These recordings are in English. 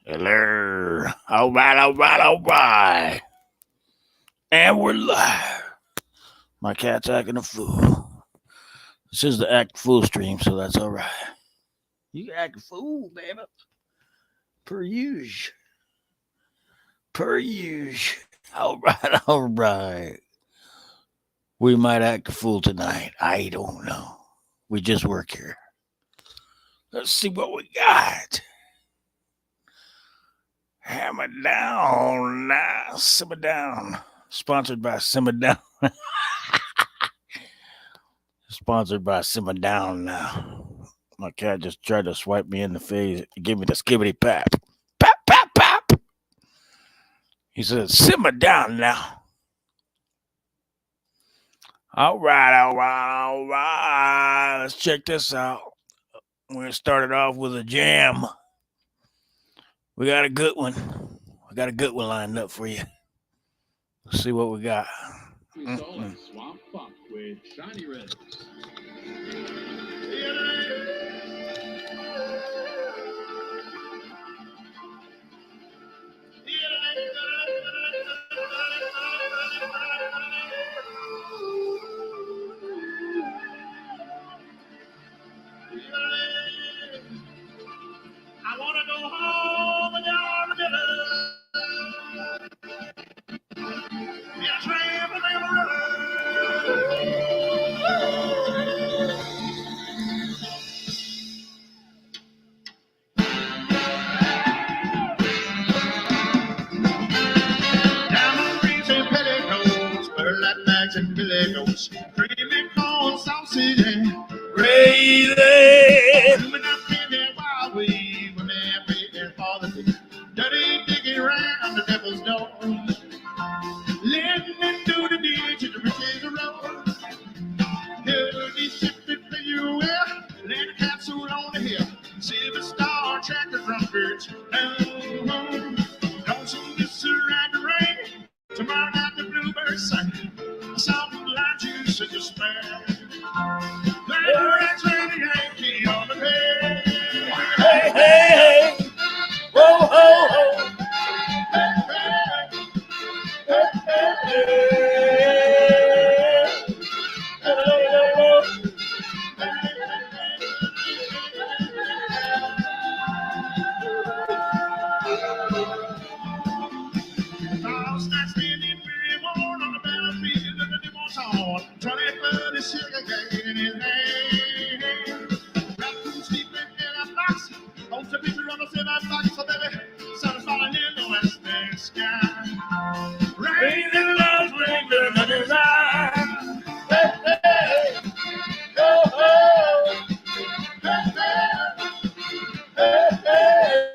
Hello. All right, all right, all right. And we're live. My cat's acting a fool. This is the Act Fool stream, so that's all right. You can act a fool, damn it. Per usual. Per usual. All right, all right. We might act a fool tonight. I don't know. We just work here. Let's see what we got. Hammer down now. Simmer down. Sponsored by Simmer Down. Sponsored by Simmer Down now. My cat just tried to swipe me in the face. Give me the skibbity pap. Pap, pap, pap. He said, simmer down now. All right, all right, all right. Let's check this out. We're going to start it off with a jam. We got a good one. We got a good one lined up for you. Let's see what we got. Swamp Funk with Shiny Reds. I want to go home and y'all together. Yeah, traveling diamond rings and petticoats, burlap bags and billy goats, creamy corn sausage and gravy. Blooming up in that wild weed when they're waiting for the day. Dirty digging round the devil's door. Letting it do the ditch and the riches road. Dirty shipping for you well. Land a capsule on the hill. Silver star tractor from birds. Don't you miss the ride the rain. Tomorrow night the bluebirds sing. Something like you should just spare. Like rats when the Yankee on the bed. Hey, hey, hey. Whoa, ho, ho. Last night standing very warm on the battlefield of the devil's horn. 20 sugar cane in his hand. Raccoon sleeping in a box. Holds a picture on a silver box. So baby, sun's falling in the western sky. Rain and love's ring in the design. Hey, hey, oh, oh. Hey, hey, hey,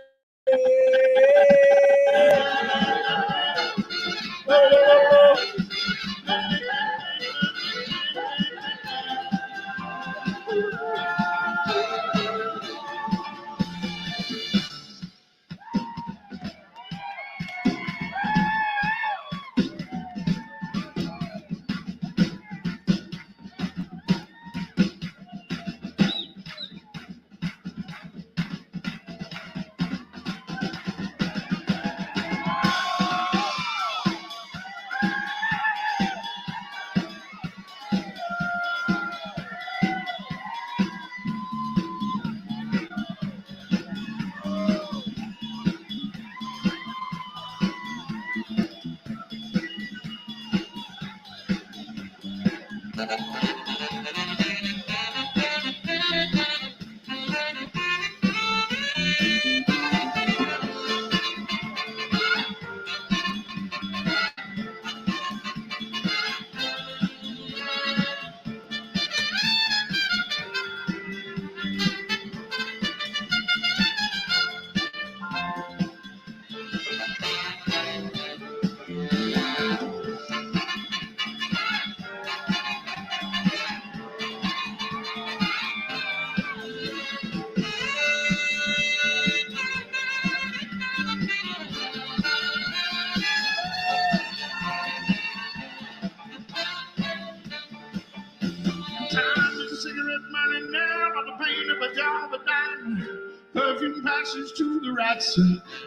time is a cigarette burning down on the pain of a job of dying. Perfume passes to the the rats.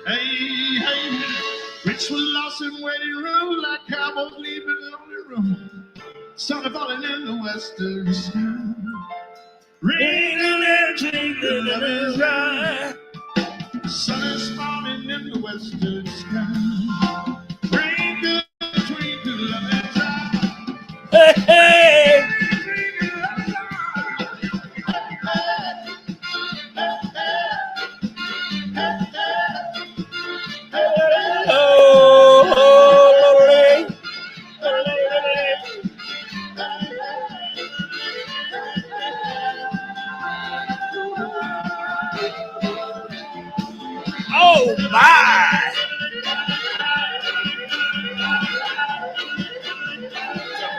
Hey, hey. Rich was lost in waiting room like cowboys leaving lonely room. Sun falling in the western sky. Ring and jingle of his eye. Sun is falling in the western sky. Twinkle, twinkle of his eye. Hey, hey. Oh my!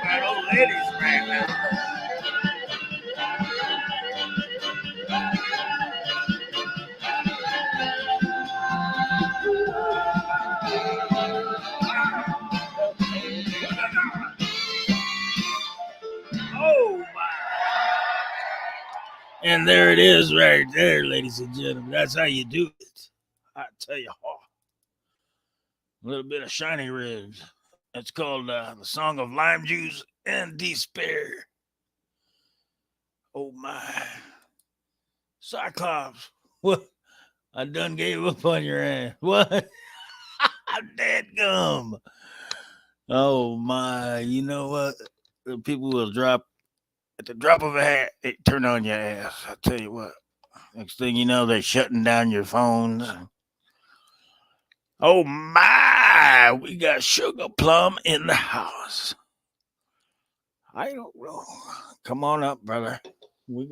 That old lady's right now. Oh my! And there it is, right there, ladies and gentlemen. That's how you do it. I tell you, a little bit of shiny ribs. It's called the Song of Lime Juice and Despair. Oh my. Cyclops. What? I done gave up on your ass. What? I'm dead gum. Oh my. You know what? The people will drop at the drop of a hat, it turn on your ass. I tell you what. Next thing you know, they're shutting down your phones. Oh my, we got Sugar Plum in the house. I don't know. Come on up, brother. We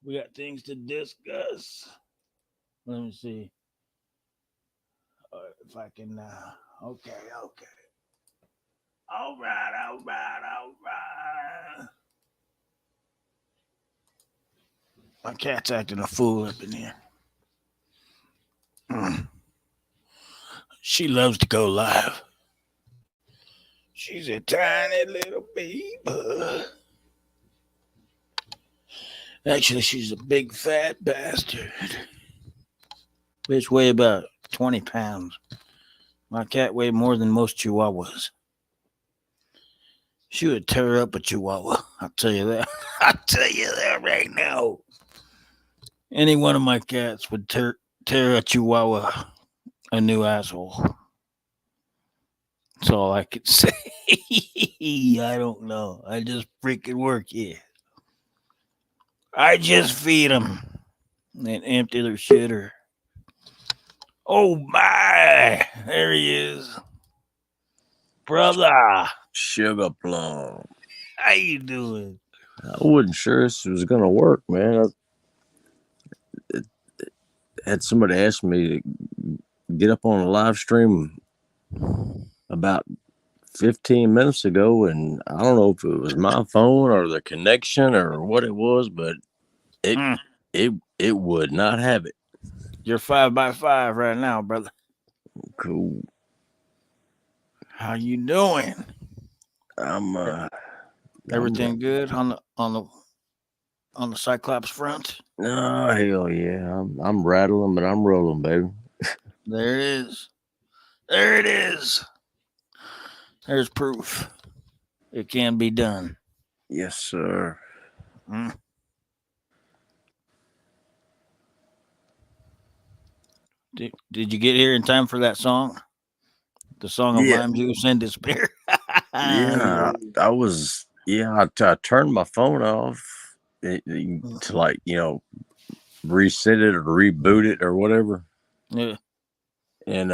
got things to discuss. Let me see if I can. Okay. All right. My cat's acting a fool up in here. She loves to go live. She's a tiny little baby. Actually, she's a big fat bastard. Bitch weigh about 20 pounds. My cat weighed more than most chihuahuas. She would tear up a chihuahua. I'll tell you that. I'll tell you that right now. Any one of my cats would tear a chihuahua a new asshole. That's all I could say. I don't know. I just freaking work here. I just feed them and empty their shitter. Oh my! There he is, brother. Sugar Plum. How you doing? I wasn't sure this was gonna work, man. I had somebody ask me to get up on a live stream about 15 minutes ago, and I don't know if it was my phone or the connection or what it was, but it would not have it. You're 5x5 right now, brother. Cool. How you doing? I'm Everything good on the Cyclops front? Oh hell yeah! I'm rattling, but I'm rolling, baby. There it is. There it is. There's proof. It can be done. Yes, sir. Did you get here in time for that song? The song of Lime Juice and Despair? Yeah, I was. Yeah, I turned my phone off to reset it or reboot it or whatever. Yeah. And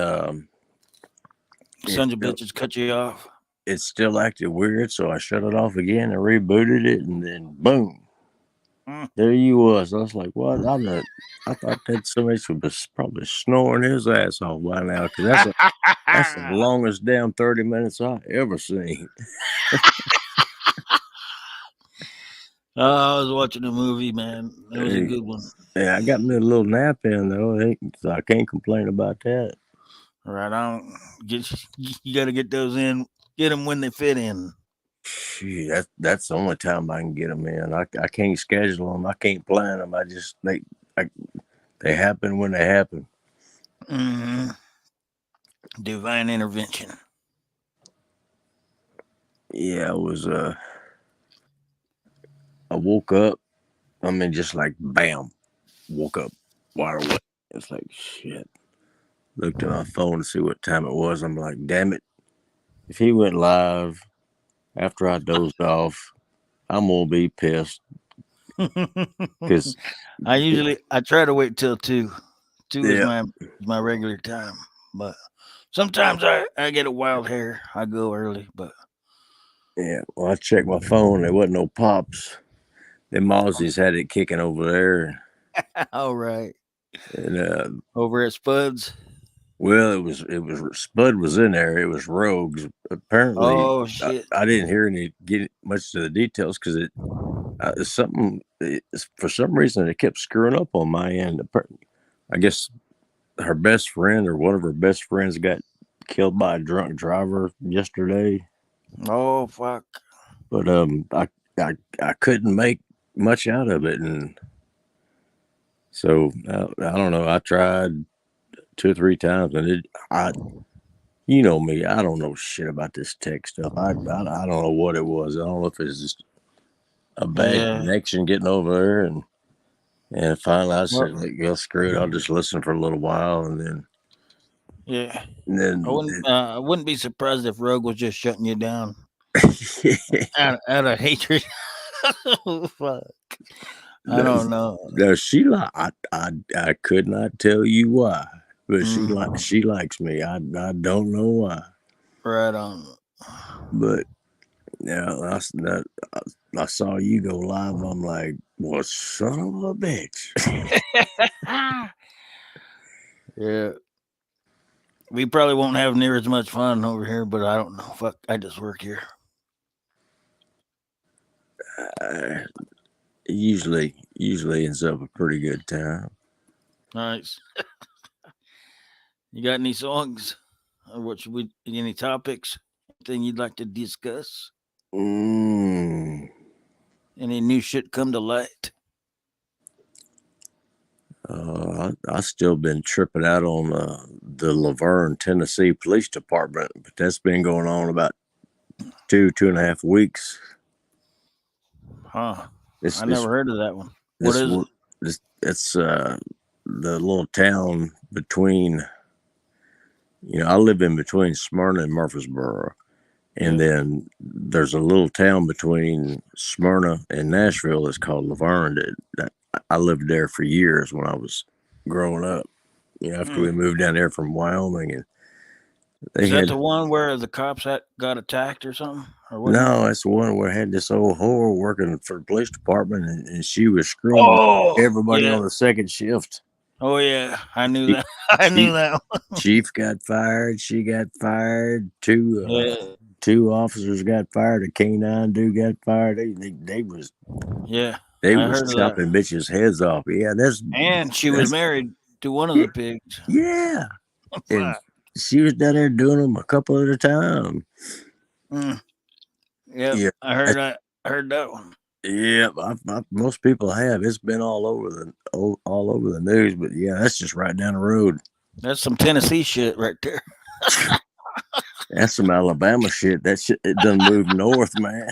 sons of bitches cut you off. It still acted weird, so I shut it off again and rebooted it, and then boom, there you was. I was like, "What?" I thought that somebody was probably snoring his ass off by now, because that's the longest damn 30 minutes I ever seen. I was watching a movie, man. It was a good one. Yeah, I got me a little nap in though, so I can't complain about that. Right on. You got to get those in. Get them when they fit in. Shoot, that's the only time I can get them in. I can't schedule them. I can't plan them. They happen when they happen. Mhm. Divine intervention. Yeah, it was. I woke up. I mean, just like bam, woke up wide awake. It's like shit. Looked at my phone to see what time it was. I'm like, damn it! If he went live after I dozed off, I'm gonna be pissed because I try to wait till 2. 2 is yeah, my regular time. But sometimes I get a wild hair. I go early, but yeah. Well, I checked my phone. There wasn't no pops. Them Aussies had it kicking over there, all right. and Over at Spuds. well, it was Spud was in there. It was Rogues. Apparently, Oh I, shit. I didn't hear any get much to the details because something for some reason it kept screwing up on my end. I guess her best friend or one of her best friends got killed by a drunk driver yesterday. Oh fuck. But I couldn't make much out of it, and so I don't know. I tried 2 or 3 times, and you know me, I don't know shit about this tech stuff. I don't know what it was. I don't know if it's just a bad Yeah. connection getting over there, and finally I said, Well, like, well, screw it. I'll just listen for a little while, and then yeah. and then I wouldn't be surprised if Rogue was just shutting you down out of hatred. Fuck. I no, don't know. no, she like I could not tell you why, but Mm, she likes me. I don't know why, right on. but yeah, I saw you go live. I'm like, well, son of a bitch. Yeah. We probably won't have near as much fun over here, but I don't know. Fuck, I just work here. uh, usually ends up a pretty good time. Nice. You got any songs? Or what should we? Any topics? Anything you'd like to discuss? Mm, Any new shit come to light? I still been tripping out on the Laverne, Tennessee Police Department, but that's been going on about 2.5 weeks. Huh? It's I it's never heard of that one. What this is it? it's the little town between. I live in between Smyrna and Murfreesboro, and Yeah. then there's a little town between Smyrna and Nashville that's called Laverne. That I lived there for years when I was growing up. After we Mm. moved down there from Wyoming, and they Is that had the one where the cops got attacked or something? Or wasn't it? no, that's the one where I had this old whore working for the police department, and she was screwing Oh, everybody yeah. on the second shift. Oh, yeah. I knew She, that. I knew she that. Chief got fired. She got fired. Yeah. Two officers got fired. A canine dude got fired. Yeah. They I was heard of that. chopping bitches' heads off. Yeah, And she was that's married to one of yeah, the pigs. yeah. And Fuck. she was down there doing them a couple at a time. Mm. Yep. Yeah, I heard that one. yeah. Most people have. It's been all over the news. But yeah, that's just right down the road. That's some Tennessee shit right there. That's some Alabama shit. That shit it done moved north, man.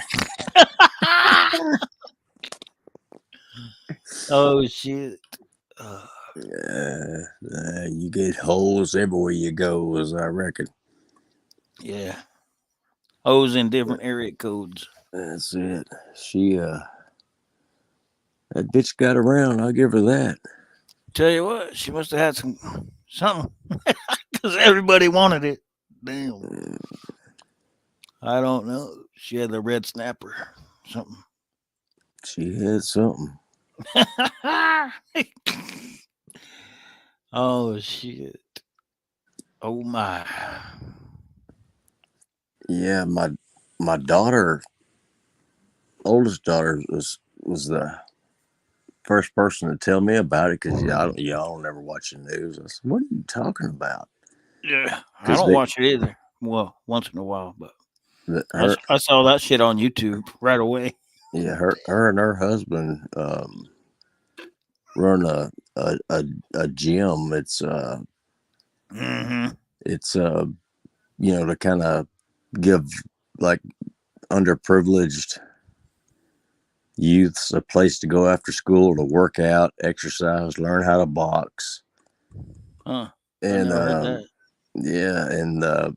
Oh shit. You get holes everywhere you go, as I reckon. Yeah. O's in different area codes. That's it. She that bitch got around. I'll give her that. Tell you what, she must have had something because everybody wanted it. Damn. I don't know. She had the red snapper. Something. She had something. Oh shit. Oh my. Yeah, my daughter, oldest daughter, was the first person to tell me about it because y'all don't ever watch the news. I said, "What are you talking about?" Yeah. I Because don't watch it either. Well, once in a while, but her I saw that shit on YouTube right away. yeah her and her husband run a gym. It's Mm-hmm. It's to kind of give like underprivileged youths a place to go after school to work out, exercise, learn how to box. Huh. I And never heard that. yeah, and the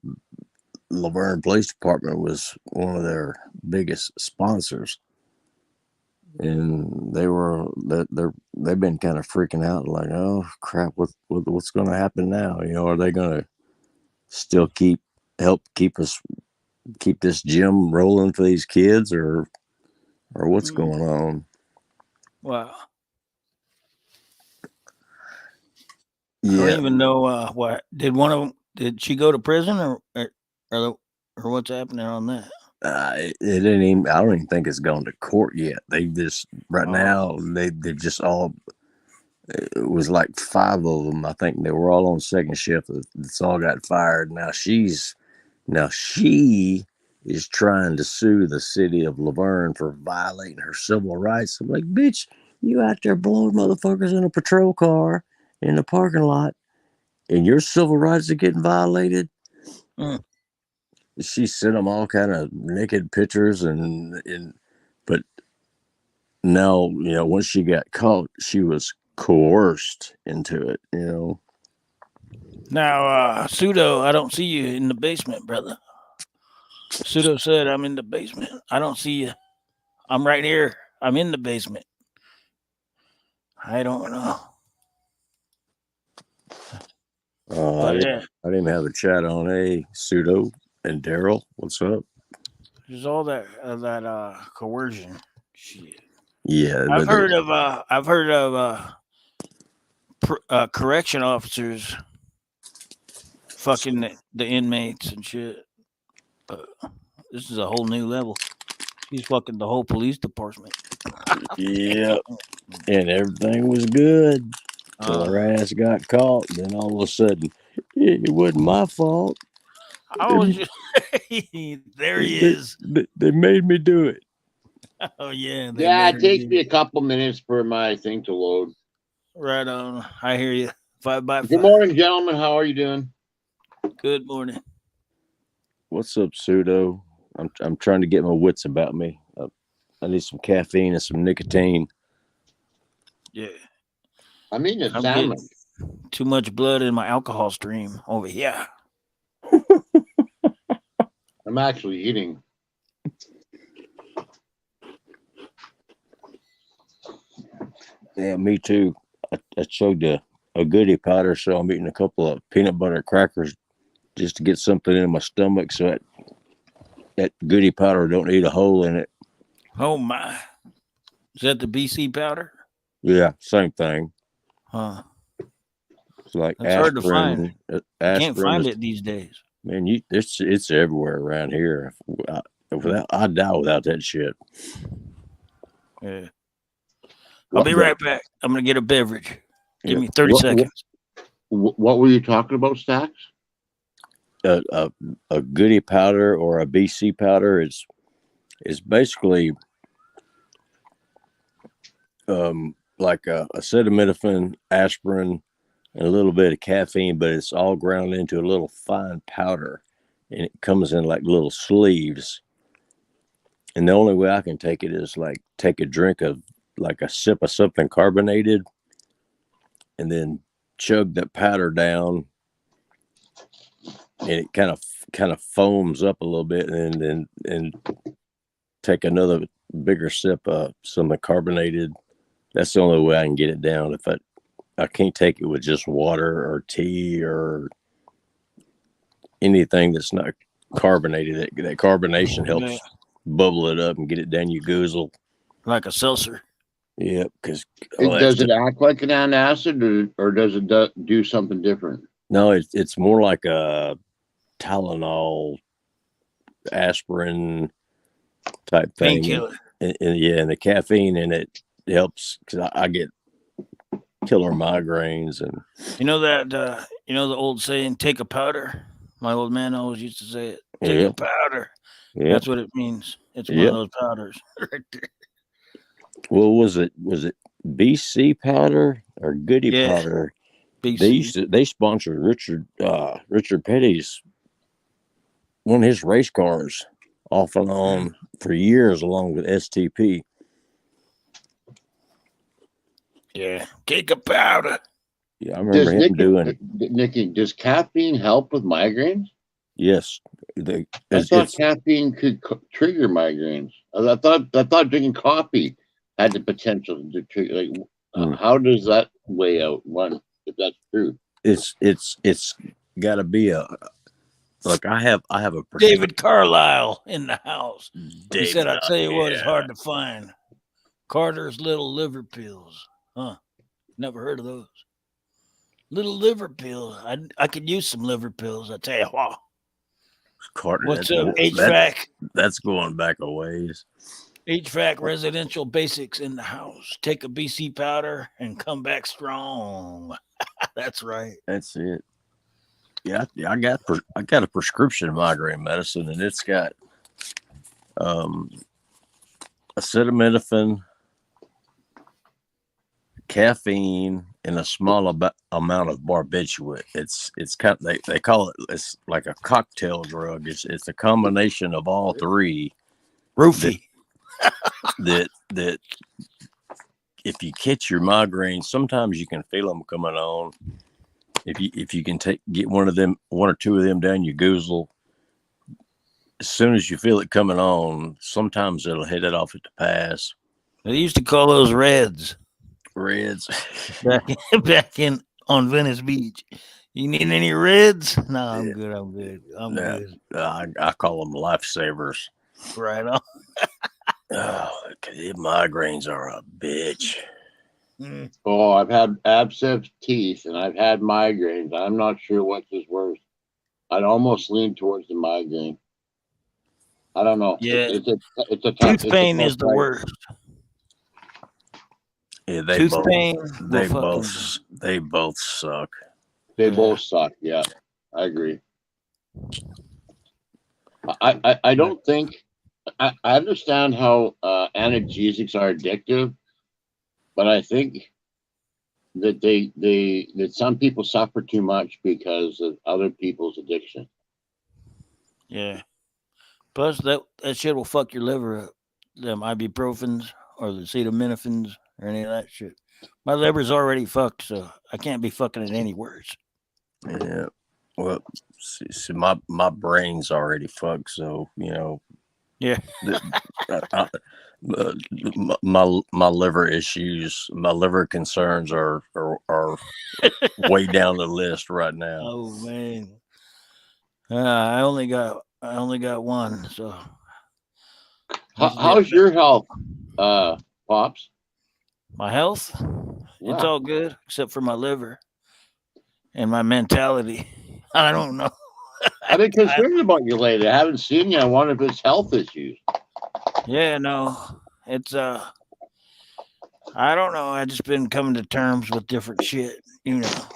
Laverne Police Department was one of their biggest sponsors. And they've been kind of freaking out, like, oh crap, what's going to happen now? Are they going to still help keep this gym rolling for these kids, or what's going on? Wow. I don't Yeah, even know what did one of them. Did she go to prison or what's happening on that? it didn't even. I don't even think it's gone to court yet. They just right Oh. now they just all. It was like 5 of them. I think they were all on second shift. It's all got fired. She is trying to sue the city of Laverne for violating her civil rights. I'm like, bitch, you out there blowing motherfuckers in a patrol car in the parking lot, and your civil rights are getting violated. Mm. She sent them all kind of naked pictures, but now once she got caught, she was coerced into it. Now, Pseudo, I don't see you in the basement, brother. Pseudo said, I'm in the basement. I don't see you. I'm right here. I'm in the basement. I don't know. I didn't have a chat on. Hey, Pseudo and Daryl, what's up? There's all that coercion shit. Yeah, I've heard of correction officers fucking the inmates and shit. This is a whole new level. She's fucking the whole police department. yeah, and everything was good till her ass got caught. Then all of a sudden, it wasn't my fault. I was just there. He is. They made me do it. Oh yeah. Yeah, it takes me a couple minutes for my thing to load. Right on. I hear you. 5x5. Good morning, gentlemen. How are you doing? Good morning. What's up, Pseudo? I'm trying to get my wits about me. I need some caffeine and some nicotine. Yeah. I'm eating a I'm sandwich. getting too much blood in my alcohol stream over here. I'm actually eating. Yeah, me too. I chugged a goodie powder, so I'm eating a couple of peanut butter crackers just to get something in my stomach, so that goodie powder don't eat a hole in it. Oh my. Is that the BC powder? Yeah, same thing. Huh. It's like That's hard to find. aspirin. You can't find it these days. Man, it's everywhere around here. I die without that shit. Yeah. I'll be right back. I'm gonna get a beverage. Give me 30 What- seconds. What were you talking about, Stacks? A goodie powder or a BC powder is basically like a acetaminophen, aspirin, and a little bit of caffeine, but it's all ground into a little fine powder, and it comes in like little sleeves. And the only way I can take it is like take a drink of like a sip of something carbonated, and then chug that powder down, and it kind of foams up a little bit, and then take another bigger sip of something carbonated. That's the only way I can get it down. If I can't take it with just water or tea or anything that's not carbonated. That carbonation helps bubble it up and get it down. You goozle like a seltzer. Yeah, because does it act like an antacid, or does it do something different? No, it's more like a Tylenol, aspirin type thing. Painkiller. And the caffeine in it helps because I get killer migraines. And that the old saying, take a powder. My old man always used to say it. Take a powder. Yeah. That's what it means. It's one of those powders right there. Well, was it BC powder or goodie powder? BC. They sponsored Richard Petty's one of his race cars off and on for years, along with STP. Yeah, cake of powder. Yeah, I remember him doing. Nikki, does caffeine help with migraines? Yes, I thought caffeine could trigger migraines. I thought drinking coffee had the potential to trigger. Like, how does that weigh out? One, if that's true, it's got to be a. Look, I have a David Carlisle in the house. David, He said, "I'll tell you what, it's hard to find Carter's little liver pills." Huh? Never heard of those. Little liver pills. I could use some liver pills. I tell you what. Carter, What's up, HVAC? That's going back a ways. HVAC residential basics in the house. Take a BC powder and come back strong. That's right. That's it. Yeah, I got a prescription of migraine medicine, and it's got acetaminophen, caffeine, and a small amount of barbiturate. It's kind of, they call it, it's like a cocktail drug. It's a combination of all three. Roofie. That if you catch your migraines, sometimes you can feel them coming on. If you can get one or two of them down your goozle, as soon as you feel it coming on, sometimes it'll hit it off at the pass. They used to call those Reds. back in on Venice Beach. You need any Reds? No, I'm good. I'm good. I call them lifesavers. Right on. Migraines are a bitch. Oh, I've had abscess teeth and I've had migraines. I'm not sure which is worse. I'd almost lean towards the migraine. I don't know. Yeah, it's a tooth pain is the worst. Yeah, they both suck. They both suck. Yeah, I agree. I don't think I understand how analgesics are addictive, but I think that that some people suffer too much because of other people's addiction. Yeah. Plus, that shit will fuck your liver up. Them ibuprofens or the acetaminophen or any of that shit. My liver's already fucked, so I can't be fucking it any worse. Yeah. Well, see my brain's already fucked, so you know. Yeah. My liver issues, my liver concerns are way down the list right now. Oh man. I only got one, so. How's your health, Pops? My health? Yeah. It's all good, except for my liver and my mentality. I don't know. I've been concerned about you lately. I haven't seen you. I wonder if it's health issues. Yeah, no. It's I don't know. I just been coming to terms with different shit, you know.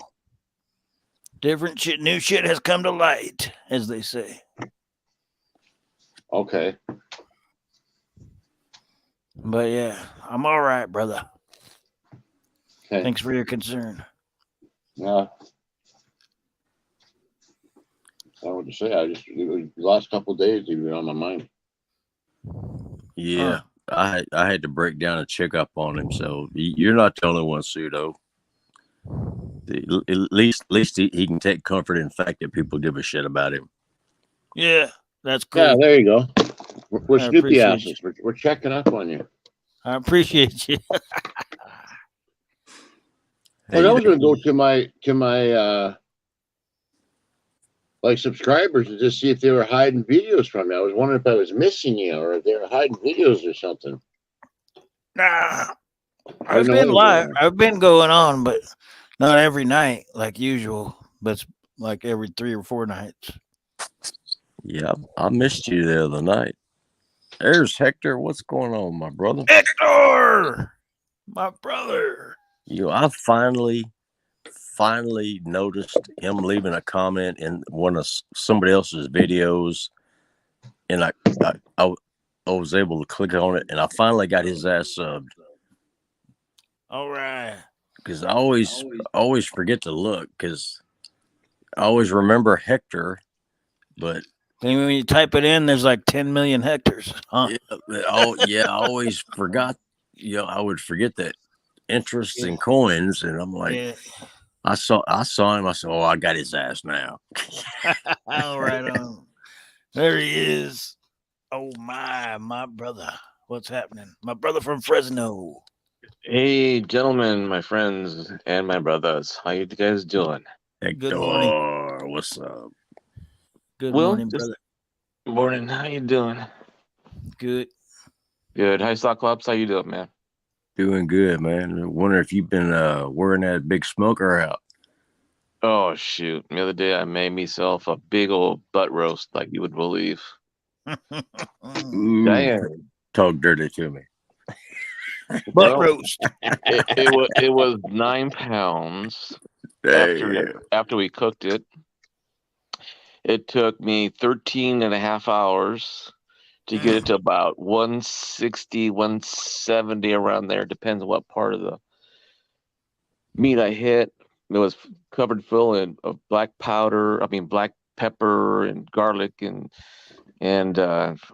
Different shit, new shit has come to light, as they say. Okay. But yeah, I'm all right, brother. Okay. Thanks for your concern. Yeah. I don't know what to say. The last couple of days, you've been on my mind. Yeah, I had to break down and check up on him. So you're not the only one, Pseudo. At least he can take comfort in the fact that people give a shit about him. Yeah, that's cool. Yeah, there you go. We're Snoopy asses. We're checking up on you. I appreciate you. I was going to go to my like subscribers to just see if they were hiding videos from me. I was wondering if I was missing you or if they were hiding videos or something. Nah, I've been live. I've been going on, but not every night like usual. But it's like every 3 or 4 nights. Yeah, I missed you the other night. There's Hector. What's going on, my brother? Hector, my brother. I finally noticed him leaving a comment in one of somebody else's videos, and I was able to click on it, and I finally got his ass subbed. All right. because I always forget to look because I always remember Hector, but And when you type it in, there's like 10 million hectares. Huh? I always forgot. I would forget that interest in coins, and I'm like, Yeah. I saw him. I said, "Oh, I got his ass now." All right on. There he is. Oh my brother. What's happening? My brother from Fresno. Hey, gentlemen, my friends, and my brothers. How you guys doing? Hector, Good morning. what's up? Good Well, morning, just brother. morning. How you doing? Good. Good. Hi, Stock Clubs. How you doing, man? Doing good, man. I wonder if you've been wearing that big smoker out. Oh shoot! The other day I made myself a big old butt roast, like you would believe. Ooh, Damn. talk dirty to me. Butt Well, roast. it was 9 pounds Hey, after we cooked it. It took me 13 and a half hours to get it to about 160, 170 around there. Depends on what part of the meat I hit. It was covered full of black powder, black pepper and garlic, and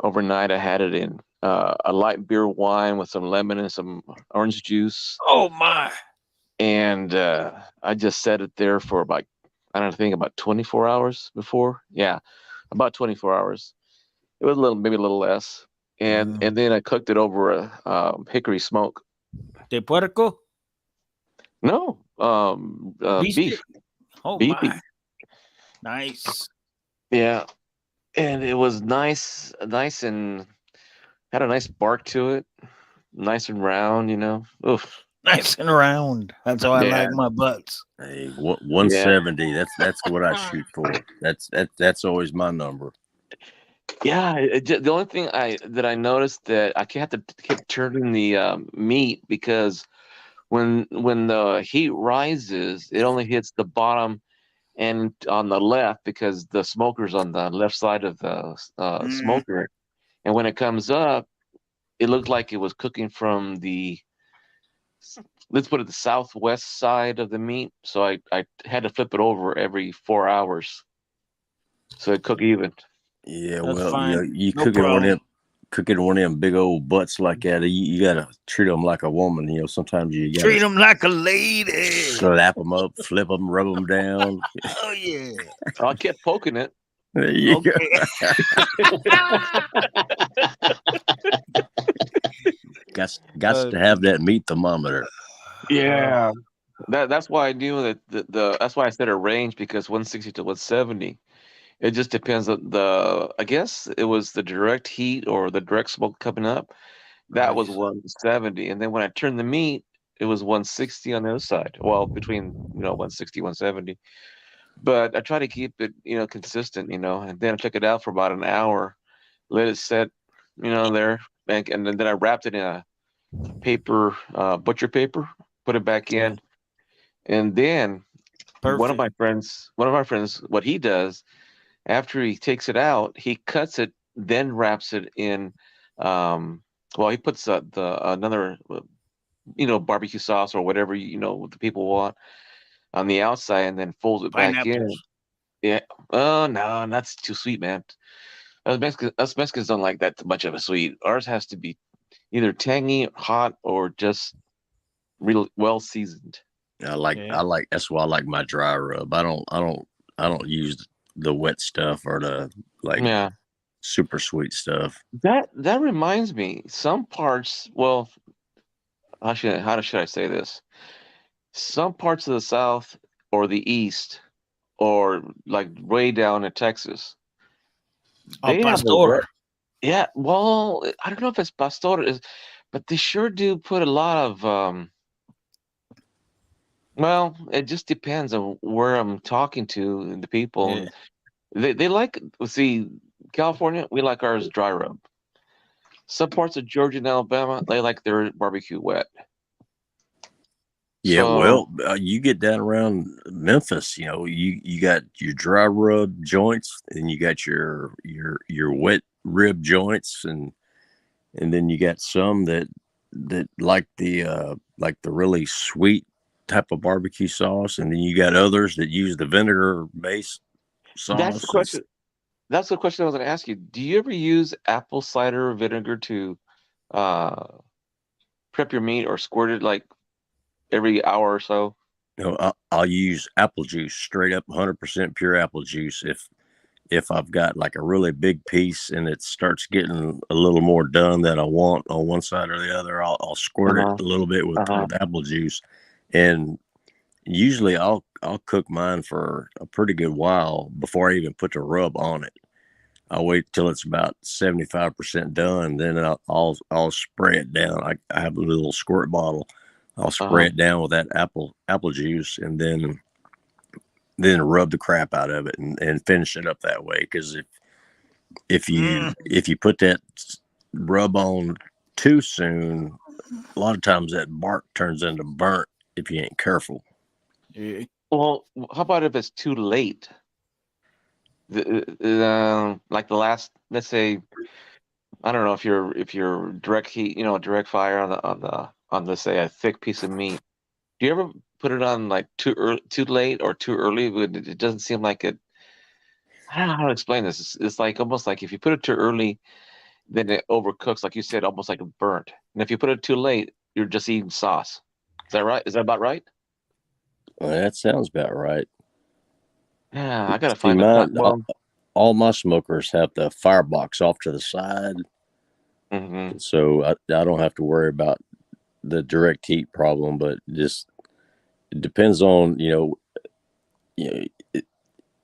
overnight I had it in a light beer wine with some lemon and some orange juice, Oh my. and I just set it there for about, I don't think, about 24 hours before. Yeah, about 24 hours. It was maybe a little less, and then I cooked it over a hickory smoke. De puerco? No, Beef beef, stick? Oh beefy. my. Nice. Yeah, and it was nice and had a nice bark to it, nice and round. Oof. Nice and round. That's how I Yeah, like my butts. hey, yeah, 170. That's what I shoot for. That's always my number. yeah. The only thing I noticed that I have to keep turning the meat because when the heat rises, it only hits the bottom and on the left because the smoker's on the left side of the smoker, and when it comes up, it looked like it was cooking from the, let's put it, the southwest side of the meat. So I had to flip it over every 4 hours so it cook even. Yeah, That's well, fine. you No problem. cooking one of them big old butts like that. You gotta treat them like a woman. Sometimes you gotta Treat them like a lady. slap them up, flip them, rub them down. Oh yeah. I kept poking it. There you go. Okay. Got to have that meat thermometer. Yeah, that's why I knew that that's why I said a range, because 160 to 170. It just depends on I guess it was the direct heat or the direct smoke coming up. That was Right. 170, and then when I turned the meat, it was 160 on the other side. Well, between 160, 170. But I try to keep it consistent, and then I took it out for about an hour, let it set, there, and then I wrapped it in a paper, butcher paper, put it back Yeah. in, and then Perfect. one of my friends, what he does after he takes it out, he cuts it, then wraps it in. Um, well, he puts the another, barbecue sauce or whatever the people want on the outside, and then folds it back in. Pineapples. Yeah. Oh no, that's too sweet, man. Us Mexicans don't like that much of a sweet. Ours has to be either tangy, hot, or just real well seasoned. Yeah. I like. That's why I like my dry rub. I don't use the wet stuff or the like Yeah. super sweet stuff. That reminds me, some parts, well, how should I say this? Some parts of the South or the East, or like way down in Texas, Al they have a pastor. wet. Yeah, well, I don't know if it's pastor is, but they sure do put a lot of well, it just depends on where I'm talking to and the people, Yeah. and they like, see, California, we like ours dry rub. Some parts of Georgia and Alabama, they like their barbecue wet. Yeah, So well, you get down around Memphis, you got your dry rub joints, and you got your wet rib joints, and then you got some that like the really sweet. type of barbecue sauce, and then you got others that use the vinegar base That's the sauce. question. That's the question I was going to ask you. Do you ever use apple cider vinegar to uh, prep your meat or squirt it like every hour or so? I'll use apple juice, straight up 100% pure apple juice. If I've got like a really big piece and it starts getting a little more done than I want on one side or the other, I'll squirt it Uh-huh. a little bit Uh-huh. with apple juice, and usually I'll cook mine for a pretty good while before I even put the rub on it. I'll wait till it's about 75% done, then I'll spray it down. I have a little squirt bottle. I'll spray Uh-huh. it down with that apple juice, and then rub the crap out of it and finish it up that way. Because if you put that rub on too soon, a lot of times that bark turns into burnt if you ain't careful. Yeah. Well, how about if it's too late? Like the last, let's say, I don't know if you're direct heat, direct fire on let's say a thick piece of meat. Do you ever put it on like too late or too early? It doesn't seem like it. I don't know how to explain this. It's like almost like if you put it too early, then it overcooks, like you said, almost like a burnt. And if you put it too late, you're just eating sauce. Is that right? Is that about right? Well, that sounds about right. Yeah, I gotta See, find a time. all, Well, all my smokers have the firebox off to the side, hmm so I don't have to worry about the direct heat problem. But just it depends on you know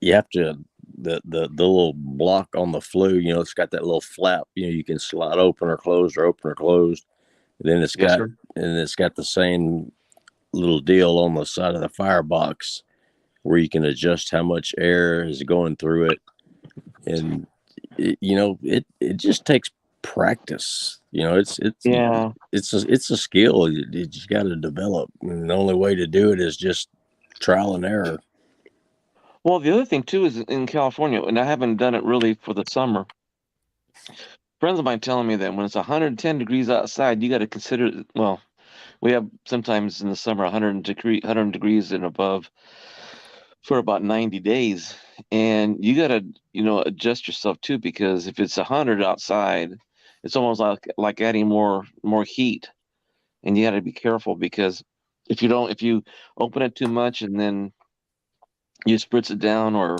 you have to the little block on the flue. It's got that little flap. You can slide open or closed or open or closed. And then yes, sir. it's got the same little deal on the side of the firebox where you can adjust how much air is going through it, and it just takes practice. Yeah. It's a skill you got to develop, and the only way to do it is just trial and error. Well, the other thing too is in California, and I haven't done it really for the summer. Friends of mine telling me that when it's 110 degrees outside, you got to consider. Well, we have sometimes in the summer 100 degrees and above for about 90 days, and you got to adjust yourself too because if it's 100 outside, it's almost like adding more heat, and you got to be careful because if you open it too much and then you spritz it down or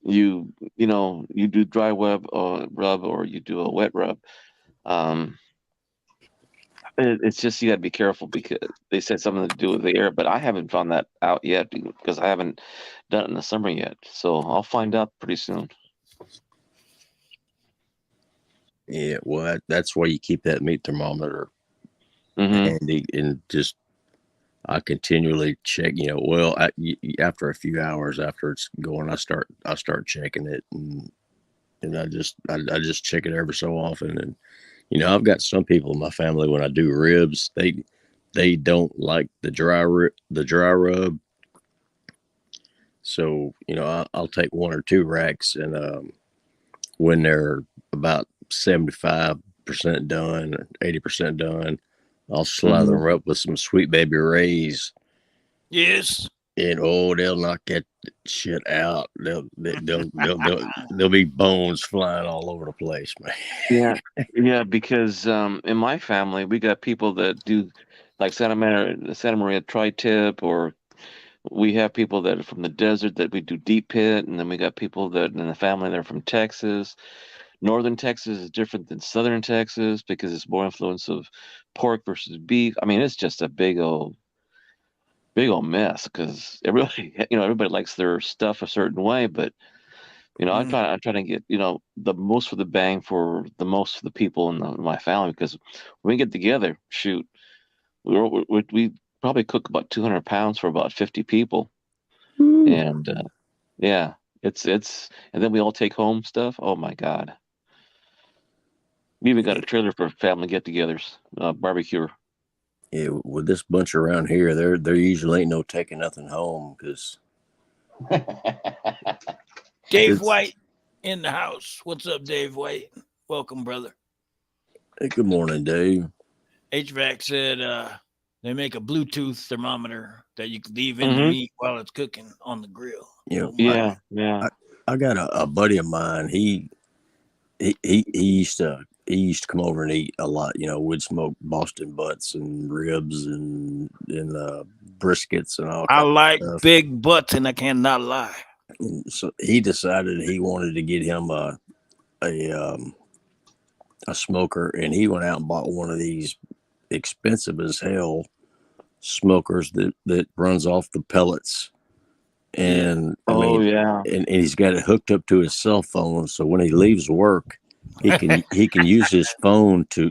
you do dry rub or you do a wet rub. Um, it's just you got to be careful because they said something to do with the air, but I haven't found that out yet because I haven't done it in the summer yet. So I'll find out pretty soon. Yeah, well, that's why you keep that meat thermometer Hmm. handy, and just I continually check. After a few hours after it's going, I start checking it, and I just check it every so often. And I've got some people in my family, when I do ribs, they don't like the dry rub. So I'll take one or two racks, and when they're about 75% done, or 80% done, I'll slather Hmm. them up with some Sweet Baby Ray's, Yes. and they'll knock that shit out. There'll be bones flying all over the place, man. Yeah, yeah, because in my family we got people that do like Santa Maria tri-tip, or we have people that are from the desert that we do deep pit, and then we got people that in the family that are from Texas. Northern Texas is different than Southern Texas because it's more influence of pork versus beef. I mean, it's just a big old mess because everybody, everybody likes their stuff a certain way, but Mm. I'm trying to get, the most for the bang for the most for the people in my family because when we get together, shoot, we probably cook about 200 pounds for about 50 people, Woo. and yeah, and then we all take home stuff. Oh my God. We even got a trailer for family get-togethers, barbecue. Yeah, with this bunch around here, there usually ain't no taking nothing home because Dave it's. White in the house. What's up, Dave White? Welcome, brother. Hey, good morning, Dave. HVAC said They make a Bluetooth thermometer that you can leave in the Mm-hmm. meat while it's cooking on the grill. You Oh know, my! Yeah. I got a buddy of mine. He used to come over and eat a lot. You know, we'd smoke Boston butts and ribs and briskets and all I kinds like of stuff. big butts, and I cannot lie. And so he decided he wanted to get him a um, a smoker, and he went out and bought one of these expensive as hell smokers that runs off the pellets. And I Oh mean, yeah. and he's got it hooked up to his cell phone, so when he leaves work, he can use his phone to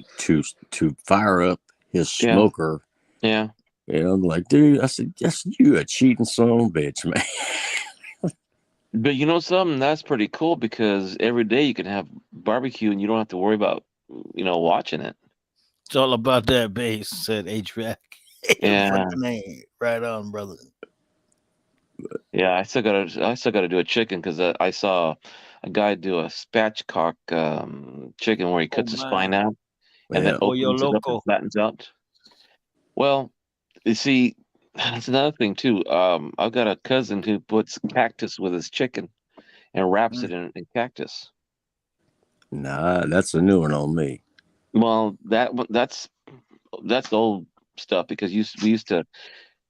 fire up his Yeah. smoker. Yeah. And I'm like, dude, I said, yes, you a cheating son of a bitch, man. But you know something? That's pretty cool because every day you can have barbecue and you don't have to worry about, watching it. It's all about that bass, said HVAC. Yeah. Right on, brother. Yeah. I still gotta do a chicken because I saw a guy do a spatchcock chicken where he Oh cuts the spine my! out and then Yeah, Pollo opens it up and loco. flattens out. Well, you see, that's another thing too. I've got a cousin who puts cactus with his chicken and wraps Mm. it in cactus. nah, that's a new one on me. Well, that's the old stuff because we used to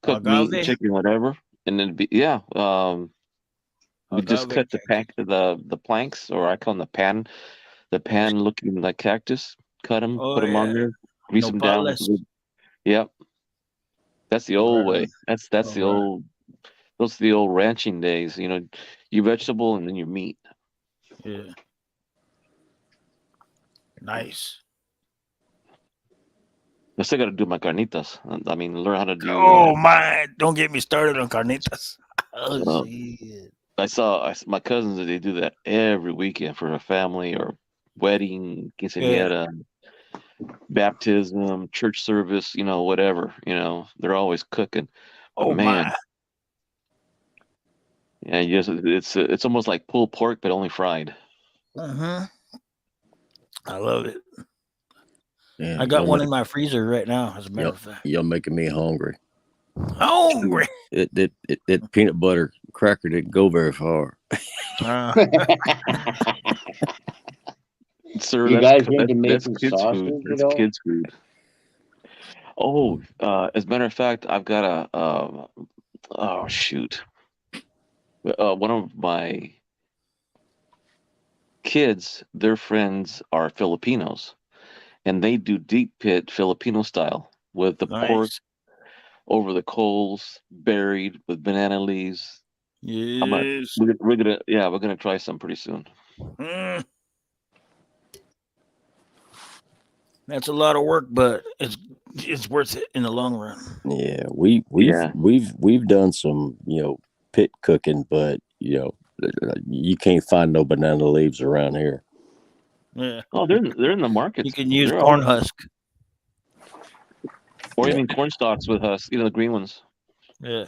cook meat and Agave, chicken, whatever, and then yeah, we just agave cut the cake. pack the planks, or I call them the pan looking like cactus. Cut them, put Oh them on yeah, there, grease no them down with pales. lube. Yep, that's the old Right way. on. That's All the right. old those are the old ranching days. Your vegetable and then your meat. Yeah. Nice. I still got to do my carnitas. I mean, learn how to do. Oh my! Don't get me started on carnitas. Oh Uh, shit. my cousins, they do that every weekend for a family or wedding, Yeah. quinceañera, baptism, church service, whatever. They're always cooking. But Oh man, my. yeah, yes, it's almost like pulled pork, but only fried. Uh-huh. I love it. Yeah, I got one in my freezer right now, as a matter of fact. you're making me hungry. Hungry. That peanut butter cracker didn't go very far. Uh, Sir, You that's guys that's into that's making kids food. sausage at That's all? kids food. Oh, as a matter of fact, I've got oh shoot, one of my kids, their friends are Filipinos, and they do deep pit Filipino style with the pork nice. over the coals, buried with banana leaves. I'm gonna, Yes. we're gonna try some pretty soon. Mm, that's a lot of work, but it's worth it in the long run. Yeah, Yeah. we've done some pit cooking, but you can't find no banana leaves around here. Yeah. Oh, they're in the You markets. can use They're corn all, husk. or Yeah. even corn stalks with us. The green ones. Yeah.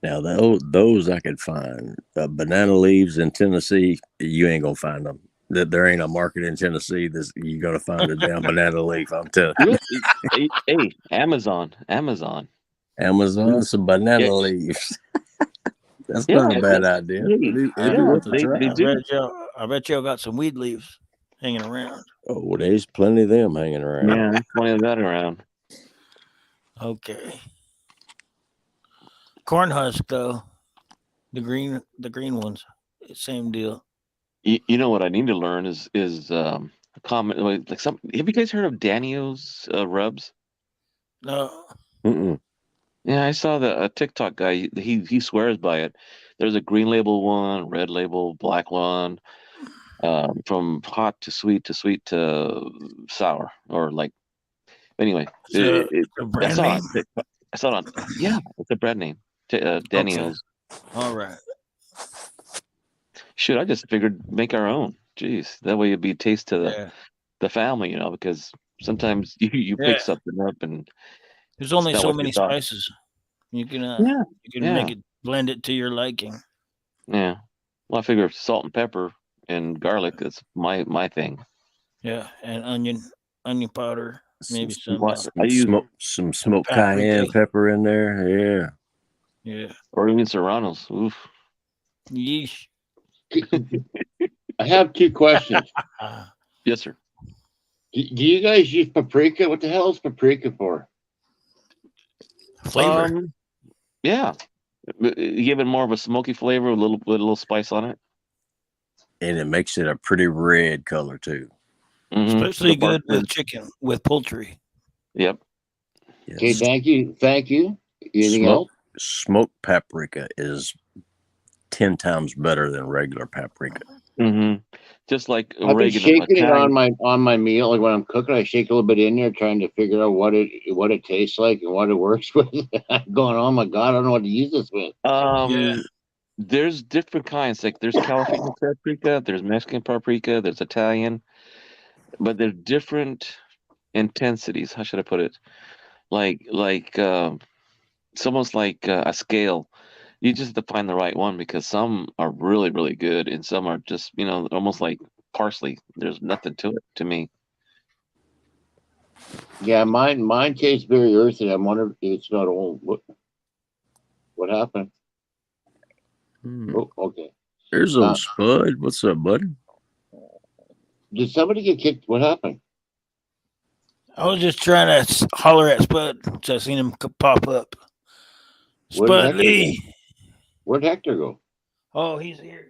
Now those I could find. Banana leaves in Tennessee, you ain't gonna find them. That there ain't a market in Tennessee that you're gonna find a damn banana leaf. I'm telling you. Really? Hey, Amazon. Amazon some Yeah, banana leaves. That's not a yeah, bad idea. hey, It'd be Uh, yeah. worth a They try. do. I bet y'all got some weed leaves hanging around. Oh, well, there's plenty of them hanging around. Yeah, there's plenty of that around. Okay. Corn husk though. The green ones. Same deal. You know what I need to learn is a common like some. Have you guys heard of Danio's rubs? No. Mm-mm. Yeah, I saw a TikTok guy. He swears by it. There's a green label one, red label, black one. From hot to sweet to sour, or like anyway. It's a I brand saw name. it. I saw it on. Yeah, it's a brand name. Okay. Danio's. All right. Shoot, I just figured make our own. Jeez, that way it'd be taste to Yeah. the family, because sometimes you Yeah. pick something up and There's it's only not so what you many thought. spices. You can Yeah, make yeah, it blend it to your liking. yeah. Well, I figure salt and pepper and garlic is my thing. Yeah, and onion powder. Maybe some I use some smoked paprika. cayenne pepper in there. Yeah. or even serranos. Oof. Yeesh. I have two questions. Ah, Yes, sir. Do you guys use paprika? What the hell is paprika for? flavor. Yeah, you give it more of a smoky flavor, with a little spice on it. And it makes it a pretty red color too. Especially The bark good with ribs. chicken, with poultry. Yep. Okay, Yes. thank you. Anything Smoke else? smoked paprika is 10 times better than regular paprika. Just like I've been oregano, shaking it Italian. on my meal, like when I'm cooking. I shake a little bit in there, trying to figure out what it tastes like and what it works with. I'm going, oh my god, I don't know what to use this with. Yeah. There's different kinds. Like there's California paprika, there's Mexican paprika, there's Italian, but they're different intensities. How should I put it? It's almost like a scale. You just have to find the right one because some are really, really good and some are just, almost like parsley. There's nothing to it to me. Yeah, mine tastes very earthy. I'm wondering if it's not old. What happened? Oh, okay. There's old Spud. What's up, buddy? Did somebody get kicked? What happened? I was just trying to holler at Spud, so I seen him pop up. Where did Spud Hector go? Lee. Where'd Hector go? Oh, he's here.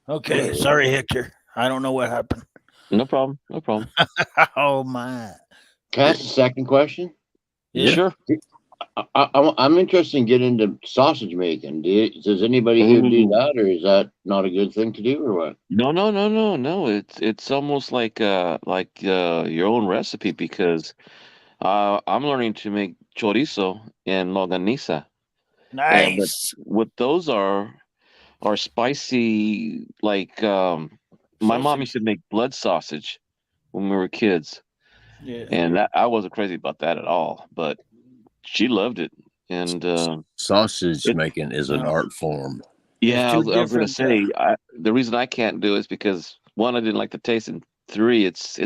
Okay, sorry, Hector. I don't know what happened. No problem. No problem. Oh my. Can I ask a second question? Yeah. Sure. I'm interested in getting into sausage making. Does anybody here do Ooh. that, or is that not a good thing to do, or what? No. It's almost like your own recipe because I'm learning to make chorizo and longaniza. And but Nice. what those are spicy like my mom used Sausage. to make blood sausage when we were kids. Yeah. And I wasn't crazy about that at all, but she loved it. And Sausage it making is an No, art form. there's yeah, two I was gonna different. say the reason I can't do it is because one, I didn't like the taste, and three, it's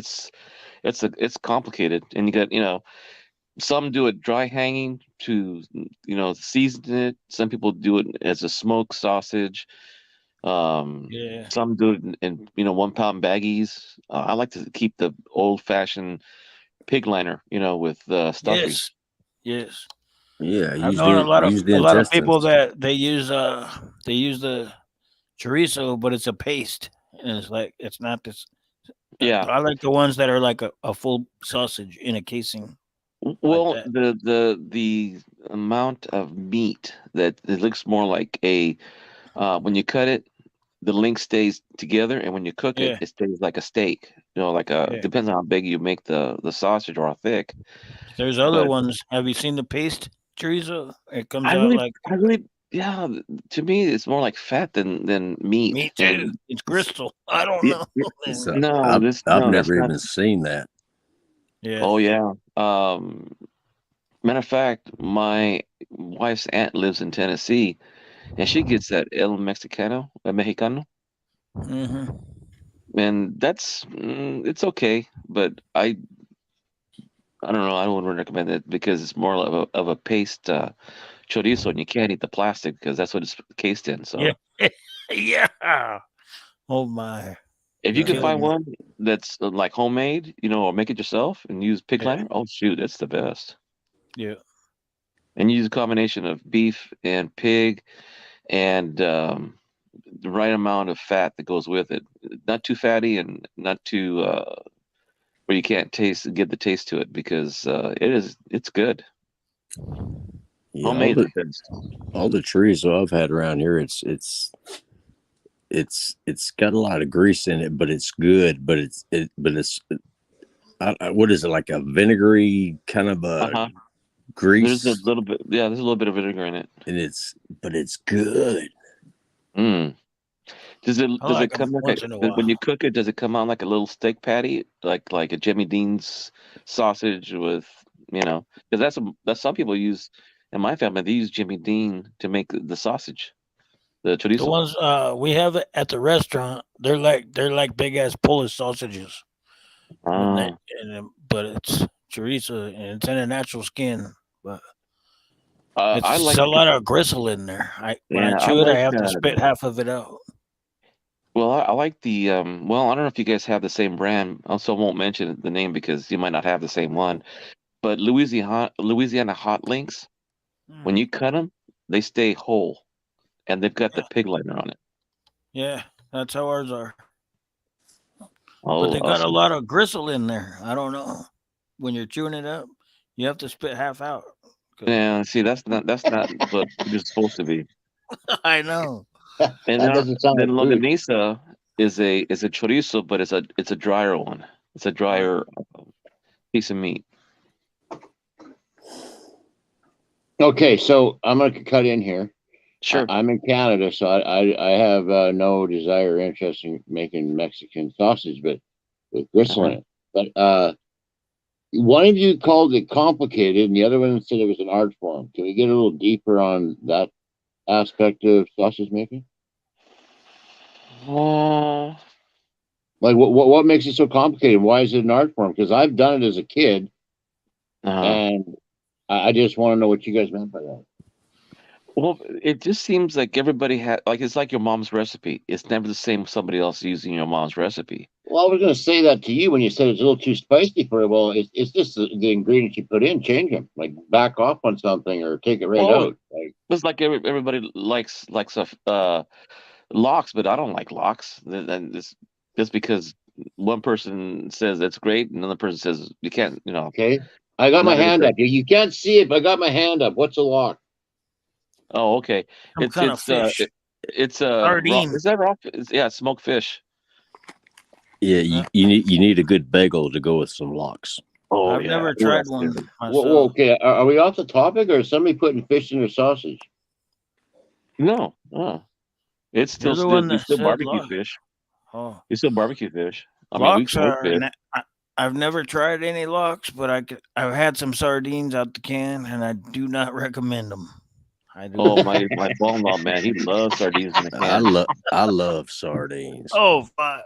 complicated, and you got some do it dry hanging to season it. Some people do it as a smoked sausage. Yeah. Some do it in 1 pound baggies. I like to keep the old fashioned pig liner, with stuffing. Yes. Yes. Yeah, I've known use the a lot of people intestines. that they use the chorizo, but it's a paste, and it's like it's not this. Yeah. But I like the ones that are like a full sausage in a casing like Well, that. the amount of meat that it looks more like a when you cut it, the link stays together, and when you cook it, Yeah. it stays like a steak. Like Yeah. depends on how big you make the sausage or how thick. There's other But ones. Have you seen the paste chorizo? It comes out like yeah. To me, it's more like fat than meat. me too. And It's crystal. I don't yeah, know. So I've no, that's never not. even seen that. Yeah. Oh yeah. Matter of fact, my wife's aunt lives in Tennessee, and she gets that El Mexicano, Hmm. and it's okay, but I don't know. I don't recommend it because it's more of a paste chorizo, and you can't eat the plastic because that's what it's cased in. Yeah. So Yeah. Oh my. if You're you can Uh, killing find me. one that's like homemade, or make it yourself and use pig Yeah. liner, oh shoot, that's the best. Yeah. And use a combination of beef and pig and the right amount of fat that goes with it. Not too fatty and not too where you can't get the taste to it because it's good. yeah, Homemade is the best. all the chorizo I've had around here, it's got a lot of grease in it, but it's good. But it's what is it, like a vinegary kind of a Uh-huh. There's a grease, little bit, yeah, there's a little bit of vinegar in it. and it's good. Mm. I Does like it them come once in a when you while. cook it, does it come out like a little steak patty, like a Jimmy Dean's sausage with, because that's some people use in my family, they use Jimmy Dean to make the sausage. The The chorizo. ones we have at the restaurant, they're like big ass Polish sausages with Oh, but it's chorizo and it's in a natural skin. But I it's like a the lot of gristle in there. I when I yeah, I chew it, I like have to spit half of it out. well, I like the well, I don't know if you guys have the same brand. Also, won't mention the name because you might not have the same one. But Louisiana hot links, when Mm, you cut them, they stay whole, and they've got the yeah, pig liner on it. yeah, that's how ours are. But Oh, they got a awesome. lot of gristle in there. I don't know. When you're chewing it up, you have to spit half out. Cause Yeah, see, that's not what it's supposed to be. I know. And That doesn't sound then like food. longanisa is a chorizo, but it's a drier one. It's a Right. drier piece of meat. Okay, so I'm going to cut in here. Sure. I'm in Canada, so I have no desire or interest in making Mexican sausage, but with gristle in Uh-huh. it. But one of you called it complicated, and the other one said it was an art form. Can we get a little deeper on that aspect of sausage making? Oh, Like, what makes it so complicated? Why is it an art form? Because I've done it as a kid, uh, and I just want to know what you guys meant by that. well, it just seems like everybody had like it's like your mom's recipe. It's never the same with somebody else using your mom's recipe. Well, I was going to say that to you when you said it's a little too spicy for it. Well, it's just the ingredients you put in, change them, like back off on something or take it right Well, out. Like, it's like everybody likes lox, but I don't like lox. And it's just because one person says it's great, and another person says you can't. okay, I got my Not hand everybody. up. You can't see it, but I got my hand up. What's a lock? Oh, okay. Some It's kind of it's uh fish. it, it's raw. Sardine. Is that raw? Yeah, smoked fish. Yeah, Yeah. you need a good bagel to go with some lox. Oh I've yeah. never Oh, tried that's one good. Whoa, myself. okay, are we off the topic, or is somebody putting fish in their sausage? No, it's You're still the still one we that still said barbecue lox. fish. Oh, We still barbecue fish. I mean, we lox smoke are. fish. I've never tried any lox, but I've had some sardines out the can, and I do not recommend them. I do Oh, not. my father-in-law, man, he loves sardines in the I can. love I love sardines. Oh fuck.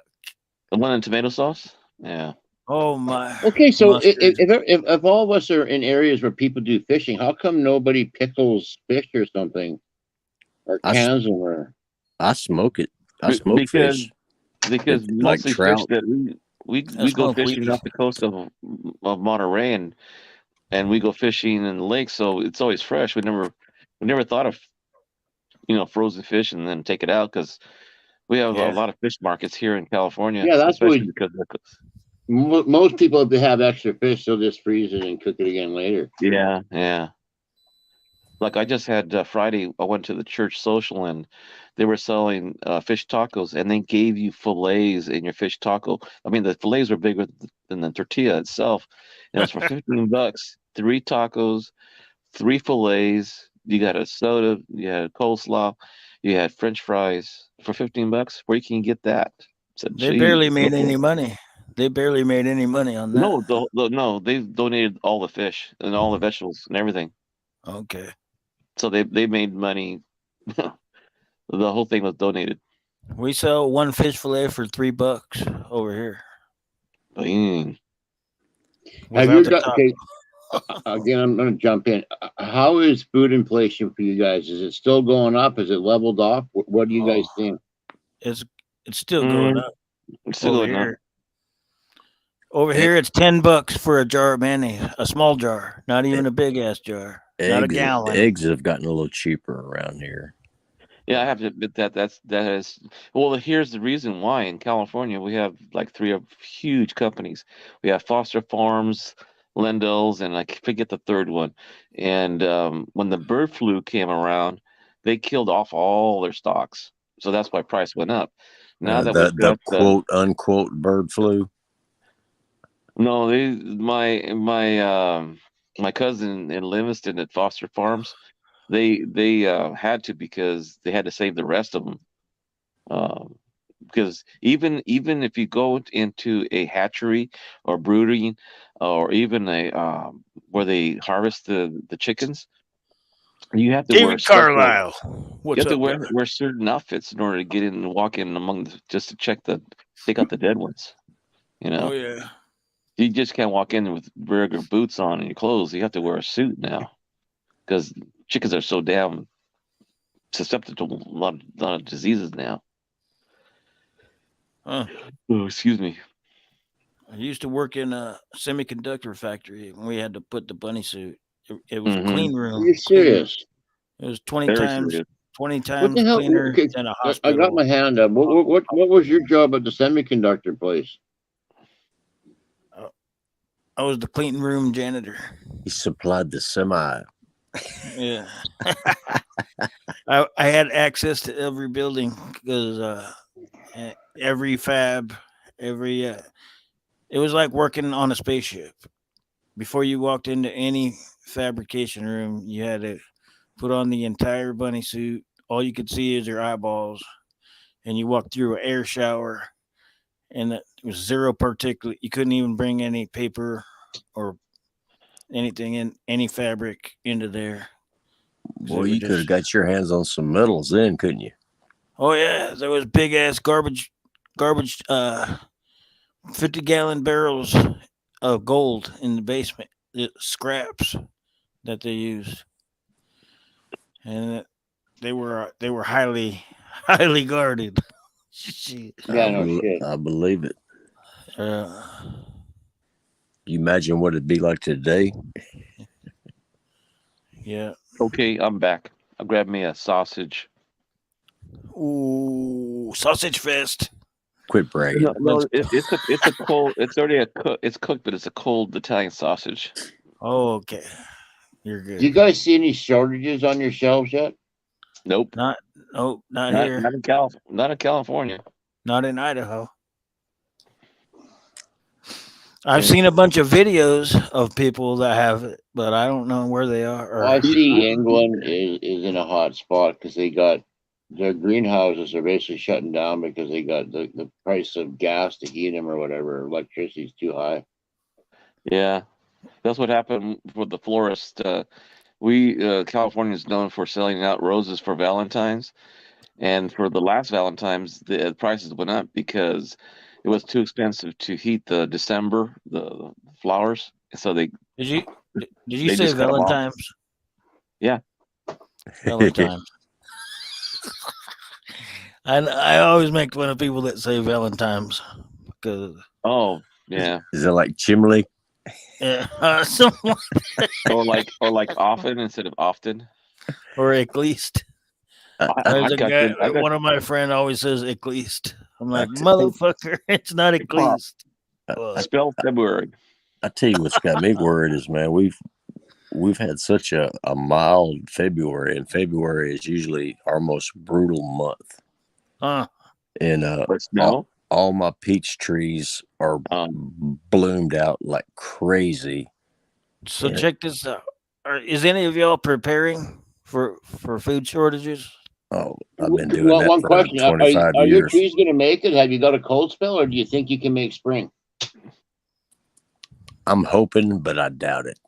The one in tomato sauce. Yeah. Oh my Okay, so mustard. if all of us are in areas where people do fishing, how come nobody pickles fish or something or I s- cans them? Or I smoke it. I smoke Because fish. Like mostly fish trout. that we I go smoke fishing weed. off the coast of Monterey, and we go fishing in the lake, so it's always fresh. We never thought of frozen fish and then take it out because we have a Yeah. lot of fish markets here in California, yeah, that's what especially because most people, if they have extra fish, they'll just freeze it and cook it again later. yeah. Like I just had Friday, I went to the church social and they were selling fish tacos and they gave you fillets in your fish taco. I mean, the fillets were bigger than the tortilla itself. And it was for $15, three tacos, three fillets. You got a soda, you had coleslaw, you had French fries for $15. Where can you get that? I said, They barely Jesus. made any money. They barely made any money on that. No, no, they donated all the fish and all the vegetables and everything. Okay. So they made money. The whole thing was donated. We sell one fish fillet for $3 over here Dang. Have you without the done? taco. Okay, again, I'm going to jump in. How is food inflation for you guys? Is it still going up? Is it leveled off? What do you Oh, guys think? it's it's still going Mm, up it's still over going up. here. Over E- here, it's $10 for a jar of mayonnaise, a small jar, not e- even a big ass jar, not a Eggs gallon. eggs have gotten a little cheaper around here. Yeah, I have to admit that is well. Here's the reason why. In California, we have like three of huge companies. We have Foster Farms, Lendell's, and I forget the third one. And when the bird flu came around, they killed off all their stocks. So that's why price went up. Now that The we've the got quote unquote bird flu. no, my cousin in Livingston at Foster Farms, they had to because they had to save the rest of them. Because even if you go into a hatchery or brooding, or even a where they harvest the chickens, You have to wear David special. Carlisle. You What's have to up, wear brother? wear certain outfits in order to get in and walk in among just to take out the dead ones. You Oh know, yeah. you just can't walk in with regular boots on and your clothes. You have to wear a suit now because chickens are so damn susceptible to a lot of diseases now. Huh. Oh, excuse me. I used to work in a semiconductor factory, and we had to put the bunny suit. It was a Mm-hmm. clean Are room. you Clean room. serious? It was 20 Very times, serious. 20 What the times hell? cleaner Okay, than a I got hospital. my hand up. What was your job at the semiconductor place? I was the clean room janitor. He supplied the semi. Yeah. I had access to every building because every fab, every it was like working on a spaceship. Before you walked into any fabrication room, you had to put on the entire bunny suit. All you could see is your eyeballs, and you walked through an air shower, and it was zero particulate. You couldn't even bring any paper or anything in any fabric into there. 'Cause Boy, it would you could have just got your hands on some metals then, couldn't you? oh yeah, there was big ass garbage 50-gallon barrels of gold in the basement, scraps that they used, and they were highly highly guarded. Shit. Yeah, no shit. I believe it. Uh, You imagine what it'd be like today? yeah. Okay, I'm back. I'll grab me a sausage. Ooh, sausage fest. Quit bragging. No, it's a cold. It's already it's cooked, but it's a cold Italian sausage. Oh, okay, you're Do you good. guys see any shortages on your shelves yet? Nope, Not oh, not here. Not in California. Not in Idaho. I've And seen a bunch of videos of people that have it, but I don't know where they are. Well, I Or see England is in a hot spot because they got their greenhouses are basically shutting down because they got the price of gas to heat them or whatever. Electricity's too high. yeah, that's what happened with the florist. We California is known for selling out roses for Valentine's, and for the last Valentine's, the prices went up because it was too expensive to heat the flowers. So did you did you they say just cut them off. Valentine's? Yeah. Valentine's. I always make fun of people that say Valentine's because Oh, yeah. Is it like chimney? someone Or like often instead of often. or at least there's a guy. I got One of my friend always says at least. I'm I, like t- motherfucker. It's not at Pop. least. I, I, But Spell February. I tell you what's got me worried is, man, we've had such a mild February, and February is usually our most brutal month. And But snow. all my peach trees are bloomed out like crazy. so And, check this out. Is any of y'all preparing for food shortages? oh, I've been doing Well, that one for question: 25 are your years. trees going to make it? Have you got a cold spell, or do you think you can make spring? I'm hoping, but I doubt it.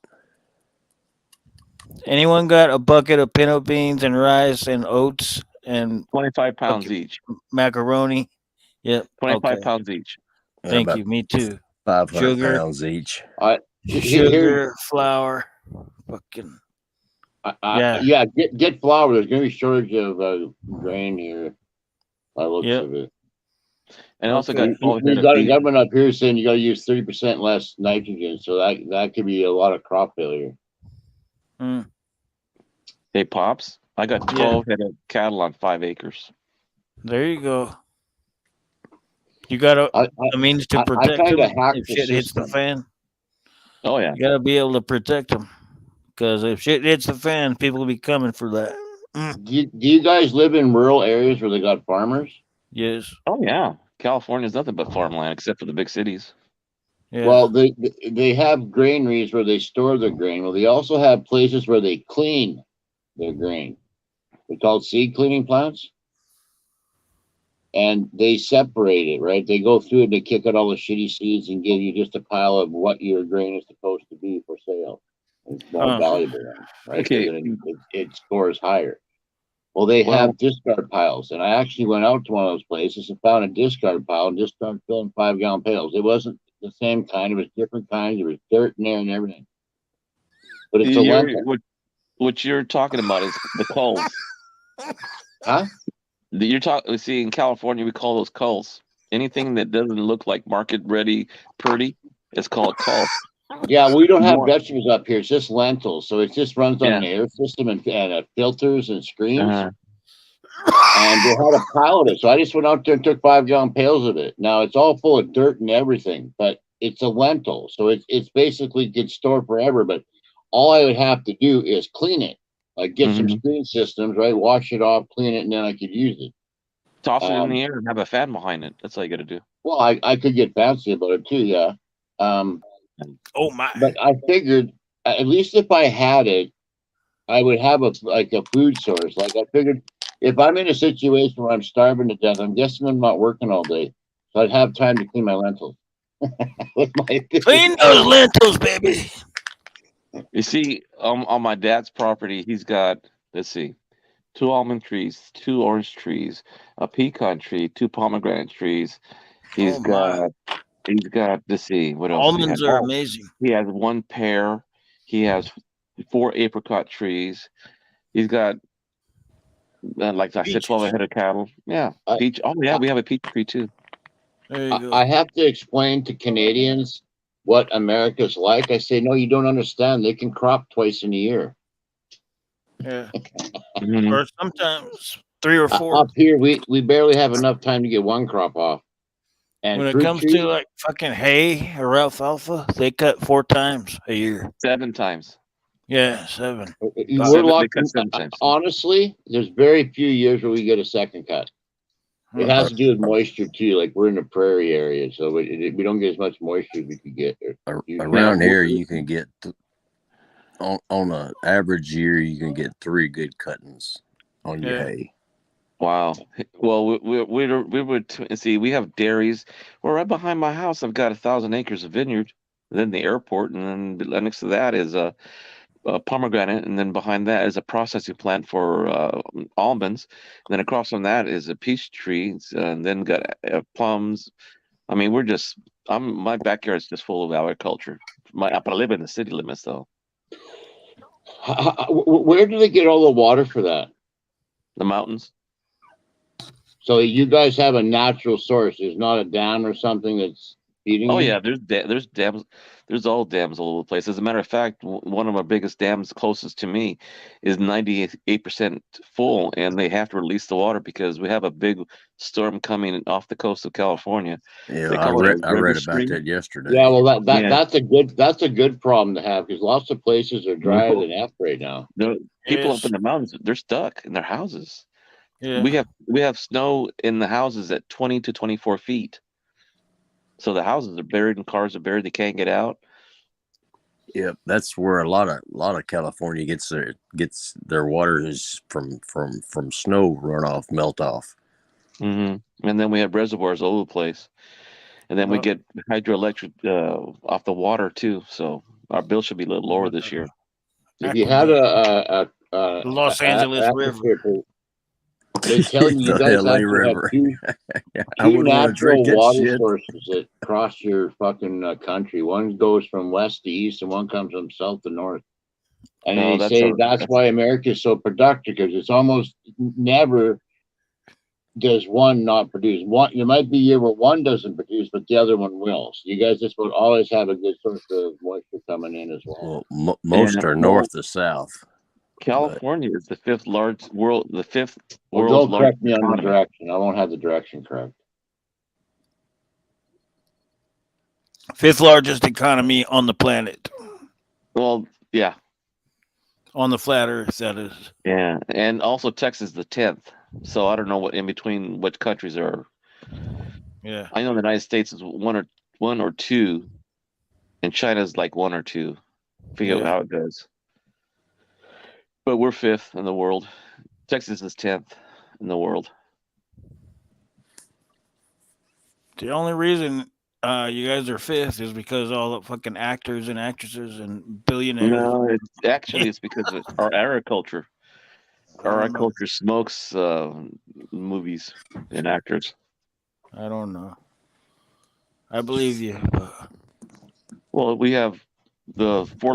Anyone got a bucket of pinto beans and rice and oats and 25 pounds okay, each. macaroni? Yep. 25 Okay. pounds each. Thank About you. Me too. 500 Sugar, pounds each. Here, flour, fucking yeah. yeah, get flour. There's going to be shortage of grain here. By the looks Yep. of it. And also Okay. got 12 head We of got a beef. government up here saying you got to use 30% less nitrogen, so that could be a lot of crop failure. Mm, Hey, Pops, I got 12 head of cattle on 5 acres. there you go. You got a means to I protect kind them of hacked if the shit hits the system. fan. Oh, yeah. You got to be able to protect them because if shit hits the fan, people will be coming for that. Do you guys live in rural areas where they got farmers? Yes. Oh, yeah. California's nothing but farmland except for the big cities. Yeah. Well, they have granaries where they store their grain. Well, they also have places where they clean their grain. They're called seed cleaning plants. And they separate it, right? They go through it and they kick out all the shitty seeds and give you just a pile of what your grain is supposed to be for sale. It's more valuable then, right? Okay. Because it scores higher. Well, they Well, have discard piles, and I actually went out to one of those places and found a discard pile and just started filling 5-gallon pails. It wasn't the same kind; it was different kinds. There was dirt in there and everything. But it's a lentil, what you're talking about is the culls. huh? You're talking. See, in California, we call those culls. Anything that doesn't look like market ready, pretty, it's called a cull. Yeah, we don't have More, vegetables up here. It's just lentils, so it just runs on yeah. an air system and filters and screens. Uh, And they had a pile of it, so I just went out there and took 5-gallon pails of it. Now it's all full of dirt and everything, but it's a lentil, so it's basically good store forever. But all I would have to do is clean it, like get some mhm. screen systems, right? Wash it off, clean it, and then I could use it. Toss it in the air and have a fan behind it. That's all you got to do. Well, I could get fancy about it too, yeah. Oh my! But I figured at least if I had it, I would have a food source. Like I figured if I'm in a situation where I'm starving to death, I'm guessing I'm not working all day, so I'd have time to clean my lentils. With my Clean those lentils, baby. You see, on my dad's property, he's got, let's see, 2 almond trees, 2 orange trees, a pecan tree, 2 pomegranate trees. He's Oh my! got, let's see, what else does he have? Almonds are Oh, amazing. he has 1 pear. He has 4 apricot trees. He's got, like I said, 12 Peaches. head of cattle. Yeah, I, peach. Oh yeah, we have a peach tree too. There you go. I have to explain to Canadians what America's like. I say, no, you don't understand. They can crop twice in a year. Yeah. Mhm. Or sometimes 3 or 4. Up here, we barely have enough time to get one crop off. And When it fruit comes trees, to like fucking hay or alfalfa, they cut 4 times a year. 7 times. Yeah, 7. we're They locked. cut 7 times. Honestly, there's very few years where we get a second cut. It has Uh-huh. to do with moisture too. Like we're in a prairie area, so we don't get as much moisture as we could get. Around here, you can get on an average year, you can get 3 good cuttings on your Yeah. hay. Wow. Well, we would see. We have dairies. Well, right behind my house, I've got 1,000 acres of vineyard. Then the airport, and then next to that is a pomegranate, and then behind that is a processing plant for almonds. And then across from that is a peach tree, and then got plums. I mean, my backyard's just full of agriculture. But I live in the city limits, though. Where do they get all the water for that? The mountains. So you guys have a natural source. There's not a dam or something that's feeding Oh you? yeah, there's dams, there's all dams all over the place. As a matter of fact, one of our biggest dams closest to me is 98% full, and they have to release the water because we have a big storm coming off the coast of California. Yeah, They I call it read a I river read about stream. that yesterday. Yeah, well Yeah. that's a good problem to have because lots of places are drier than F right now. People up Yes. in the mountains, they're stuck in their houses. Yeah. We have snow in the houses at 20 to 24 feet. So the houses are buried and cars are buried. They can't get out. Yep, that's where a lot of California gets their water is from snow runoff, melt off. And then we have reservoirs all over the place. And then we Well, get hydroelectric off the water too. So our bill should be a little lower this year. If you had the Los Angeles River. atmosphere, they tell you The guys LA have to have River. I two wouldn't want to natural drink that water shit. sources that cross your fucking country. One goes from west to east, and one comes from south to north. And No, they say that's why America is so productive because it's almost never does one not produce. One there might be a year where one doesn't produce, but the other one will. So you guys just will always have a good source of moisture coming in as well. Well, most are north to south. California is the fifth Well, world's don't largest correct me on the economy. direction. I won't have the direction correct. 5th largest economy on the planet. Well, yeah, On the flat Earth, that is. yeah, and also Texas is the 10th. So I don't know what in between which countries are. Yeah. I know the United States is one or two, and China's like 1 or 2. Figure out how it goes. But we're 5th in the world. Texas is 10th in the world. The only reason you guys are fifth is because all the fucking actors and actresses and billionaires. No, it's because of our agriculture. I Our don't know. agriculture smokes movies and actors. I don't know. I believe you. But Well, we have the four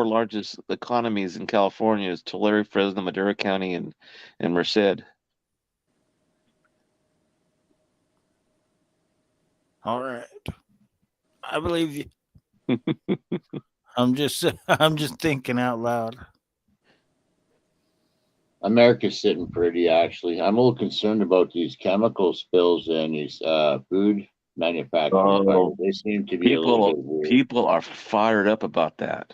largest economies in California is Tulare, Fresno, Madera County, and Merced. all right, I believe you. I'm just I'm just thinking out loud. America's sitting pretty, actually. I'm a little concerned about these chemical spills and these food manufacturing fires. Oh, They seem to be a little bit weird. people are fired up about that.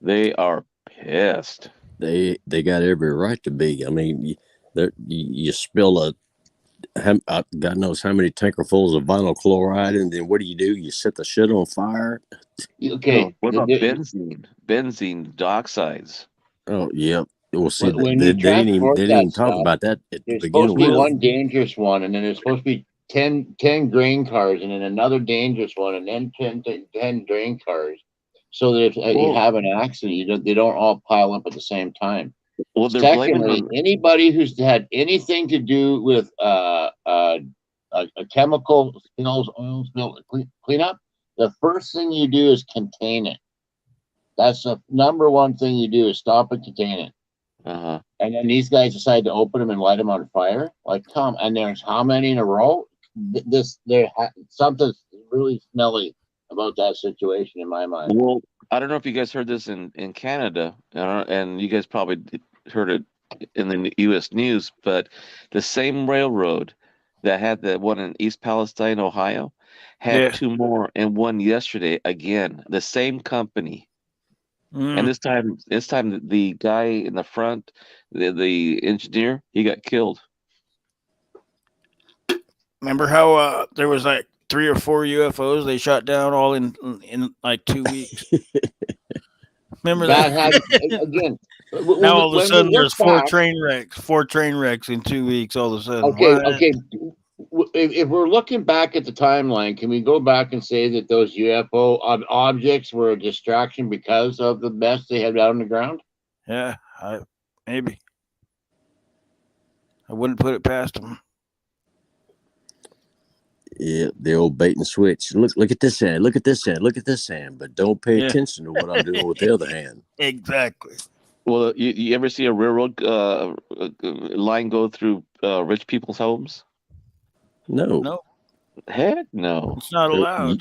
They are pissed. They got every right to be. I mean, you spill God knows how many tankerfuls of vinyl chloride, and then what do? You set the shit on fire. Okay, No, what about benzene? Benzene dioxides. Oh, yeah. Well, see, when you transport they didn't that even talk stuff, about that to there's supposed begin to be with. one dangerous one, and then there's supposed to be 10 grain cars, and then another dangerous one, and then 10 grain cars. So that if you Well, have an accident, they don't all pile up at the same time. well, they're blaming Secondly, on. anybody who's had anything to do with a chemical spills, oil spill cleanup, the first thing you do is contain it. That's the number one thing you do is stop and contain it. Uh-huh. And then these guys decide to open them and light them on fire. Like, come, and there's how many in a row? Something's really smelly about that situation in my mind. Well, I don't know if you guys heard this in Canada, and you guys probably heard it in the U.S. news, but the same railroad that had the one in East Palestine, Ohio, had Yeah. two more and one yesterday again. The same company. And this time the guy in the front, the engineer, he got killed. Remember how there was like 3 or 4 UFOs they shot down all in like 2 weeks? Remember that? Again. Now all of a when sudden we look there's four back, train wrecks. 4 train wrecks in 2 weeks. All of a sudden. okay, What? okay. If we're looking back at the timeline, can we go back and say that those UFO objects were a distraction because of the mess they had out on the ground? Yeah, maybe. I wouldn't put it past them. Yeah, the old bait and switch. Look at this hand. Look at this hand. Look at this hand. But don't pay Yeah. attention to what I'm doing with the other hand. Exactly. Well, you ever see a railroad line go through rich people's homes? No. No, Heck no. it's not allowed.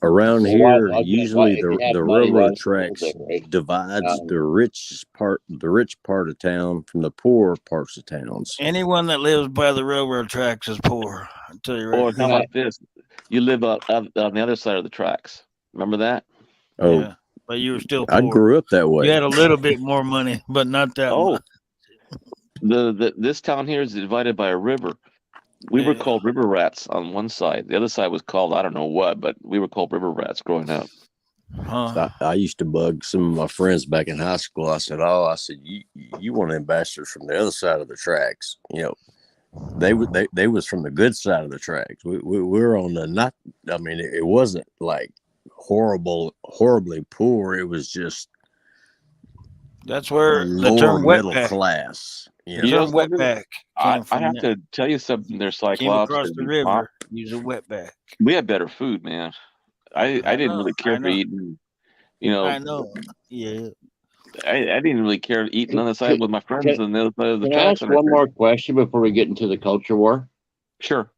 Around Well, here, again, usually if you have the money, why railroad don't you build tracks it, right? divides the rich part of town from the poor parts of towns. Anyone that lives by the railroad tracks is poor. I'll tell you right Or how now. about this? You live on the other side of the tracks. Remember that? Oh, Yeah, but you were still I poor. grew up that way. You had a little bit more money, but not that Oh, much. this town here is divided by a river. We were Yeah. called river rats on one side. The other side was called I don't know what, but we were called river rats growing up. Huh. I used to bug some of my friends back in high school. I said, you want ambassadors from the other side of the tracks? You know, they was from the good side of the tracks. We're on the not. I mean, it wasn't like horribly poor. It was just That's where the lower term middle wetback, class. You the You know, know term something? wetback I came from have that. to tell you something there, Came Cyclops. across the river. Use a wetback. We had better food, man. I I didn't know. really care for eating. You I know, know. Yeah. I didn't really care eating on the side Can, with my friends can, on the other side of the can I tracks. ask one more question before we get into the culture war? Sure.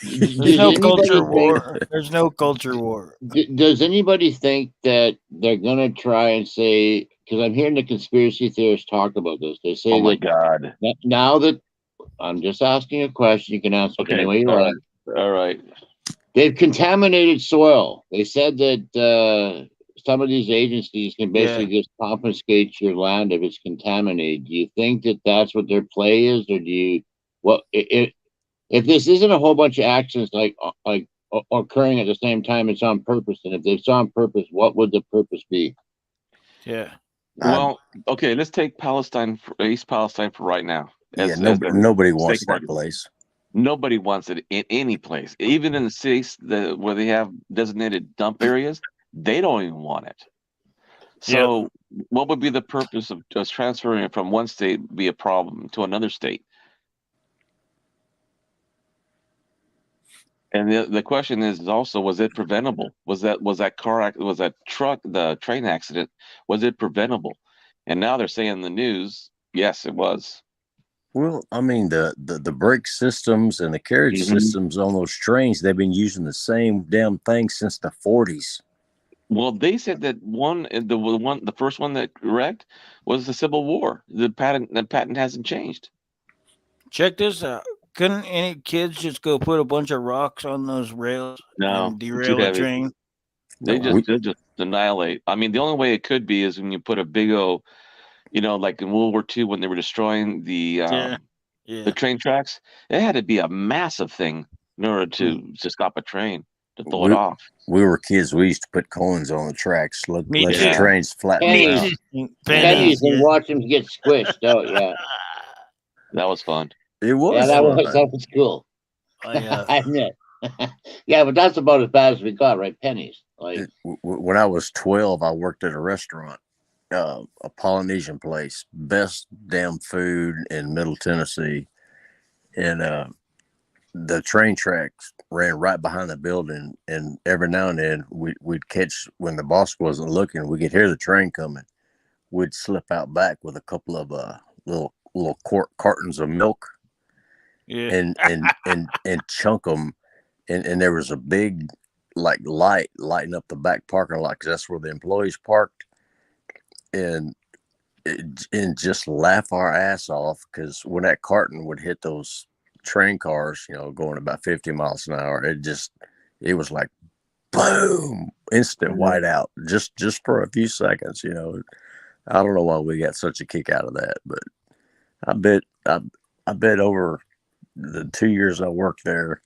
There's Does no anybody culture think? war. There's no culture war. Does anybody think that they're gonna try and say? Because I'm hearing the conspiracy theorists talk about this. They say Oh my that God. now that I'm just asking a question, you can answer it Okay. any way you All like. right. All right. They've contaminated soil. They said that some of these agencies can basically just confiscate your land if it's contaminated. Do you think that that's what their play is, or do you? What if this isn't a whole bunch of actions like occurring at the same time? It's on purpose, and if it's on purpose, what would the purpose be? Yeah. Well, okay. Let's take East Palestine for right now. Yeah, As a nobody wants safe that argument. place. Nobody wants it in any place, even in the cities where they have designated dump areas. They don't even want it. So, what would be the purpose of just transferring it from one state be a problem to another state? And the question is also, was it preventable? Was that the train accident, was it preventable? And now they're saying in the news, yes, it was. Well, I mean, the brake systems and the carriage Mhm. systems on those trains, they've been using the same damn thing since the 40s. Well, they said that the first one that wrecked was the Civil War. The patent hasn't changed. Check this out. Couldn't any kids just go put a bunch of rocks on those rails No, and they're too derail a heavy. train? They No, just annihilate. I mean, the only way it could be is when you put a big old, like in World War II when they were destroying the Yeah. um, the Yeah. train tracks. It had to be a massive thing in order Mm. to stop a train to throw it we off. we were kids. We used to put coins on the tracks, Me let the too. Yeah, trains flatten them Me out. Pennies. too. Pennies, Pennies. and Yeah. watch them get squished. Oh yeah, that was fun. It yeah, was that fun. was cool. I I admit. Yeah, but that's about as bad as we got, right? Pennies. Like, When I was 12, I worked at a restaurant, a Polynesian place, best damn food in Middle Tennessee, and the train tracks ran right behind the building, and every now and then we'd catch when the boss wasn't looking, we could hear the train coming. We'd slip out back with a couple of little cartons of milk yeah. and chunk them, and there was a big like lighting up the back parking lot because that's where the employees parked, and and just laugh our ass off because when that carton would hit those train cars, going about 50 miles an hour, it was like boom, instant whiteout, just for a few seconds. I don't know why we got such a kick out of that, but I bet I bet over the 2 years I worked there,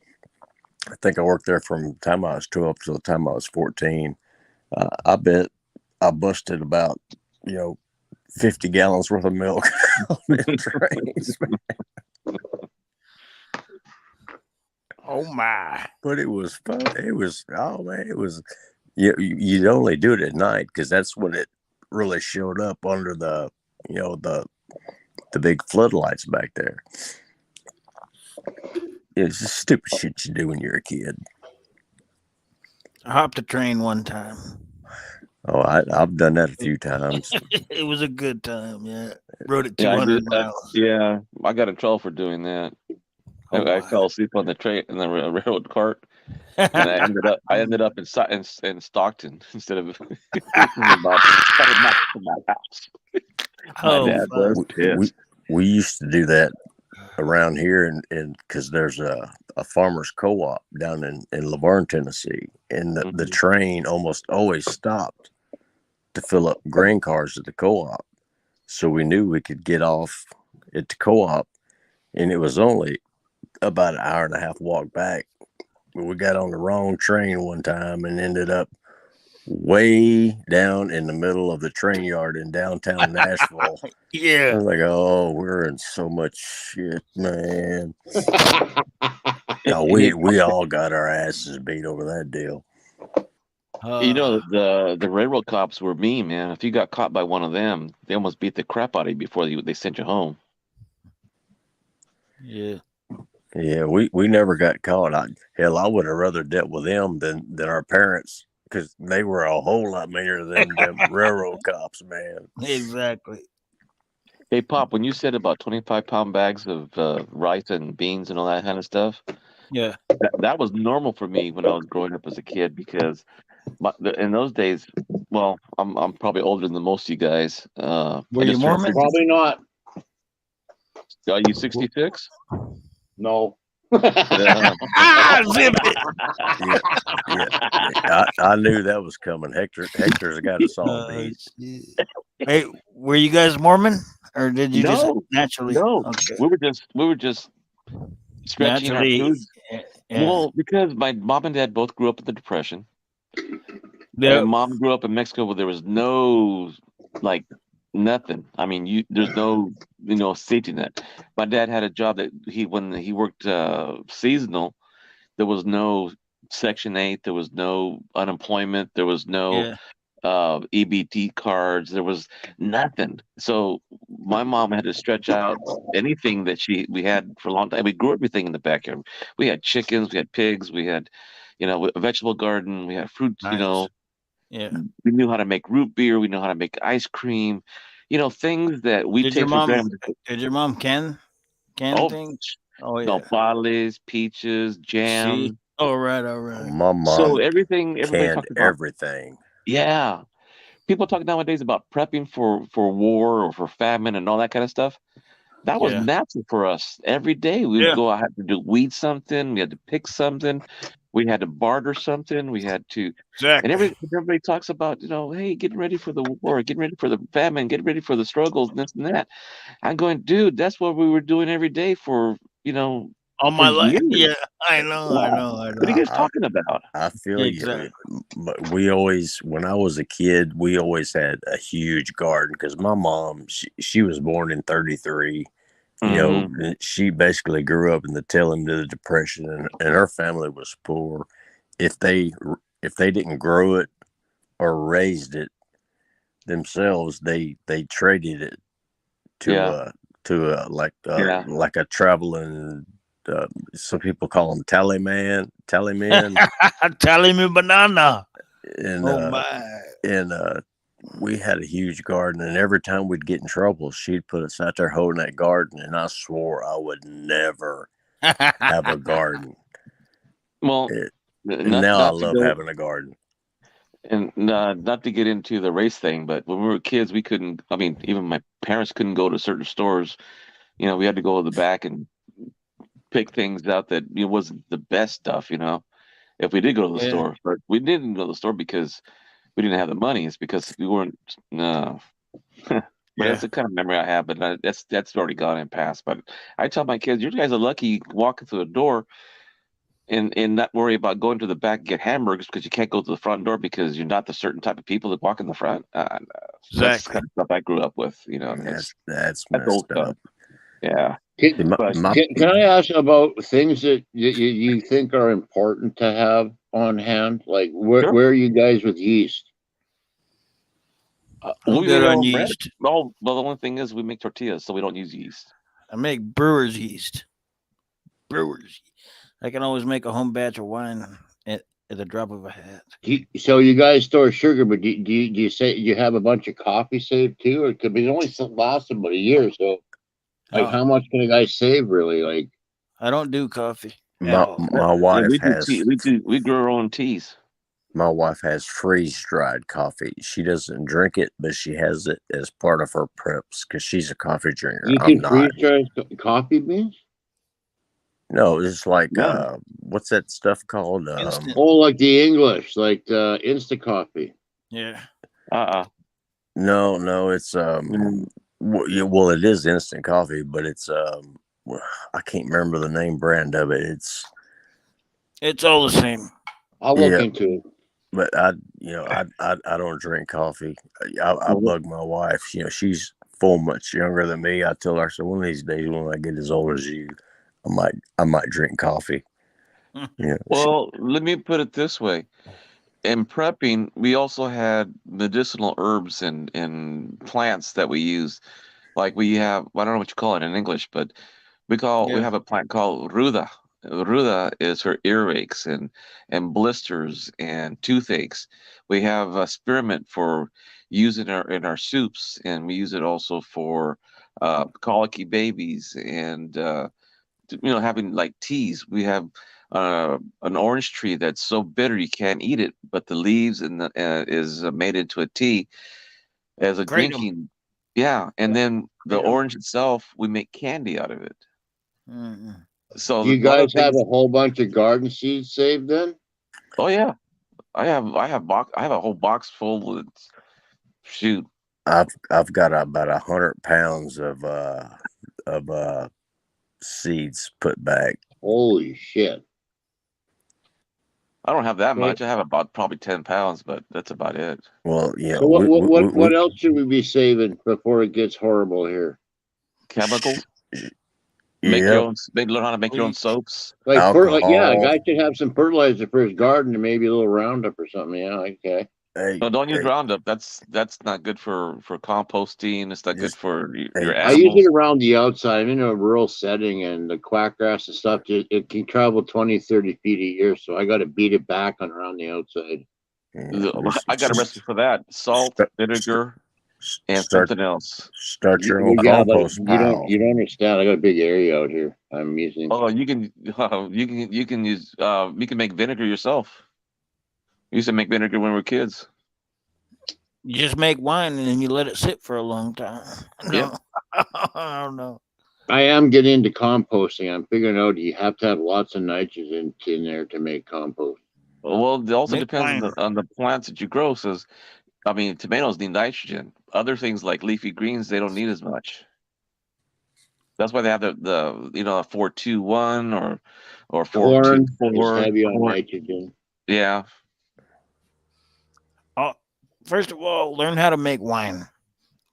I think I worked there from the time I was 12 to the time I was 14. I bet I busted about, you know, 50 gallons worth of milk on them trains. Oh my. But it was fun. It was, oh man, it was, you'd only do it at night because that's when it really showed up under the big floodlights back there. It's just stupid shit you do when you're a kid. I hopped a train one time. Oh, I've done that a few times. It was a good time. Yeah. Rode it Yeah, I 200 did. miles. Yeah, I got in trouble for doing that. Oh, I my. fell asleep on the train in the railroad cart, and I ended up in Stockton instead of about 7 miles from my house. My Oh, dad fuck. was we pissed. we used to do that around here, and because there's a farmers co-op down in Laverne, Tennessee, and the Mhm. train almost always stopped to fill up grain cars at the co-op. So we knew we could get off at the co-op, and it was only about an hour and a half walk back. But we got on the wrong train one time and ended up way down in the middle of the train yard in downtown Nashville. I Yeah. was like, oh, we're in so much shit, man. No, we all got our asses beat over that deal. The railroad cops were mean, man. If you got caught by one of them, they almost beat the crap out of you before they sent you home. Yeah. Yeah, we never got caught. I would have rather dealt with them than our parents because they were a whole lot meaner than them railroad cops, man. Exactly. Hey, Pop, when you said about 25-pound bags of rice and beans and all that kind of stuff, Yeah. that was normal for me when I was growing up as a kid because in those days, well, I'm probably older than most of you guys. I Were you just turned Mormon? 60. Probably not. Are you 66? No. Yeah. Ah, zip it. Yeah. I knew that was coming. Hector's got us all beat. Shit. Hey, were you guys Mormon, or did you just No, naturally? no. Okay. We were just stretching our Naturally. foods. Yeah. Well, because my mom and dad both grew up in the Depression, Yep. and mom grew up in Mexico where there was no like Nothing. I mean, there's no, safety net. My dad had a job that when he worked seasonal, there was no Section 8, there was no unemployment, there was no Yeah. EBT cards, there was nothing. So my mom had to stretch out anything that we had for a long time. We grew everything in the backyard. We had chickens, we had pigs, we had, a vegetable garden, we had fruits, Nice. Yeah. we knew how to make root beer, we knew how to make ice cream, things that we Did your take for mom? granted. Did your mom can Oh, things? Oh yeah. nopales, peaches, See. jam. All right. All right. My So mom everything everybody canned talked about. everything. Yeah. People talk nowadays about prepping for war or for famine and all that kind of stuff. That was Yeah. natural for us. Every day we would Yeah. go out to do weed something, we had to pick something, we had to barter something, we had to, and Exactly. everybody talks about, hey, getting ready for the war, getting ready for the famine, getting ready for the struggles, and this and that. I'm going, dude, that's what we were doing every day All for my life. years. Yeah. I know. I Wow. know. I What are you know. guys talking about? I feel you, Exactly. but we always, when I was a kid, we always had a huge garden because my mom, she was born in '33. Hmm. She basically grew up in the tail end of the Depression, and her family was poor. If they didn't grow it or raised it themselves, they traded it to Yeah. Yeah. like a traveling. Some people call them tallyman, Telling me banana. and Oh my. and we had a huge garden, and every time we'd get in trouble, she'd put us out there holding that garden, and I swore I would never have a garden. Well, It, and not now I not to love go having a garden. and not to get into the race thing, but when we were kids, we couldn't. I mean, even my parents couldn't go to certain stores. We had to go to the back and pick things out that it wasn't the best stuff. If we did go to the Yeah. store, but we didn't go to the store because we didn't have the money. It's because we weren't. No. But that's Yeah. the kind of memory I have. But that's already gone and passed. But I tell my kids, you guys are lucky walking through the door and not worry about going to the back and get hamburgers because you can't go to the front door because you're not the certain type of people that walk in the front. That's the Exactly. kind of stuff I grew up with. And That's that's old messed stuff. up. Yeah, See, but Can I ask about things that you think are important to have on hand? Like sure. where are you guys with yeast? I'm We good make our on own bread. yeast. Well, the only thing is we make tortillas, so we don't use yeast. I make brewer's yeast. Brewer's. I can always make a home batch of wine at the drop of a hat. So you guys store sugar, but do you say you have a bunch of coffee saved too, or could be only lasts about a year? So like, Oh, how much can you guys save really? Like, I don't do coffee at My all. my And wife we do has tea. We grow our own teas. my wife has freeze dried coffee. She doesn't drink it, but she has it as part of her preps because she's a coffee drinker. you I'm can not. freeze dry coffee beans? No, it's like Yeah. what's that stuff called? Instant. Oh, like the English, like the instant coffee. Yeah. No, it's Mm. well, it is instant coffee, but it's I can't remember the name brand of it. It's all the same. I'll look Yeah, into it. but I don't drink coffee. I bug my wife. She's 4 months younger than me. I tell her, so one of these days when I get as old as you, I might drink coffee. Yeah, Well, let me put it this way. In prepping, we also had medicinal herbs and plants that we use. Like we have, I don't know what you call it in English, but we Yeah. have a plant called ruda. Ruda is for earaches and blisters and toothaches. We have spearmint for using in our soups, and we use it also for colicky babies and having like teas. We have an orange tree that's so bitter you can't eat it, but the leaves and is made into a tea as a Kratom. drinking. Yeah, and then the Kratom. orange itself, we make candy out of it. Mm-mm. So Do you one of guys the have things, a whole bunch of garden seeds saved then? oh yeah, I have a whole box full. Of, shoot, I've got about 100 pounds of seeds put back. Holy shit. I don't have that Well, much. I have about probably 10 pounds, but that's about it. Well, yeah, so what else should we be saving before it gets horrible here? Chemicals. Make your yeah, own. Learn how to make your own soaps. Like yeah, a alcohol. guy should have some fertilizer for his garden and maybe a little Roundup or something. Yeah, okay. Hey, No, don't use hey, Roundup. That's not good for composting. It's not good just for hey, your I use it animals. around the outside. I'm in a rural setting, and the quackgrass and stuff, it can travel 20, 30 feet a year. So I got to beat it back on around the outside. I got a recipe for that: salt, vinegar, and start something else. your own Yeah, but compost pile. you don't understand. I got a big area out here. I'm using. Oh, you can you can use you can make vinegar yourself. We used to make vinegar when we were kids. You just make wine and then you let it sit for a long time. Yep. No, I don't know. I am getting into composting. I'm figuring out you have to have lots of nitrogen in there to make compost. Well, it also Make depends on wine. the plants that you grow. So, I mean, tomatoes need nitrogen. Other things like leafy greens, they don't need as much. That's why they have the 4-2-1 or 4-2-4. Corn is heavy on nitrogen. Yeah. Oh, first of all, learn how to make wine.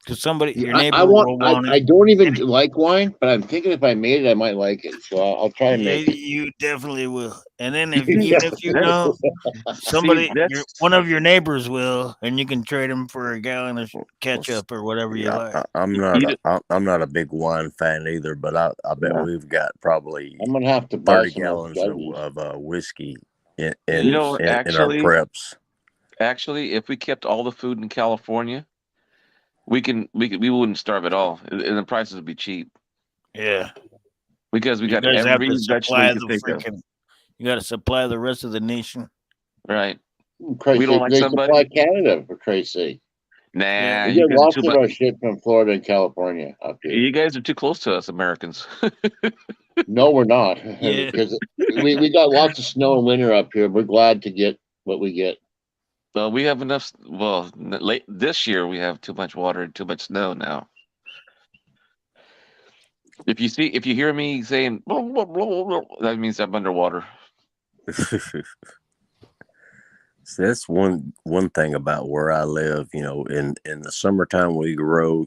Because your I neighbor want. will want I it. don't even like wine, but I'm thinking if I made it, I might like it. So I'll try and Yeah, make it. you definitely will. And then Yeah. even if you That, don't, see, that's one of your neighbors will, and you can trade them for a gallon of ketchup or whatever you Yeah, like. I'm not a big wine fan either, but I bet yeah. we've got probably I'm gonna have to buy 30 some more gallons judges. of whiskey in Yes. in our preps. Actually, if we kept all the food in California, we wouldn't starve at all, and the prices would be cheap Yeah. because we You got guys have every to vegetable you supply can the think of. freaking. You got to supply the rest of the nation. Right? Christ We don't sake, like they supply somebody. Canada for Christ's sake. Yeah. Nah, We you get guys are lots too of much. our shit from Florida and California up here. You guys are too close to us, Americans. No, we're not, Yeah. because we got lots of snow and winter up here. We're glad to get what we get. Well, we have enough. Well, late this year we have too much water and too much snow now. If you hear me saying blah, blah, blah, blah, that means I'm underwater. So that's one thing about where I live. In the summertime we grow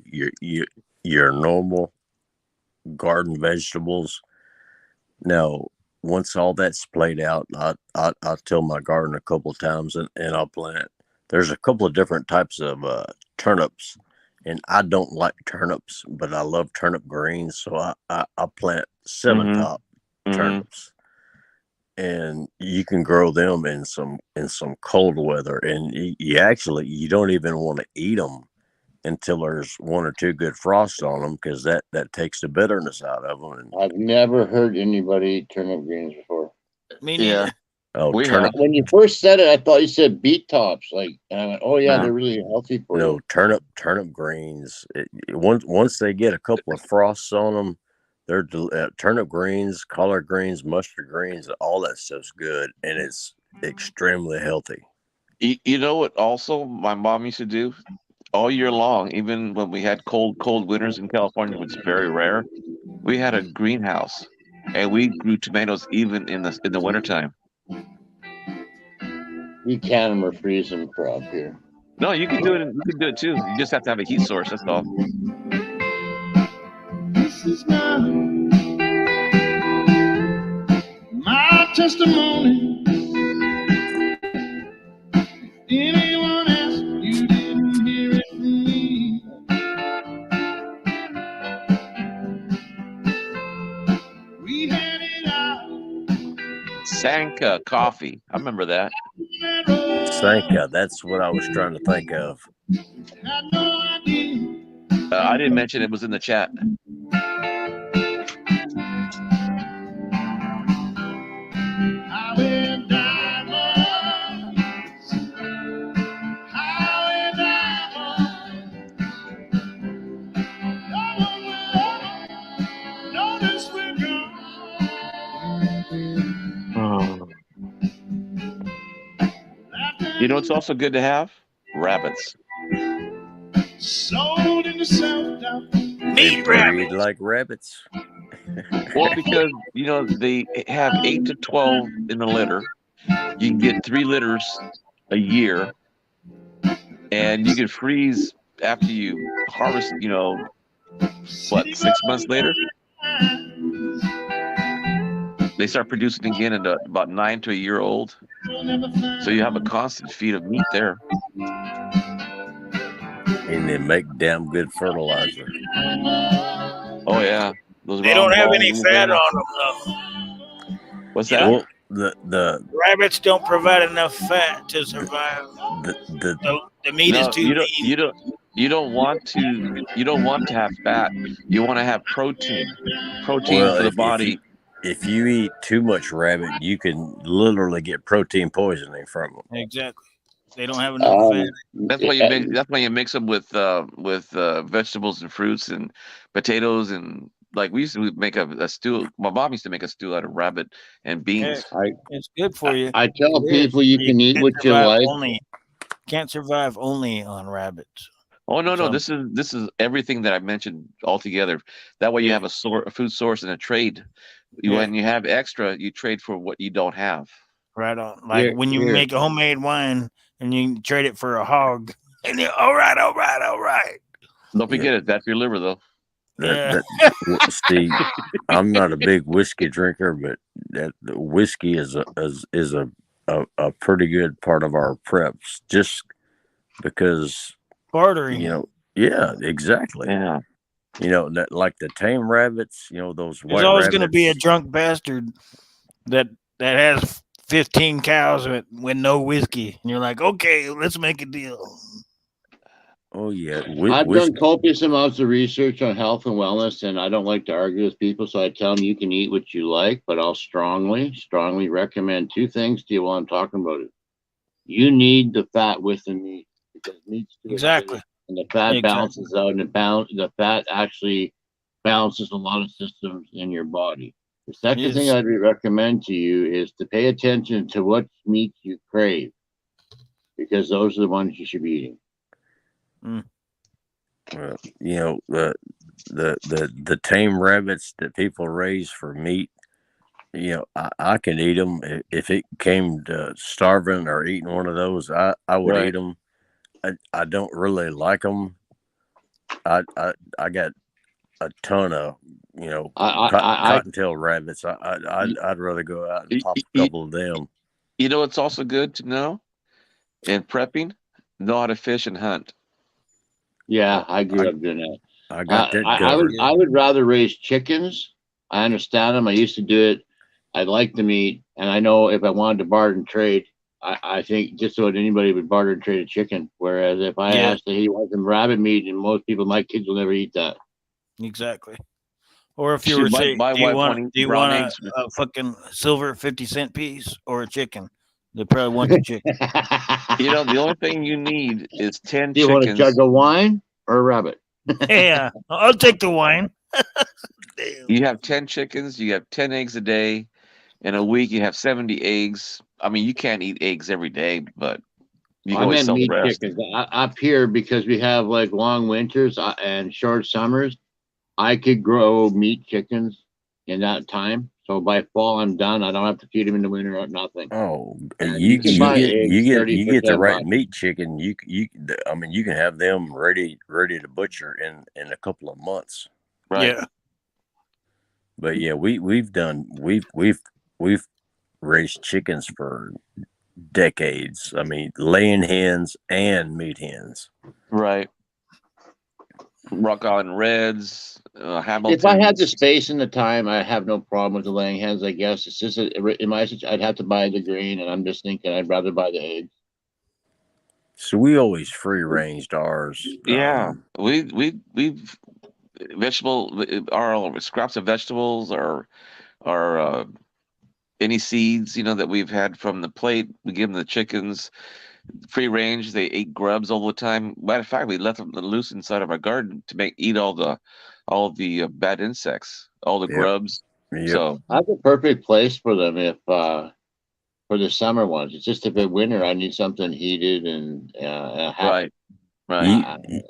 your normal garden vegetables. Now, once all that's played out, I till my garden a couple of times and I'll plant. There's a couple of different types of turnips, and I don't like turnips, but I love turnip greens, so I plant 7-top Mm-hmm. turnips, and you can grow them in some cold weather, and you don't even want to eat them until there's one or two good frosts on them, because that takes the bitterness out of them. And I've never heard anybody eat turnip greens before. Me Yeah, neither. we turnip. have. When you first said it, I thought you said beet tops. And I went, "Oh yeah, No. they're really healthy for No, you." turnip greens. Once they get a couple of frosts on them, they're turnip greens, collard greens, mustard greens. All that stuff's good, and it's extremely healthy. You know what? Also, my mom used to do all year long, even when we had cold winters in California, which is very rare. We had a greenhouse, and we grew tomatoes even in the wintertime. We can them or freeze them for up here. No, you can do it. You can do it too. You just have to have a heat source. That's all. This is my testimony. Anyone else, you didn't hear it from me. We had it out. Sanka coffee. I remember that. Sanka, that's what I was trying to think of. Had no idea. I didn't mention it was in the chat. Highway diamonds. Highway diamonds. No one will notice we're gone. You know, it's also good to have rabbits. Sold into self-doubt. They breed like rabbits. Well, because they have 8 to 12 in the litter, you can get 3 litters a year, and you can freeze after you harvest. 6 months later, they start producing again at about 9 to a year old. So you have a constant feed of meat there. And they make damn good fertilizer. Oh yeah, those They don't round have balls any in the fat ground. on them though. What's You that? know, Well, the rabbits don't provide enough fat to survive. the The meat is No, too lean. you don't want to have fat. You want to have protein well, for the body. if you eat too much rabbit, you can literally get protein poisoning from them. Exactly. They don't have enough fat. That's why you mix them with vegetables and fruits and potatoes, and like we used to make a stew. My mom used to make a stew out of rabbit and Yeah, beans. it's good for you. I tell It is. people you can eat what you like. Can't survive only on rabbits. Oh no, So- this is everything that I mentioned all together. That way you Yeah. have a food source and a trade. Yeah. When you have extra, you trade for what you don't have. Right on. Like when you Here. make a homemade wine and you trade it for a hog, and you all right. Don't forget it. That's your liver, though. See, I'm not a big whiskey drinker, but that whiskey is a pretty good part of our preps, just because Bartering. Yeah, exactly. Yeah. That like the tame rabbits, those white There's always rabbits. going to be a drunk bastard that has 15 cows with no whiskey, and you're like, okay, let's make a deal. Oh yeah, I've done copious amounts of research on health and wellness, and I don't like to argue with people, so I tell them you can eat what you like, but I'll strongly recommend 2 things to you while I'm talking about it. You need the fat with the meat, because meat's too Exactly. acidic, and the fat balances out, and the fat actually balances a lot of systems in your body. The second thing I'd recommend to you is to pay attention to what meat you crave, because those are the ones you should be eating. The tame rabbits that people raise for meat, I can eat them. If it came to starving or eating one of those, I would eat them. I don't really like them. I got a ton of cottontail rabbits. I'd rather go out and pop a couple of them. You know, it's also good to know in prepping, know how to fish and hunt. Yeah, I grew up doing that. I got that covered. I would rather raise chickens. I understand them. I used to do it. I like the meat, and I know if I wanted to barter and trade, I think just about anybody would barter and trade a chicken. Whereas if I asked, hey, you want some rabbit meat, and most people, my kids will never eat that. Exactly. Or if you were saying, do you want a fucking silver 50-cent piece or a chicken? They probably want the chicken. The only thing you need is 10 do you chickens. Want a jug of wine or a rabbit? Yeah, I'll take the wine. You have 10 chickens, you have 10 eggs a day. In a week, you have 70 eggs. I mean, you can't eat eggs every day, but you can always sell the rest. Chickens. Up here, because we have like long winters and short summers, I could grow meat chickens in that time. So by fall, I'm done. I don't have to feed them in the winter or nothing. Oh, And you get the right bucks. meat chicken. You can have them ready to butcher in a couple of months. Right. Yeah. But yeah, we've raised chickens for decades. I mean, laying hens and meat hens. Right. Rock Island Reds, Hamilton. If I had the space and the time, I have no problem with the laying hens. I guess it's just in my situation, I'd have to buy the grain, and I'm just thinking I'd rather buy the eggs. So we always free ranged ours. Yeah, we've our scraps of vegetables or any seeds that we've had from the plate. We give them the chickens. Free range, they ate grubs all the time. Matter of fact, we left them loose inside of our garden to eat all the bad insects, all the grubs. Yep. So that's a perfect place for them if for the summer ones. It's just if it's winter, I need something heated and right.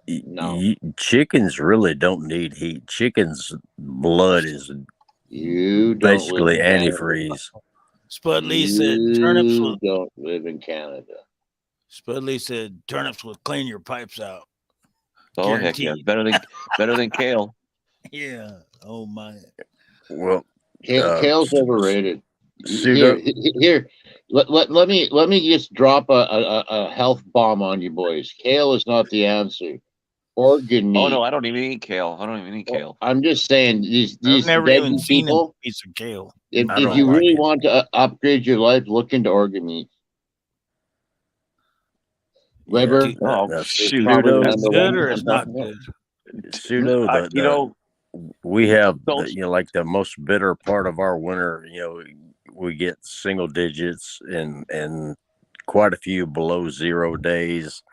No, chickens really don't need heat. Chickens' blood is you basically antifreeze. Spud Lee said turnips You will. don't live in Canada. Spud Lee said turnips will clean your pipes out. Oh heck yeah, Guaranteed. better than kale. Yeah. Oh my. Well, Kale's overrated. pseudo. Here. Let me just drop a health bomb on you boys. Kale is not the answer. Organ Oh no, meat. I don't even eat kale. I don't even eat kale. I'm just saying I've these never even veggie seen a people. piece of kale. I If don't you like really it. want to upgrade your life, look into organ meat. Liver Do- Oh is shoot, probably the Is pseudo. it number good one or I'm is not talking about. good? Pseudo. you know, We have don't. like the most bitter part of our winter. We get single digits and quite a few below 0 days.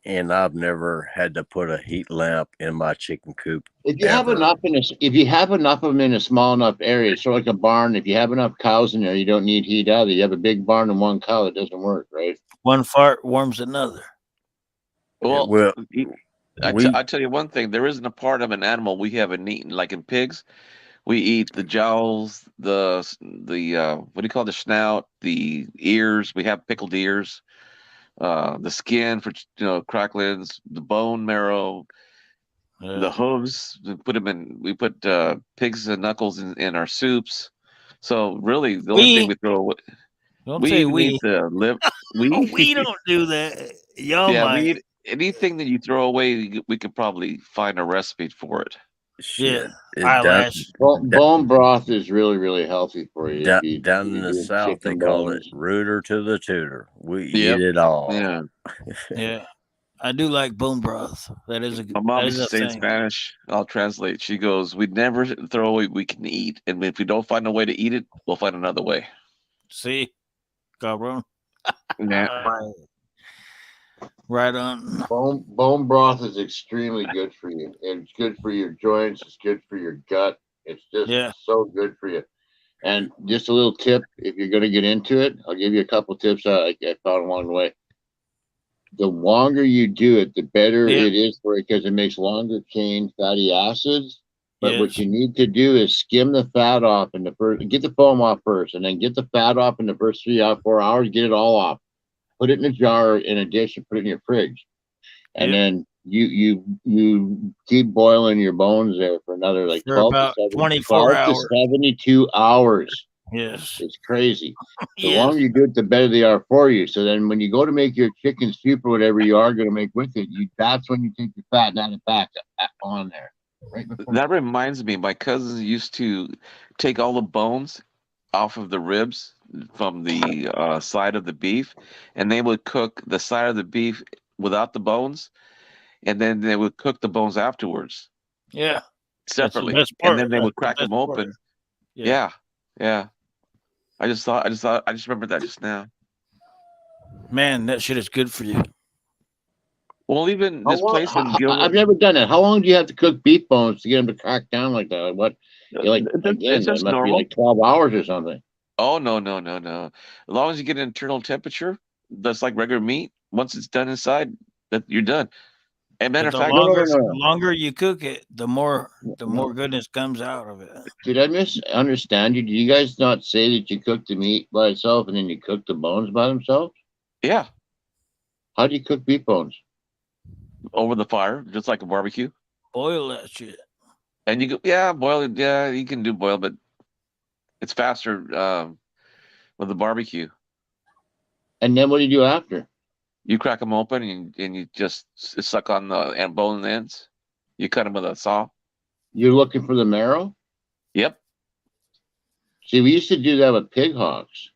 And I've never had to put a heat lamp in my chicken coop If you have ever. enough if you have enough of them in a small enough area, sort of like a barn. If you have enough cows in there, you don't need heat either. You have a big barn and one cow, it doesn't work, right? One fart warms another. Well, Well, we I tell you one thing. There isn't a part of an animal we haven't eaten. Like in pigs, we eat the jowls, the what do you call the snout, the ears. We have pickled ears, the skin for cracklings, the bone marrow, the hooves. We put pigs and knuckles in our soups. So really, the only thing We we throw away, don't we say even eat we. the lip. We We don't do that. Y'all yeah, might. we eat anything that you throw away. We could probably find a recipe for it. Yeah. shit it down, Eyelash. Bone broth is really, really healthy for you down if in you're the doing south they chicken call it bones. rooter to the tutor. We eat Yep. it all. Yeah. Yeah. I do like bone broth. My mom That used is to a say in thing. Spanish, I'll translate. She goes, "We never throw away what we can eat. And if we don't find a way to eat it, we'll find another way." See, cabron. Yeah. Right on. Bone broth is extremely good for you. It's good for your joints. It's good for your gut. It's just Yeah. so good for you. And just a little tip, if you're going to get into it, I'll give you a couple tips I found along the way. The longer you do it, the better Yeah. it is for it because it makes longer chain fatty acids. But what Yes. you need to do is skim the fat off in the first, get the foam off first, and then get the fat off in the first 3 or 4 hours. Get it all off. Put it in a jar in a dish and put it in your fridge, and Yep. then you keep boiling your bones there for another like For 12 to about 7, 24 12 to hours. 72 hours. Yes. It's crazy. The Yes. longer you do it, the better they are for you. So then when you go to make your chicken soup or whatever you are going to make with it, that's when you take the fat and add it back on there. Right before. That reminds me, my cousins used to take all the bones off of the ribs from the side of the beef, and they would cook the side of the beef without the bones, and then they would cook the bones afterwards Yeah. That's the separately, best and part. then they That's would the crack best them part. open. Yeah. Yeah. I just remembered that just now. Man, that shit is good for you. Well, even How this long, place in I've Gilroy, never done it. How long do you have to cook beef bones to get them to crack down like that? What? Like it's again, that just must be normal. like 12 hours or something. Oh no. As long as you get an internal temperature, that's like regular meat. Once it's done inside, that you're done. And matter But of the fact, No, no, no, longer no, the no. longer you cook it, the more No. goodness comes out of it. Did I misunderstand you? Did you guys not say that you cook the meat by itself and then you cook the bones by themselves? yeah, How do you cook beef bones? over the fire, just like a barbecue. Boil that shit. And you go, yeah, boil it. Yeah, you can do boil, but it's faster with the barbecue. And then what do you do after? You crack them open and you just suck on the bone ends. You cut them with a saw. You're looking for the marrow? Yep. See, we used to do that with pig hocks.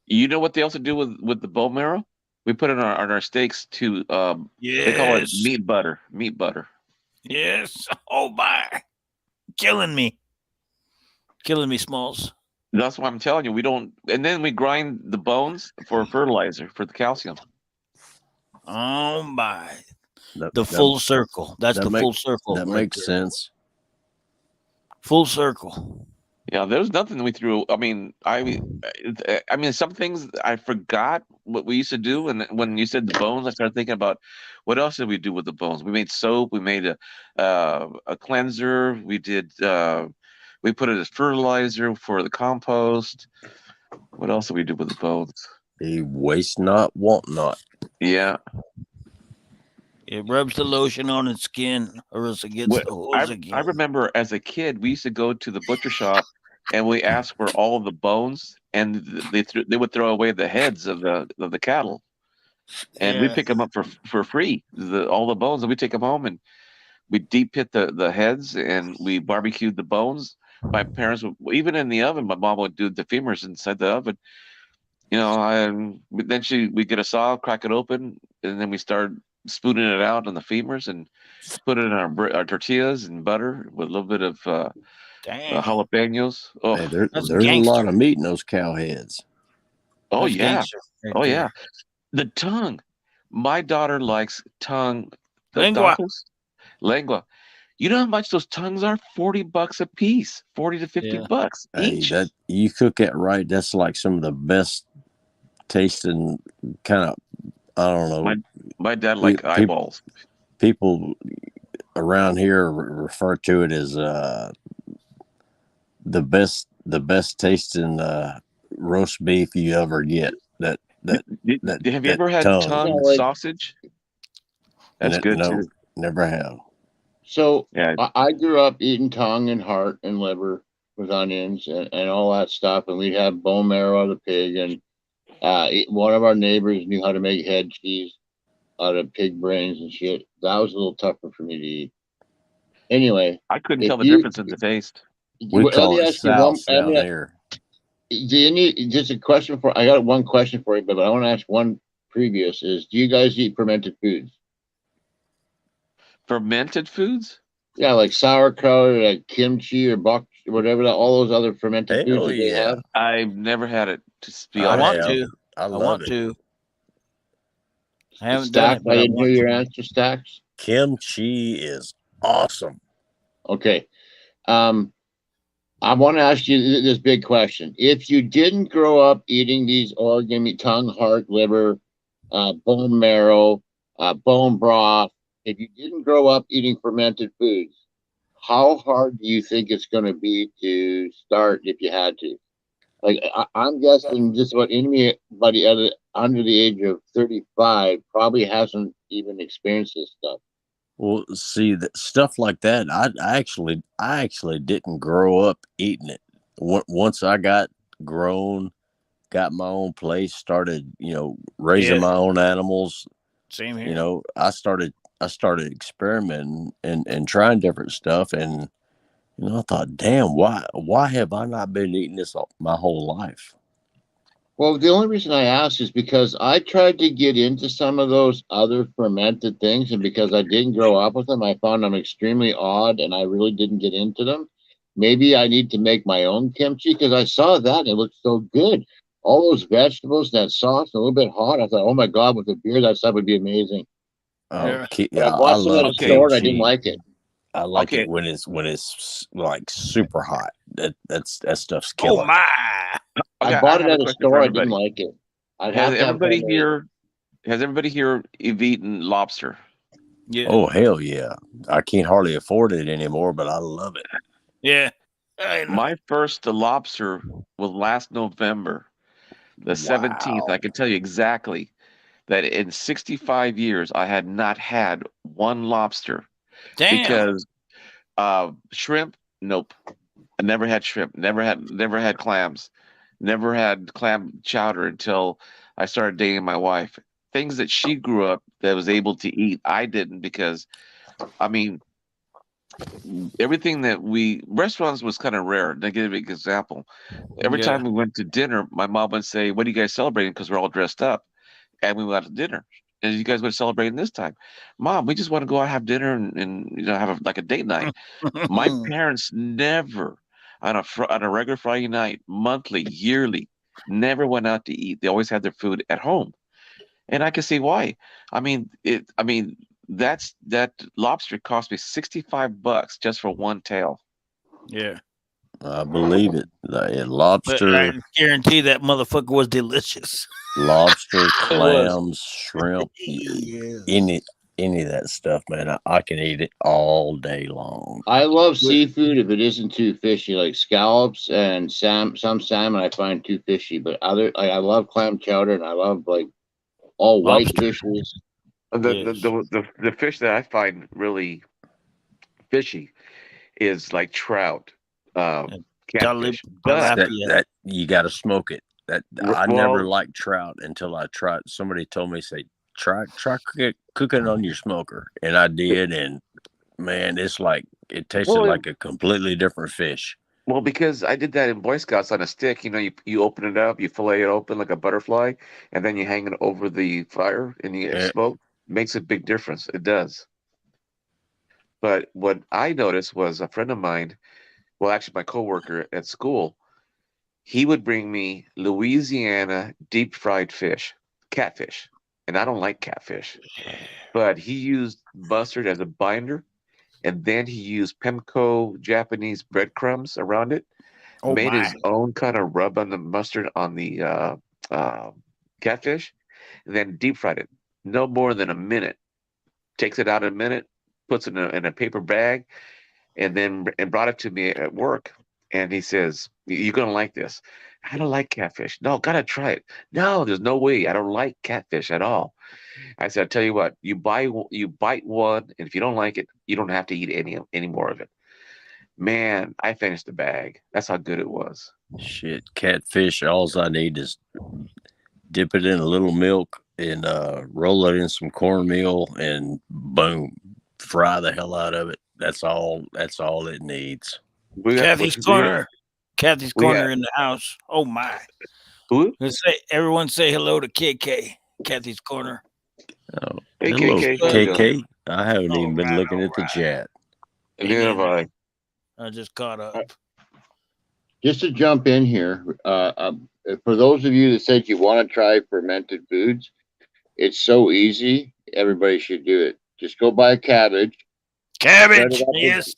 You know what they also do with the bone marrow? We put it on our steaks to they call it Yes. meat butter. Meat butter. Yes. Oh my. Killing me. Killing me, Smalls. That's why I'm telling you, we don't. And then we grind the bones for fertilizer for the calcium. Oh my. That, The full circle. That's that the make- full circle. that right makes there. sense. Full circle. Yeah, there's nothing we threw. I mean, some things I forgot what we used to do, and when you said the bones, I started thinking about what else did we do with the bones? We made soap. We made a cleanser. We did. We put it as fertilizer for the compost. What else do we do with the bones? He waste not, want not. Yeah. It rubs the lotion on its skin, or else it gets What the hose I again. remember as a kid, we used to go to the butcher shop and we asked for all of the bones, and they would throw away the heads of the cattle, and we Yeah. pick them up for free. All the bones, and we take them home and we deep pit the heads and we barbecued the bones. My parents would, even in the oven, my mom would do the femurs inside the oven. You know, then we get a saw, crack it open, and then we start spooning it out on the femurs and put it in our tortillas and butter with a little bit of Damn. jalapenos. Oh, Hey, That's there's a lot gangster. of meat in those cow heads. oh That's yeah, gangster. Right oh there. yeah. The tongue. My daughter likes tongue. The Lingua. tacos, lengua. You know how much those tongues are? $40 a piece, 40 to 50 Yeah. bucks Hey, each. that you cook that right, that's like some of the best tasting kind of. I don't know. My dad like Pe- eyeballs. People around here refer to it as the best tasting roast beef you ever get. That Have you ever had tongue. tongue Yeah, like- sausage? That's good No, too. never have. So Yeah. I grew up eating tongue and heart and liver with onions and all that stuff, and we'd have bone marrow of the pig. And one of our neighbors knew how to make head cheese out of pig brains and shit. That was a little tougher for me to eat. Anyway, I couldn't if tell the you- difference in the taste. We let call me it ask you one. souse down there. Just a question for. I got one question for you, but I want to ask one previous. Is do you guys eat fermented foods? Fermented foods? Yeah, like sauerkraut, or like kimchi, or bok, whatever. All those other fermented foods Hell that they yeah. have. I've never had it. To be I I honest, want have. to. I I love want it. to. I haven't done Stacks. it, but I I didn't hear want your to. answer, Stacks. Kimchi is awesome. Okay. I want to ask you this big question. If you didn't grow up eating these organ meat, tongue, heart, liver, bone marrow, bone broth, if you didn't grow up eating fermented foods, how hard do you think it's going to be to start if you had to? Like, I'm guessing just about anybody under the age of 35 probably hasn't even experienced this stuff. Well, see that stuff like that. I actually didn't grow up eating it. Once I got grown, got my own place, started raising Yeah. my own animals. Same here. I started experimenting and trying different stuff, and I thought, damn, why have I not been eating this my whole life? Well, the only reason I asked is because I tried to get into some of those other fermented things, and because I didn't grow up with them, I found them extremely odd, and I really didn't get into them. Maybe I need to make my own kimchi because I saw that and it looked so good. All those vegetables, that sauce, a little bit hot. I thought, oh my god, with the beer, that stuff would be amazing. Yeah. But I I bought some at love a store and I kimchi. didn't like it. I like Okay. it when it's like super hot. That stuff's killer. Oh my! I bought it have at a question store. for I didn't everybody. like it. I'd have to have homemade. Has everybody here have eaten lobster? Yeah. Oh hell yeah! I can't hardly afford it anymore, but I love it. Yeah. I know. My first lobster was last November, the 17th. I can tell you exactly that in 65 years I had not had one lobster Damn. because shrimp, nope. I never had shrimp, never had clams, never had clam chowder until I started dating my wife. Things that she grew up that was able to eat, I didn't because I mean everything that restaurants was kind of rare. To give you an example, every Yeah. time we went to dinner, my mom would say, "What are you guys celebrating?" Because we're all dressed up, and we went out to dinner. And you guys were celebrating this time, Mom. We just want to go out and have dinner and have like a date night. My parents never on a regular Friday night, monthly, yearly, never went out to eat. They always had their food at home, and I can see why. I mean, that lobster cost me $65 just for one tail. Yeah. I believe it. But Lobster, I guarantee that motherfucker was delicious. lobster, It was. clams, shrimp, Yes. any of that stuff, man. I can eat it all day long. I love seafood if it isn't too fishy, like scallops and some salmon I find too fishy. But I love clam chowder and I love like all white Lobster. fishes. The fish that I find really fishy is like trout, catfish. But That you got to smoke it. That I well, never liked trout until I tried. Somebody told me, say, try cooking on your smoker, and I did, and man, it's like it tasted like a completely different fish. well, because I did that in Boy Scouts on a stick. You know, you open it up, you fillet it open like a butterfly, and then you hang it over the fire and you Yeah. smoke. Makes a big difference. It does. But what I noticed was a friend of mine, well, actually my coworker at school, he would bring me Louisiana deep fried fish, catfish. And I don't like catfish. But he used mustard as a binder, and then he used Pemco Japanese breadcrumbs around it, Oh made my. his own kind of rub on the mustard on the catfish, and then deep fried it. No more than a minute. Takes it out in a minute, puts it in a paper bag, and then brought it to me at work. And he says, "You're gonna like this." I don't like catfish. No, gotta try it. No, there's no way. I don't like catfish at all. I said, "I'll tell you what. You bite one, and if you don't like it, you don't have to eat any more of it." Man, I finished the bag. That's how good it was. Shit, catfish. All I need is dip it in a little milk and roll it in some cornmeal, and boom, fry the hell out of it. That's all. That's all it needs. Kathy's Corner. Kathy's We Corner have- in the house. Oh my. Who? Let's say everyone say hello to KK. Kathy's Corner. Oh, Hey, hello, KK, how you doing? KK. I haven't All even been right, looking all at the right. chat. Neither have I. I just caught up. Just to jump in here, for those of you that said you want to try fermented foods, it's so easy. Everybody should do it. Just go buy a cabbage. Cabbage. Yes.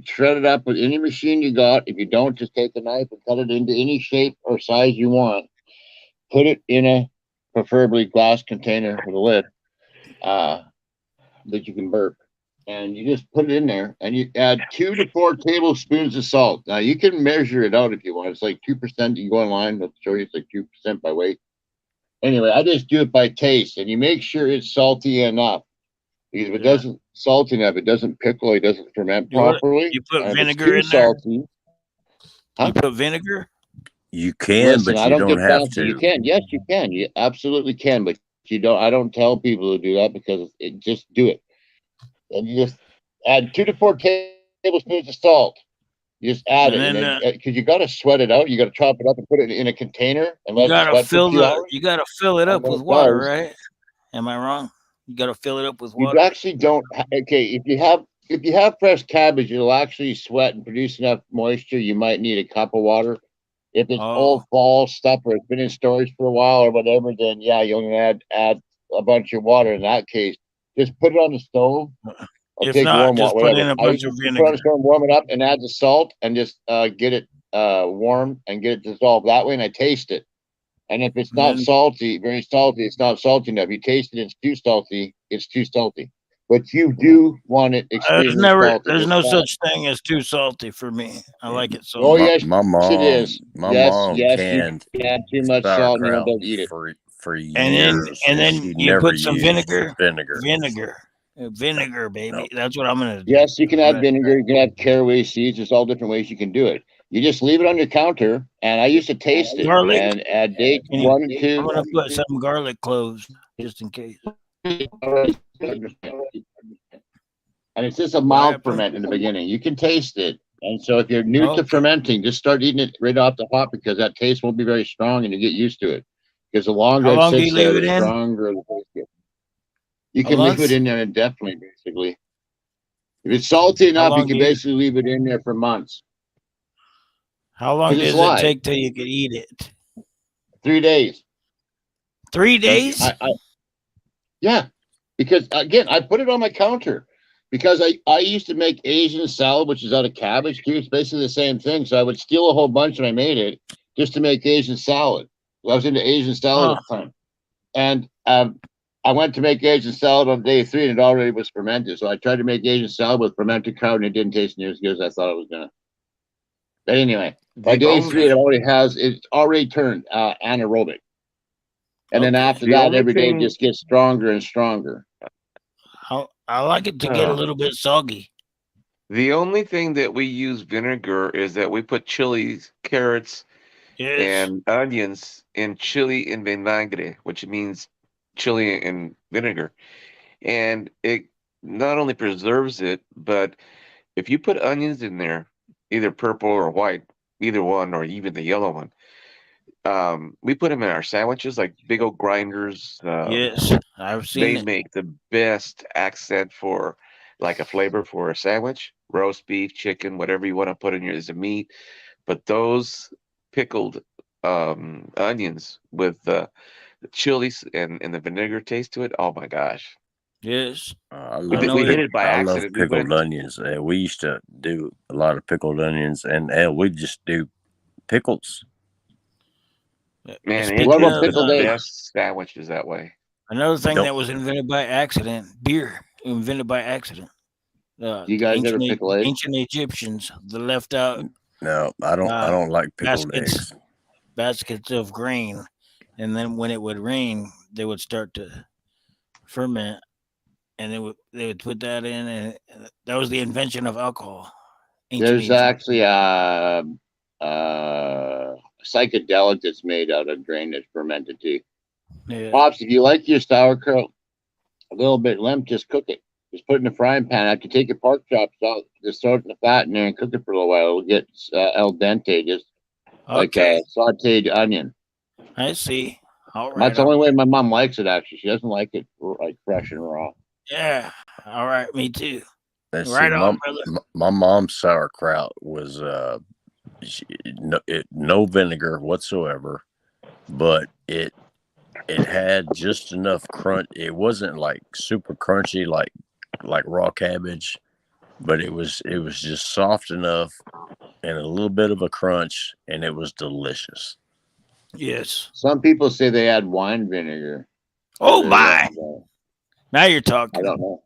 Shred it up with any machine you got. If you don't, just take a knife and cut it into any shape or size you want. Put it in a preferably glass container with a lid that you can burp. And you just put it in there and you add 2 to 4 tablespoons of salt. Now you can measure it out if you want. It's like 2%. You go online, they'll show you it's like 2% by weight. Anyway, I just do it by taste, and you make sure it's salty enough. Because if it doesn't salty enough, it doesn't pickle, it doesn't ferment properly. You put And if it's vinegar too in there? salty. Huh? You put vinegar? You can, Listen, but I you don't don't get have fancy. You to. can. Yes, you can. You absolutely can, but you don't. I don't tell people to do that because it just do it. And you just add 2 to 4 tablespoons of salt. You just add And it, then, and because you got to sweat it out. You got to chop it up and put it in a container and You let it gotta sweat for fill 2 hours. you gotta fill it up when with it water, does, right? Am I wrong? You gotta fill it up with You water. actually don't. Okay, if you have fresh cabbage, it'll actually sweat and produce enough moisture. You might need a cup of water. If it's old fall stuff or it's been in storage for a while or whatever, then yeah, you'll add a bunch of water. In that case, just put it on the stove. Or If take not, warm just water, put whatever. in a bunch of Put it on vinegar. the stove, warm it up, and add the salt, and just get it warm and get it dissolved that way. And I taste it. And if it's not salty, very salty, it's not salty enough. You taste it, it's too salty. It's too salty. But you do want it extremely salty. There's no such thing as too salty for me. I like it so. Oh much. yes, my mom, it is. my Yes, mom yes, canned you add too much salt and you won't sauerkraut be able to eat it. for And years, then she you never put some used vinegar. Vinegar. Vinegar, baby. That's what I'm gonna do. Yes, you can add vinegar. You can add caraway seeds. There's all different ways you can do it. You just leave it on your counter, and I used to taste it Garlic. and add dates 1 and 2. I'm gonna put some garlic cloves just in case. And it's just a mild ferment in the beginning. You can taste it. And so if you're new to fermenting, just start eating it right off the hop because that taste won't be very strong and you get used to it. Because the longer How it long do sits you leave there, it the in? stronger the taste gets. You A can leave month? it in there indefinitely, basically. If it's salty enough, you long can do you- basically leave it in there for months. How long 'Cause it's does it live. take till you can eat it? 3 days. 3 days? Yeah, because again, I put it on my counter because I used to make Asian salad, which is out of cabbage too. It's basically the same thing. So I would steal a whole bunch when I made it just to make Asian salad. I was into Asian salad at the time, and I went to make Asian salad on day 3 and it already was fermented. So I tried to make Asian salad with fermented kraut and it didn't taste near as good as I thought it was gonna. But anyway, by The day only 3 it's already turned anaerobic. And then Okay. after the that, only every day it thing just gets stronger and stronger. I like it to get a uh, little bit soggy. the only thing that we use vinegar is that we put chilies, carrots, Yes. and onions in chili in vinagre, which means chili and vinegar. And it not only preserves it, but if you put onions in there, either purple or white, either one, or even the yellow one, we put them in our sandwiches like big old grinders. Yes. I've seen They it. make the best accent for like a flavor for a sandwich, roast beef, chicken, whatever you want to put in your as a meat. But those pickled onions with the chilies and the vinegar taste to it, oh my gosh. Yes. I I love know We hit it. it by I love accident. We pickled went, onions. We used to do a lot of pickled onions, and we just do pickles. man, What Speaking about it's of the pickled eggs? best sandwiches that way. another thing Don't that was invented by accident, beer invented by accident. Do you The guys ever pickle eggs? ancient Egyptians, they left out no, I don't. I uh, don't like pickled baskets eggs. baskets of grain, and then when it would rain, they would start to ferment, and they would put that in, and that was the invention of alcohol. Ancient There's Egypt. actually a psychedelic that's made out of grain that's fermented too. Yeah. Pops, if you like your sauerkraut a little bit limp, just cook it. Just put it in a frying pan. After you take your pork chops out, just throw it in the fat in there and cook it for a little while. It'll get al dente, just like Okay. a sauteed onion. I see. All right. That's the only way my mom likes it. Actually, she doesn't like it like fresh and raw. Yeah. All right. Me too. Let's see. Right on, brother. My mom's sauerkraut was no vinegar whatsoever, but it had just enough crunch. It wasn't like super crunchy like raw cabbage, but it was just soft enough and a little bit of a crunch, and it was delicious. Yes. Some people say they add wine vinegar. Oh to my! the, Now you're I talking. don't know.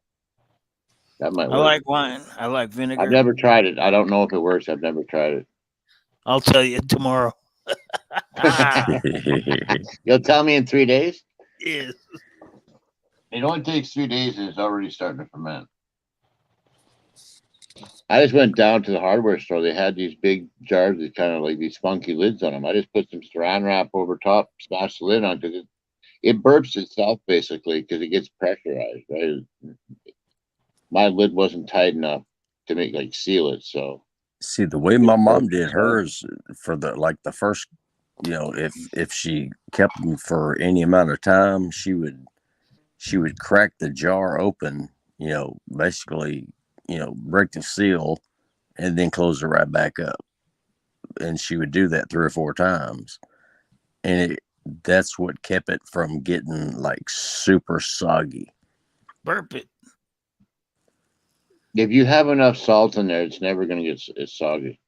That might I work. like wine. I like I've vinegar. never tried it. I don't know if it works. I've never tried it. I'll tell you tomorrow. You'll tell me in 3 days? Yes. It only takes 3 days and it's already starting to ferment. I just went down to the hardware store. They had these big jars with kind of like these funky lids on them. I just put some saran wrap over top, smash the lid on because it burps itself basically because it gets pressurized. Right? My lid wasn't tight enough to make like seal it, so See, the way it my mom burps did itself. hers for the first, if she kept them for any amount of time, she would crack the jar open, basically, break the seal and then close it right back up. And she would do that 3 or 4 times. And that's what kept it from getting like super soggy. Burp it. If you have enough salt in there, it's never going to get soggy.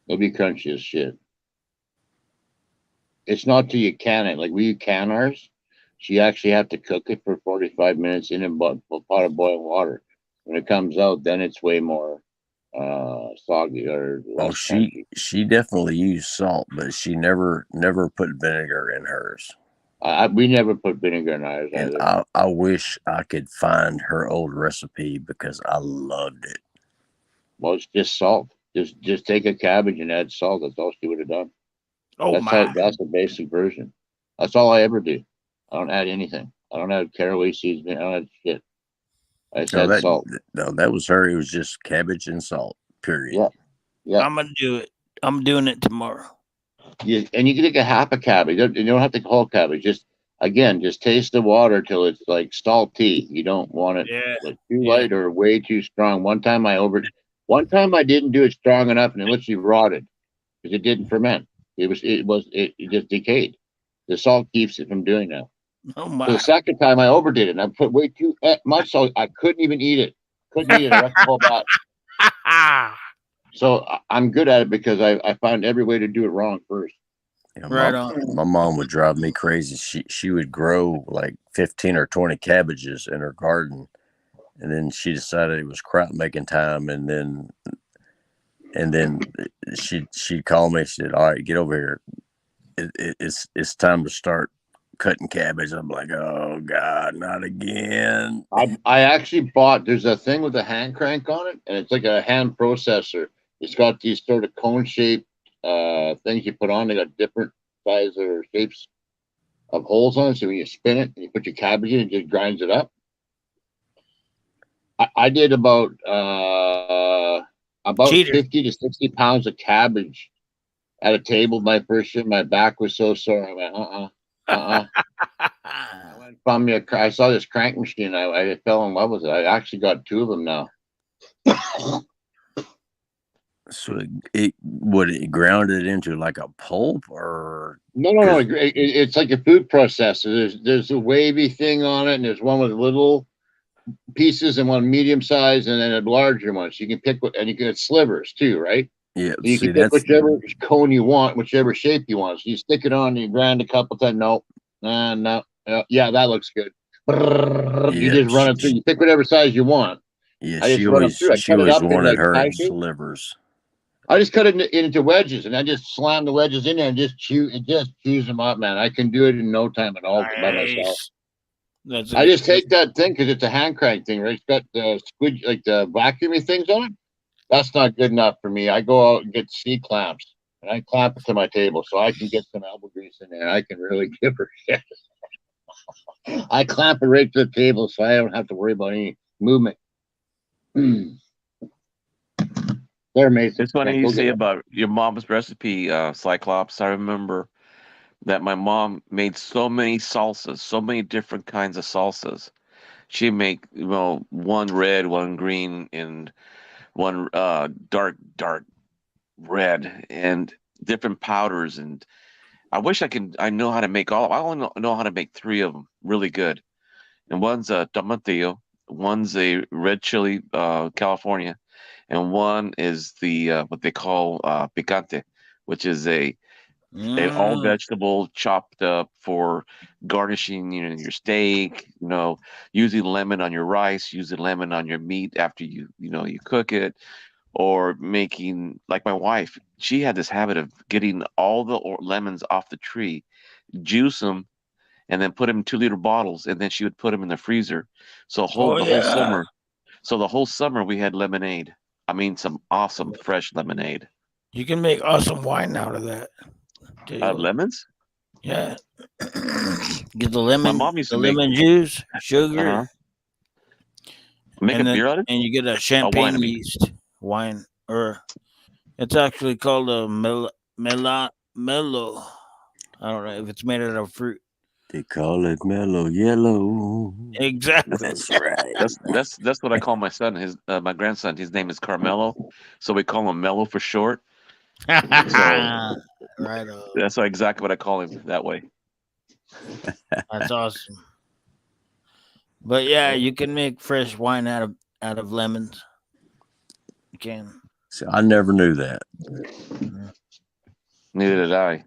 It'll be crunchy as shit. It's not till you can it. Like we can ours, so you actually have to cook it for 45 minutes in a pot of boiling water. When it comes out, then it's way more soggy or less crunchy. She definitely used salt, but she never put vinegar in hers. We never put vinegar in ours And either. I wish I could find her old recipe because I loved it. Well, it's just salt. Just take a cabbage and add salt. That's all she would have done. Oh That's my! that's the basic version. That's all I ever do. I don't add anything. I don't add caraway seeds. I don't add shit. I just add salt. No, that was her. It was just cabbage and salt. Period. Yeah. I'm gonna do it. I'm doing it tomorrow. Yeah, and you can take a half a cabbage. You don't have to whole cabbage. Just taste the water till it's like salty. You don't want it Yeah. like too light or way too strong. One time I didn't do it strong enough, and it literally rotted because it didn't ferment. It just decayed. The salt keeps it from doing that. Oh So my! the second time I overdid it, and I put way too much salt. I couldn't even eat it. Couldn't eat it. I left the whole batch. So I'm good at it because I found every way to do it wrong first. Yeah, Right on. my mom would drive me crazy. She would grow like 15 or 20 cabbages in her garden, and then she decided it was crop making time, and then she called me. She said, "All right, get over here. It's time to start cutting cabbage." I'm like, "Oh God, not again!" I actually bought. There's a thing with a hand crank on it, and it's like a hand processor. It's got these sort of cone shaped things you put on. They got different sizes or shapes of holes on it. So when you spin it and you put your cabbage in, it just grinds it up. I did about Cheater. 50 to 60 pounds of cabbage at a table my first year. My back was so sore. I went, I went from me. I saw this crank machine. I fell in love with it. I actually got 2 of them now. So it ground it into like a pulp, or No. It's like a food processor. There's a wavy thing on it, and there's one with little pieces and one medium size, and then a larger one. So you can pick, and you can get slivers too, right? yeah. So you can pick whichever cone you want, whichever shape you want. So you stick it on, and you grind a couple times. No, yeah, that looks good. You just run it through. You pick whatever size you want. Yeah, I just run it through. I cut it up in like slivers. I just cut it into wedges, and I just slam the wedges in there and just chews them up, man. I can do it in no time at all by myself. I just take that thing because it's a hand crank thing, right? It's got the squid, like the vacuumy things on it. That's not good enough for me. I go out and get C clamps, and I clamp it to my table so I can get some elbow grease in there. And I can really give her shit. I clamp it right to the table so I don't have to worry about any movement. They're amazing. It's funny you say about your mom's recipe, Cyclops. I remember that my mom made so many salsas, so many different kinds of salsas. She'd make, one red, one green, and one dark red, and different powders. And I wish I know how to make all. I only know how to make 3 of them really good. And one's a tomatillo, one's a red chili, California, and one is the what they call picante, which is a all vegetable chopped up for garnishing, your steak, using lemon on your rice, using lemon on your meat after you cook it, or making, like my wife, she had this habit of getting all the lemons off the tree, juice them, and then put them in 2-liter bottles, and then she would put them in the freezer. So the whole summer. So the whole summer we had lemonade. I mean, some awesome fresh lemonade. You can make awesome wine out of that. Lemons? Yeah. Get the lemon, My mom used to lemon juice, sugar, make a beer out of it, and you get a champagne yeast wine, or it's actually called a mellow. I don't know if it's made out of fruit. They call it mellow yellow. Exactly. That's right. That's what I call my son. My grandson. His name is Carmelo, so we call him Mello for short. Right on. That's exactly what I call him that way. That's awesome. But yeah, you can make fresh wine out of lemons. You can. See, I never knew that. Neither did I.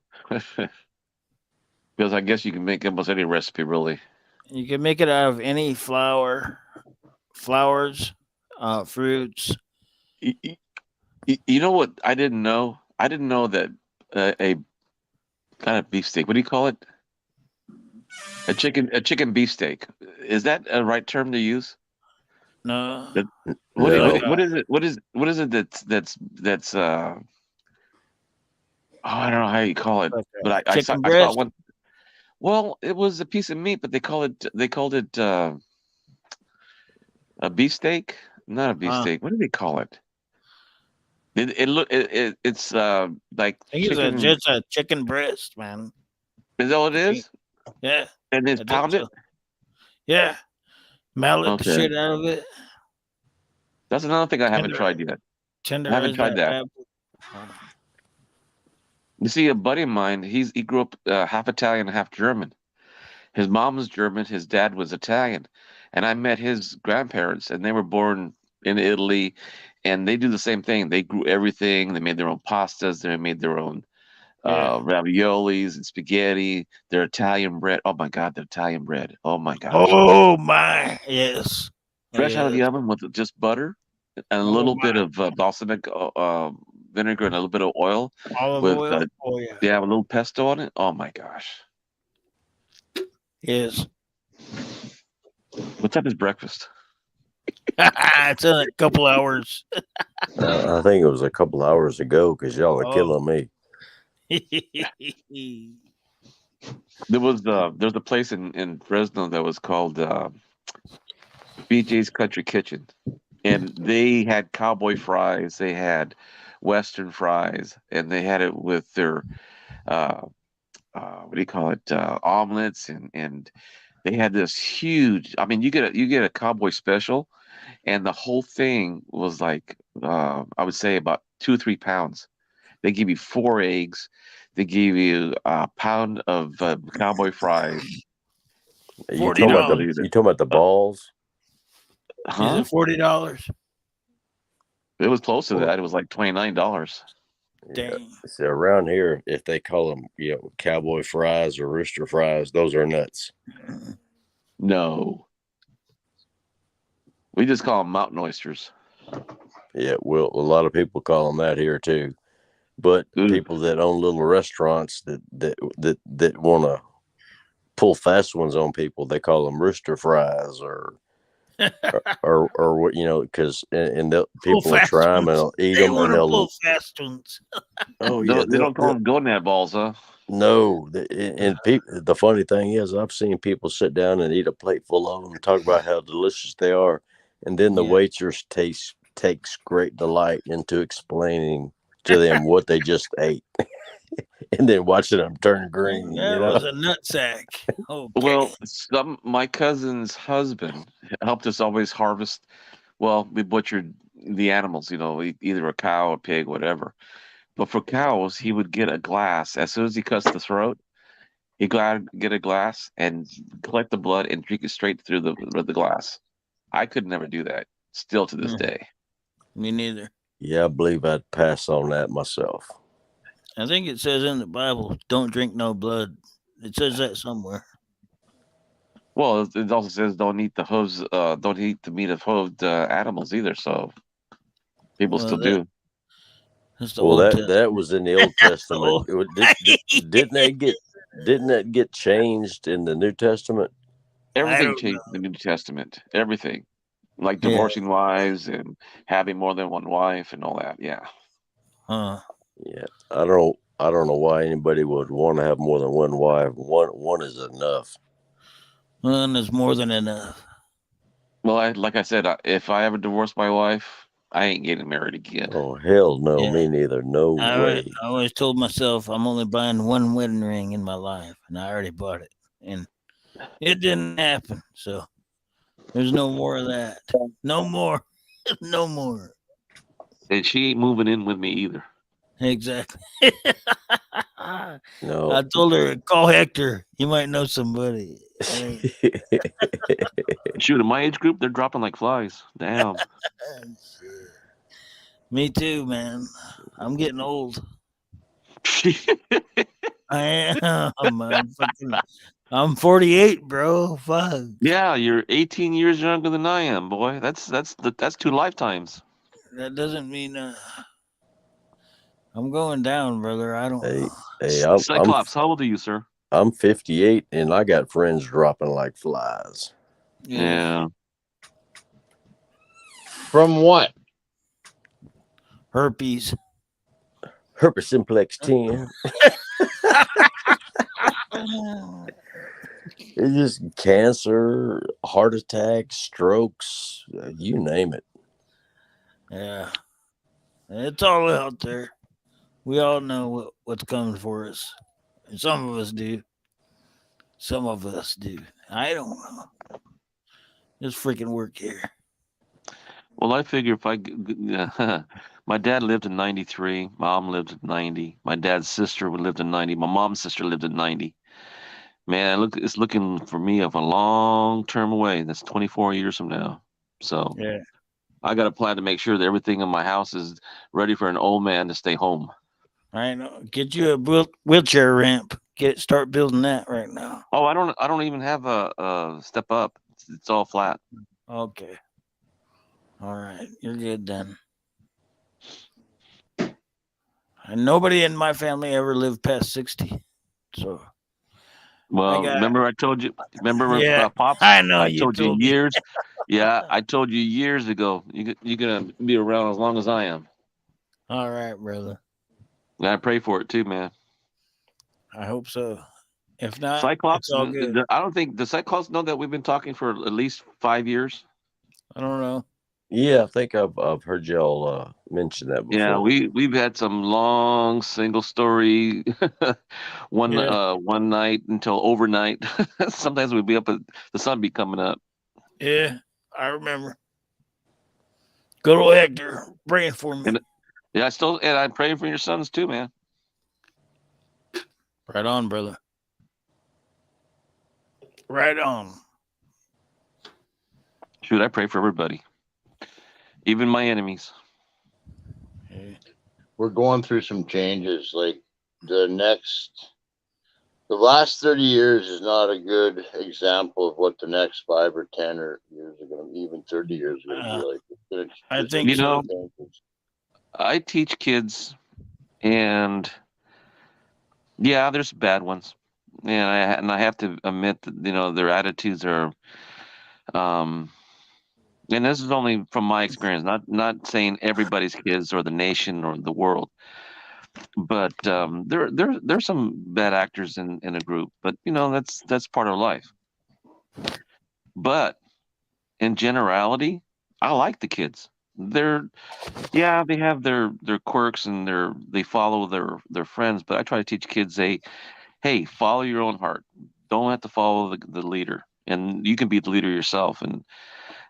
Because I guess you can make almost any recipe, really. You can make it out of any flowers, fruits. You know what? I didn't know. I didn't know that a kind of beefsteak. What do you call it? A chicken beefsteak. Is that a right term to use? No. What is it? What is it that's I don't know how you call it, but I saw one. Well, it was a piece of meat, but they called it a beefsteak. Not a beefsteak. What do they call it? It's like I think chicken. it's just a chicken breast, man. Is that what it is? Yeah. And it's pounded? Yeah. Mallet the shit out of it. That's another thing I haven't tried yet. I haven't tried that. You see, a buddy of mine, he grew up half Italian, half German. His mom was German, his dad was Italian. And I met his grandparents, and they were born in Italy, and they do the same thing. They grew everything. They made their own pastas. They made their own Yeah. raviolis and spaghetti. Their Italian bread. Oh my God, the Italian bread. Oh my gosh. Oh my. Yes. Fresh out of the Yes. oven with just butter and a Oh little my. bit of balsamic vinegar and a little bit of oil Olive with oil. Oh yeah. they have a little pesto on it. Oh my gosh. Yes. What type is breakfast? It's in a couple hours. I think it was a couple hours ago because y'all are Oh. killing me. There's a place in Fresno that was called BJ's Country Kitchen, and they had cowboy fries, they had Western fries, and they had it with their uh, what do you call it, omelets, and they had this huge. I mean, you get a cowboy special, and the whole thing was like I would say about 2 or 3 pounds. They give you 4 eggs. They give you a pound of cowboy fries. You $40. talking about the Believe it. you talking about the balls? Is Huh? it $40? It was close to Well, that. It was like $29. yeah. Dang. So around here, if they call them, cowboy fries or rooster fries, those are nuts. No, we just call them mountain oysters. Yeah, well, a lot of people call them that here too. But Ugh. people that own little restaurants that want to pull fast ones on people, they call them rooster fries or what because and Pull people will fast try them and ones. they'll eat They them want and to they'll pull fast ones. They don't call them gonad balls, huh? no. The funny thing is, I've seen people sit down and eat a plate full of them, talk about how delicious they are, and then the Yeah. waitress takes great delight into explaining to them what they just ate, and then watching them turn green. That was a nutsack. Okay. Well, my cousin's husband helped us always harvest. Well, we butchered the animals, either a cow, a pig, whatever. But for cows, he would get a glass as soon as he cuts the throat. He'd get a glass and collect the blood and drink it straight through the glass. I could never do that. Still to this day. Me neither. Yeah, I believe I'd pass on that myself. I think it says in the Bible, "Don't drink no blood." It says that somewhere. Well, it also says don't eat the hooves, don't eat the meat of hooved animals either. So people Well, still do. that's the Well, Old that Testament. was in the Old Testament. Oh, Didn't that get changed in the New Testament? I Everything don't changed know. in the New Testament. Everything, like Yeah. divorcing wives and having more than one wife and all that. Yeah. Huh. Yeah, I don't know why anybody would want to have more than one wife. One is enough. One is more than enough. Well, like I said, if I ever divorce my wife, I ain't getting married again. Oh hell no, Yeah. me neither. No I way. always told myself I'm only buying one wedding ring in my life, and I already bought it, and it didn't happen. So there's no more of that. No more. No more. And she ain't moving in with me either. Exactly. No. I told her, call Hector. You might know somebody. Shoot, in my age group, they're dropping like flies. Damn. Me too, man. I'm getting old. I am. I'm 48, bro. Fuck. Yeah, you're 18 years younger than I am, boy. That's 2 lifetimes. That doesn't mean I'm going down, brother. I don't hey, know. hey, Cyclops, how old are you, sir? I'm 58 and I got friends dropping like flies. Yeah. From what? Herpes. Herpes simplex 10. It's just cancer, heart attacks, strokes, you name it. Yeah. It's all out there. We all know what's coming for us. And some of us do. Some of us do. I don't know. Just freaking work here. Well, I figure if my dad lived in 93, mom lived at 90, my dad's sister lived in 90, my mom's sister lived at 90. Man, it's looking for me of a long term away. That's 24 years from now. So Yeah. I got a plan to make sure that everything in my house is ready for an old man to stay home. I know. Get you a wheelchair ramp. Start building that right now. Oh, I don't even have a step up. It's all flat. Okay. All right. You're good then. And nobody in my family ever lived past 60. So I Well, got remember I told you. Remember, yeah. pops. I know I you told you told me. years. Yeah, I told you years ago. You're gonna be around as long as I am. All right, brother. And I pray for it too, man. I hope so. If not, it's Cyclops. all good. I don't think the Cyclops know that we've been talking for at least 5 years. I don't know. Yeah, I think I've heard y'all mention that Yeah, before. we've had some long single story Yeah. one night until overnight. Sometimes we'd be up at the sun be coming up. Yeah. I remember. Good old Hector praying for me. And yeah, and I'm praying for your sons too, man. Right on, brother. Right on. Shoot, I pray for everybody, even my enemies. Yeah. We're going through some changes. Like the last 30 years is not a good example of what the next 5 or 10 years are going to, even 30 years are going to be like. I There's going to think be some so. changes. I teach kids, and yeah, there's bad ones, and I have to admit that their attitudes are, um, and this is only from my experience, not saying everybody's kids or the nation or the world, but there's some bad actors in a group, but that's part of life. But in generality, I like the kids. They're Yeah, they have their quirks and they follow their friends, but I try to teach kids, hey, follow your own heart. Don't have to follow the leader. And you can be the leader yourself. And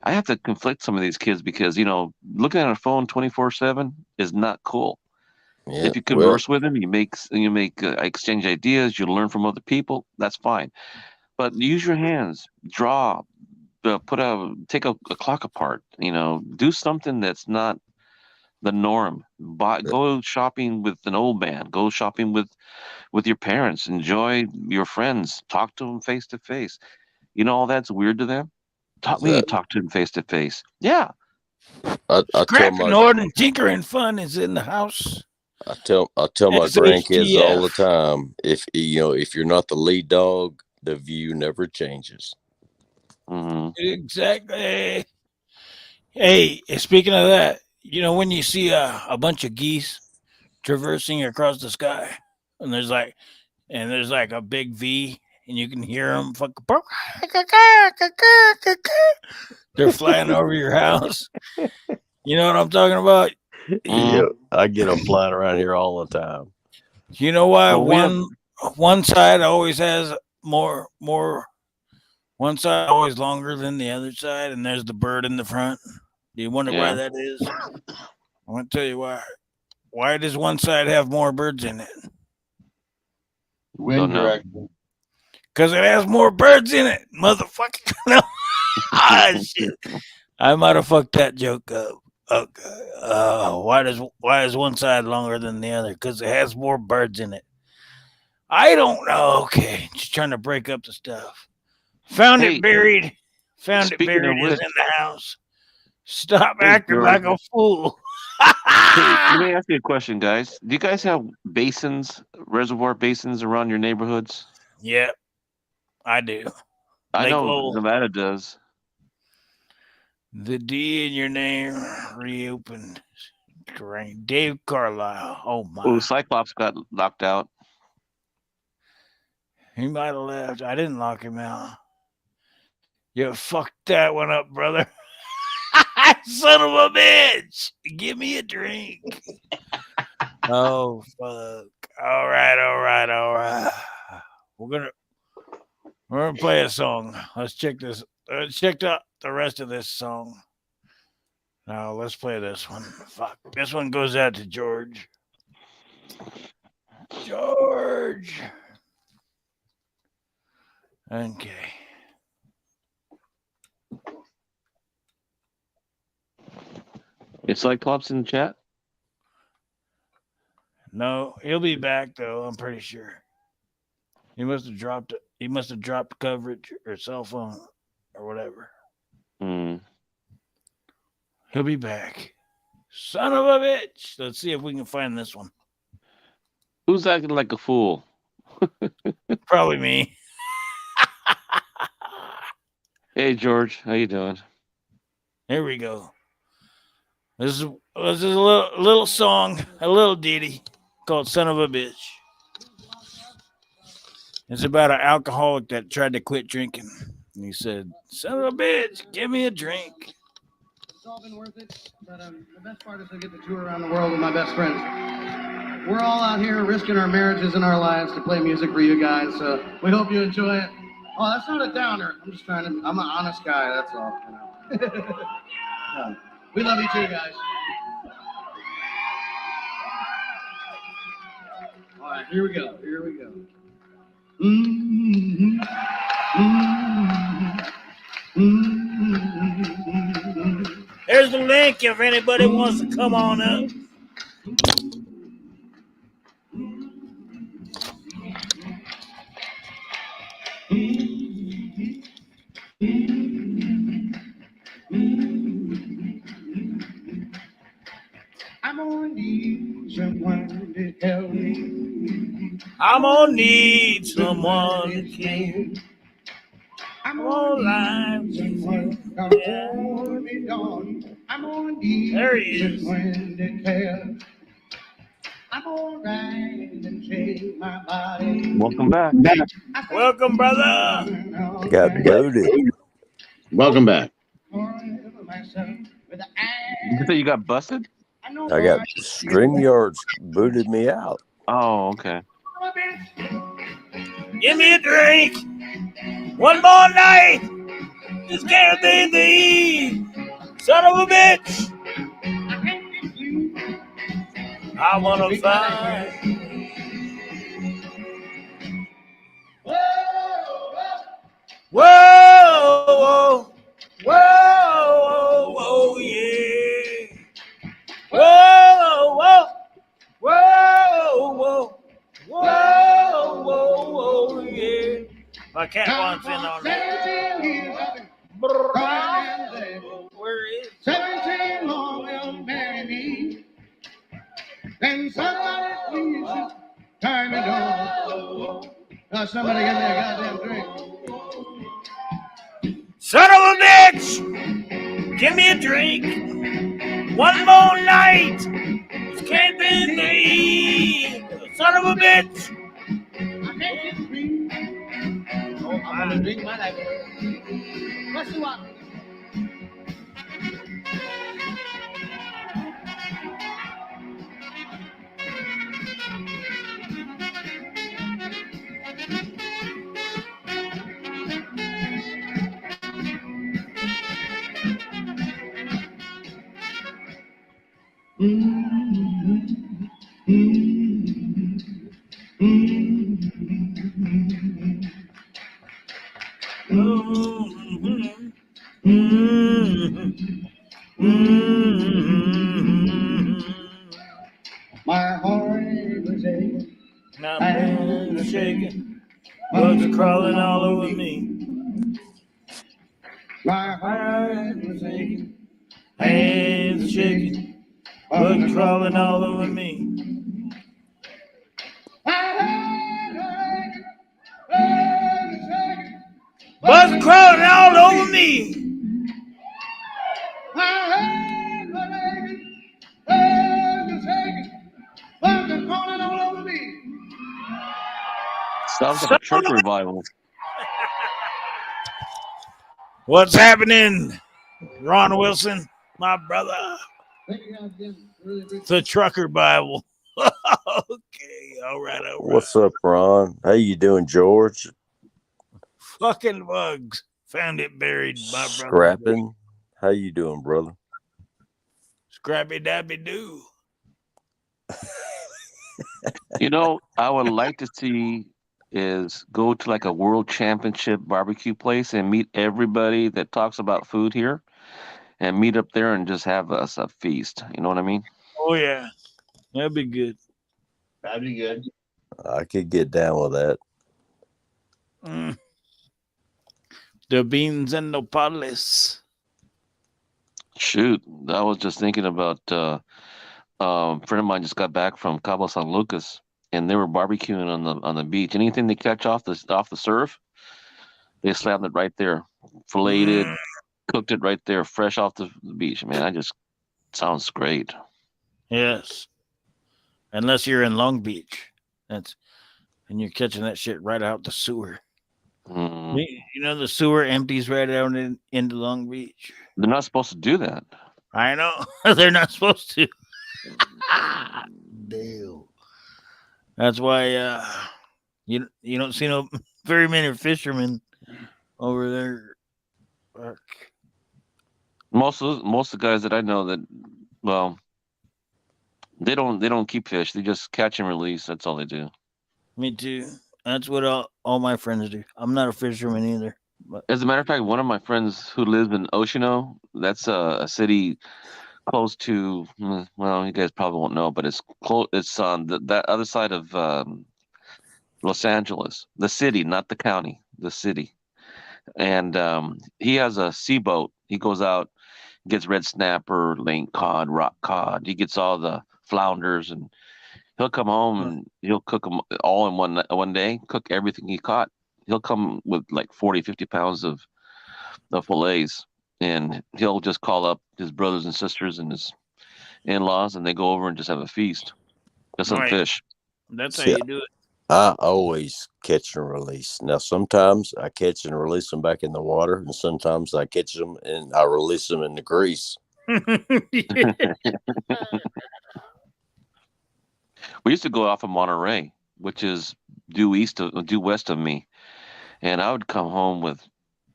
I have to conflict some of these kids because, looking at a phone 24/7 is not cool. Yeah. If you Well, converse with them, you make exchange ideas, you learn from other people, that's fine. But use your hands, draw, take a clock apart, do something that's not the norm. Go shopping with an old man. Go shopping with your parents. Enjoy your friends. Talk to them face to face. All that's weird to them. Taught me to that talk to them face to face. Yeah. I tell Scrapping, my Nord, and tinkering fun is in the house. I tell my grandkids all the SHTF. time, if you're not the lead dog, the view never changes. Hmm. Exactly. Hey, speaking of that, when you see a bunch of geese traversing across the sky, and there's like a big V, and you can hear them fucking. They're flying over your house. You know what I'm talking about? Yeah, Hmm. I get them flying around here all the time. You know why Well, we have. one side always has more one side always longer than the other side, and there's the bird in the front. Do you wonder why Yeah. that is? I want to tell you why. Why does one side have more birds in it? Wind Don't know. direction. Because it has more birds in it, motherfucker. No. Ah, shit. I might have fucked that joke up. Okay. Why is one side longer than the other? Because it has more birds in it. I don't know. Okay, just trying to break up the stuff. Found it Hey, buried. Found it speaking buried of is which, in the house. Stop hey acting George. like a fool. Hey, let me ask you a question, guys. Do you guys have reservoir basins around your neighborhoods? Yep, I do. I Lake know Lowell. Nevada does. The D in your name reopened. Dave Carlisle. Oh Oh, my. Cyclops got knocked out. He might have left. I didn't lock him out. You fucked that one up, brother. Son of a bitch. Give me a drink. Oh fuck. All right, all right, all right. We're gonna we're gonna play a song. Let's check this. Let's check out the rest of this song. Now let's play this one. Fuck. This one goes out to George. George. Okay. It's Cyclops in the chat. No, he'll be back though. I'm pretty sure. He must have dropped. He must have dropped coverage or cell phone or whatever. Hmm. He'll be back. Son of a bitch. Let's see if we can find this one. Who's acting like a fool? Probably me. Hey, George, how you doing? Here we go. This is a little song, a little ditty called "Son of a Bitch." It's about an alcoholic that tried to quit drinking. And he said, "Son of a bitch, give me a drink." It's all been worth it, but the best part is I get to tour around the world with my best friends. We're all out here risking our marriages and our lives to play music for you guys, so we hope you enjoy it. Oh, that's not a downer. I'm just trying to, I'm an honest guy, that's all. You know. Yeah. We love you too, guys. All right, here we go. Here we go. Mm-hmm. Mm-hmm. Mm-hmm. There's the link if anybody wants to come on up. I'm gonna need someone to tell me. I'm gonna need someone to can. I'm gonna gonna need someone to hold me down. I'm gonna need There he is. someone to care. I'm gonna ride and shake my body. Welcome back. Welcome, brother. I got booted. Welcome back. You say you got busted? I got StreamYards booted me out. Oh, okay. Give me a drink. One more night. This can't be the eve. Son of a bitch. I wanna find. Whoa, whoa, whoa, whoa, yeah. Whoa, whoa, whoa, whoa, whoa, whoa, whoa, yeah. My cat wants in on that. Where is 17 more will marry me. Then somebody please just turn me down. Now somebody give me a goddamn drink. Son of a bitch! Give me a drink. One more night. This can't be me. Son of a bitch. I can't get free. Oh, I'm gonna drink my life. What's the one? My heart was aching. My hands are shaking. Bugs are crawling all over me. My heart was aching. Hands are shaking. Bugs are crawling all over me. Bugs are crawling all over me. Sounds like a church revival. What's happening, Ron Wilson, my brother? The Trucker Bible. Okay, all right. What's up, Ron? How you doing, George? Fucking bugs. Found it buried, my brother. Scrapping. How you doing, brother? Scrappy dabby doo. You know, I would like to see is go to like a world championship barbecue place and meet everybody that talks about food here and meet up there and just have us a feast. You know what I mean? Oh yeah, that'd be good. That'd be good. I could get down with that. Mm. The beans and nopales. Shoot, I was just thinking about a friend of mine just got back from Cabo San Lucas, and they were barbecuing on the beach. Anything they catch off the surf, they slammed it right there, filleted it, Mm. cooked it right there, fresh off the beach. Man, I just sounds great. Yes. Unless you're in Long Beach. That's and you're catching that shit right out the sewer. Mm. You know the sewer empties right out into Long Beach. They're not supposed to do that. I know. They're not supposed to. Damn. That's why you don't see no very many fishermen over there. Fuck. Most of the guys that I know that, well, they don't keep fish. They just catch and release. That's all they do. Me too. That's what all my friends do. I'm not a fisherman either. But As a matter of fact, one of my friends who lives in Oceano, that's a city close to, well, you guys probably won't know, but it's close. It's on that other side of Los Angeles, the city, not the county, the city. And he has a sea boat. He goes out, gets red snapper, lake cod, rock cod. He gets all the flounders, and he'll come home and he'll cook them all in one day. Cook everything he caught. He'll come with like 40, 50 pounds of the fillets, and he'll just call up his brothers and sisters and his in-laws, and they go over and just have a feast. Just some right, fish. that's how See, you do it. I always catch and release. Now, sometimes I catch and release them back in the water, and sometimes I catch them and I release them in the grease. We used to go off of Monterey, which is due west of me, and I would come home with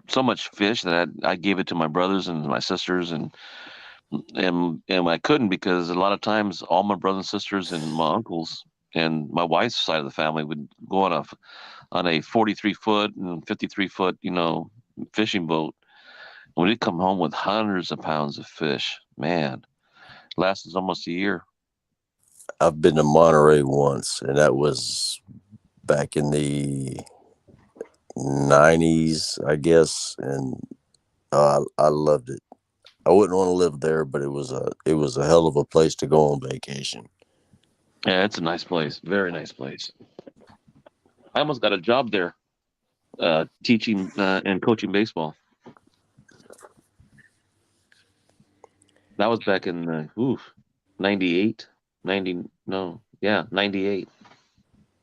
so much fish that I gave it to my brothers and my sisters, and I couldn't because a lot of times all my brothers and sisters and my uncles and my wife's side of the family would go on a 43-foot and 53-foot, fishing boat. And we'd come home with hundreds of pounds of fish. Man, lasts almost a year. I've been to Monterey once, and that was back in the 90s, I guess, and I loved it. I wouldn't want to live there, but it was a hell of a place to go on vacation. Yeah, it's a nice place. Very nice place. I almost got a job there, teaching and coaching baseball. That was back in 98, 90, no, yeah, 98.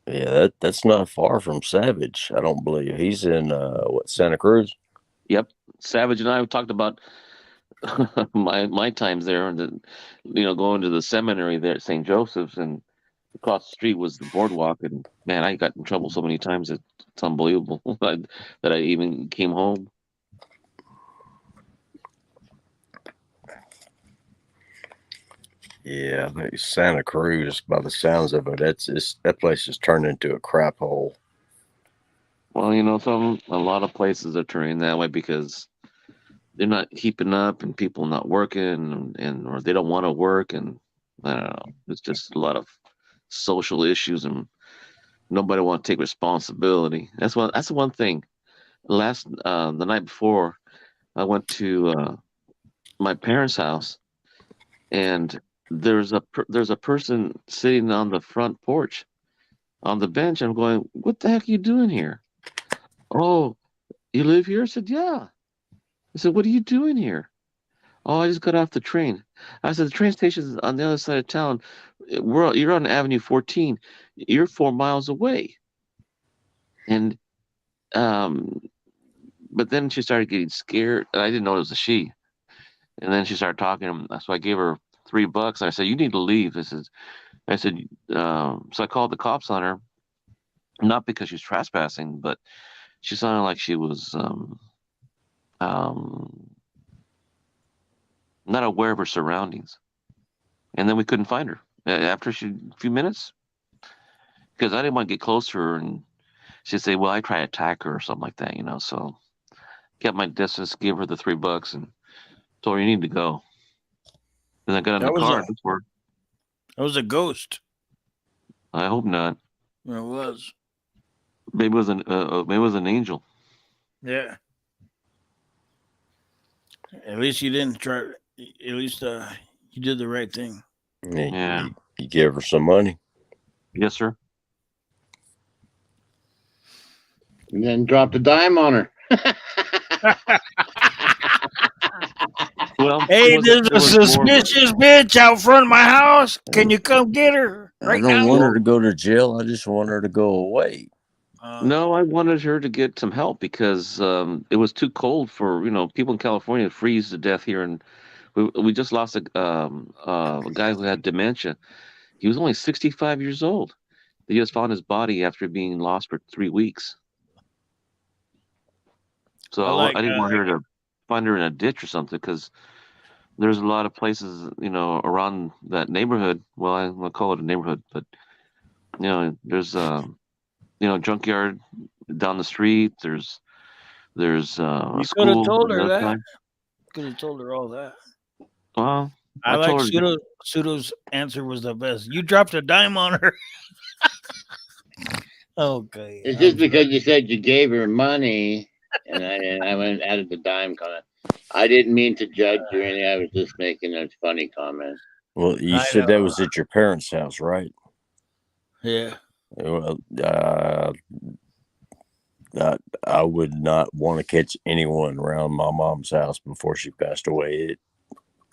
Yeah, that's not far from Savage. I don't believe he's in Santa Cruz. Yep. Savage and I talked about my times there, and then, going to the seminary there at St. Joseph's, and across the street was the boardwalk, and man, I got in trouble so many times it's unbelievable that I even came home. Yeah, I think Santa Cruz. By the sounds of it, that place is turned into a crap hole. Well, a lot of places are turning that way because they're not keeping up, and people not working, and or they don't want to work, and I don't know. It's just a lot of social issues, and nobody want to take responsibility. That's the one thing. The night before, I went to my parents' house, and there's a person sitting on the front porch on the bench. I'm going, what the heck are you doing here? Oh, you live here? I said, yeah. I said, what are you doing here? Oh, I just got off the train. I said, the train station's on the other side of town. You're on Avenue 14. You're 4 miles away. And um, but then she started getting scared, and I didn't know it was a she. And then she started talking, so I gave her $3. I said, "You need to leave." I said, so I called the cops on her, not because she's trespassing, but she sounded like she was um, not aware of her surroundings. And then we couldn't find her after a few minutes because I didn't want to get close to her, and she'd say, "Well, I try to attack her or something like that," So kept my distance, gave her the $3, and told her, "You need to go." Then I got in the That was car. a that was a ghost. I hope not. It was. Maybe it was an angel. Yeah. At least you didn't try. At least you did the right thing. Yeah. You give her some money. Yes, sir. And then dropped a dime on her. Well, Hey, there's a suspicious bitch out front of my house. Can you come get her right I don't now? want her to go to jail. I just want her to go away. No, I wanted her to get some help because it was too cold for people in California to freeze to death here, and we just lost a guy who had dementia. He was only 65 years old. They just found his body after being lost for 3 weeks. So I didn't want her to find her in a ditch or something because there's a lot of places around that neighborhood. Well, I'll call it a neighborhood, but there's junkyard down the street. There's You a could have school. told her another that. time. Could have told her all that. Well, I like told her Pseudo's answer was the best. You dropped a dime on her. Okay. It's just because you said you gave her money, and I went and added the dime comment. I didn't mean to judge you or anything. I was just making a funny comment. Well, you said that was at your parents' house, right? Yeah. Well, I would not want to catch anyone around my mom's house before she passed away.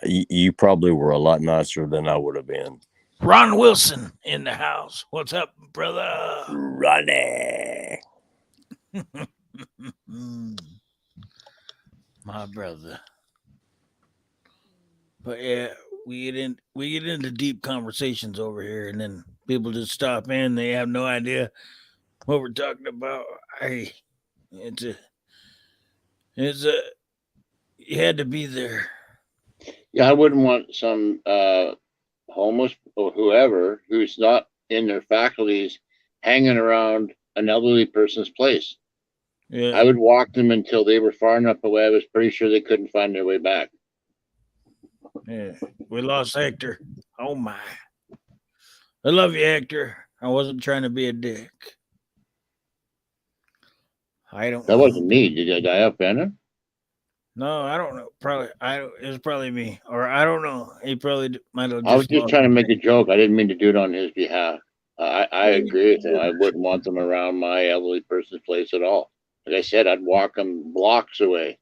You probably were a lot nicer than I would have been. Ron Wilson in the house. What's up, brother? Ronnie. My brother. But yeah, we get into deep conversations over here, and then people just stop in. They have no idea what we're talking about. It's a you had to be there. Yeah, I wouldn't want some homeless or whoever who's not in their faculties hanging around an elderly person's place. Yeah. I would walk them until they were far enough away. I was pretty sure they couldn't find their way back. Yeah. We lost Hector. Oh my. I love you, Hector. I wasn't trying to be a dick. I don't That know. wasn't me. Did I die up, Banner? No, I don't know. Probably it was probably me, or I don't know. He probably might have. I was just trying to make a joke. I didn't mean to do it on his behalf. I agree with him. I wouldn't want them around my elderly person's place at all. Like I said, I'd walk them blocks away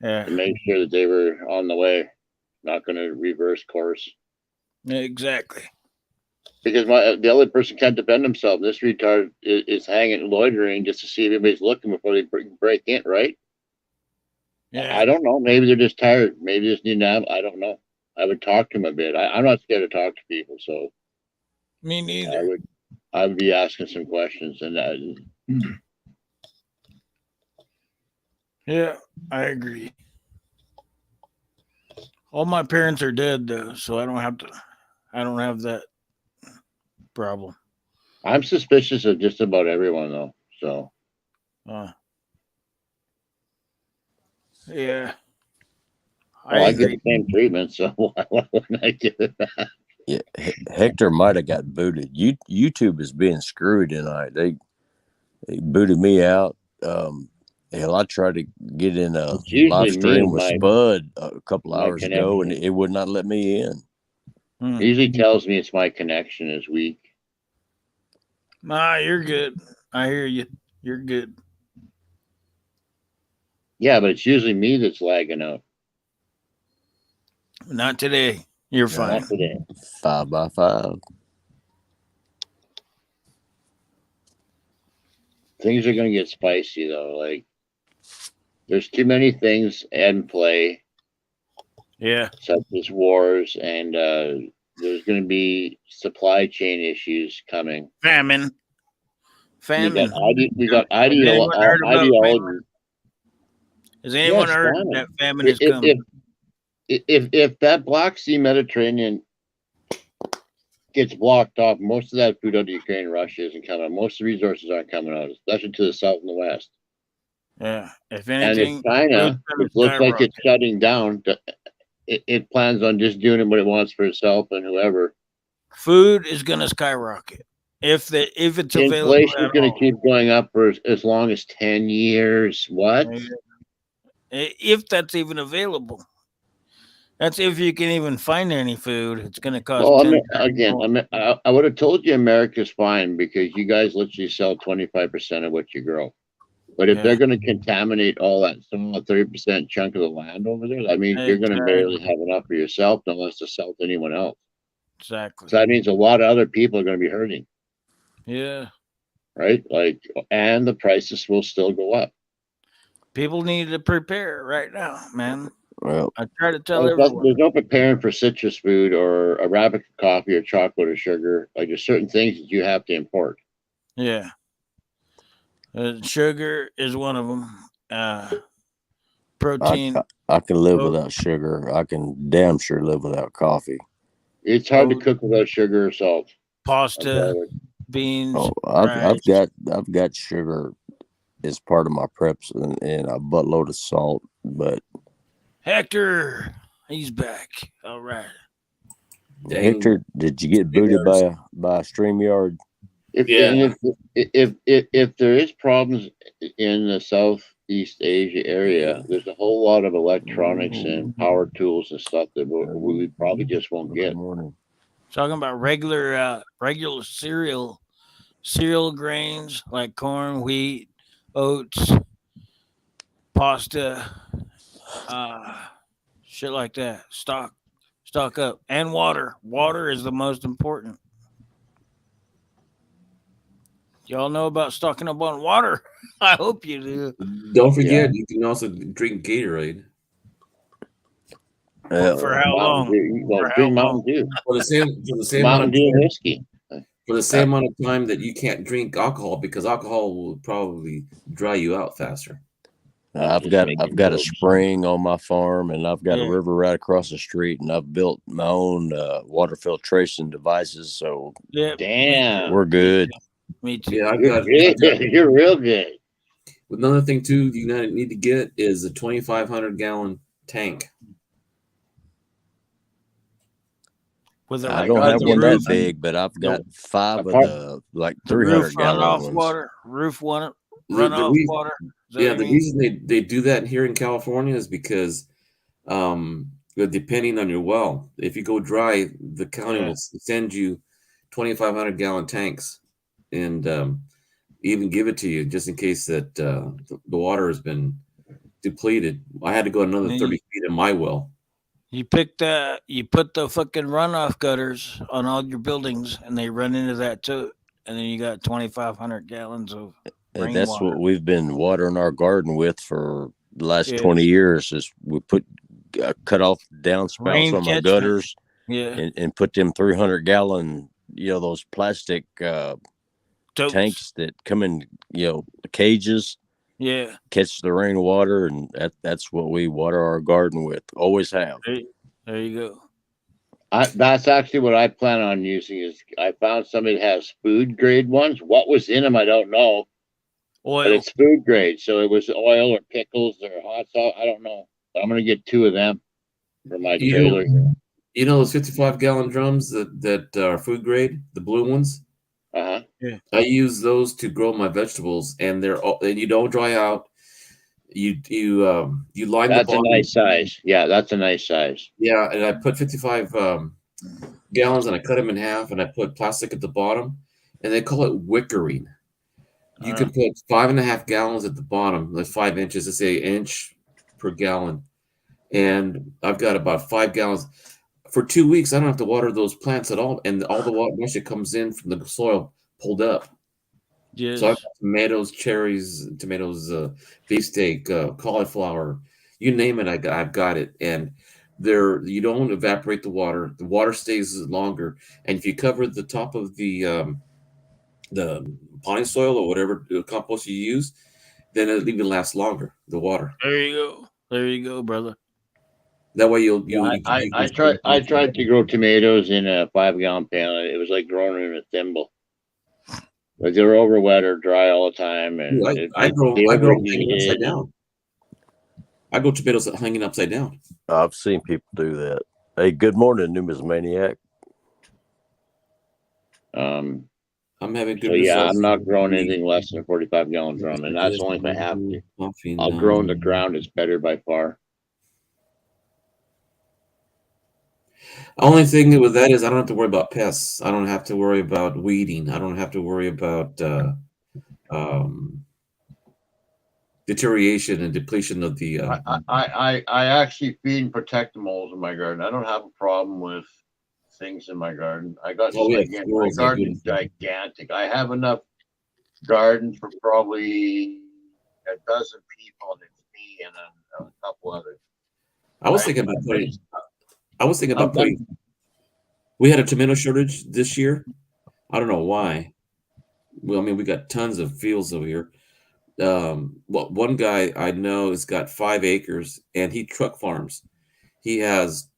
to make sure that they were on the way, not going to reverse course. Exactly. Because the other person can't defend himself. This retard is hanging, loitering just to see if anybody's looking before they break in, right? Yeah. I don't know. Maybe they're just tired. Maybe they just need nap. I don't know. I would talk to them a bit. I'm not scared to talk to people, so. Me neither. I would be asking some questions, and yeah, I agree. All my parents are dead though, so I don't have that problem. I'm suspicious of just about everyone though, so. Yeah. I get the same treatment, so why wouldn't I give it back? Yeah, Hector might have got booted. YouTube is being screwy tonight. They booted me out. Hell, I tried to get in a live stream with Spud a couple hours ago, and it would not let me in. It usually tells me it's my connection is weak. Nah, you're good. I hear you. You're good. Yeah, but it's usually me that's lagging out. Not today. You're fine. Not today. 5x5. Things are going to get spicy though. Like, there's too many things in play. Yeah. Such as wars, and there's going to be supply chain issues coming. Famine. We got ideology. Has anyone heard that famine is coming? If that Black Sea Mediterranean gets blocked off, most of that food out of Ukraine and Russia isn't coming. Most of the resources aren't coming out, especially to the south and the west. Yeah. If anything, and if China, which looks like it's shutting down, it plans on just doing what it wants for itself and whoever. Food is going to skyrocket. if it's available Inflation at is going to all. keep going up for as long as 10 years. What? If that's even available. That's if you can even find any food. It's going to cost Well, 10 times again, more. I would have told you America's fine because you guys literally sell 25% of what you grow. But if they're going to contaminate all that small 30% chunk of the land over there, that means you're going to barely have enough for yourself unless to sell to anyone else. Exactly. So that means a lot of other people are going to be hurting. Yeah. Right? Like, and the prices will still go up. People need to prepare right now, man. Well, I try to tell everyone. There's no preparing for citrus food or Arabica coffee or chocolate or sugar. Like, there's certain things that you have to import. Yeah. Sugar is one of them. Protein. I can live without sugar. I can damn sure live without coffee. It's hard to cook without sugar or salt. Pasta, beans. Oh, I've got sugar as part of my preps and a buttload of salt. But Hector, he's back. All right. Hector, did you get booted by a StreamYard? If there is problems in the Southeast Asia area, there's a whole lot of electronics and power tools and stuff that we probably just won't get. Talking about regular cereal grains like corn, wheat, oats, pasta, shit like that. Stock up, and water. Water is the most important. Y'all know about stocking up on water? I hope you do. Don't forget, you can also drink Gatorade. For how long? Drink Mountain Dew. For the same Mountain Dew whiskey. For the same amount of time that you can't drink alcohol, because alcohol will probably dry you out faster. I've got a spring on my farm, and I've got a river right across the street, and I've built my own water filtration devices. So damn, we're good. Me too. Yeah, you're real good. Another thing too, you need to get is a 2,500 gallon tank. I don't have one that big, but I've got 5 of the 300 gallon ones. Water, roof one. Runoff water. Yeah, the reason they do that here in California is because depending on your well, if you go dry, the county will send you 2,500 gallon tanks and even give it to you just in case that the water has been depleted. I had to go another 30 feet in my well. You put the fucking runoff gutters on all your buildings, and they run into that too, and then you got 2,500 gallons of rainwater. And that's what we've been watering our garden with for the last 20 years. Is we put cut off downspouts on my gutters, and put them 300 gallon, those plastic tanks that come in, cages. Yeah, catch the rainwater, and that's what we water our garden with. Always have. There you go. That's actually what I plan on using. Is I found somebody that has food grade ones. What was in them, I don't know. Oil. But it's food grade, so it was oil or pickles or hot sauce. I don't know. But I'm gonna get 2 of them for my trailer. You know those 55 gallon drums that are food grade, the blue ones. Yeah. I use those to grow my vegetables, and and you don't dry out. You line that's the bottom. a nice size. Yeah, that's a nice size. Yeah, and I put 55 gallons, and I cut them in half, and I put plastic at the bottom, and they call it wickering. You can put 5.5 gallons at the bottom, like 5 inches. Let's say an inch per gallon, and I've got about 5 gallons. For 2 weeks, I don't have to water those plants at all, and all the water moisture comes in from the soil pulled up. Yes. So I've got tomatoes, cherries, beefsteak, cauliflower, you name it, I've got it. And you don't evaporate the water. The water stays longer. And if you cover the top of the potting soil or whatever compost you use, then it'll even last longer, the water. There you go, brother. That way I tried to grow tomatoes in a 5 gallon pan. It was like growing in a thimble. But they were over wet or dry all the time. And I grow hanging upside down. I grow tomatoes hanging upside down. I've seen people do that. Hey, good morning, numismaniac. I'm having good So yeah, results. I'm not growing anything less than a 45-gallon drum, and that's only if I have to. I'll grow in the ground. It's better by far. Only thing with that is I don't have to worry about pests. I don't have to worry about weeding. I don't have to worry about deterioration and depletion of the. I actually feed and protect the moles in my garden. I don't have a problem with things in my garden. I got Oh, we have again, my squirrels that garden do is gigantic. I have enough gardens for probably a dozen people, and it's me and a couple others. I was thinking about putting. I was thinking about putting. We had a tomato shortage this year. I don't know why. Well, I mean, we got tons of fields over here. Well, one guy I know has got 5 acres, and he truck farms. He has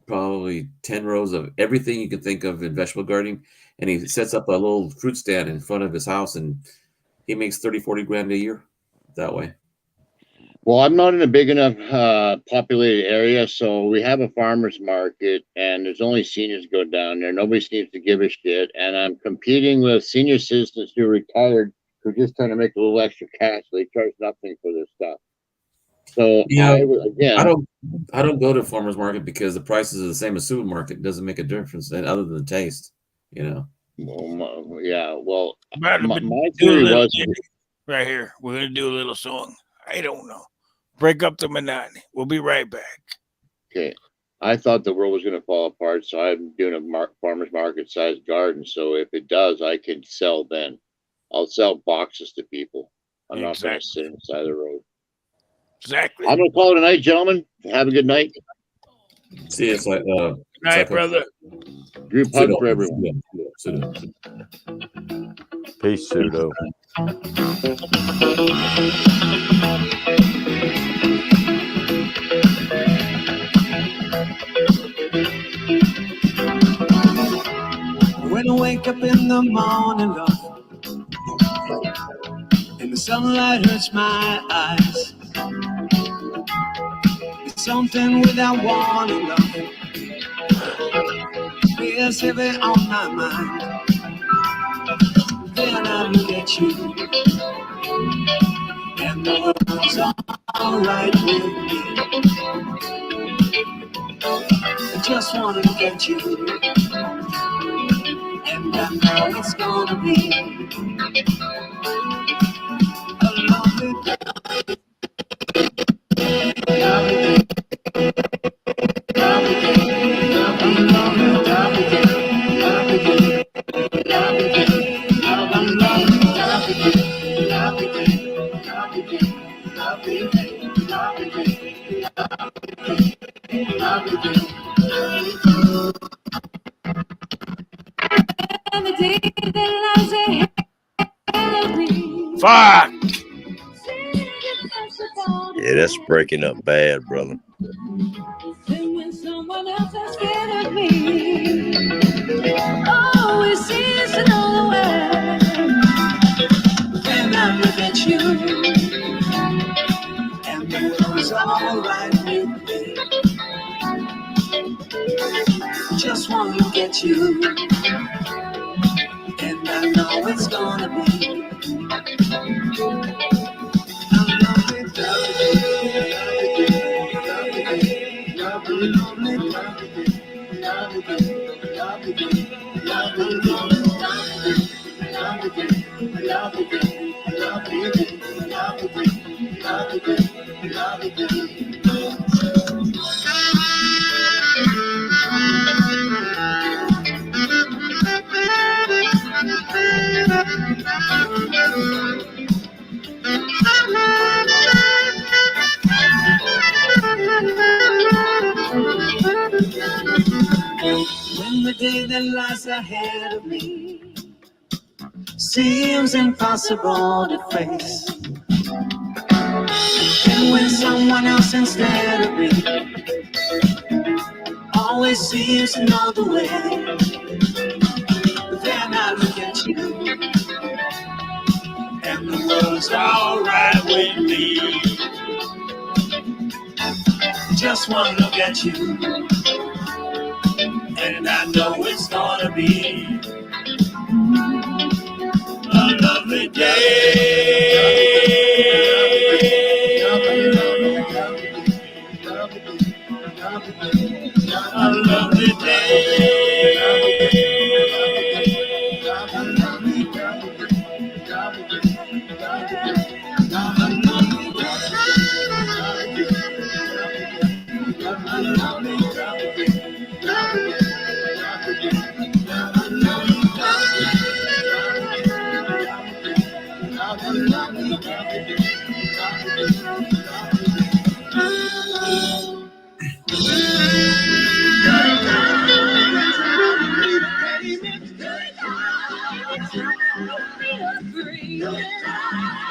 probably 10 rows of everything you can think of in vegetable gardening, and he sets up a little fruit stand in front of his house, and he makes 30-40 grand a year that way. Well, I'm not in a big enough populated area, so we have a farmer's market, and there's only seniors go down there. Nobody seems to give a shit, and I'm competing with senior citizens who are retired who are just trying to make a little extra cash. They charge nothing for this stuff. So Yeah, I I don't go to farmers market because the prices are the same as supermarket. It doesn't make a difference, and other than the taste, you know. Well, About to my do a theory little was right here. We're gonna do a little song. I don't know. Break up the monotony. We'll be right back. okay. I thought the world was going to fall apart, so I'm doing a farmer's market sized garden. So if it does, I can sell then. I'll sell boxes to people. I'm not going to sit inside the road. Exactly. I'm going to call it a night, gentlemen. Have a good night. See, it's like good night, brother. Group hug for everyone. Peace, Pseudo. When I wake up in the morning, love, and the sunlight hurts my eyes, it's something without warning, love, feels heavy on my mind. Then I look at you, and the world's alright with me. I just wanna look at you, and I know it's gonna be a lovely day. Fuck. Yeah, that's breaking up bad, brother. When someone else is scared of me, oh, it seems to know the way. Then I look at you, and the world's alright with me. Just wanna look at you, and I know it's gonna be when the day that lies ahead of me seems impossible to face, and when someone else instead of me always seems to know the way, then I look at you, and the world's alright with me. Just wanna look at you, and I know it's gonna be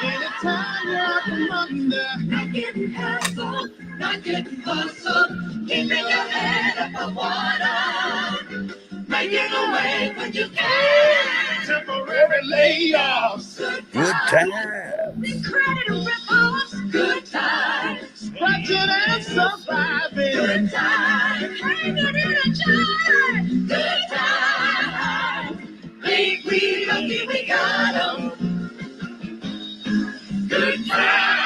Anytime you're out from under, not getting hustled, not getting hustled, keeping your head above water, making a way when you can. Temporary layoffs, Good time. credit rip-offs, good times, scratching and surviving, good times, hanging in a jar, good times. Ain't we lucky we got 'em? Good times.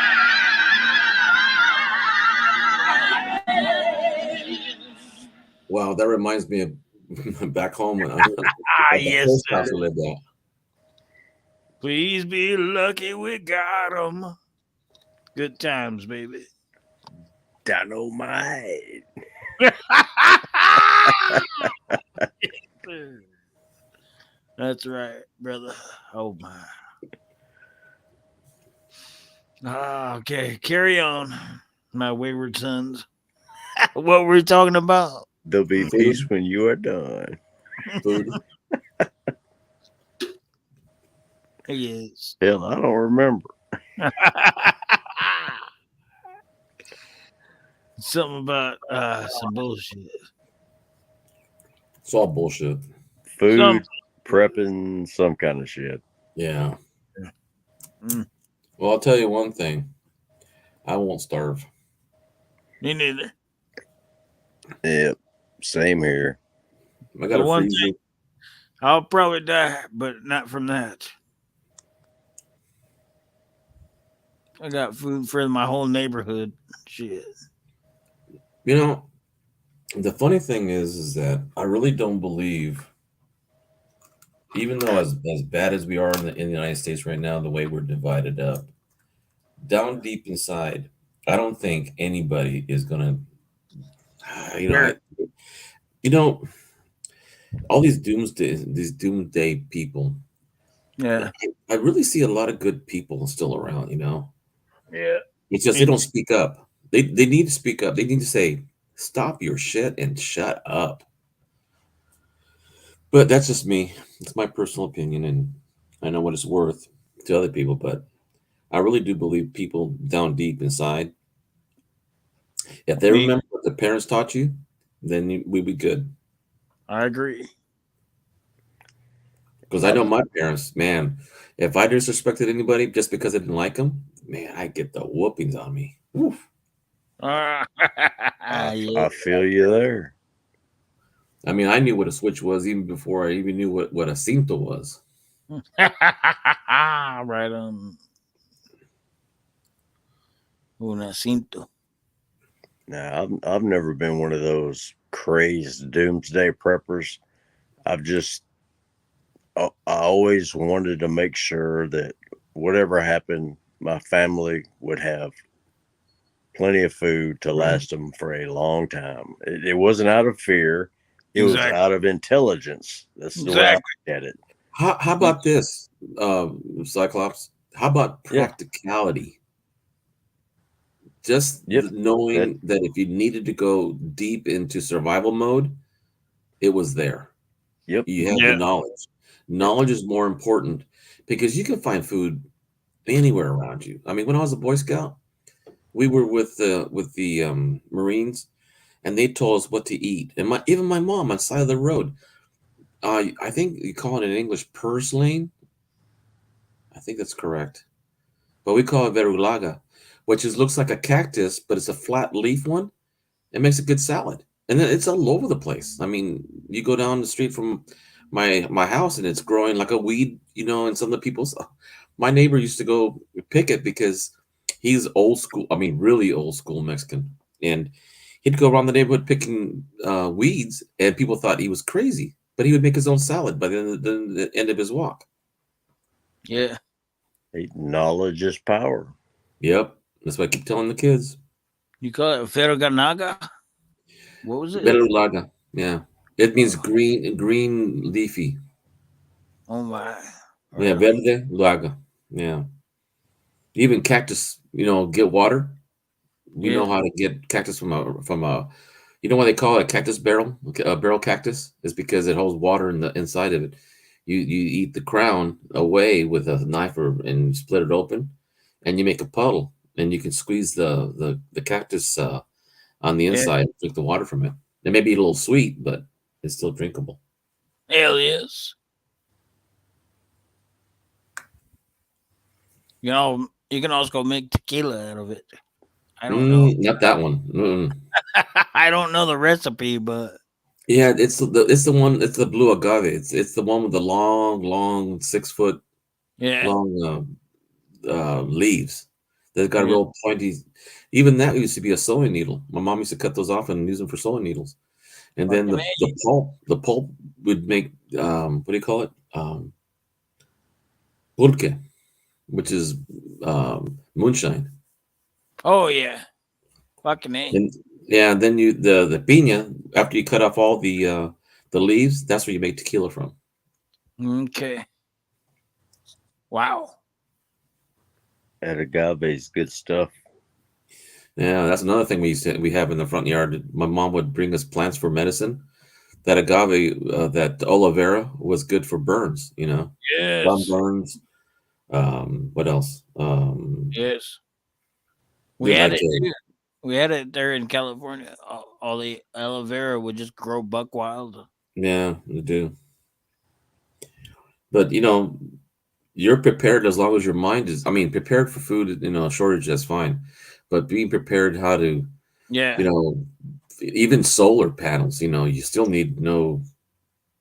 Wow, that reminds me of back home when I at the Yes, first sir. house I lived at. Please be lucky we got 'em. Good times, baby. Dynamite. That's right, brother. Oh my. Okay, carry on, my wayward sons. What were we talking about? There'll be Food. peace when you are done. Food. Yes. Hell, I don't remember. Something about some bullshit. It's all bullshit. Food, prepping, some kind of shit. Yeah. Mm. Well, I'll tell you one thing. I won't starve. Me neither. Yep, same here. I got The a one freezer. thing, I'll probably die, but not from that. I got food for my whole neighborhood. Shit. You know, the funny thing is that I really don't believe, even though as bad as we are in the United States right now, the way we're divided up, down deep inside, I don't think anybody is gonna, you know, all these doomsday people. Yeah. I really see a lot of good people still around. Yeah. It's just they don't speak up. They need to speak up. They need to say, "Stop your shit and shut up." But that's just me. It's my personal opinion, and I know what it's worth to other people. But I really do believe people down deep inside, if they Me, remember what their parents taught you, then we'd be good. I agree. Because I know my parents, man, if I disrespected anybody just because I didn't like them, man, I get the whoopings on me. Oof. I Yeah. feel you there. I mean, I knew what a switch was even before I even knew what a cinto was. Right on. Un asinto. Now, I've never been one of those crazed doomsday preppers. I always wanted to make sure that whatever happened, my family would have plenty of food to last them for a long time. It wasn't out of fear. It was Exactly. out of intelligence. That's the way I look at it. How about this, Cyclops? How about Yeah. practicality? Just Yep. knowing that if you needed to go deep into survival mode, it was there. Yep. You have the knowledge. Knowledge is more important because you can find food anywhere around you. I mean, when I was a Boy Scout, we were with the Marines, and they told us what to eat. And even my mom on the side of the road, I think you call it in English purslane. I think that's correct, but we call it verulaga, which looks like a cactus, but it's a flat leaf one. It makes a good salad, and then it's all over the place. I mean, you go down the street from my house, and it's growing like a weed, in some of the people's. My neighbor used to go pick it because he's old school. I mean, really old school Mexican, and he'd go around the neighborhood picking weeds, and people thought he was crazy. But he would make his own salad by the end of his walk. Yeah. Knowledge is power. Yep, that's what I keep telling the kids. You call it Ferraganaga? What was it? Berulaga. Yeah, it means green leafy. Oh my. Yeah, verde laga. Yeah, even cactus. Get water. We know how to get cactus from a. You know why they call it a cactus barrel? A barrel cactus is because it holds water in the inside of it. You eat the crown away with a knife and split it open, and you make a puddle, and you can squeeze the cactus on the inside, and drink the water from it. It may be a little sweet, but it's still drinkable. Hell yes. You know, you can also make tequila out of it. I don't know. Not that one. I don't know the recipe, but Yeah, it's the one. It's the blue agave. It's the one with the long 6 foot yeah. long leaves. They've got Yeah. real pointy. Even that used to be a sewing needle. My mom used to cut those off and use them for sewing needles. And then the pulp would make what do you call it? Pulque, which is moonshine. Oh yeah. Fucking A. And yeah, then the piña, after you cut off all the leaves, that's where you make tequila from. Okay. Wow. That agave is good stuff. Yeah, that's another thing we have in the front yard. My mom would bring us plants for medicine. That agave, that aloe vera was good for burns. Yes. Sunburns. What else? Yes. We had it too. We had it there in California. All the aloe vera would just grow buck wild. Yeah, they do. But you're prepared as long as your mind is. I mean, prepared for food. Shortage, that's fine. But being prepared how to, Yeah. even solar panels. You still need to know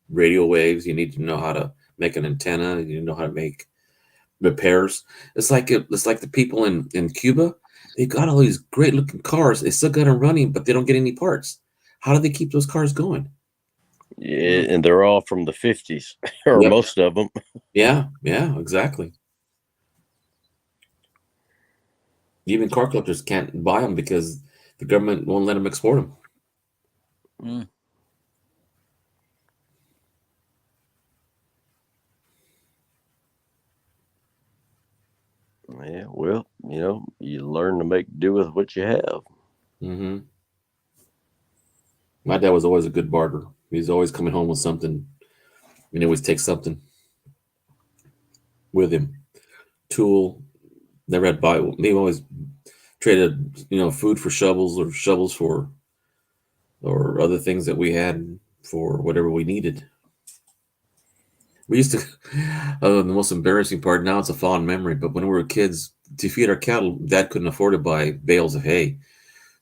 radio waves. You need to know how to make an antenna. You know how to make repairs. It's like the people in Cuba. They've got all these great looking cars. They still got them running, but they don't get any parts. How do they keep those cars going? Yeah, and they're all from the 50s, or Yep. most of them. Yeah, exactly. Even car collectors can't buy them because the government won't let them export them. Mm. Yeah, well, you learn to make do with what you have. Mm-hmm. My dad was always a good barter. He's always coming home with something, and he always takes something with him. Tool. Never had buy. They always traded, food for shovels or shovels for or other things that we had for whatever we needed. We used to. The most embarrassing part now, it's a fond memory, but when we were kids, to feed our cattle, Dad couldn't afford to buy bales of hay.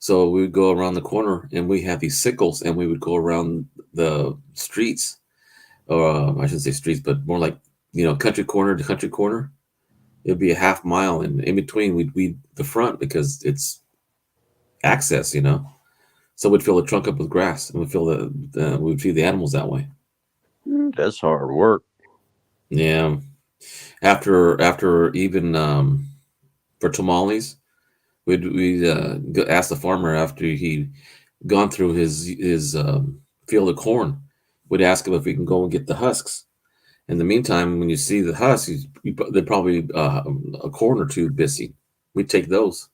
So we would go around the corner and we had these sickles and we would go around the streets. I shouldn't say streets, but more like, country corner to country corner. It'd be a half mile, and in between we'd weed the front because it's access, So we'd fill the trunk up with grass and we'd feed the animals that way. That's hard work. Yeah. After even for tamales, we'd ask the farmer after he'd gone through his field of corn. We'd ask him if we can go and get the husks. In the meantime, when you see the husks, they're probably a corn or two busy. We'd take those.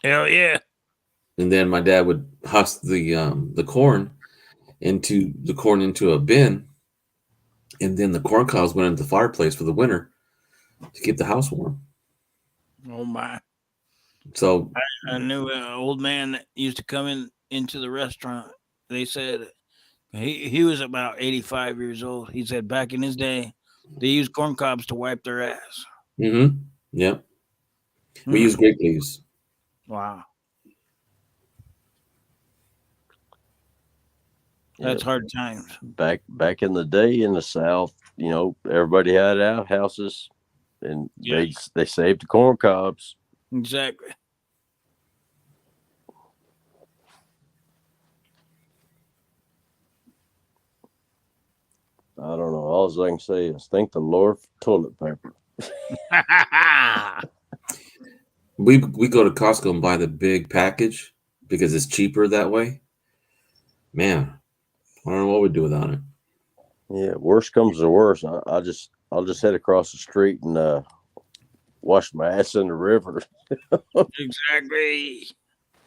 Hell yeah. And then my dad would husk the corn into a bin, and then the corn cobs went into the fireplace for the winter to keep the house warm. Oh my. So I knew an old man that used to come into the restaurant. They said he was about 85 years old. He said back in his day, they used corn cobs to wipe their ass. Mm-hmm. Yeah. We use grape leaves. Wow. That's hard times. Back in the day in the South, everybody had outhouses. and Yeah. they saved the corn cobs. Exactly. I don't know. All I can say is thank the Lord for toilet paper. We go to Costco and buy the big package because it's cheaper that way. Man, I don't know what we'd do without it. Yeah, worst comes to worst, I'll just head across the street and wash my ass in the river. Exactly.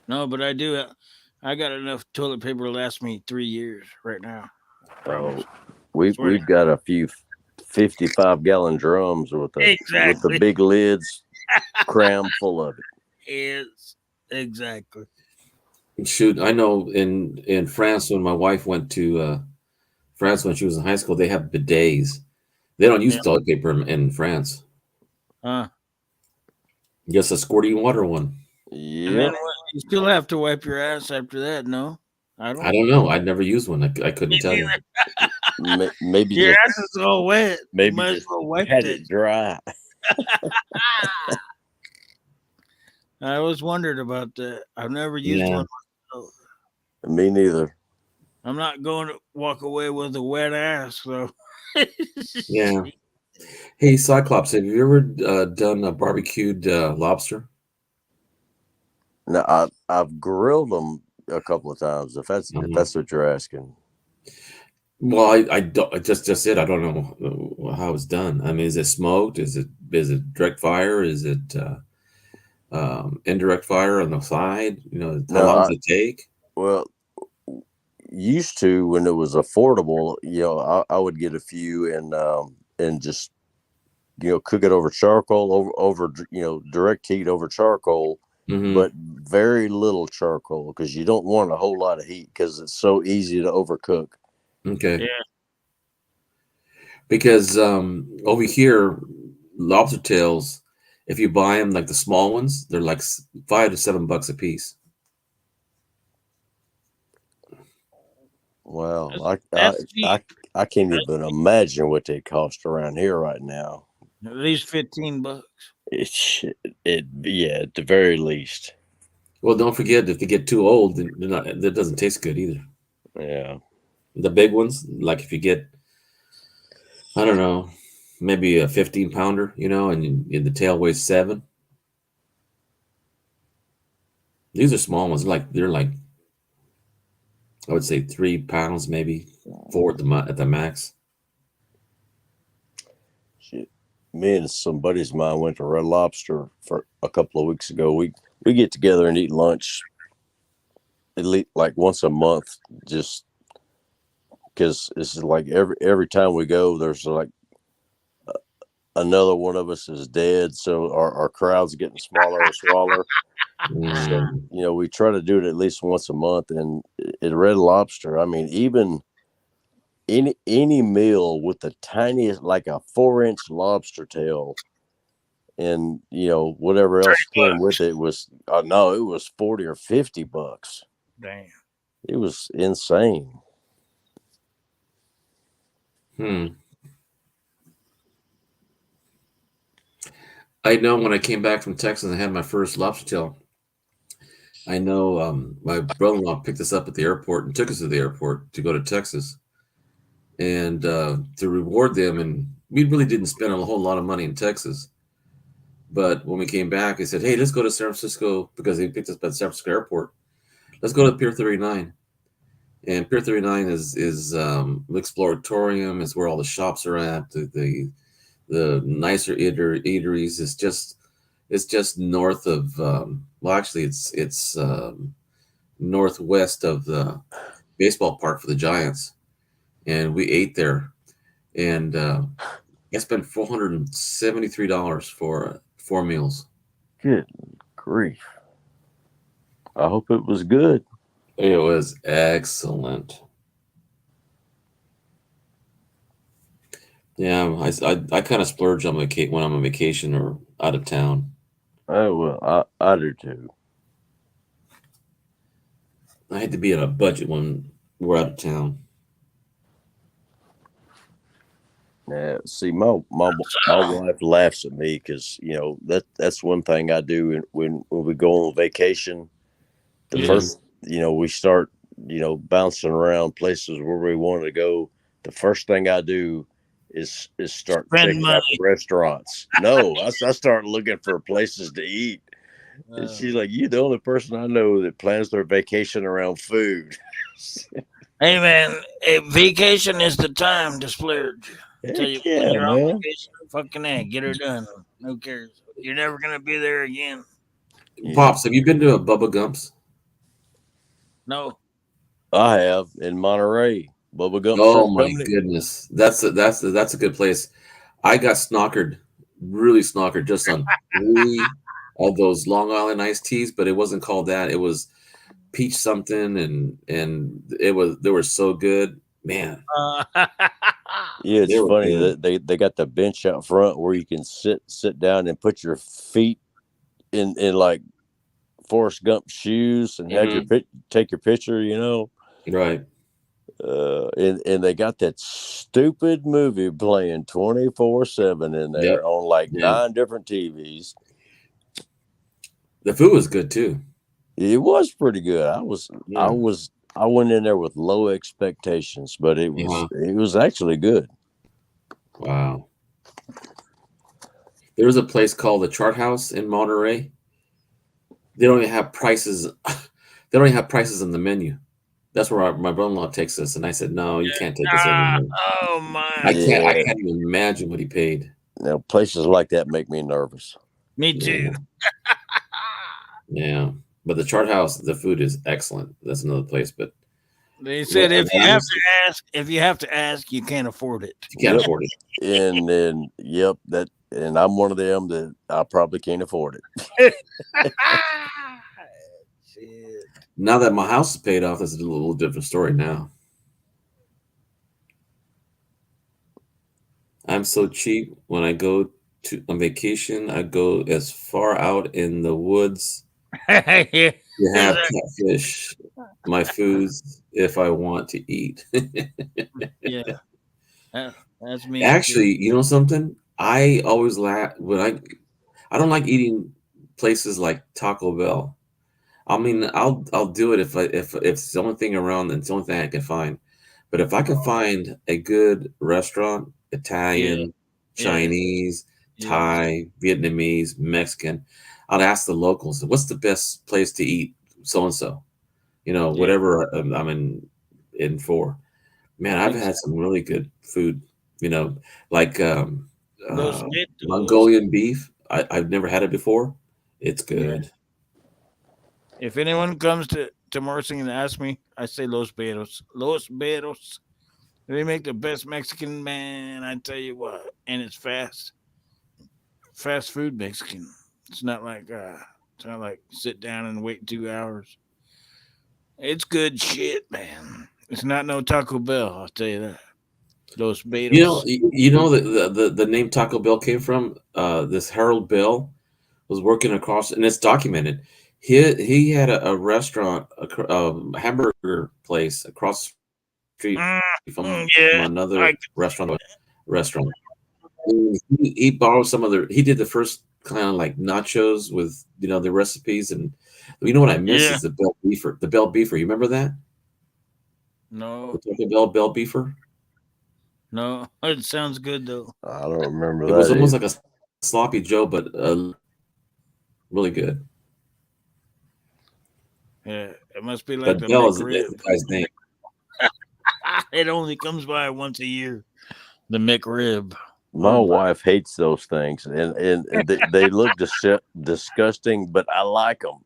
No, but I do. I got enough toilet paper to last me 3 years right now. Oh, Swear to we've got a few 55-gallon drums with the Exactly. big lids crammed full of it. Is exactly. Shoot, I know in France when my wife went to France when she was in high school, they have bidets. They don't use Yeah. toilet paper in France. Huh. Just a squirting water one. And then Yep. you still have to wipe your ass after that. No, I I don't. don't know. I'd never used one. I couldn't Me tell you. neither. Maybe Your just ass is all wet. You maybe might as just well wipe had that. it dry. I always wondered about that. I've never used Yeah. one myself. Me neither. I'm not going to walk away with a wet ass. So. Yeah. Hey, Cyclops, have you ever done a barbecued lobster? No, I've grilled them a couple of times. If that's what you're asking. Well, I don't. I just it. I don't know how it's done. I mean, is it smoked? Is it direct fire? Is it indirect fire on the side? You know, how No, long does it take? well, used to when it was affordable, I would get a few and just cook it over charcoal over direct heat over charcoal, Mm-hmm. but very little charcoal because you don't want a whole lot of heat because it's so easy to overcook. Okay. Yeah. Because over here, lobster tails, if you buy them like the small ones, they're like $5 to $7 a piece. Well, That's cheap. I can't even imagine what they cost around here right now. At least $15. Yeah, at the very least. Well, don't forget if they get too old, then that doesn't taste good either. Yeah. The big ones, like if you get, I don't know, maybe a 15-pounder, and the tail weighs 7. These are small ones. They're like I would say 3 pounds, maybe 4 at the max. Shit. Me and some buddies of mine went to Red Lobster for a couple of weeks ago. We get together and eat lunch at least like once a month, just because it's like every time we go, there's like another one of us is dead, so our crowd's getting smaller and smaller. So we try to do it at least once a month. And at Red Lobster, I mean, even any meal with the tiniest, like a 4-inch lobster tail, and whatever else came with it was no, it was $40 or $50. Damn. It was insane. I know when I came back from Texas and had my first lobster tail, I know my brother-in-law picked us up at the airport and took us to the airport to go to Texas, and to reward them. And we really didn't spend a whole lot of money in Texas. But when we came back, he said, "Hey, let's go to San Francisco," because he picked us up at San Francisco airport. Let's go to Pier 39. And Pier 39 is Exploratorium, is where all the shops are at. The nicer eateries. It's just north of well, actually it's northwest of the baseball park for the Giants. And we ate there, and I spent $473 for 4 meals. Good grief. I hope it was good. It was excellent. Yeah, I kind of splurge on when I'm on vacation or out of town. Oh well, I do too. I had to be at a budget when we're out of town. Yeah, see, my wife laughs at me because that's one thing I do when we go on vacation. The Yeah. first, we start, bouncing around places where we want to go. The first thing I do is start Spend checking out the money. restaurants. No, I start looking for places to eat. And Uh, she's like, "You're the only person I know that plans their vacation around food." hey man, vacation is the time to splurge. Tell you Heck when yeah, you're on man. vacation, fucking get her done. Who cares? You're never gonna be there again. Yeah, Pops, have you been to a Bubba Gump's? No. I have in Monterey, Bubba Gump Oh Shrimp my Company. goodness, that's a good place. I got snockered, really snockered, just on 3 of those Long Island iced teas, but it wasn't called that. It was peach something, and they were so good, man. Uh, Yeah, it's They were funny good. that they got the bench out front where you can sit down and put your feet in like Forrest Gump shoes and have Hmm. take your picture, Right. and they got that stupid movie playing 24/7 in Yep. there on like Yeah. 9 different TVs. The food was good too. It was pretty good. Yeah. I went in there with low expectations, but Uh-huh. it was actually good. Wow. There was a place called the Chart House in Monterey. They don't even have prices. They don't even have prices on the menu. That's where my brother-in-law takes us, and I said, "No, you can't take us everywhere. oh I my. can't. I Yeah, can't even imagine what he paid." places like that make me nervous. Me too. Yeah, yeah. But the Chart House, the food is excellent. That's another place, but They what said if I you have miss to ask, you can't afford it. you can't Yep, afford it. and then yep that, and I'm one of them that I probably can't afford it. Shit. Now that my house is paid off, that's a little different story now. I'm so cheap when I go to on vacation. I go as far out in the woods Yeah. to have catfish, my foods, if I want to eat. Yeah. That's me too. Actually, you know something? I always laugh when I don't like eating places like Taco Bell. I mean, I'll do it if it's the only thing around and it's the only thing I can find. But if I can find a good restaurant, Yeah. Italian, Yeah. Chinese, Yeah. Thai, Vietnamese, Mexican, I'd ask the locals, what's the best place to eat so and so? Yeah. Whatever I'm in for. Man, I've had Exactly. some really good food, you know, like Los Betos. Mongolian beef. I've never had it before. It's Yeah. good. If anyone comes to Mercy and asks me, I say Los Betos. Los Betos. They make the best Mexican, man. I tell you what, and it's fast food Mexican. It's not like sit down and wait 2 hours. It's good shit, man. It's not no Taco Bell. I'll tell you that. Los Betos. You know the name Taco Bell came from. This Harold Bell was working across, and it's documented. He had a restaurant, a hamburger place across the street from Yeah, another I restaurant. And he borrowed some of the. He did the first kind of like nachos with the recipes, and you know what I miss yeah. is the Bell Beefer. The Bell Beefer, you remember that? The No, Taco Bell Beefer. no. It sounds good though. I don't remember It was that almost either. like a sloppy Joe, but really good. Yeah, it must be like But the Bell is the McRib. guy's name. It only comes by once a year. The McRib. My Oh my. wife hates those things, and they look disgusting, but I like them.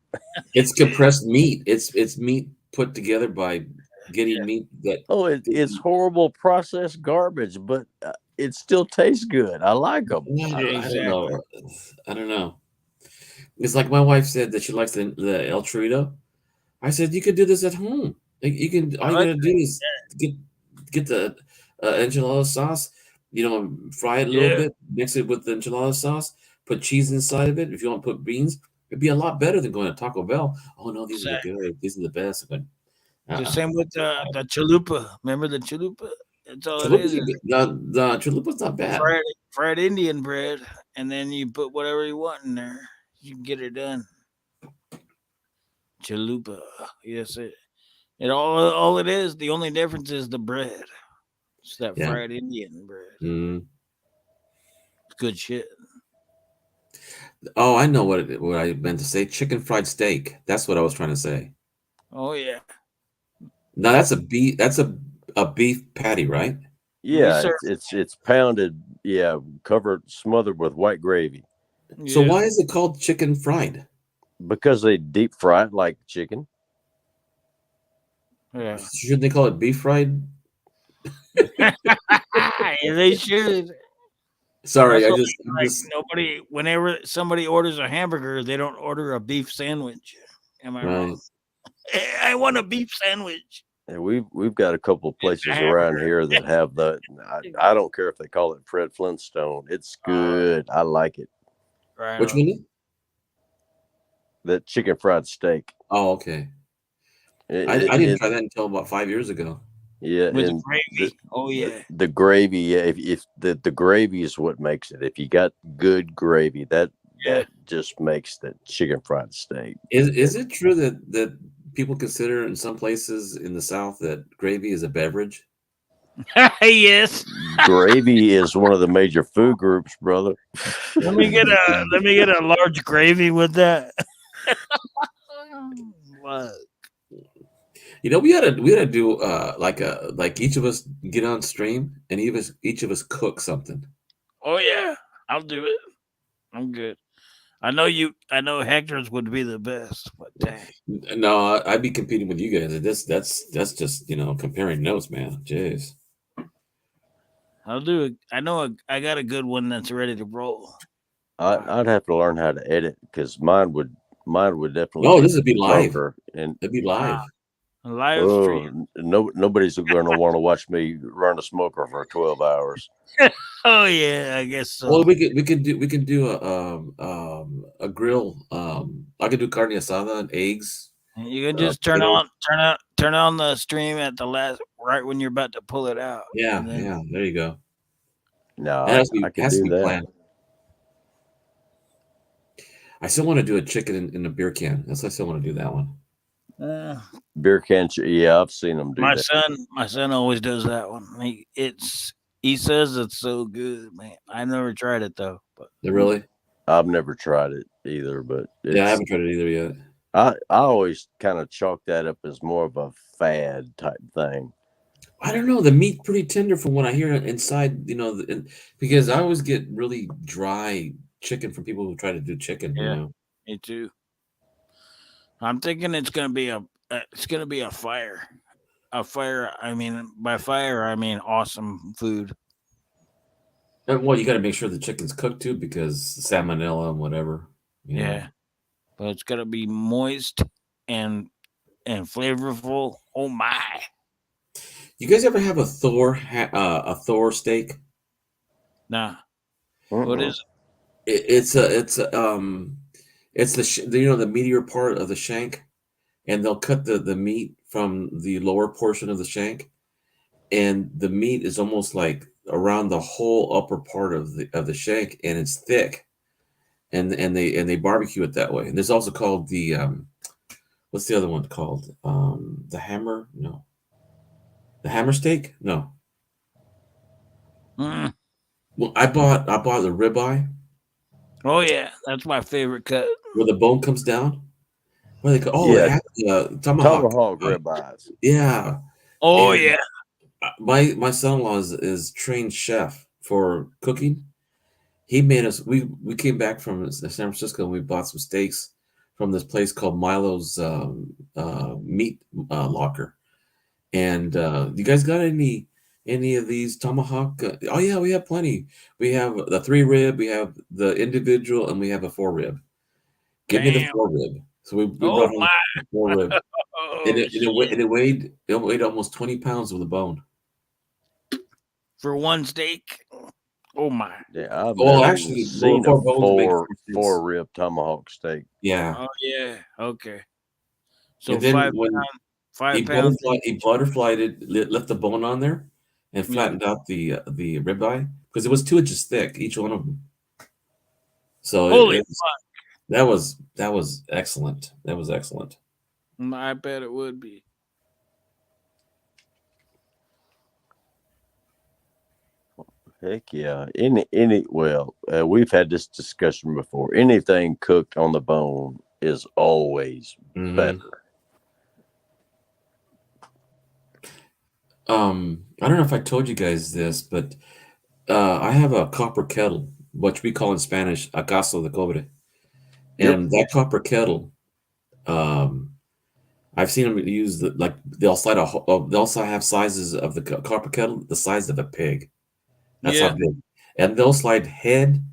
It's compressed meat. It's meat put together by getting meat that Oh, it's horrible processed garbage, but it still tastes good. I like them. I don't Exactly. know. I don't know. It's like my wife said that she likes the El Chorito. I said you could do this at home. Like, you can all you I, gotta do is get the enchilada sauce. Fry it a little yeah, bit, mix it with the enchilada sauce, put cheese inside of it. If you want to put beans, it'd be a lot better than going to Taco Bell. Oh no, these are the exactly. good. These are the best. But The uh-uh. same with the chalupa. Remember the chalupa? That's all it is. The chalupa's not bad. Fried Indian bread, and then you put whatever you want in there. You can get it done. Chalupa. Yes, it all it is. The only difference is the bread. It's that Yeah. fried Indian bread. Mm. It's good shit. Oh, I know what I meant to say. Chicken fried steak. That's what I was trying to say. Oh yeah. No, that's a beef. That's a beef patty, right? Yeah, serve- it's pounded. Yeah, covered, smothered with white gravy So Yeah. why is it called chicken fried? because they deep fry it like chicken. Yeah. Shouldn't they call it beef fried? Yeah, they should. Sorry, That's I what just, we like. Nobody. Whenever somebody orders a hamburger, they don't order a beef sandwich. Am I right. wrong? I want a beef sandwich. And we've got a couple of places hamburger. around here that have the. I don't care if they call it Fred Flintstone. It's good. I like it. Right. Which one? That chicken fried steak. Oh, okay. I didn't try that until about 5 years ago. Yeah, With and the gravy. Oh yeah. the gravy. Yeah, if the gravy is what makes it. If you got good gravy, that just makes the chicken fried steak. Is it true that people consider in some places in the South that gravy is a beverage? Yes. Gravy is one of the major food groups, brother. Let me get a large gravy with that. What? You know, we gotta do like each of us get on stream and each of us cook something. Oh yeah, I'll do it. I'm good. I know Hector's would be the best, but dang. No, I'd be competing with you guys. That's just comparing notes, man. Jeez. I'll do it. I got a good one that's ready to roll. I'd have to learn how to edit because mine would definitely. No, this would be live. And it'd be live. A live stream. Nobody's going to want to watch me run a smoker for 12 hours. Oh yeah, I guess so. Well, we can do a grill. I could do carne asada and eggs. You can just turn on the stream at the last right when you're about to pull it out. Yeah, yeah. There you go. No, I can do that. Planned. I still want to do a chicken in a beer can. I still want to do that one. Beer can, yeah, I've seen them do that. My son always does that one. He says it's so good, man. I never tried it though. But really, I've never tried it either. But I haven't tried it either yet. I always kind of chalk that up as more of a fad type thing. I don't know. The meat pretty tender from what I hear inside. Because I always get really dry chicken from people who try to do chicken. Yeah, me too. I'm thinking it's gonna be a fire. A fire. I mean, by fire, I mean awesome food. And well, you got to make sure the chicken's cooked too, because salmonella and whatever. Yeah, but it's gotta be moist and flavorful. Oh my! You guys ever have a Thor steak? Nah. What is it? It's the meatier part of the shank, and they'll cut the meat from the lower portion of the shank, and the meat is almost like around the whole upper part of the shank, and it's thick, and they barbecue it that way. And there's also called the what's the other one called? The hammer? No. The hammer steak? No. Well, I bought the ribeye. Oh yeah, that's my favorite cut. Where the bone comes down. What do they call? Tomahawk ribeyes. Yeah. Oh yeah. My son-in-law is trained chef for cooking. He made us. We came back from San Francisco and we bought some steaks from this place called Milo's Meat Locker. And you guys got any of these tomahawk? Oh yeah, we have plenty. We have the 3 rib, we have the individual, and we have a 4 rib. Give me the 4 rib. So we brought home 4 rib, and it weighed almost 20 pounds with a bone for one steak. Oh my! Yeah, I've actually seen a 4 rib tomahawk steak. Yeah. Oh yeah. Okay. So and then 5 when pounds. 5 pounds. He butterflied it, left the bone on there, and flattened out the ribeye because it was 2 inches thick, each one of them. So Holy fuck! that was excellent. That was excellent. I bet it would be. Heck yeah. We've had this discussion before. Anything cooked on the bone is always better. I don't know if I told you guys this, but I have a copper kettle, which we call in Spanish acaso de cobre. And that copper kettle, I've seen them use they also have sizes of the copper kettle the size of a pig. That's how big. And they'll slide head,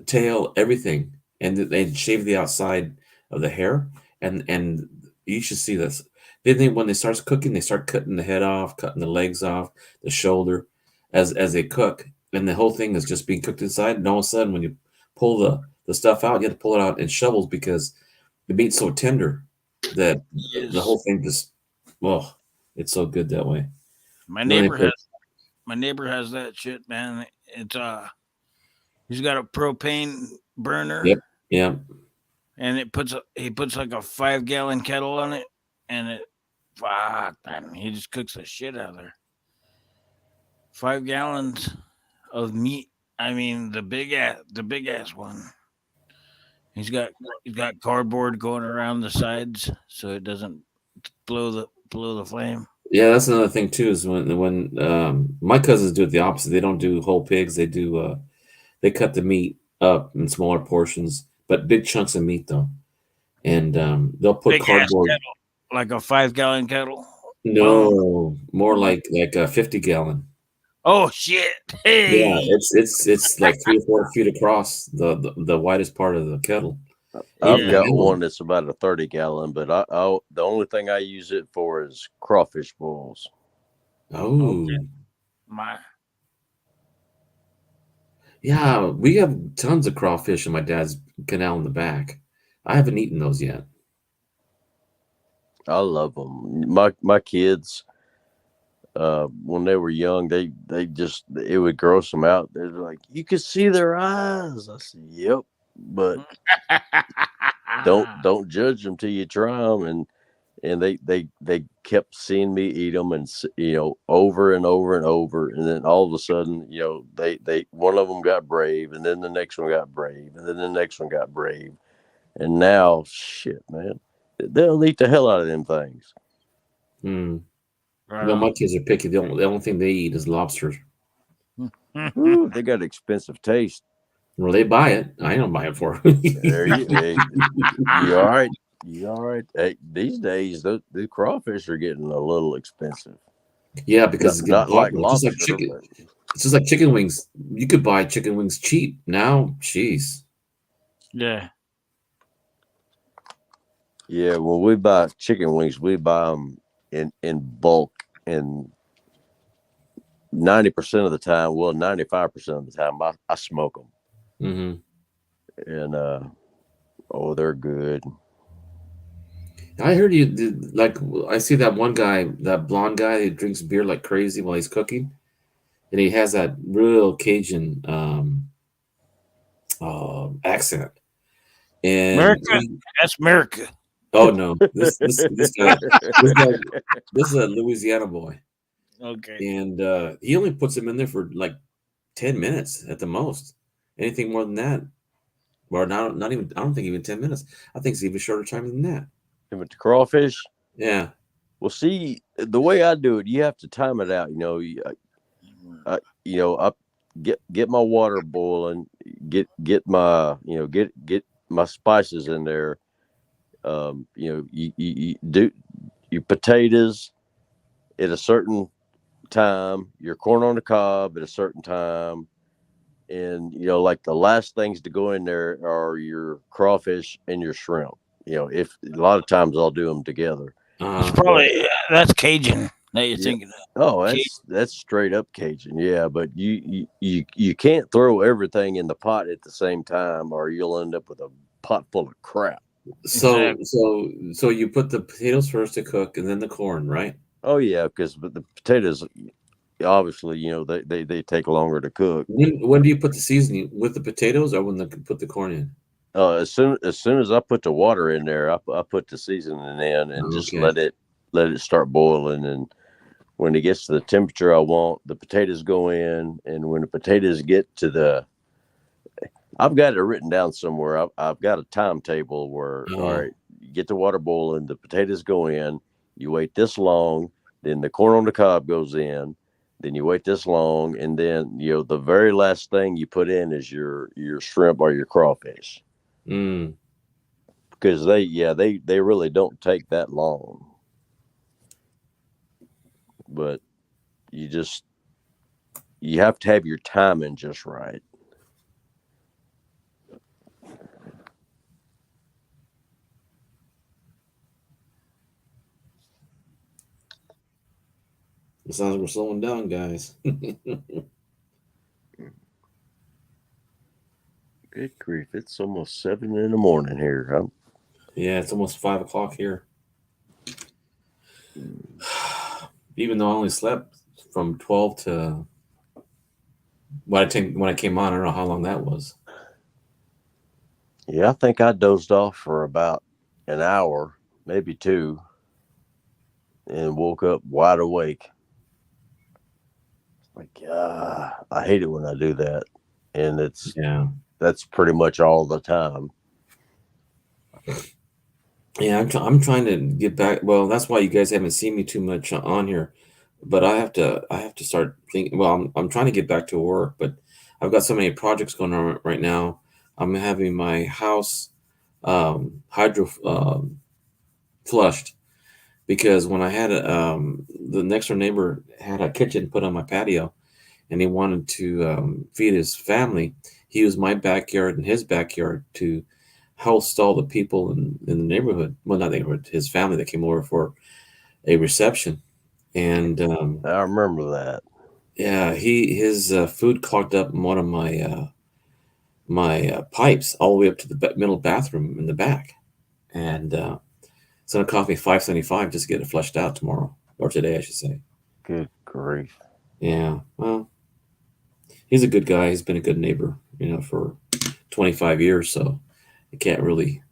tail, everything, and they shave the outside of the hair. And you should see this. Then when they start cooking, they start cutting the head off, cutting the legs off, the shoulder, as they cook, and the whole thing is just being cooked inside. And all of a sudden, when you pull the stuff out, you have to pull it out in shovels because the meat's so tender that the whole thing just, it's so good that way. My neighbor has that shit, man. It's he's got a propane burner. Yep. Yeah. And he puts like a 5-gallon kettle on it, and he just cooks the shit out of there. 5 gallons of meat. I mean, the big ass one. He's got cardboard going around the sides so it doesn't blow the flame. Yeah, that's another thing too. Is when my cousins do it the opposite. They don't do whole pigs. They do they cut the meat up in smaller portions, but big chunks of meat though. And they'll put big cardboard, kettle, like a 5-gallon kettle. No, more like a 50-gallon. Oh shit! Hey. Yeah, it's like 3 or 4 feet across the widest part of the kettle. I've got one that's about a 30-gallon, but the only thing I use it for is crawfish boils. Oh, okay. Yeah, we have tons of crawfish in my dad's canal in the back. I haven't eaten those yet. I love them. My kids, when they were young, it would gross them out. They're like, you could see their eyes. I said, yep, but don't judge them till you try them. And they kept seeing me eat them, and over and over and over. And then all of a sudden, they one of them got brave, and then the next one got brave, and then the next one got brave, and now shit, man, they'll eat the hell out of them things. Well, my kids are picky. The only thing they eat is lobsters. Ooh, they got expensive taste. Well, they buy it. I don't buy it for them. You all right? You all right? Hey, these days, the crawfish are getting a little expensive. Yeah, because it's not like lobster. It's just like chicken wings. You could buy chicken wings cheap now. Jeez. Yeah. Yeah, when we buy chicken wings, we buy them in bulk, and 90% of the time, 95% of the time, I smoke them. Mm-hmm. And they're good. I heard you did, like, I see that one guy, that blonde guy who drinks beer like crazy while he's cooking, and he has that real Cajun accent. And America, that's America. Oh no, this guy, this is a Louisiana boy. Okay. And he only puts him in there for like 10 minutes at the most. Anything more than that, or not even. I don't think even 10 minutes. I think it's even shorter time than that. With the crawfish, yeah. Well, see, the way I do it, you have to time it out. I get my water boiling, get my get my spices in there. You do your potatoes at a certain time, your corn on the cob at a certain time, and like the last things to go in there are your crawfish and your shrimp. If a lot of times I'll do them together. It's probably that's Cajun that you're thinking of. Oh, that's straight up Cajun. Yeah, but you can't throw everything in the pot at the same time, or you'll end up with a pot full of crap. So you put the potatoes first to cook, and then the corn, right? Oh yeah, because the potatoes, obviously, they take longer to cook. When do you put the seasoning with the potatoes, or when they put the corn in? As soon as I put the water in there, I put the seasoning in and just Okay. let it start boiling. And when it gets to the temperature I want, the potatoes go in. And when the potatoes get to I've got it written down somewhere. I've got a timetable where, all right, you get the water boiling, the potatoes go in, you wait this long, then the corn on the cob goes in, then you wait this long, and then the very last thing you put in is your shrimp or your crawfish. Mm. Because they really don't take that long. But you have to have your timing just right. It sounds like we're slowing down, guys. Good grief. It's almost 7 in the morning here. Huh? Yeah, it's almost 5 o'clock here. Even though I only slept from 12 to when I came on, I don't know how long that was. Yeah, I think I dozed off for about an hour, maybe 2, and woke up wide awake. Like, I hate it when I do that. And that's pretty much all the time. Yeah, I'm trying to get back. Well, that's why you guys haven't seen me too much on here. But I have to start thinking. Well, I'm trying to get back to work, but I've got so many projects going on right now. I'm having my house hydro flushed because when I had the next door neighbor had a kitchen put on my patio, and he wanted to feed his family. He used my backyard and his backyard to host all the people in the neighborhood. Well, not neighborhood, his family that came over for a reception. And I remember that. yeah, his food clogged up in one of my pipes all the way up to the middle bathroom in the back, and it's gonna cost me $5.75 just to get it flushed out tomorrow or today, I should say. Good grief. Yeah, well, he's a good guy. He's been a good neighbor, for 25 years, so I can't really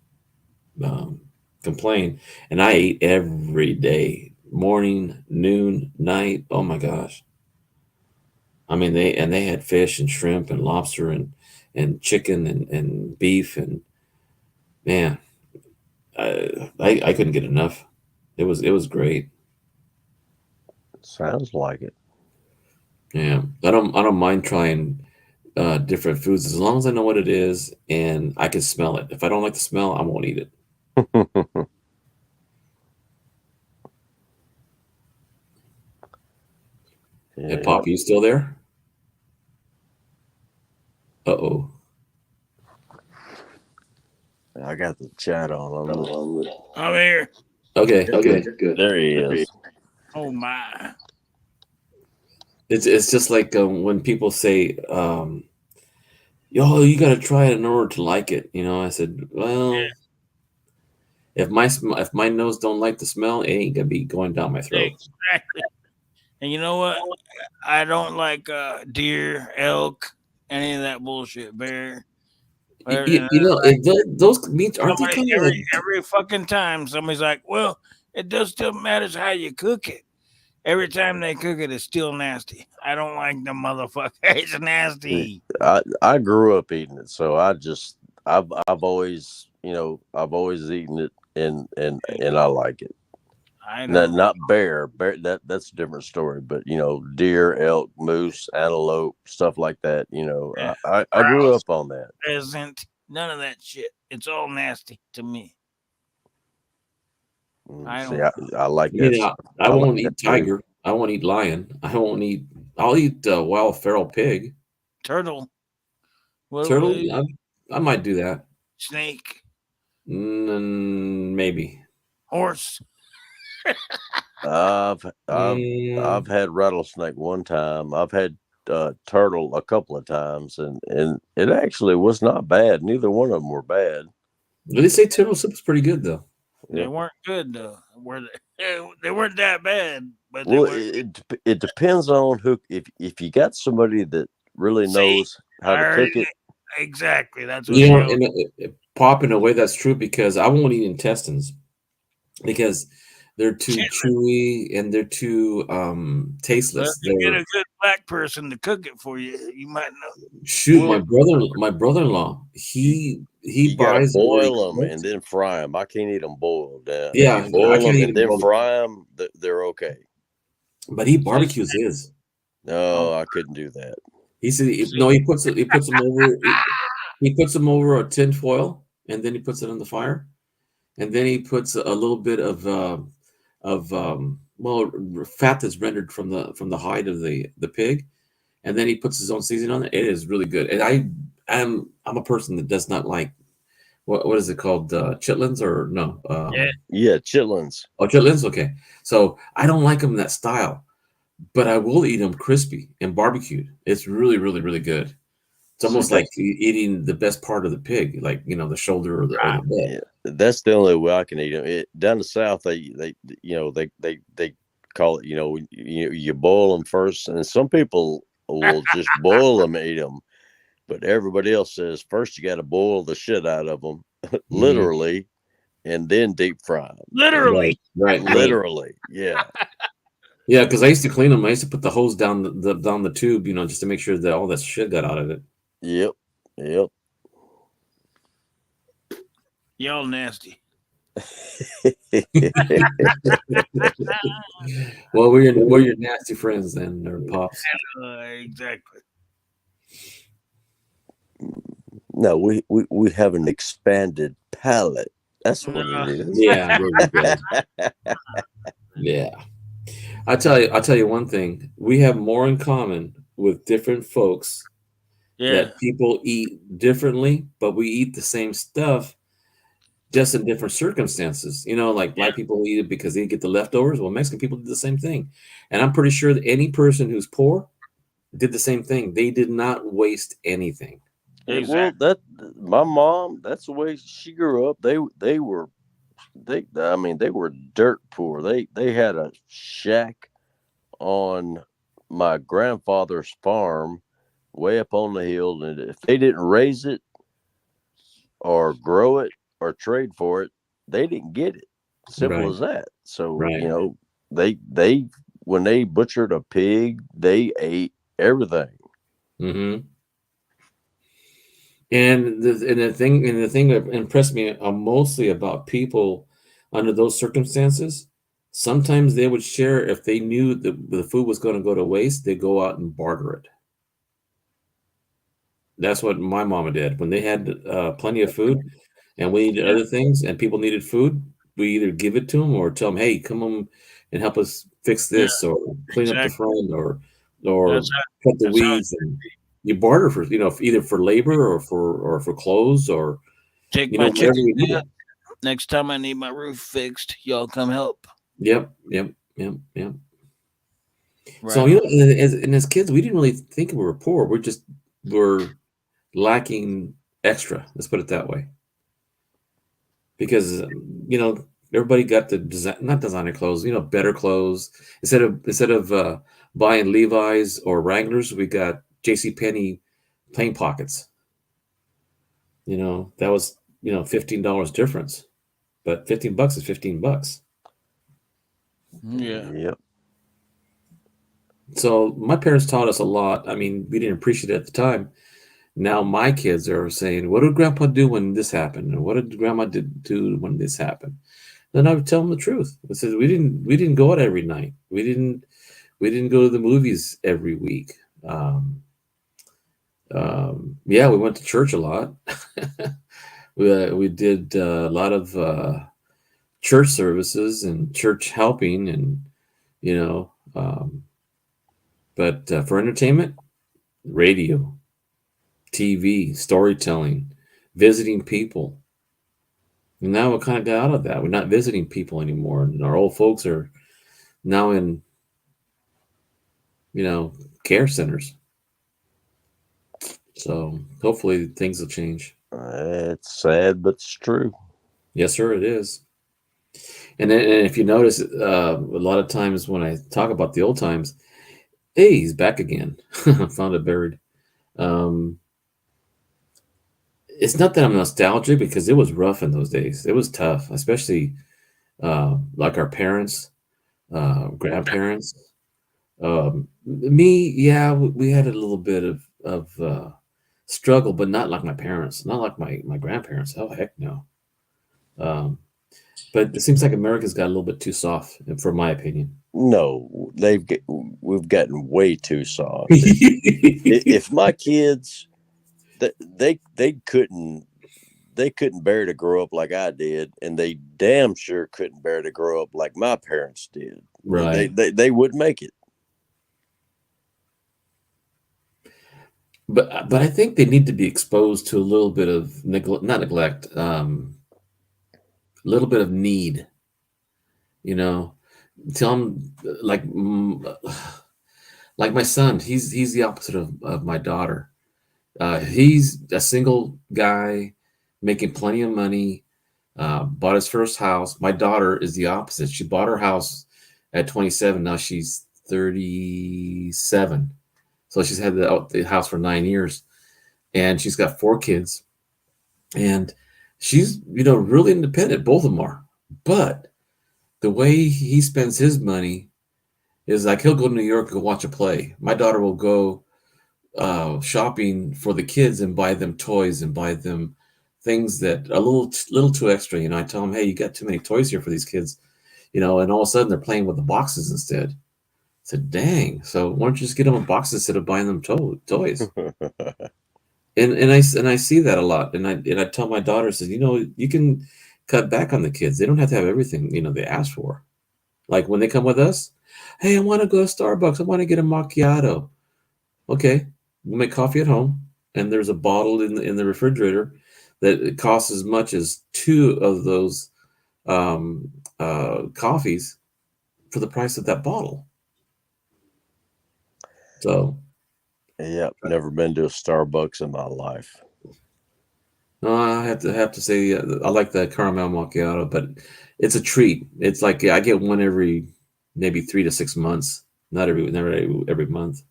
complain. And I eat every day, morning, noon, night. Oh my gosh! I mean, they had fish and shrimp and lobster and chicken and beef, and man, I couldn't get enough. It was great. Sounds like it. Yeah, I don't mind trying different foods as long as I know what it is and I can smell it. If I don't like the smell, I won't eat it. Hey, Pop, you still there? Uh-oh. I got the chat on. I'm here. Okay, good. There he is. Oh my. It's just like when people say, "Yo, you got to try it in order to like it." I said, "Well, Yeah. if my nose don't like the smell, it ain't gonna be going down my throat." Exactly. And you know what? I don't like deer, elk, any of that bullshit. Bear. Those meats aren't they kind of like every fucking time somebody's like, "Well, it does still matters how you cook it." Every time they cook it, it's still nasty. I don't like the motherfucker. It's nasty. I grew up eating it, so I've always eaten it and I like it. I know. Not bear that's a different story, but deer, elk, moose, antelope, stuff like that. Yeah. I grew up on that. Isn't none of that shit. It's all nasty to me. I like that. I won't eat tiger. I won't eat lion. I'll eat wild feral pig. Turtle. Turtle? I might do that. Snake. Maybe. Horse. I've had rattlesnake one time. I've had turtle a couple of times, and it actually was not bad. Neither one of them were bad. They say turtle soup is pretty good though. They Yep. weren't good though. They weren't that bad, but they Well, weren't. it depends on who. If you got somebody that really See, knows how I to already cook it, exactly. That's what You she know, always. pop in a way that's true because I won't eat intestines because they're too chewy and they're too Well, if tasteless. you get They're a good black person to cook it for you, you might know. shoot, well, my brother-in-law, he you got to buys them already boil them and cooked. then fry them. I can't eat them boiled. If you Yeah, I boil can't them eat and them then boiled, fry them, they're okay. but he See, barbecues his. No, oh, I couldn't do that. He said see, no, he puts them over he puts them over a tin foil and then he puts it on the fire and then he puts a little bit of well fat that's rendered from the hide of the pig and then he puts his own seasoning on it. It is really good. And I'm a person that does not like what is it called chitlins or no yeah. Yeah, chitlins. oh chitlins okay. So I don't like them in that style, but I will eat them crispy and barbecued. It's really really really good. It's See, almost like eating the best part of the pig, like the shoulder or the butt. Yeah, that's the only way I can eat them. Down the south, they call it. You boil them first, and some people will just boil them and eat them. But everybody else says first you got to boil the shit out of them, Mhm. literally, and then deep fry them. literally. Right. Literally, yeah, Yeah, because I used to clean them. I used to put the hose down down the tube, just to make sure that all that shit got out of it. yep, yep. Y'all nasty. Well, we're your nasty friends then, or pops. Exactly. No, we have an expanded palate. That's what No, it is. Yeah, there you go. Yeah, I'll tell you one thing. We have more in common with different folks yeah, that people eat differently, but we eat the same stuff just in different circumstances. Like yeah, black people eat it because they get the leftovers. Well, Mexican people did the same thing. And I'm pretty sure that any person who's poor did the same thing. They did not waste anything. Well, exactly. that my mom. That's the way she grew up. They were I mean they were dirt poor. They had a shack on my grandfather's farm way up on the hill, and if they didn't raise it or grow it or trade for it, they didn't get it. Simple Right. as that. So, Right. they when they butchered a pig, they ate everything. Hmm. And the thing that impressed me mostly about people under those circumstances, sometimes they would share if they knew the food was going to go to waste, they go out and barter it. That's what my mama did when they had plenty of food, and we needed Yeah, other things, and people needed food. We either give it to them or tell them, "Hey, come on and help us fix yeah, this, or clean up the exactly. front, That's or how. cut the That's how. weeds." And you barter for either for labor or for clothes or Take my whatever chicken we down. needed. Next time I need my roof fixed, y'all come help. Yep, yep, yep, yep. So Right on. as kids, we didn't really think we were poor. We're lacking extra. Let's put it that way. Because everybody got the not designer clothes, better clothes. Instead of buying Levi's or Wranglers, we got J.C. Penney plain pockets. That was $15 difference, but $15 is $15. Yeah. Yep. So my parents taught us a lot. I mean, we didn't appreciate it at the time. Now my kids are saying, "What did Grandpa do when this happened? And what did Grandma do when this happened?" Then I would tell them the truth. I said, "We didn't go out every night. We didn't go to the movies every week. Yeah, we went to church a lot. We did a lot of church services and church helping, and you know, um, but for entertainment, radio, TV, storytelling, visiting people. And now we kind of got out of that. We're not visiting people anymore, and our old folks are now in care centers. So hopefully things will change. It's sad, but it's true. Yes, sir, it is. And if you notice, a lot of times when I talk about the old times, hey, he's back again. Found it buried. It's not that I'm nostalgic because it was rough in those days. It was tough, especially like our parents, grandparents. Me, yeah, we had a little bit of struggle, but not like my parents, not like my grandparents. Oh heck no. Um, but it seems like America's got a little bit too soft, for my opinion. No, we've gotten way too soft. If my kids, they couldn't bear to grow up like I did, and they damn sure couldn't bear to grow up like my parents did. Right. They wouldn't make it. But I think they need to be exposed to a little bit of not neglect, a little bit of need. You know, tell them like my son. He's the opposite of my daughter. He's a single guy making plenty of money. Bought his first house. My daughter is the opposite. She bought her house at 27. Now she's 37. So she's had the house for 9 years, and she's got 4 kids, and she's really independent. Both of them are, but the way he spends his money is like he'll go to New York and go watch a play. My daughter will go shopping for the kids and buy them toys and buy them things that are a little too extra. I tell them, hey, you got too many toys here for these kids, and all of a sudden they're playing with the boxes instead. I said, dang, so why don't you just get them a box instead of buying them toys? and I see that a lot. And I tell my daughter, says, you can cut back on the kids. They don't have to have everything, they ask for. Like when they come with us, hey, I want to go to Starbucks. I want to get a macchiato. Okay, we'll make coffee at home. And there's a bottle in the refrigerator that it costs as much as 2 of those coffees for the price of that bottle. So, yep, never been to a Starbucks in my life. No, I have to say I like the caramel macchiato, but it's a treat. It's like I get one every maybe 3 to 6 months, never every month.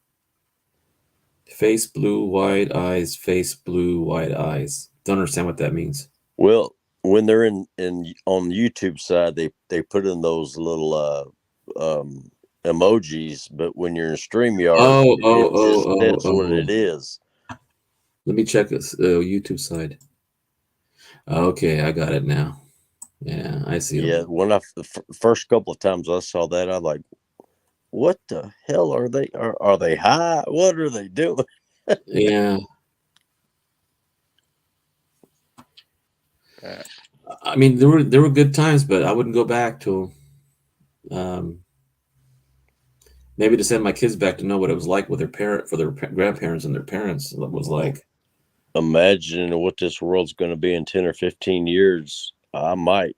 Face blue, white eyes. Face blue, white eyes. Don't understand what that means. Well, when they're in on the YouTube side, they put in those little emojis, but when you're in StreamYard, that's what it is. Let me check this YouTube side. Okay, I got it now. Yeah, I see. Yeah, when the first couple of times I saw that, I was like, what the hell are they? Are they high? What are they doing? Yeah. I mean, there were good times, but I wouldn't go back to them. Maybe to send my kids back to know what it was like with their grandparents and their parents. What it was like. Imagine what this world's going to be in 10 or 15 years. I might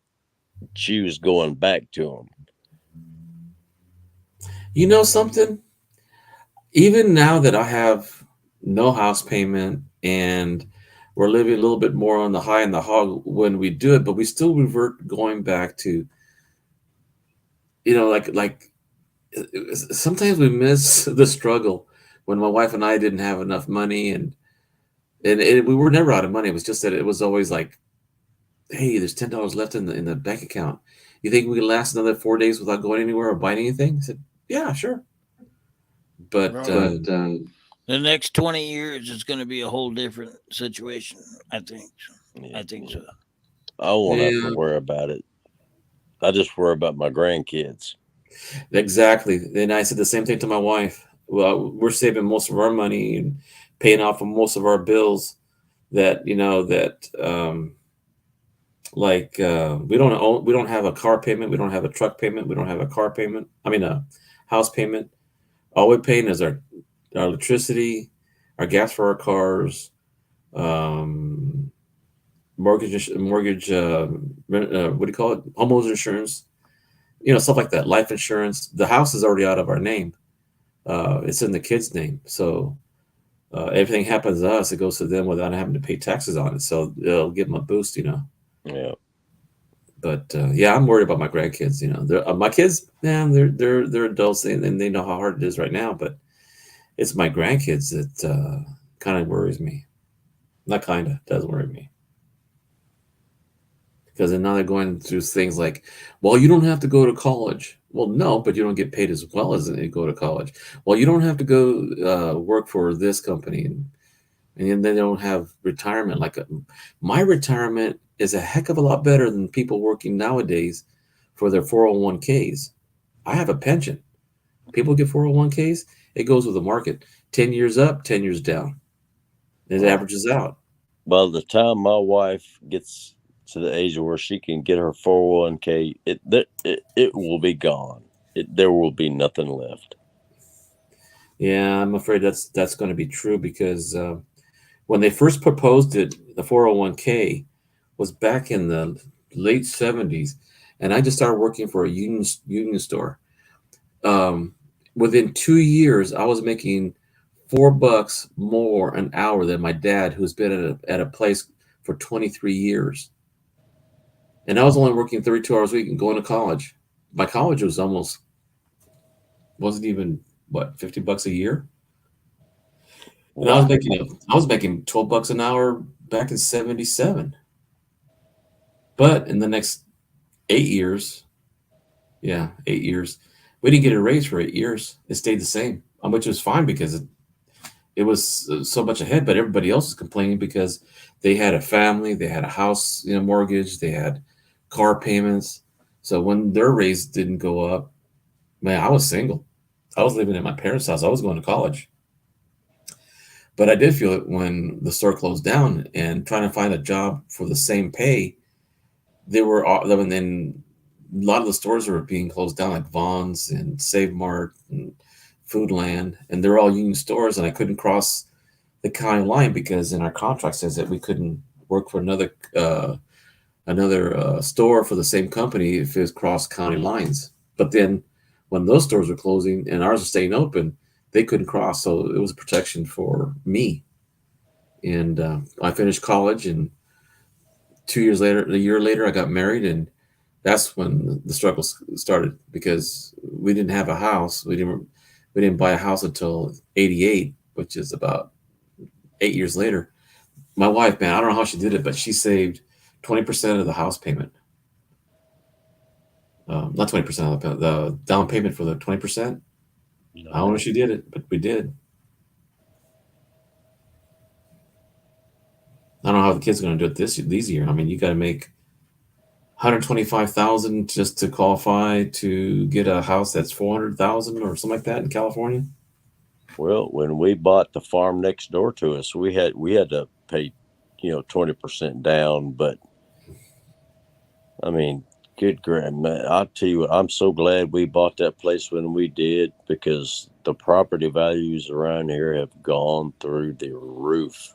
choose going back to them. You know something? Even now that I have no house payment and we're living a little bit more on the high and the hog when we do it, but we still revert going back to, like sometimes we miss the struggle when my wife and I didn't have enough money and we were never out of money. It was just that it was always like, hey, there's $10 left in the bank account. You think we can last another 4 days without going anywhere or buying anything? I said, yeah, sure. But the next 20 years is going to be a whole different situation, I think. I think so. I won't have to worry about it. I just worry about my grandkids. Exactly. And I said the same thing to my wife. Well, we're saving most of our money and paying off on most of our bills that, we don't have a car payment. We don't have a truck payment. We don't have a car payment. I mean, a house payment. All we're paying is our electricity, our gas for our cars, mortgage, what do you call it? Homeowners insurance, stuff like that. Life insurance. The house is already out of our name. It's in the kid's name. So everything happens to us, it goes to them without having to pay taxes on it. So it'll give them a boost, Yeah. But yeah, I'm worried about my grandkids. You know, my kids, man, they're adults and they know how hard it is right now. But it's my grandkids that kind of worries me. Not kind of does worry me because then now they're going through things like, well, you don't have to go to college. Well, no, but you don't get paid as well as they go to college. Well, you don't have to go work for this company, and then they don't have retirement. Like my retirement is a heck of a lot better than people working nowadays for their 401ks. I have a pension. People get 401ks. It goes with the market. 10 years up, 10 years down. It Well, averages out. by the time my wife gets to the age where she can get her 401k, it will be gone. There will be nothing left. Yeah, I'm afraid that's going to be true because when they first proposed it, the 401k was back in the late 70s, and I just started working for a union store. Um, Within 2 years, I was making $4 more an hour than my dad, who's been at a place for 23 years. And I was only working 32 hours a week and going to college. My college wasn't even what, $50 a year. And Wow. I was making $12 an hour back in 77. But in the next 8 years, yeah, 8 years, we didn't get a raise for 8 years. It stayed the same, which was fine because it was so much ahead. But everybody else was complaining because they had a family, they had a house, mortgage, they had car payments. So when their raise didn't go up, man, I was single. I was living at my parents' house. I was going to college. But I did feel it when the store closed down and trying to find a job for the same pay. And then a lot of the stores were being closed down, like Vaughn's and Save Mart and Foodland, and they're all union stores. And I couldn't cross the county line because in our contract says that we couldn't work for another store for the same company if it was cross county lines. But then when those stores were closing and ours were staying open, they couldn't cross, so it was a protection for me. And I finished college, and 2 years later, a year later, I got married, and that's when the struggle started because we didn't have a house. We didn't buy a house until '88, which is about 8 years later. My wife, man, I don't know how she did it, but she saved 20% of the house payment. Not 20% of the down payment for the 20%. I don't know if she did it, but we did. I don't know how the kids are going to do it these year. I mean, you got to make 125,000 just to qualify to get a house that's 400,000 or something like that in California. Well, when we bought the farm next door to us, we had to pay, 20% down. But I mean, good grandma, I'll tell you what, I'm so glad we bought that place when we did because the property values around here have gone through the roof.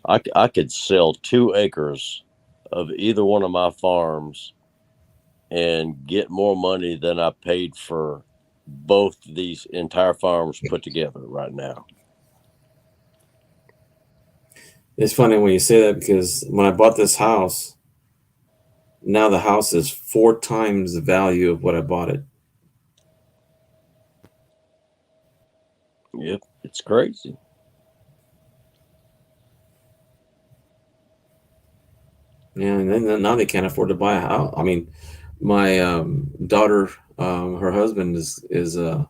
I could sell 2 acres of either one of my farms and get more money than I paid for both these entire farms put together right now. It's funny when you say that because when I bought this house, now the house is 4 times the value of what I bought it. Yep, it's crazy. Yeah, and then now they can't afford to buy a house. I mean, my daughter, her husband is a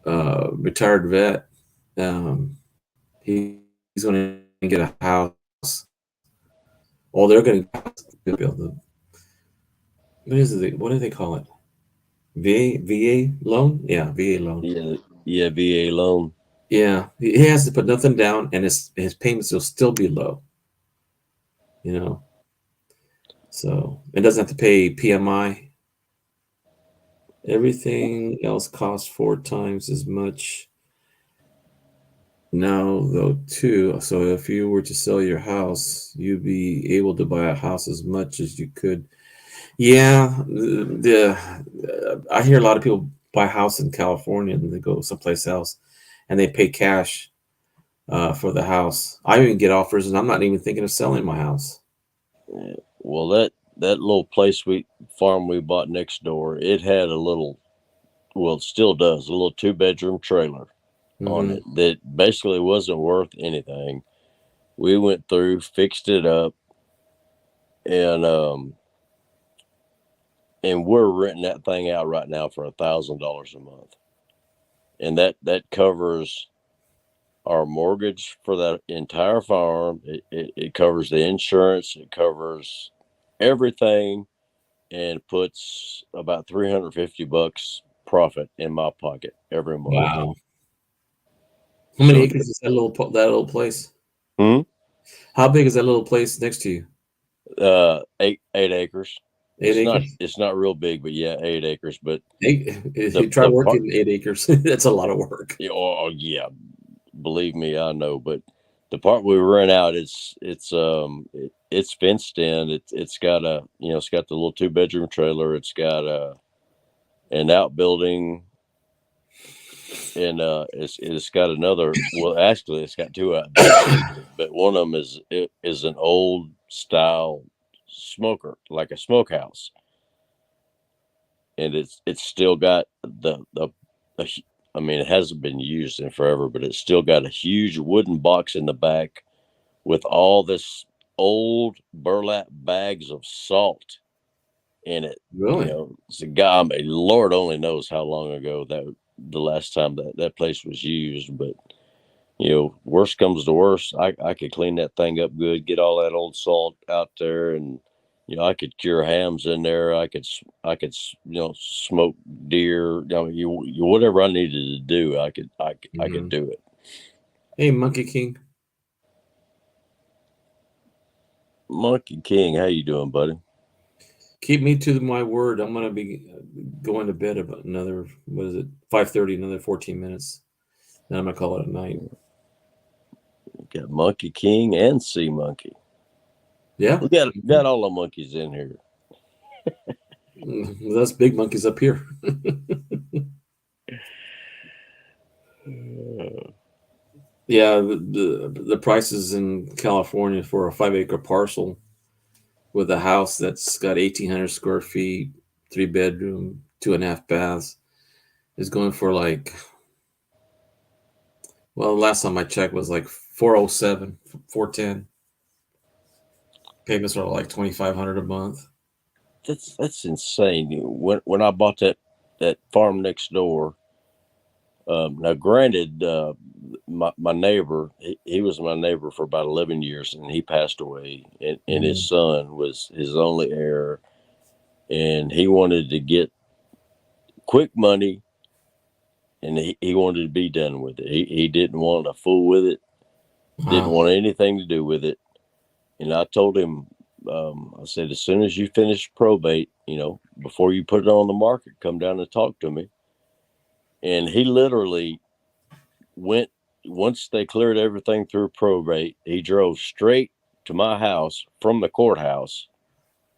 retired vet. He's going to get a house. Well, they're going to build the what do they call it? VA loan? Yeah, VA loan. Yeah, VA loan. Yeah, he has to put nothing down, and his payments will still be low. So it doesn't have to pay PMI. Everything else costs 4 times as much now, though, too. So if you were to sell your house, you'd be able to buy a house as much as you could. Yeah, I hear a lot of people buy a house in California and they go someplace else, and they pay cash for the house. I even get offers, and I'm not even thinking of selling my house. Well, that little farm we bought next door, it had a little, well, it still does, a little 2-bedroom trailer on Mhm. it that basically wasn't worth anything. We went through, fixed it up, and we're renting that thing out right now for $1,000 a month, and that covers our mortgage for that entire farm. It covers the insurance. It covers everything, and puts about $350 profit in my pocket every month. Wow. How many So, acres is that little place? hmm? How big is that little place next to you? 8 acres. 8 acres. It's not real big, but yeah, 8 acres. But If the you try the part, working 8 acres, that's a lot of work. oh yeah, believe me, I know. But the part we rent out, it's fenced in. It's got it's got the little 2-bedroom trailer. It's got an outbuilding, and it's got another. Well, actually, it's got 2 outbuildings, but one of them is an old style smoker, like a smokehouse, and it's still got I mean, it hasn't been used in forever, but it's still got a huge wooden box in the back with all this old burlap bags of salt in it. Really? It's a guy. I mean, Lord only knows how long ago the last time that place was used. But worst comes to worst, I could clean that thing up good, get all that old salt out there, and I could cure hams in there. I could smoke deer. Whatever I needed to do, I could Mhm. do it. Hey, Monkey King. Monkey King, how you doing, buddy? Keep me to my word. I'm gonna be going to bed about another, what is it, 5:30, another 14 minutes. Then I'm gonna call it a night. Got Monkey King and Sea Monkey. Yeah. We got all the monkeys in here. Well, that's big monkeys up here. Yeah, the prices in California for a 5-acre parcel with a house that's got 1,800 square feet, 3-bedroom, 2.5 baths is going for like, well, the last time I checked was like 407, 410. Payments are like 2,500 a month. That's insane. When I bought that farm next door. Now, granted, my neighbor, he was my neighbor for about 11 years, and he passed away, and his son was his only heir, and he wanted to get quick money, and he wanted to be done with it. He didn't want to fool with it, didn't want anything to do with it. And I told him, I said, as soon as you finish probate, before you put it on the market, come down and talk to me. And he literally went, once they cleared everything through probate, he drove straight to my house from the courthouse,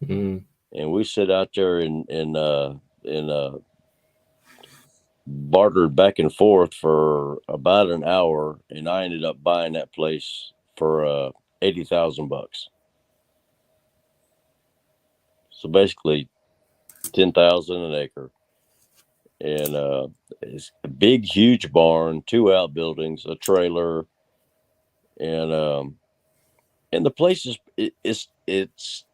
Mm. and we sit out there and bartered back and forth for about an hour, and I ended up buying that place for $80,000. So basically, 10,000 an acre, and it's a big, huge barn, 2 outbuildings, a trailer, and the place it's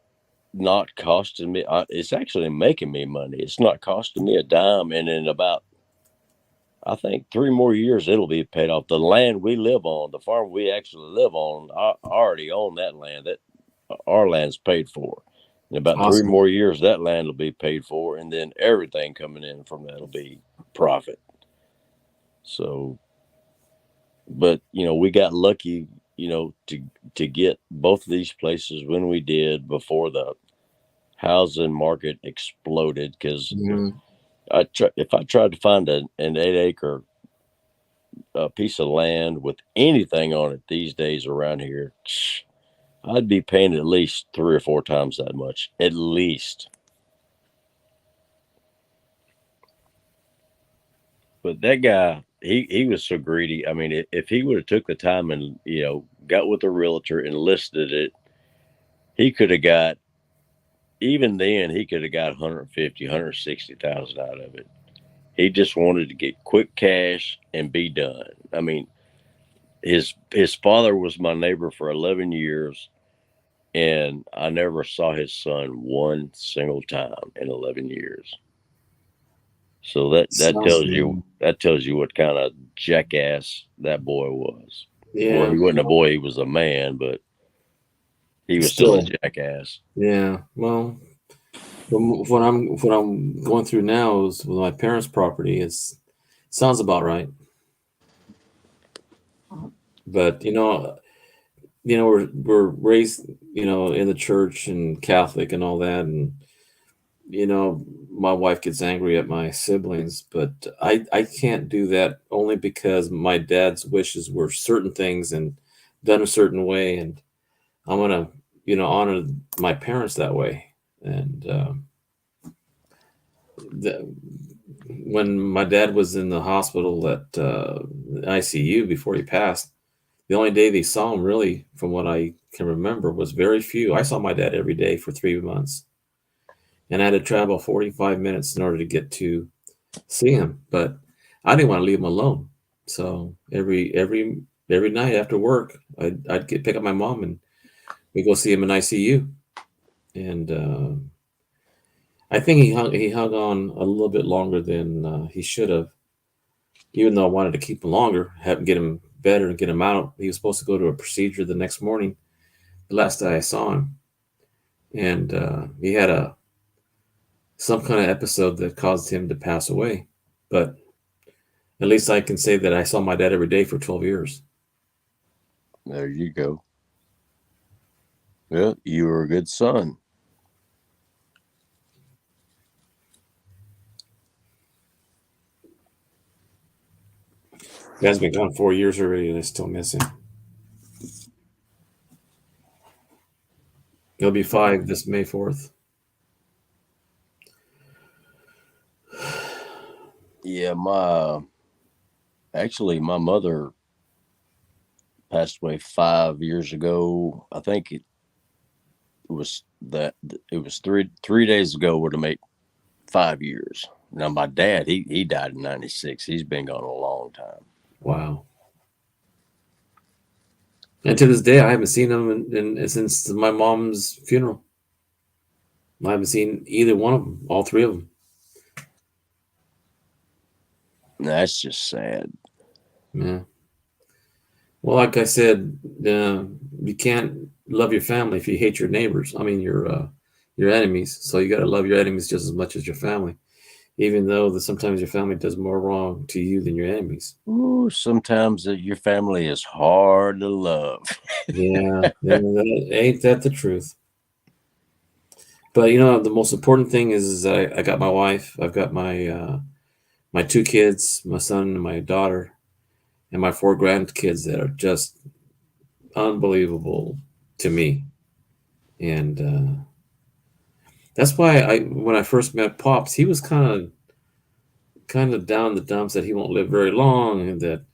not costing me. It's actually making me money. It's not costing me a dime, and in about, I think, 3 more years it'll be paid off. The land we live on, the farm we actually live on, I already own that land. That our land's paid for. In about 3 Awesome. more years, that land will be paid for, and then everything coming in from that will be profit. So, but we got lucky, to get both of these places when we did before the housing market exploded. Because Mhm. if I tried to find an 8-acre piece of land with anything on it these days around here, I'd be paying at least 3 or 4 times that much, at least. But that guy, he was so greedy. I mean, if he would have took the time and got with a realtor and listed it, he could have got even then, he could have got 150, 160,000 out of it. He just wanted to get quick cash and be done. I mean, his father was my neighbor for 11 years, and I never saw his son one single time in 11 years. So that tells you what kind of jackass that boy was. Yeah. Well, he wasn't a boy; he was a man, but he was still a jackass. Yeah. Well, what I'm going through now is with my parents' property. Sounds about right. But we're raised in the church and Catholic and all that, and my wife gets angry at my siblings, but I can't do that only because my dad's wishes were certain things and done a certain way, and I'm gonna honor my parents that way. And when my dad was in the hospital at ICU before he passed, the only day they saw him, really, from what I can remember, was very few. I saw my dad every day for 3 months, and I had to travel 45 minutes in order to get to see him. But I didn't want to leave him alone, so every night after work, I'd pick up my mom and we go see him in ICU. And I think he hung on a little bit longer than he should have, even though I wanted to keep him longer, get him better and get him out. He was supposed to go to a procedure the next morning, the last day I saw him, and he had some kind of episode that caused him to pass away. But at least I can say that I saw my dad every day for 12 years. There you go. Well, you were a good son. Dad's been gone 4 years already, and I still miss him. He'll be 5 this May 4th. Yeah, my mother passed away 5 years ago. I think it was 3 days ago would have made 5 years. Now my dad, he died in 96. He's been gone a long time. Wow. And to this day, I haven't seen him since my mom's funeral. I haven't seen either one of them, all 3 of them. That's just sad. Yeah. Well, like I said, you can't love your family if you hate your neighbors. I mean, your enemies. So you got to love your enemies just as much as your family, even though sometimes your family does more wrong to you than your enemies. Ooh, sometimes your family is hard to love. Yeah, ain't that the truth? But the most important thing is I got my wife. I've got my 2 kids, my son and my daughter, and my 4 grandkids that are just unbelievable to me. And that's why when I first met Pops, he was kind of down in the dumps that he won't live very long, and that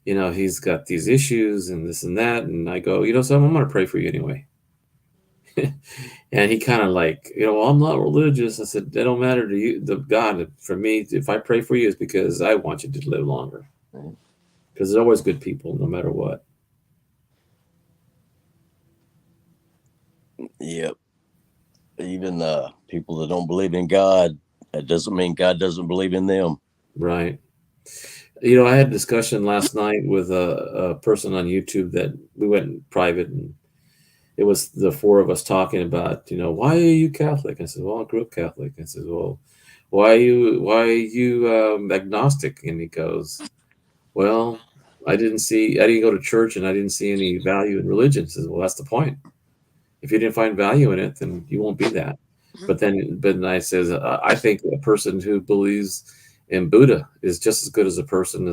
he's got these issues and this and that. And I go, so I'm going to pray for you anyway. And he kind of like, well, I'm not religious. I said, that don't matter to you, the God. For me, if I pray for you, it's because I want you to live longer. Because there's always good people, no matter what. Yep. Even people that don't believe in God, that doesn't mean God doesn't believe in them. Right. I had a discussion last night with a person on YouTube that we went private, and it was the 4 of us talking about, why are you Catholic? I said, well, I grew up Catholic. I said, well, why are you agnostic? And he goes, well, I didn't go to church, and I didn't see any value in religion. I said, well, that's the point. If you didn't find value in it, then you won't be that. But then I says, I think a person who believes in Buddha is just as good as a person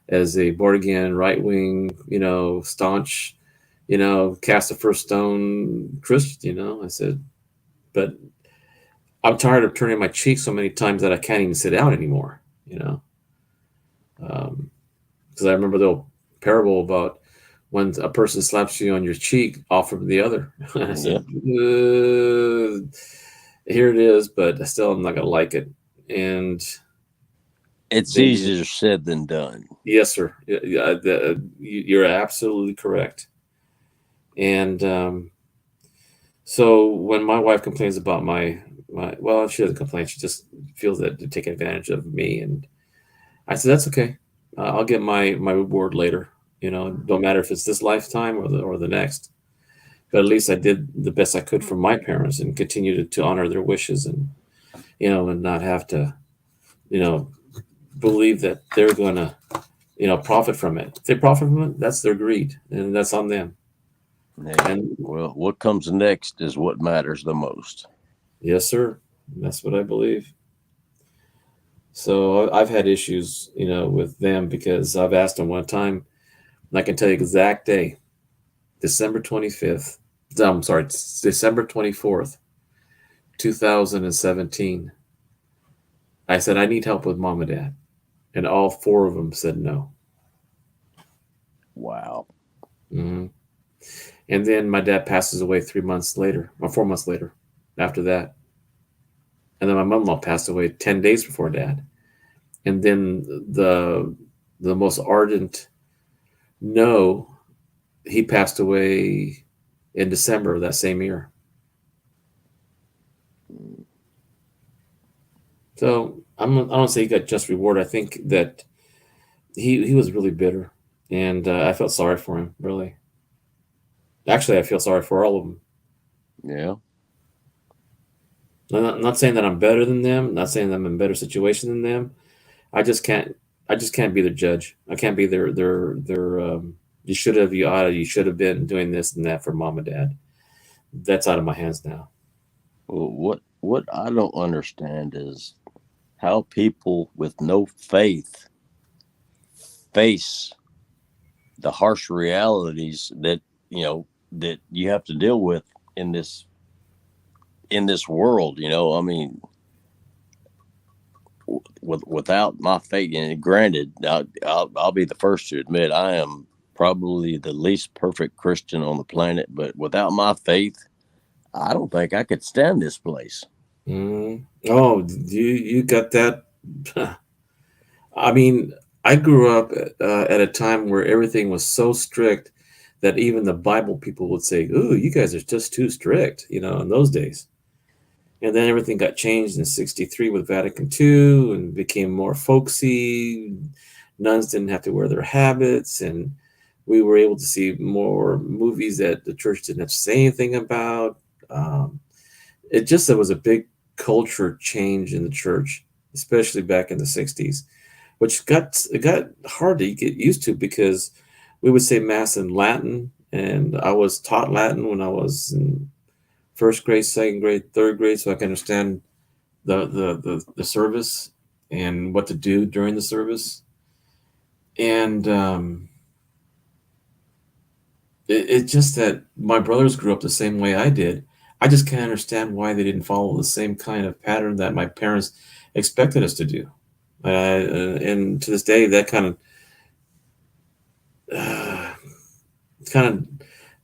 as a born again, right wing, staunch, cast the first stone Christian. I said, but I'm tired of turning my cheek so many times that I can't even sit down anymore. Because I remember the parable about when a person slaps you on your cheek, offer the other. I said, here it is, but still, I'm not gonna like it. And It's they, easier said than done. yes, sir. You're absolutely correct. And so when my wife complains about my well, she doesn't complain. She just feels that they're taking advantage of me, and I said that's okay. I'll get my reward later. Don't matter if it's this lifetime or the next. But at least I did the best I could for my parents and continue to honor their wishes, and and not have to believe that they're going to profit from it. If they profit from it, that's their greed, and that's on them. Yeah. And Well, what comes next is what matters the most. yes, sir, that's what I believe. So I've had issues, with them because I've asked them one time, and I can tell you exact day, December 25th. I'm sorry, it's December 24th, 2017. I said, I need help with mom and dad. And all four of them said no. Wow. Hmm. And then my dad passes away 3 months later, or 4 months later after that. And then my mom passed away 10 days before dad. And then the most ardent no, he passed away in December of that same year. So I don't say he got just reward. I think that he was really bitter, and I felt sorry for him. Really, actually, I feel sorry for all of them. Yeah. I'm not saying that I'm better than them. Not saying that I'm in a better situation than them. I just can't. I just can't be their judge. I can't be their. You should have. You ought. You should have been doing this and that for mom and dad. That's out of my hands now. Well, what I don't understand is how people with no faith face the harsh realities that that you have to deal with in this world. I mean, without my faith, and granted, I'll be the first to admit I am probably the least perfect Christian on the planet, but without my faith, I don't think I could stand this place. Oh, you got that? I mean, I grew up at a time where everything was so strict that even the Bible people would say, "Ooh, you guys are just too strict," in those days. And then everything got changed in '63 with Vatican II and became more folksy. Nuns didn't have to wear their habits, and we were able to see more movies that the church didn't have to say anything about. There was a big culture change in the church, especially back in the '60s, which it got hard to get used to because we would say mass in Latin, and I was taught Latin when I was in first grade, second grade, third grade, so I can understand the service and what to do during the service. And it's just that my brothers grew up the same way I did. I just can't understand why they didn't follow the same kind of pattern that my parents expected us to do. And to this day, that kind of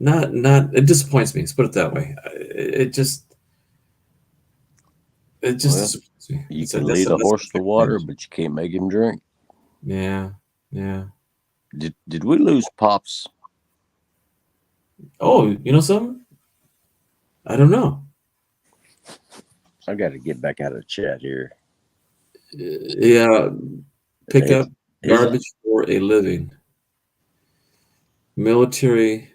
not it disappoints me. Let's put it that way. It just disappoints me. You can lead a horse to water, but you can't make him drink. Yeah. Did we lose Pops? Oh, you know something? I don't know. I got to get back out of the chat here. Yeah, pick up garbage for a living. Military.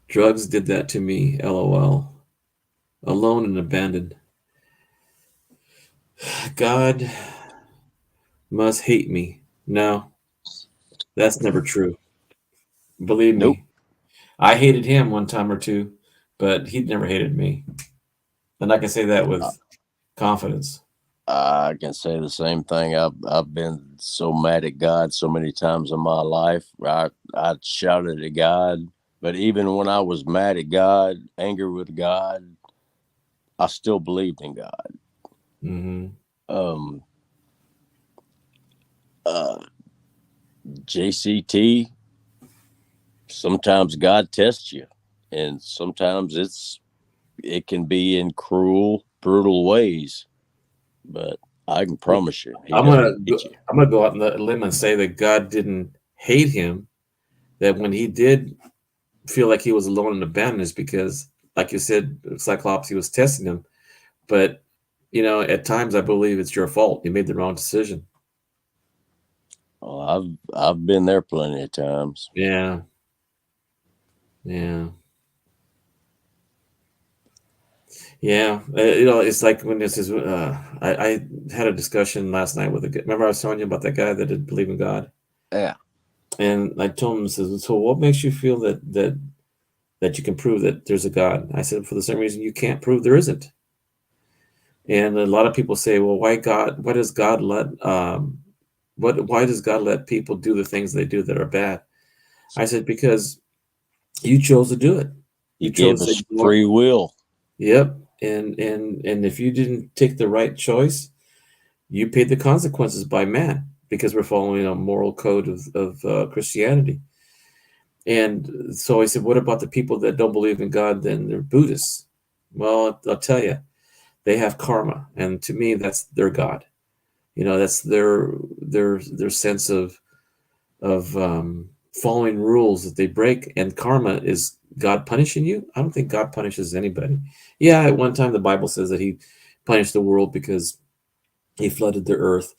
Drugs did that to me, LOL. Alone and abandoned. God must hate me. No, that's never true. Believe Nope. me. I hated him one time or two, but he never hated me. And I can say that with confidence. I can say the same thing. I've been so mad at God so many times in my life. I shouted at God, but even when I was mad at God, angry with God, I still believed in God. Mm-hmm. JCT, sometimes God tests you, and sometimes it can be in cruel, brutal ways. But I can promise you, he I'm doesn't get you. gonna go out on the limb and say that God didn't hate him. That when he did feel like he was alone and abandoned, is because, like you said, Cyclops, he was testing him. But at times I believe it's your fault. You made the wrong decision. Well, I've been there plenty of times. Yeah. Yeah. Yeah. It's like when this is. I had a discussion last night with a guy. Remember I was telling you about that guy that didn't believe in God, Yeah. and I told him, so what makes you feel that you can prove that there's a God? I said, for the same reason you can't prove there isn't. And a lot of people say, well, why God? Why does God let why does God let people do the things they do that are bad? I said, because you chose to do it. He You gave chose to us say, you know what? free will. Yep. And if you didn't take the right choice, you paid the consequences by man, because we're following a moral code of Christianity. And so I said, what about the people that don't believe in God? Then they're Buddhists. Well, I'll tell you, they have karma, and to me, that's their God. That's their sense of following rules that they break, and karma is God punishing you. I don't think God punishes anybody. Yeah, at one time the Bible says that he punished the world because he flooded the earth.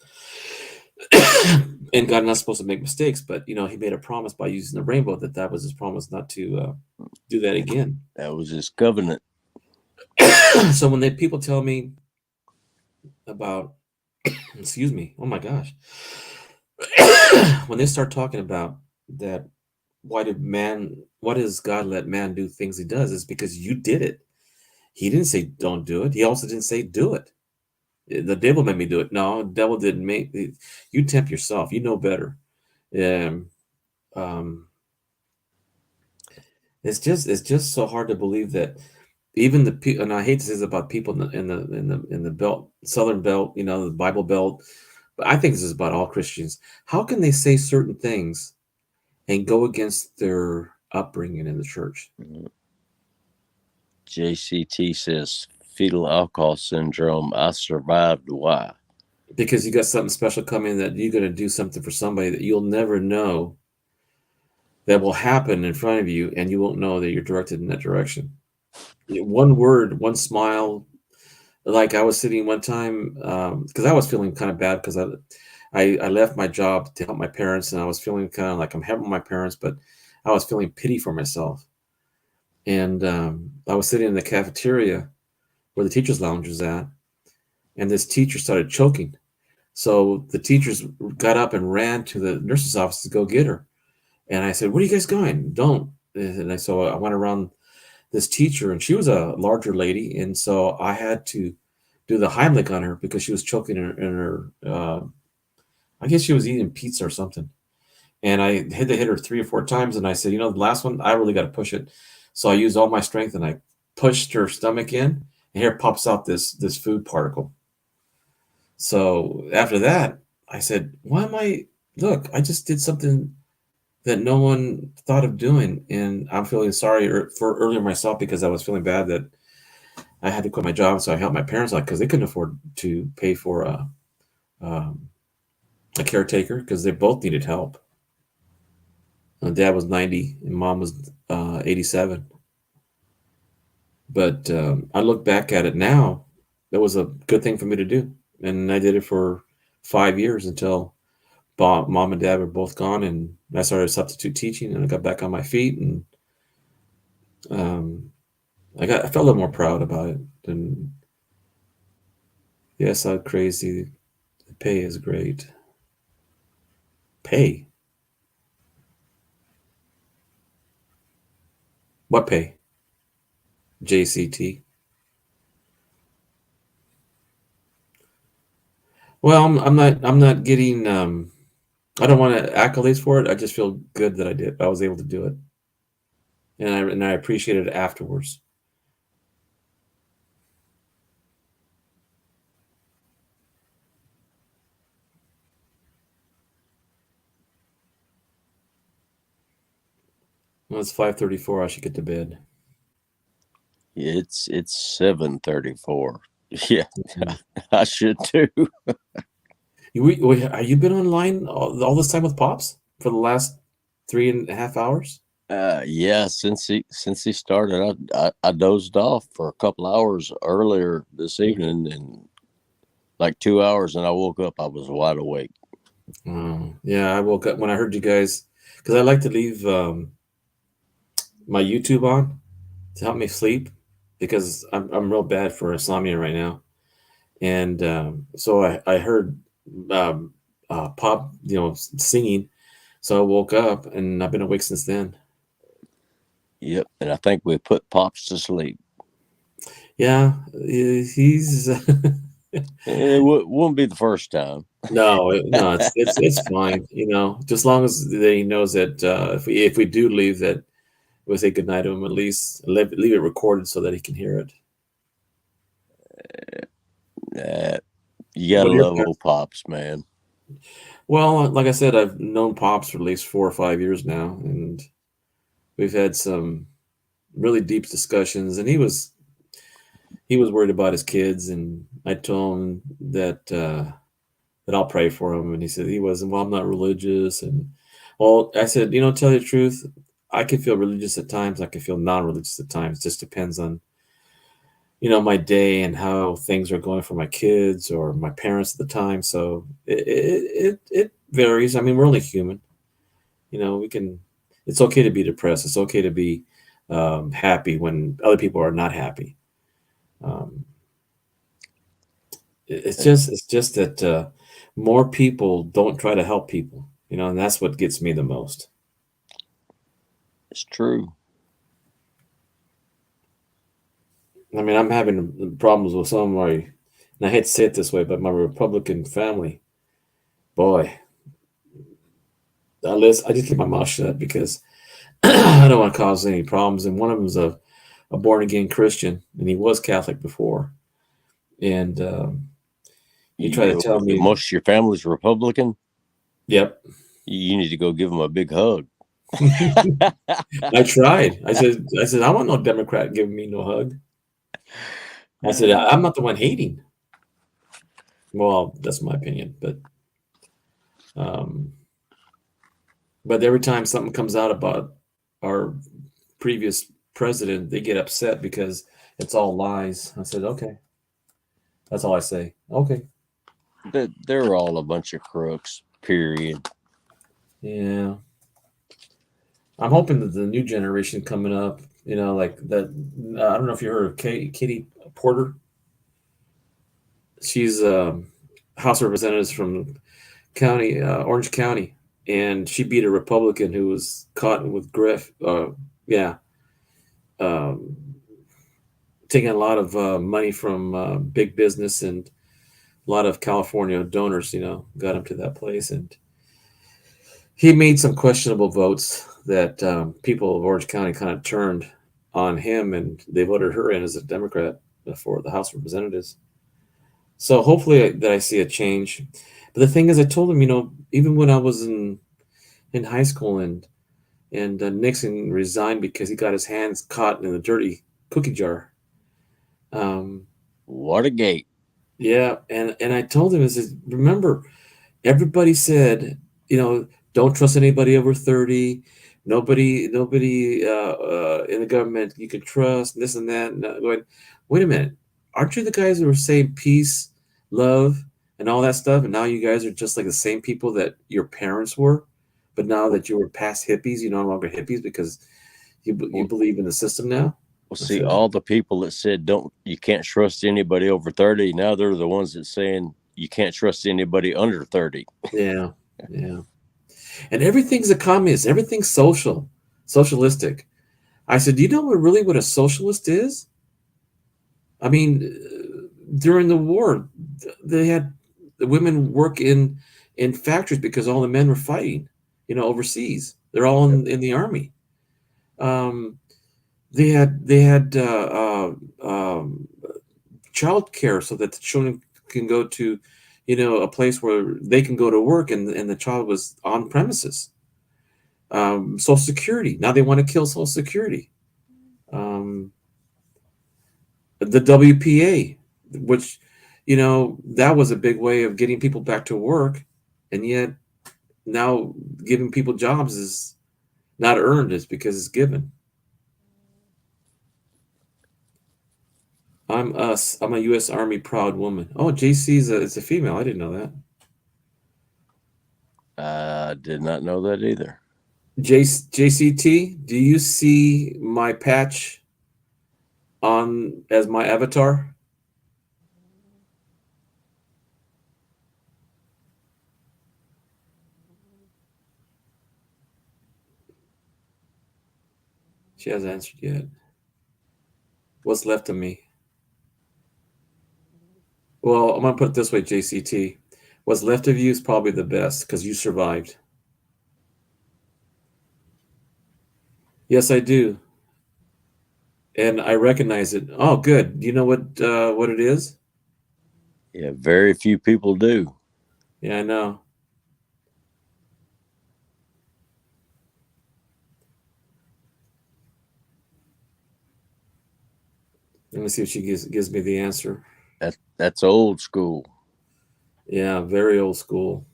And God not supposed to make mistakes, but he made a promise by using the rainbow that was his promise not to do that again. That was his covenant. So when people tell me about, excuse me, oh my gosh, when they start talking about that, why does God let man do things he does? It's because you did it. He didn't say don't do it. He also didn't say do it. The devil made me do it. No, the devil didn't make you. Tempt yourself. You know better. Um, um, it's just so hard to believe that even the people, and I hate to say this about people in the belt, southern belt, the Bible belt, but I think this is about all Christians. How can they say certain things and go against their upbringing in the church? JCT says fetal alcohol syndrome. I survived. Why? Because you got something special coming, that you're going to do something for somebody that you'll never know that will happen in front of you, and you won't know that you're directed in that direction. One word, one smile. Like I was sitting one time, because I was feeling kind of bad, because I left my job to help my parents, and I was feeling kind of like I'm helping my parents, but I was feeling pity for myself. And I was sitting in the cafeteria where the teachers' lounge was at, and this teacher started choking. So the teachers got up and ran to the nurse's office to go get her. And I said, "Where are you guys going? Don't." And so I went around this teacher, and she was a larger lady, and so I had to do the Heimlich on her because she was choking in her. I guess she was eating pizza or something. And I had to hit her 3 or 4 times, and I said, the last one, I really got to push it. So I used all my strength, and I pushed her stomach in, and here pops out this food particle. So after that, I said, why am I, look, I just did something that no one thought of doing. And I'm feeling sorry for earlier myself, because I was feeling bad that I had to quit my job. So I helped my parents out because they couldn't afford to pay for a caretaker, because they both needed help. Dad was 90 and mom was 87. But I look back at it now, that was a good thing for me to do. And I did it for 5 years until mom and dad were both gone, and I started substitute teaching, and I got back on my feet, and I felt a little more proud about it. And yes, I'm crazy. The pay is great. Pay? What pay? JCT. Well, I'm not getting. I don't want accolades for it. I just feel good that I was able to do it, and I appreciate it afterwards. Well, it's 5:34. I should get to bed. It's 7:34. Yeah, I should too. Are you been online all this time with Pops for the last 3.5 hours? Yeah, since he started, I dozed off for a couple hours earlier this evening, and like 2 hours, and I woke up. I was wide awake. Yeah, I woke up when I heard you guys, because I like to leave my YouTube on to help me sleep, because I'm real bad for insomnia right now, and so I heard Pop, singing, so I woke up and I've been awake since then. Yep, and I think we put Pops to sleep. Yeah, he's. It won't be the first time. No, it's fine. Just as long as he knows that if we do leave, that we'll say goodnight to him, at least leave it recorded so that he can hear it. You gotta love old Pops, man. Well, like I said, I've known Pops for at least 4 or 5 years now, and we've had some really deep discussions. And he was worried about his kids, and I told him that I'll pray for him, and he said he wasn't. Well, I'm not religious, and I said, tell you the truth, I can feel religious at times, I can feel non-religious at times. It just depends on my day and how things are going for my kids or my parents at the time. So it varies. I mean, we're only human. It's okay to be depressed. It's okay to be happy when other people are not happy. It's just that more people don't try to help people, and that's what gets me the most. It's true. I mean, I'm having problems with some of my, and I hate to say it this way, but my Republican family, boy, I just keep my mouth shut because I don't want to cause any problems. And one of them is a born again Christian, and he was Catholic before. And you try to tell me most of your family's Republican. Yep. You need to go give him a big hug. I tried. I said, I want no Democrat giving me no hug. I said, I'm not the one hating. Well, that's my opinion, but every time something comes out about our previous president, they get upset because it's all lies. I said, okay. That's all I say. Okay. They're all a bunch of crooks, period. Yeah. I'm hoping that the new generation coming up, like that. I don't know if you heard of Katie Porter. She's House of Representatives from Orange County, and she beat a Republican who was caught with grift. Taking a lot of money from big business, and a lot of California donors, got him to that place, and he made some questionable votes that people of Orange County kind of turned on him, and they voted her in as a Democrat for the House of Representatives. So hopefully that I see a change. But the thing is, I told him, even when I was in high school, and Nixon resigned because he got his hands caught in a dirty cookie jar. Watergate. Yeah, and I told him, I said, remember, everybody said, don't trust anybody over 30. Nobody in the government you can trust, this and that. And going, wait a minute, aren't you the guys who were saying peace, love, and all that stuff? And now you guys are just like the same people that your parents were, but now that you were past hippies, you're no longer hippies because you believe in the system now. Well, see, all the people that said you can't trust anybody over 30, now they're the ones that saying you can't trust anybody under 30. Yeah. And everything's a communist. Everything's socialistic. I said, do you know what a socialist is? I mean, during the war, they had the women work in factories because all the men were fighting, overseas. They're all in the army. They had child care so that the children can go to, a place where they can go to work, and the child was on premises. Social Security. Now they want to kill Social Security. The WPA, which, that was a big way of getting people back to work, and yet now giving people jobs is not earned, it's because it's given. I'm us. I'm a U.S. Army proud woman. Oh, JC is a female. I didn't know that. I did not know that either. JCT, do you see my patch on as my avatar? She hasn't answered yet. What's left of me? Well, I'm going to put it this way, JCT. What's left of you is probably the best because you survived. Yes, I do. And I recognize it. Oh, good. Do you know what it is? Yeah, very few people do. Yeah, I know. Let me see if she gives me the answer. That's old school. Yeah, very old school.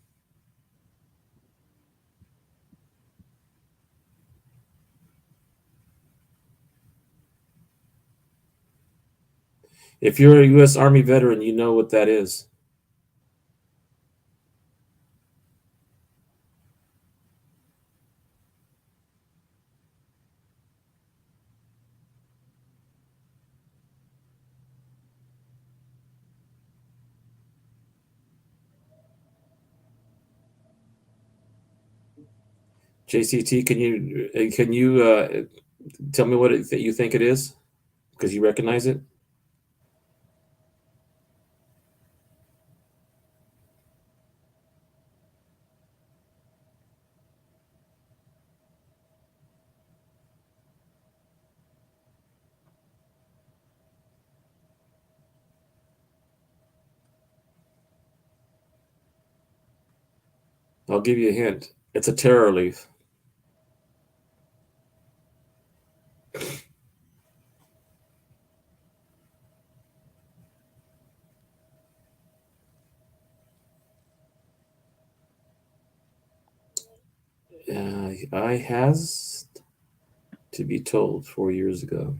If you're a U.S. Army veteran, you know what that is. JCT, can you tell me what you think it is? Because you recognize it. I'll give you a hint. It's a terror leaf. I has to be told 4 years ago.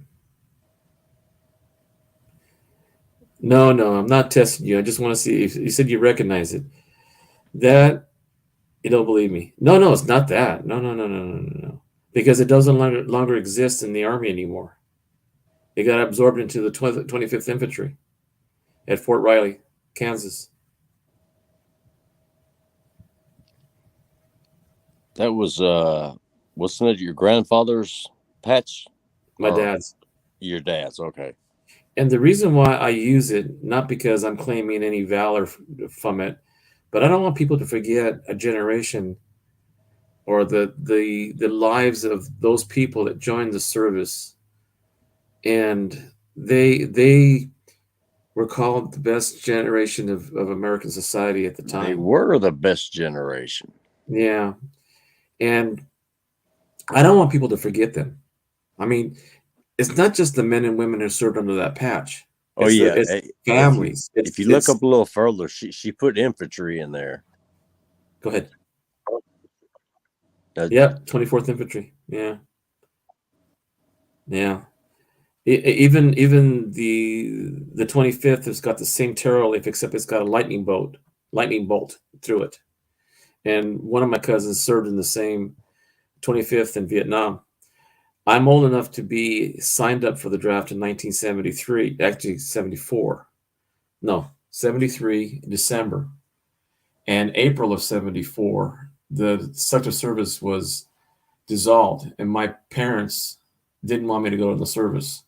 No, I'm not testing you. I just want to see if you said you recognize it. That you don't believe me. No, it's not that. No. Because it doesn't longer exist in the Army anymore. It got absorbed into the 25th Infantry at Fort Riley, Kansas. That was wasn't it your grandfather's patch? My Or dad's. your dad's, okay. And the reason why I use it, not because I'm claiming any valor from it, but I don't want people to forget a generation or the lives of those people that joined the service, and they were called the best generation of American society at the time. They were the best generation. Yeah, and I don't want people to forget them. I mean, it's not just the men and women who served under that patch. It's families. If you look up a little further, she put infantry in there. Go ahead. Yep, 24th Infantry. Yeah. Even the 25th has got the same terror leaf, except it's got a lightning bolt through it. And one of my cousins served in the same 25th in Vietnam. I'm old enough to be signed up for the draft in 1973, actually 74. No, 73 in December. And April of 74, the Selective Service was dissolved, and my parents didn't want me to go to the service.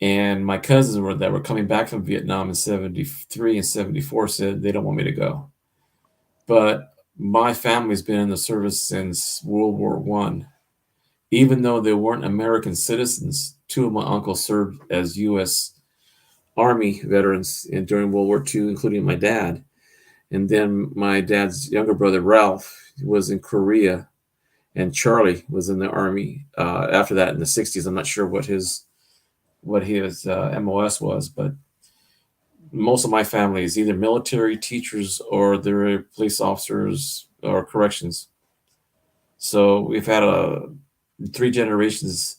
And my cousins that were coming back from Vietnam in 73 and 74 said they don't want me to go. But my family's been in the service since World War I. Even though they weren't American citizens, two of my uncles served as U.S. Army veterans during World War II, including my dad. And then my dad's younger brother, Ralph, was in Korea and Charlie was in the Army after that in the 60s. I'm not sure what his MOS was, but most of my family is either military, teachers, or they're police officers or corrections. So we've had 3 generations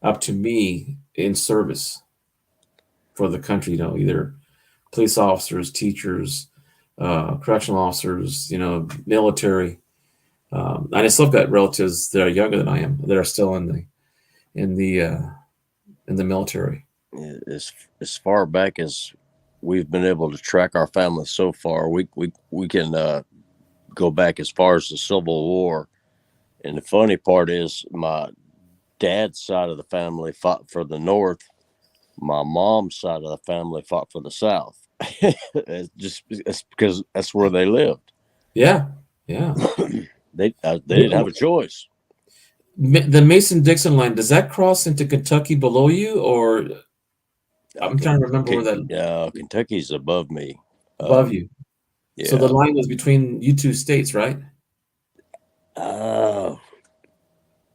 up to me in service for the country, either police officers, teachers, correctional officers, military. And I still got relatives that are younger than I am that are still in the military. As far back as we've been able to track our family so far, we can go back as far as the Civil War. And the funny part is, my dad's side of the family fought for the North. My mom's side of the family fought for the South. It's because that's where they lived. Yeah. They didn't have a choice. The Mason-Dixon line, does that cross into Kentucky below you, or I'm trying to remember where that. Kentucky's above me. Above you. Yeah. So the line was between you two states, right?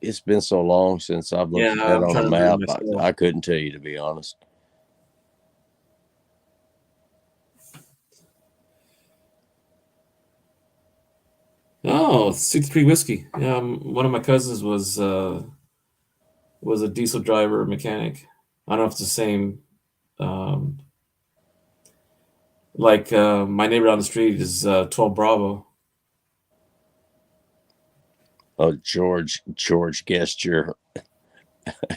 It's been so long since I've looked at that on a map. I couldn't tell you, to be honest. Oh, 63 whiskey. Yeah, one of my cousins was a diesel driver mechanic. I don't know if it's the same. My neighbor down the street is 12 Bravo. Oh, George guessed your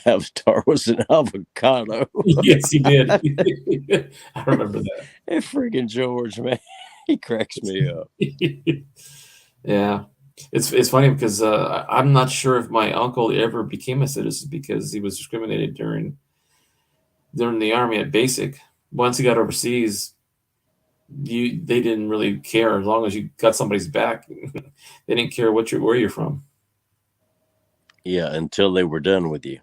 avatar was an avocado. Yes, he did. I remember that. Hey, freaking George, man. He cracks me up. Yeah. It's funny because I'm not sure if my uncle ever became a citizen because he was discriminated during the Army at basic. Once he got overseas, they didn't really care as long as you got somebody's back. They didn't care where you're from. Yeah, until they were done with you.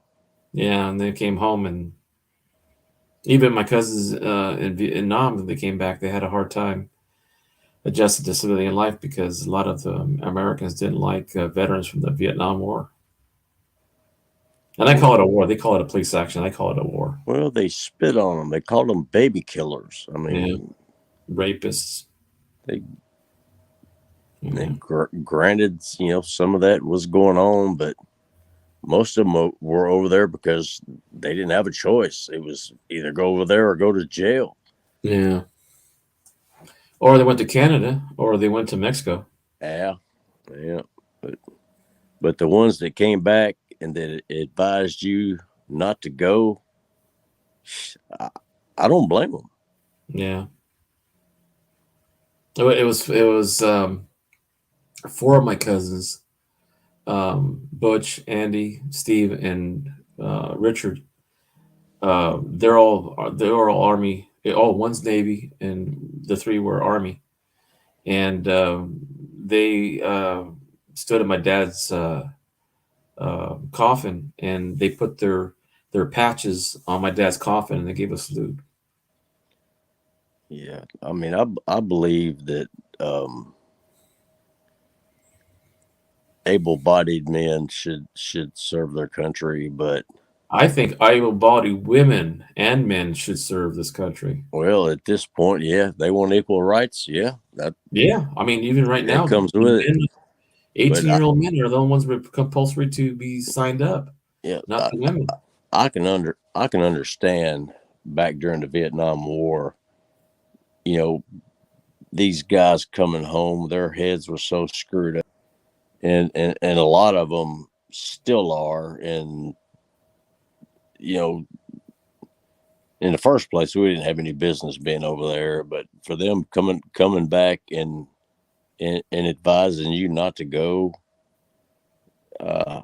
Yeah, and they came home, and even my cousins in Vietnam, when they came back, they had a hard time adjusting to civilian life because a lot of the Americans didn't like veterans from the Vietnam War. And I call it a war. They call it a police action. I call it a war. Well, they spit on them. They called them baby killers. I mean, rapists. Granted, some of that was going on, but most of them were over there because they didn't have a choice. It was either go over there or go to jail. Yeah. Or they went to Canada, or they went to Mexico. Yeah. But the ones that came back and that advised you not to go, I don't blame them. Yeah. It was 4 of my cousins, Butch, Andy, Steve, and Richard. They're all Army. One's Navy, and the 3 were Army. And they stood at my dad's coffin, and they put their patches on my dad's coffin, and they gave a salute. Yeah, I mean, I believe that able-bodied men should serve their country, but I think able-bodied women and men should serve this country. Well, at this point, yeah, they want equal rights. Yeah, I mean, even right now, comes with it. 18-year-old men are the only ones that are compulsory to be signed up. Yeah, not the women. I can understand back during the Vietnam War. These guys coming home, their heads were so screwed up, and a lot of them still are. And in the first place, we didn't have any business being over there. But for them coming back and advising you not to go, I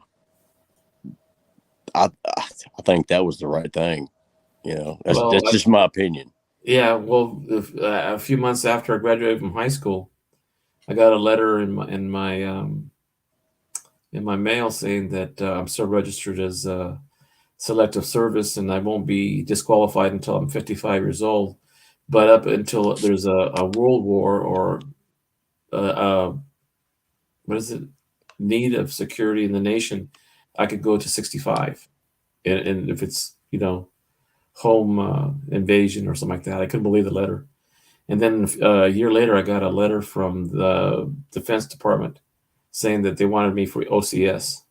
think that was the right thing. That's just my opinion. Yeah, well, a few months after I graduated from high school, I got a letter in my mail saying that I'm still registered as selective service, and I won't be disqualified until I'm 55 years old. But up until there's a world war or what is it? need of security in the nation, I could go to 65. And if it's, home invasion or something like that, I couldn't believe the letter. And then a year later, I got a letter from the Defense Department saying that they wanted me for OCS.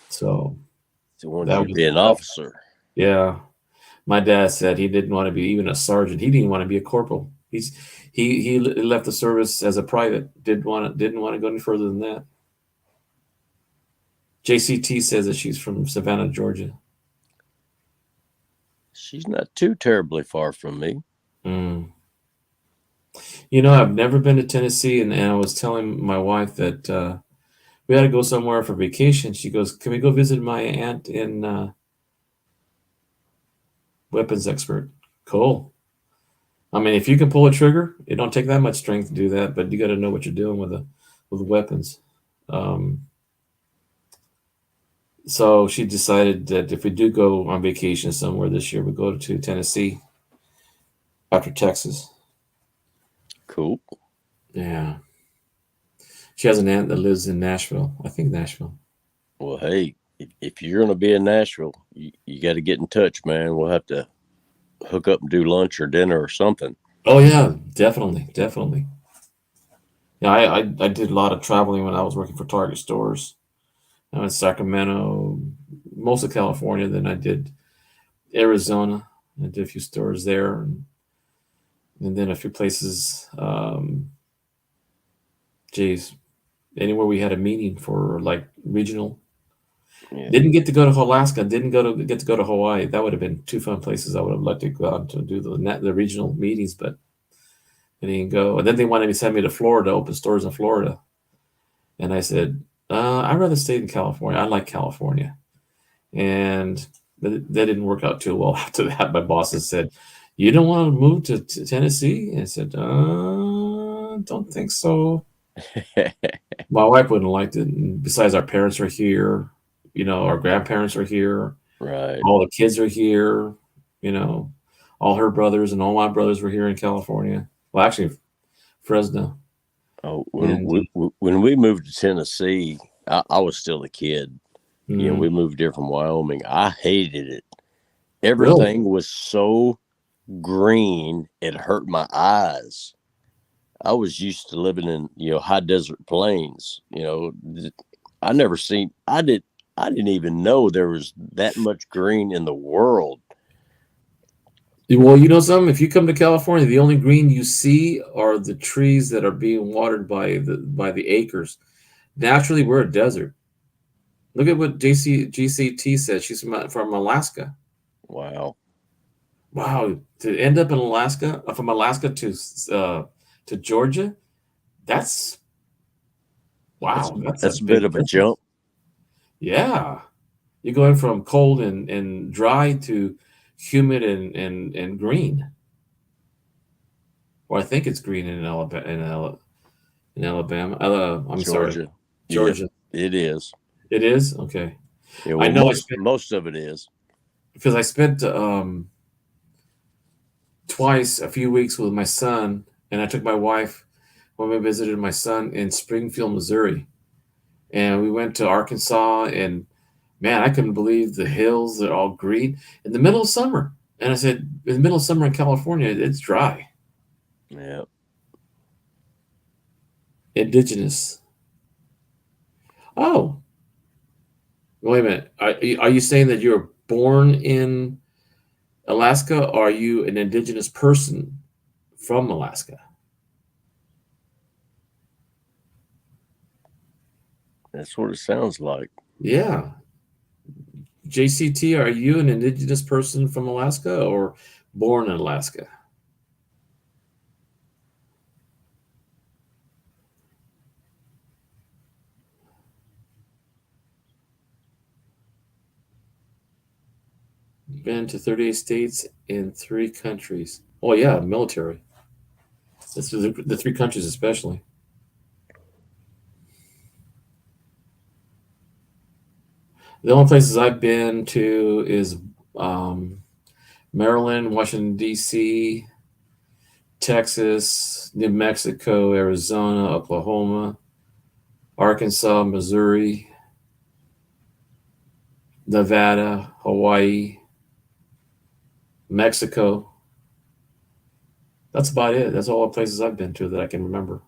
So They wanted that you to was be an officer. Yeah. My dad said he didn't want to be even a sergeant. He didn't want to be a corporal. He left the service as a private. Didn't want to go any further than that. JCT says that she's from Savannah, Georgia. She's not too terribly far from me. Mm. I've never been to Tennessee, and I was telling my wife that we had to go somewhere for vacation. She goes, "Can we go visit my aunt in weapons expert?" Cool. I mean, if you can pull a trigger, it don't take that much strength to do that, but you got to know what you're doing with weapons. So she decided that if we do go on vacation somewhere this year, we go to Tennessee after Texas. Cool. Yeah. She has an aunt that lives in Nashville. I think Nashville. Well, hey, if you're going to be in Nashville, you got to get in touch, man. We'll have to hook up and do lunch or dinner or something. Oh yeah, definitely. Yeah, I did a lot of traveling when I was working for Target stores. I went to Sacramento, most of California. Then I did Arizona. I did a few stores there, and then a few places. Anywhere we had a meeting for like regional. Yeah. Didn't get to go to Alaska. Didn't get to go to Hawaii. That would have been two fun places I would have liked to go out to do the regional meetings, but I didn't go. And then they wanted me to send me to Florida, open stores in Florida, and I said, I'd rather stay in California. I like California, and that didn't work out too well. After that, my bosses said, "You don't want to move to Tennessee?" And I said, "Don't think so." My wife wouldn't have liked it. And besides, our parents are here. Our grandparents are here. Right. All the kids are here. All her brothers and all my brothers were here in California. Well, actually, Fresno. Oh, when we moved to Tennessee, I was still a kid. Mm-hmm. We moved here from Wyoming. I hated it. Everything was so green, it hurt my eyes. I was used to living in, high desert plains. I didn't even know there was that much green in the world. Well, you know something? If you come to California, the only green you see are the trees that are being watered by the acres. Naturally, we're a desert. Look at what GCT says. She's from Alaska. Wow. To end up in Alaska, from Alaska to Georgia, that's wow. That's a bit of a jump. Yeah, you're going from cold and dry to humid and green. Well, I think it's green in Alabama. I'm Georgia. sorry, Georgia. Yeah, it is. It is okay. Yeah, well, I know most of it is because I spent twice a few weeks with my son, and I took my wife when we visited my son in Springfield, Missouri, and we went to Arkansas, and man, I couldn't believe the hills are all green in the middle of summer. And I said, in the middle of summer in California, it's dry. Yeah. Indigenous. Oh, wait a minute. Are you saying that you were born in Alaska, or are you an indigenous person from Alaska? That's what it sounds like. Yeah. JCT, are you an indigenous person from Alaska or born in Alaska? Been to 38 states in 3 countries. Oh yeah, military. That's the 3 countries especially. The only places I've been to is Maryland, Washington, D.C., Texas, New Mexico, Arizona, Oklahoma, Arkansas, Missouri, Nevada, Hawaii, Mexico. That's about it. That's all the places I've been to that I can remember.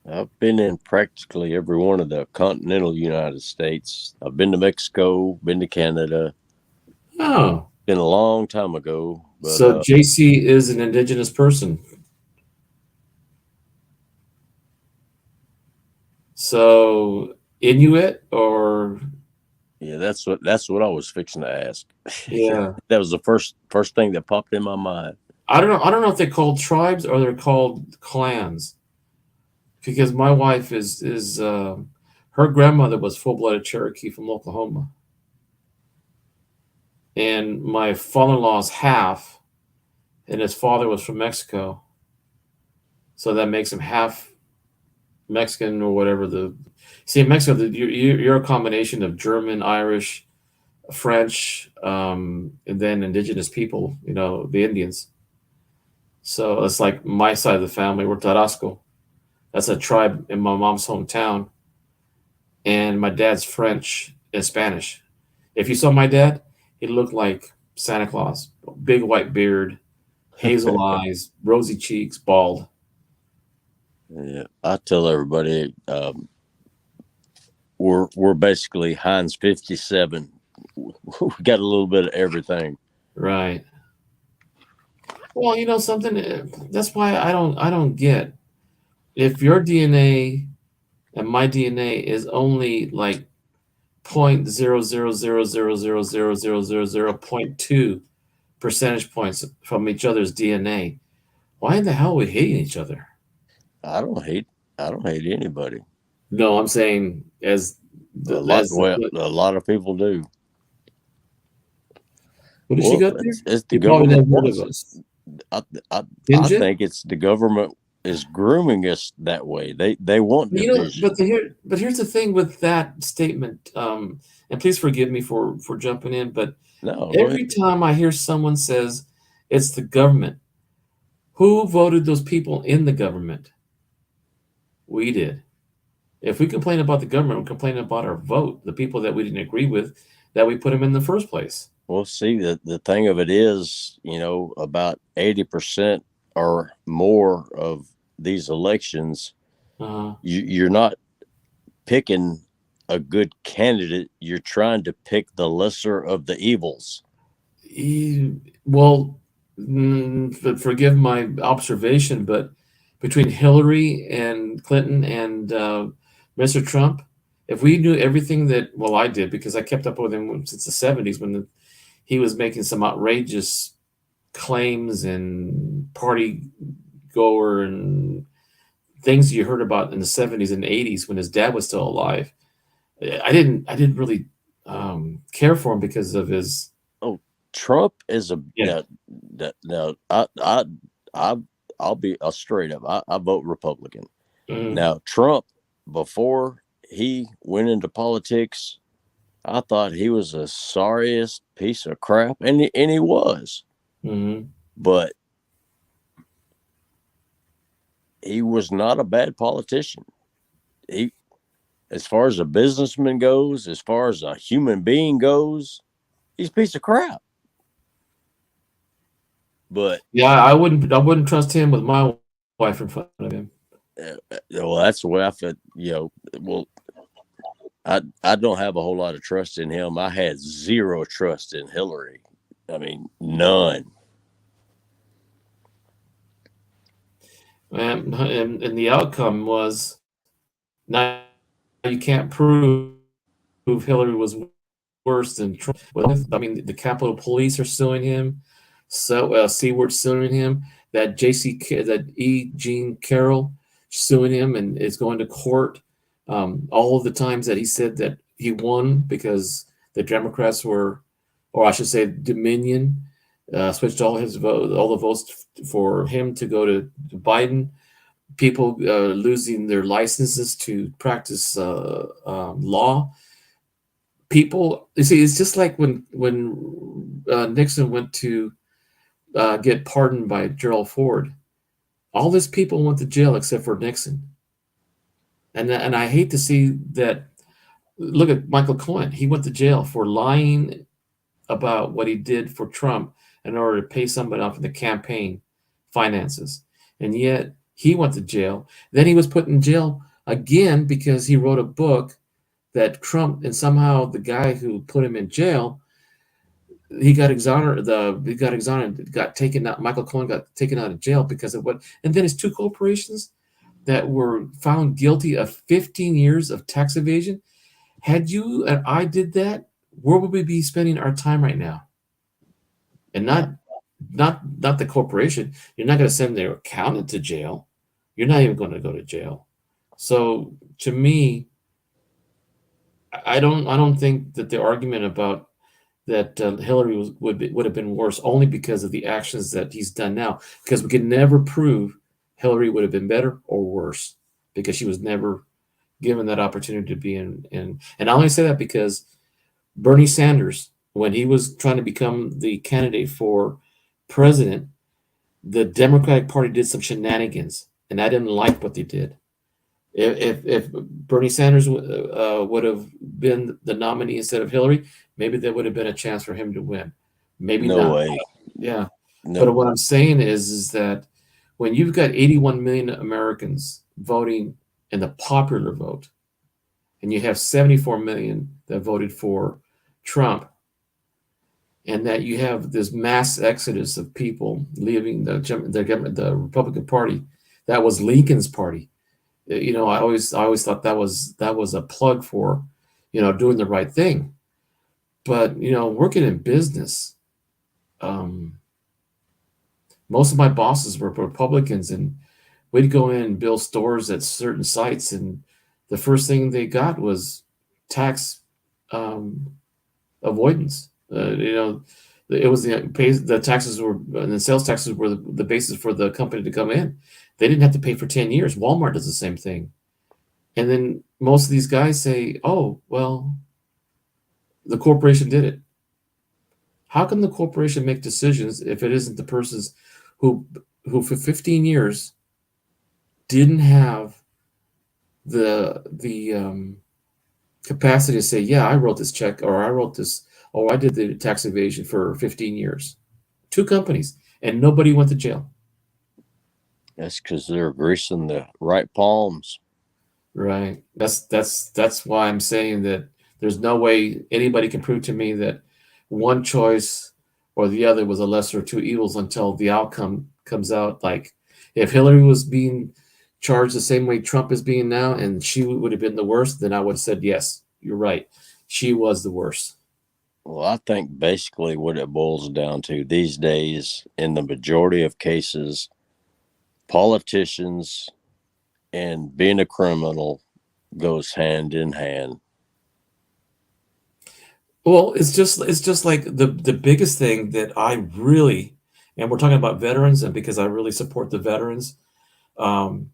I've been in practically every one of the continental United States. I've been to Mexico, been to Canada. Oh, Been a long time ago, but so JC is an indigenous person. So Inuit or yeah, that's what I was fixing to ask. yeah. That was the first thing that popped in my mind. I don't know. I don't know if they're called tribes or they're called clans. Because my wife is her grandmother was full-blooded Cherokee from Oklahoma, and my father-in-law's half, and his father was from Mexico, so that makes him half Mexican or whatever. See, in Mexico, you're a combination of German, Irish, French, and then indigenous people. You know, the Indians. So it's like my side of the family. We're Tarasco. That's a tribe in my mom's hometown, and my dad's French and Spanish. If you saw my dad, he looked like Santa Claus. Big white beard, hazel eyes, rosy cheeks, bald. Yeah, I tell everybody we're basically Heinz 57. We got a little bit of everything. Right. Well, you know something. That's why I don't get if your DNA and my DNA is only like 0.000000000.2 percentage points from each other's DNA. Why in the hell are we hating each other? I don't hate anybody. No, I'm saying as A lot of people do. what did she got there? It's the You probably government never heard of wants us. I think it's the government is grooming us that way. They want division. But here's the thing with that statement. And please forgive me for jumping in, but No, every time I hear someone says it's the government, who voted those people in the government? We did. If we complain about the government, we're complaining about our vote, the people that we didn't agree with, that we put them in the first place. Well, see, the thing of it is, about 80% or more of these elections, you're not picking a good candidate. You're trying to pick the lesser of the evils. Well, forgive my observation, but between Hillary and Clinton and Mr. Trump, if we knew everything that, well, I did because I kept up with him since the 70s when he was making some outrageous claims and party goer and things you heard about in the 70s and 80s when his dad was still alive. I didn't really care for him because of his. Oh, Trump is a Yeah. now I'll be straight up. I vote Republican. Mhm. Now Trump, before he went into politics, I thought he was the sorriest piece of crap, and he was. Mhm. But he was not a bad politician. He, as far as a businessman goes, as far as a human being goes, he's a piece of crap. But Yeah, I wouldn't trust him with my wife in front of him. well, that's the way I feel. Well, I don't have a whole lot of trust in him. I had zero trust in Hillary. I mean, none. And the outcome was now you can't prove Hillary was worse than Trump. I mean, the Capitol Police are suing him. So Seward's suing him. That E. Jean Carroll suing him and is going to court. All of the times that he said that he won because the Democrats were, or I should say, Dominion switched all the votes for him to go to Biden. People losing their licenses to practice law. People, you see, it's just like when Nixon went to get pardoned by Gerald Ford. All these people went to jail except for Nixon. And I hate to see that. Look at Michael Cohen. He went to jail for lying about what he did for Trump in order to pay somebody off in the campaign finances. And yet he went to jail. Then he was put in jail again because he wrote a book that Trump, and somehow the guy who put him in jail, he got exonerated. Got taken out. Michael Cohen got taken out of jail because of what. And then his two corporations that were found guilty of 15 years of tax evasion. Had you and I did that, where would we be spending our time right now? And not the corporation. You're not going to send their accountant to jail. You're not even going to go to jail. So to me, I don't think that the argument about that Hillary would have been worse only because of the actions that he's done now. Because we can never prove Hillary would have been better or worse because she was never given that opportunity to be in. And I only say that because Bernie Sanders, when he was trying to become the candidate for president, the Democratic Party did some shenanigans, and I didn't like what they did. If Bernie Sanders would have been the nominee instead of Hillary, maybe there would have been a chance for him to win. Maybe No not. way. Yeah. No. But what I'm saying is that when you've got 81 million Americans voting in the popular vote, and you have 74 million that voted for Trump, and that you have this mass exodus of people leaving the Republican Party, that was Lincoln's party. You know, I always thought that was a plug for, you know, doing the right thing. But you know, working in business, most of my bosses were Republicans, and we'd go in and build stores at certain sites, and the first thing they got was tax avoidance. You know, it was the taxes were, and the sales taxes were the basis for the company to come in. They didn't have to pay for 10 years. Walmart does the same thing. And then most of these guys say, oh, well, the corporation did it. How can the corporation make decisions if it isn't the persons who for 15 years didn't have the capacity to say, yeah, I wrote this check, or I wrote this, or I did the tax evasion for 15 years. Two companies, and nobody went to jail. That's because they're greasing the right palms. Right. That's why I'm saying that there's no way anybody can prove to me that one choice or the other was a lesser of two evils until the outcome comes out. Like if Hillary was being charged the same way Trump is being now, and she would have been the worst, then I would have said, yes, you're right. She was the worst. Well, I think basically what it boils down to these days, in the majority of cases, politicians and being a criminal goes hand in hand. Well, it's just like the biggest thing that I really, and we're talking about veterans, and because I really support the veterans, the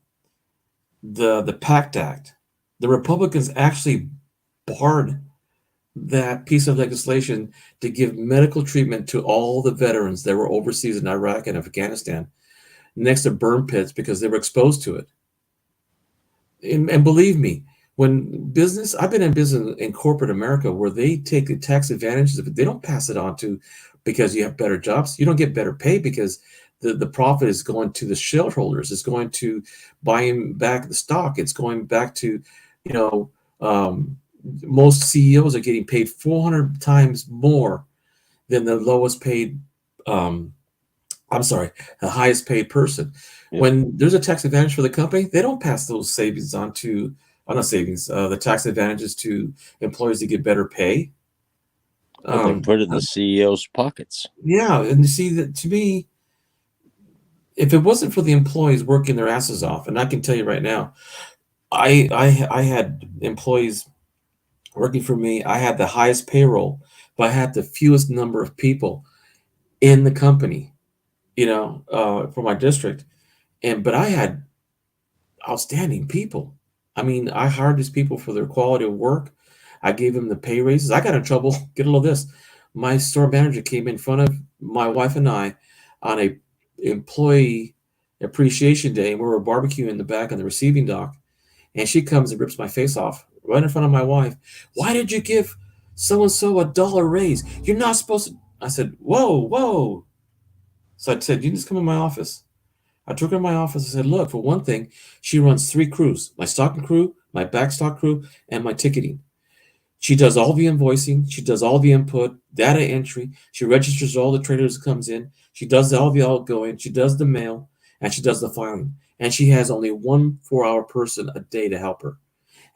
PACT Act, the Republicans actually barred that piece of legislation to give medical treatment to all the veterans that were overseas in Iraq and Afghanistan next to burn pits because they were exposed to it. And believe me, when business, I've been in business in corporate America where they take the tax advantages of it. They don't pass it on to because you have better jobs. You don't get better pay because the profit is going to the shareholders. It's going to buying back the stock. It's going back to, you know, most CEOs are getting paid 400 times more than the lowest paid, the highest paid person. Yep. When there's a tax advantage for the company, they don't pass those savings on to, the tax advantages to employees to get better pay. They put it in the CEO's pockets. Yeah, and you see that, to me, if it wasn't for the employees working their asses off, and I can tell you right now, I had employees working for me. I had the highest payroll, but I had the fewest number of people in the company, you know, for my district. But I had outstanding people. I mean, I hired these people for their quality of work. I gave them the pay raises. I got in trouble. Get a load of this. My store manager came in front of my wife and I on a employee appreciation day, and we were barbecuing in the back on the receiving dock. And she comes and rips my face off right in front of my wife. Why did you give so-and-so $1 raise? You're not supposed to. I said, whoa. So I said, you just come in my office. I took her in my office and said, look, for one thing, she runs 3 crews, my stocking crew, my backstock crew, and my ticketing. She does all the invoicing. She does all the input, data entry. She registers all the traders that comes in. She does all the outgoing. She does the mail, and she does the filing. And she has only 1 4-hour person a day to help her.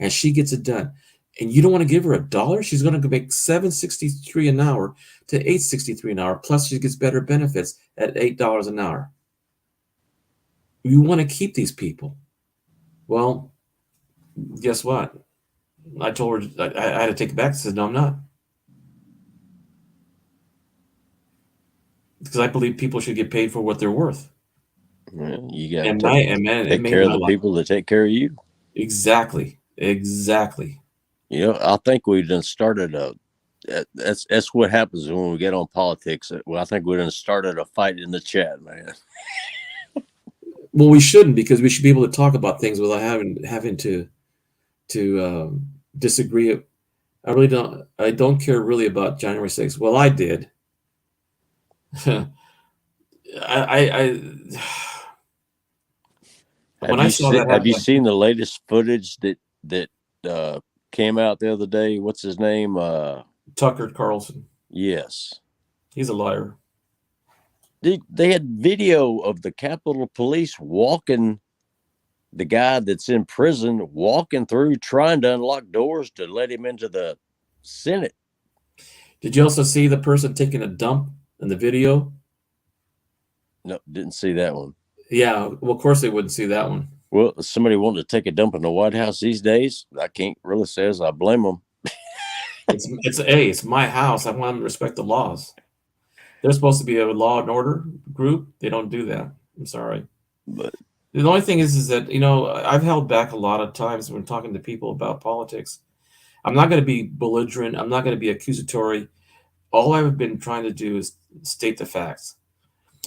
And she gets it done. And you don't want to give her $1? She's going to make $7.63 an hour to $8.63 an hour. Plus, she gets better benefits at $8 an hour. You want to keep these people. Well, guess what? I told her I had to take it back. I said, no, I'm not. Because I believe people should get paid for what they're worth. Well, you got And to take care of the people that take care of you. Exactly. You know, I think we done started that's what happens when we get on politics. Well, I think we done started a fight in the chat, man. Well, we shouldn't, because we should be able to talk about things without having to disagree. I don't care really about January 6th. Well, I did. Have you seen the latest footage that came out the other day? What's his name? Tucker Carlson. Yes. He's a liar. They had video of the Capitol Police walking the guy that's in prison, walking through, trying to unlock doors to let him into the Senate. Did you also see the person taking a dump in the video? No, didn't see that one. Yeah, well, of course they wouldn't see that one. Well, if somebody wanted to take a dump in the White House these days, I can't really say as I blame them. It's my house. I want them to respect the laws. They're supposed to be a law and order group. They don't do that. I'm sorry. But the only thing is that, you know, I've held back a lot of times when talking to people about politics. I'm not going to be belligerent. I'm not going to be accusatory. All I've been trying to do is state the facts.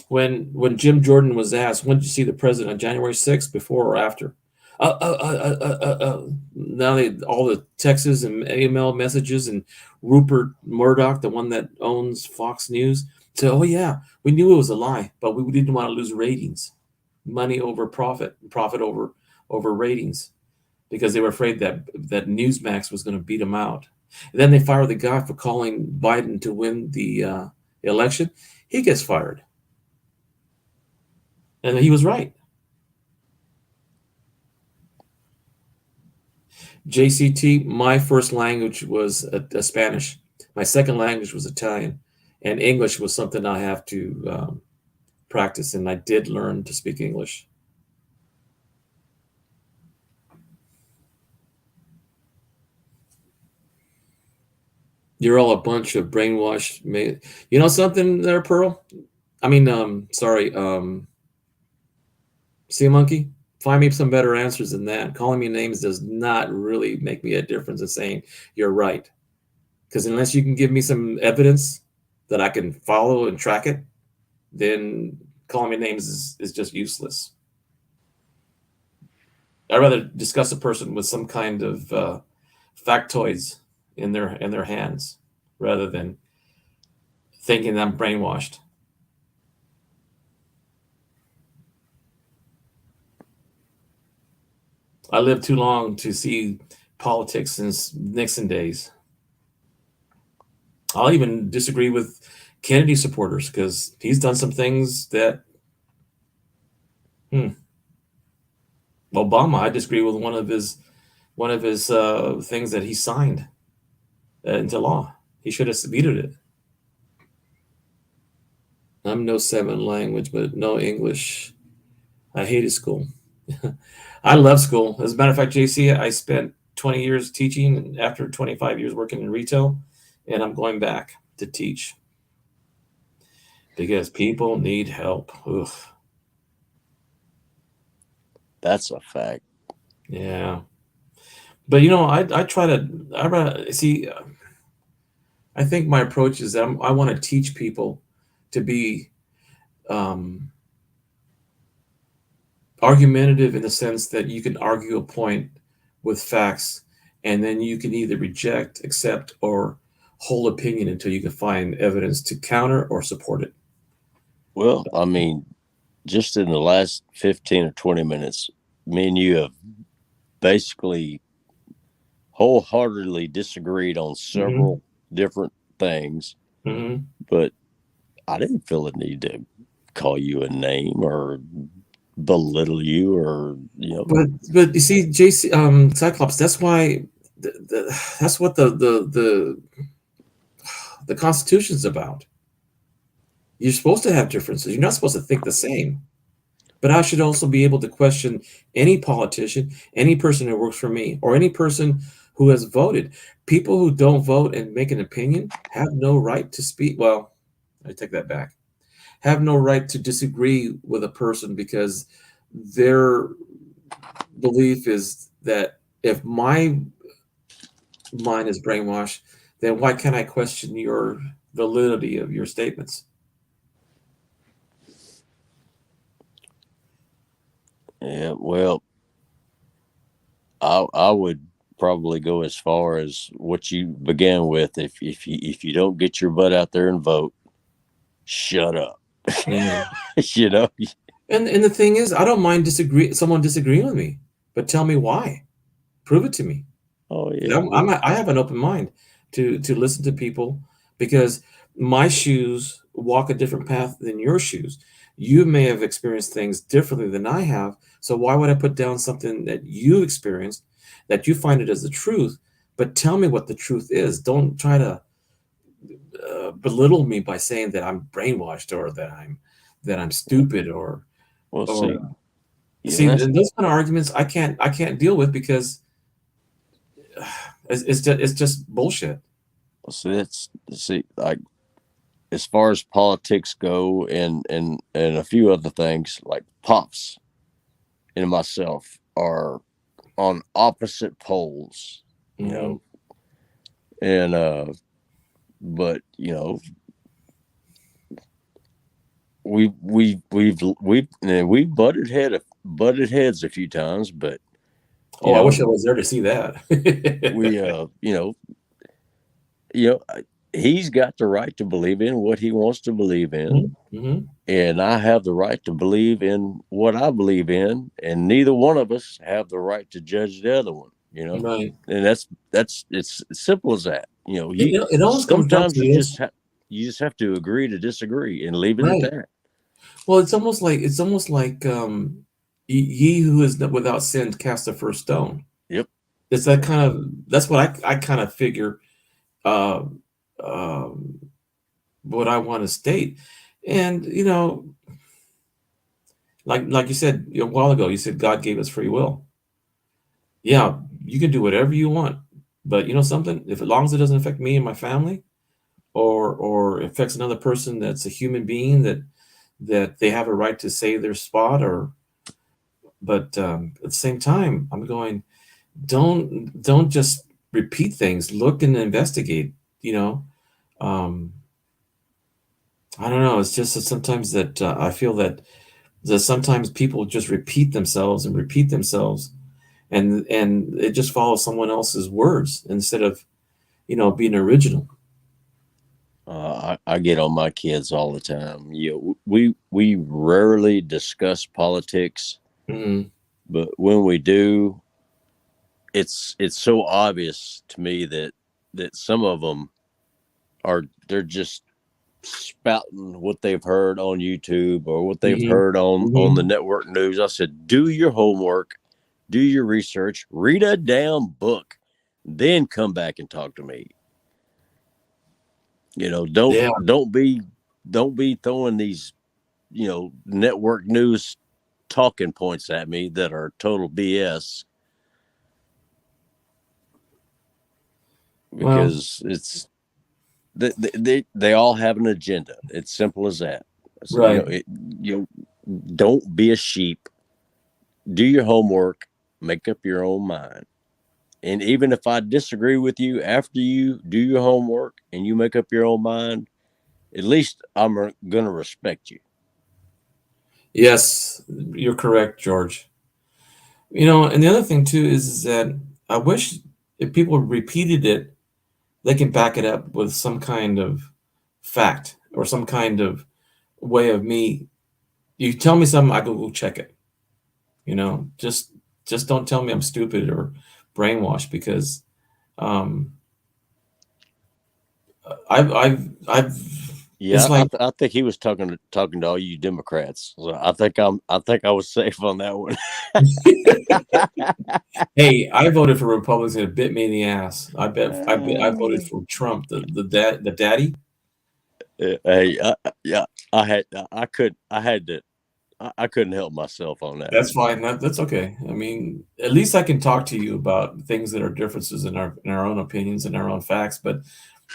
When Jim Jordan was asked, when did you see the president on January 6th, before or after? Now all the texts and email messages, and Rupert Murdoch, the one that owns Fox News, said, oh yeah, we knew it was a lie, but we didn't want to lose ratings. Money over profit over ratings, because they were afraid that Newsmax was going to beat them out. And then they fired the guy for calling Biden to win the election. He gets fired. And he was right. JCT, my first language was Spanish. My second language was Italian. And English was something I have to practice, and I did learn to speak English. You're all a bunch of brainwashed. You know something there, Pearl? I mean, sorry. Sea Monkey? Find me some better answers than that. Calling me names does not really make me a difference in saying you're right. Because unless you can give me some evidence that I can follow and track it, then calling me names is just useless. I'd rather discuss a person with some kind of factoids in their hands rather than thinking I'm brainwashed. I lived too long to see politics since Nixon days. I'll even disagree with Kennedy supporters because he's done some things that Obama, I disagree with one of his things that he signed into law. He should have vetoed it. I'm no 7 language, but no English. I hated school. I love school. As a matter of fact, JC, I spent 20 years teaching, and after 25 years working in retail, and I'm going back to teach because people need help. Ugh. That's a fact. Yeah. But, you know, I try to see, I think my approach is that I want to teach people to be argumentative in the sense that you can argue a point with facts, and then you can either reject, accept, or hold opinion until you can find evidence to counter or support it. Well, I mean, just in the last 15 or 20 minutes, me and you have basically wholeheartedly disagreed on several different things, but I didn't feel the need to call you a name or belittle you, or But you see, JC, Cyclops, that's why that's what the Constitution's about. You're supposed to have differences. You're not supposed to think the same. But I should also be able to question any politician, any person who works for me, or any person who has voted. People who don't vote and make an opinion have no right to speak. Well, I take that back. Have no right to disagree with a person because their belief is that if my mind is brainwashed, then why can't I question your validity of your statements? Yeah, well, I would probably go as far as what you began with. If you don't get your butt out there and vote, shut up. Yeah. You know. And the thing is, I don't mind someone disagreeing with me, but tell me why. Prove it to me. Oh yeah. I have an open mind to listen to people because my shoes walk a different path than your shoes. You may have experienced things differently than I have. So why would I put down something that you experienced, that you find it as the truth? But tell me what the truth is. Don't try to belittle me by saying that I'm brainwashed or that I'm stupid or see, and those kind of arguments I can't deal with because it's just bullshit. See, like as far as politics go, and a few other things, like Pops and myself are on opposite poles, you know, and but we've butted heads a few times, but I wish I was there to see that. He's got the right to believe in what he wants to believe in, and I have the right to believe in what I believe in, and neither one of us have the right to judge the other one. Right. And that's it's as simple as that. It almost comes down to you just have to agree to disagree and leave it at that. Well, it's almost like ye who is without sin cast the first stone. Yep. It's that kind of, that's what I kind of figure what I want to state. And like you said a while ago, you said God gave us free will. Yeah, you can do whatever you want, but you know something, if as long as it doesn't affect me and my family or affects another person that's a human being, that they have a right to say their spot, but at the same time, I'm going, don't just repeat things, look and investigate. I don't know, it's just that sometimes that I feel that sometimes people just repeat themselves and it just follows someone else's words instead of being original. I get on my kids all the time. We rarely discuss politics, but when we do, it's so obvious to me that some of them they're just spouting what they've heard on YouTube or what they've heard on the network news. I said, do your homework, do your research, read a damn book, then come back and talk to me. Don't be throwing these, network news talking points at me that are total BS. Because it's they all have an agenda. It's simple as that. So, right. Don't be a sheep. Do your homework. Make up your own mind. And even if I disagree with you after you do your homework and you make up your own mind, at least I'm going to respect you. Yes, you're correct, George. And the other thing too is that I wish if people repeated it, they can back it up with some kind of fact or some kind of way of me. You tell me something, I go check it. Just don't tell me I'm stupid or brainwashed, because um, I've Yeah, it's like, I think he was talking to all you Democrats. So I think I was safe on that one. hey, I voted for Republicans and it bit me in the ass. I voted for Trump, the daddy. Hey, yeah, I couldn't help myself on that That's one. fine. That's okay. I mean, at least I can talk to you about things that are differences in our own opinions and our own facts. But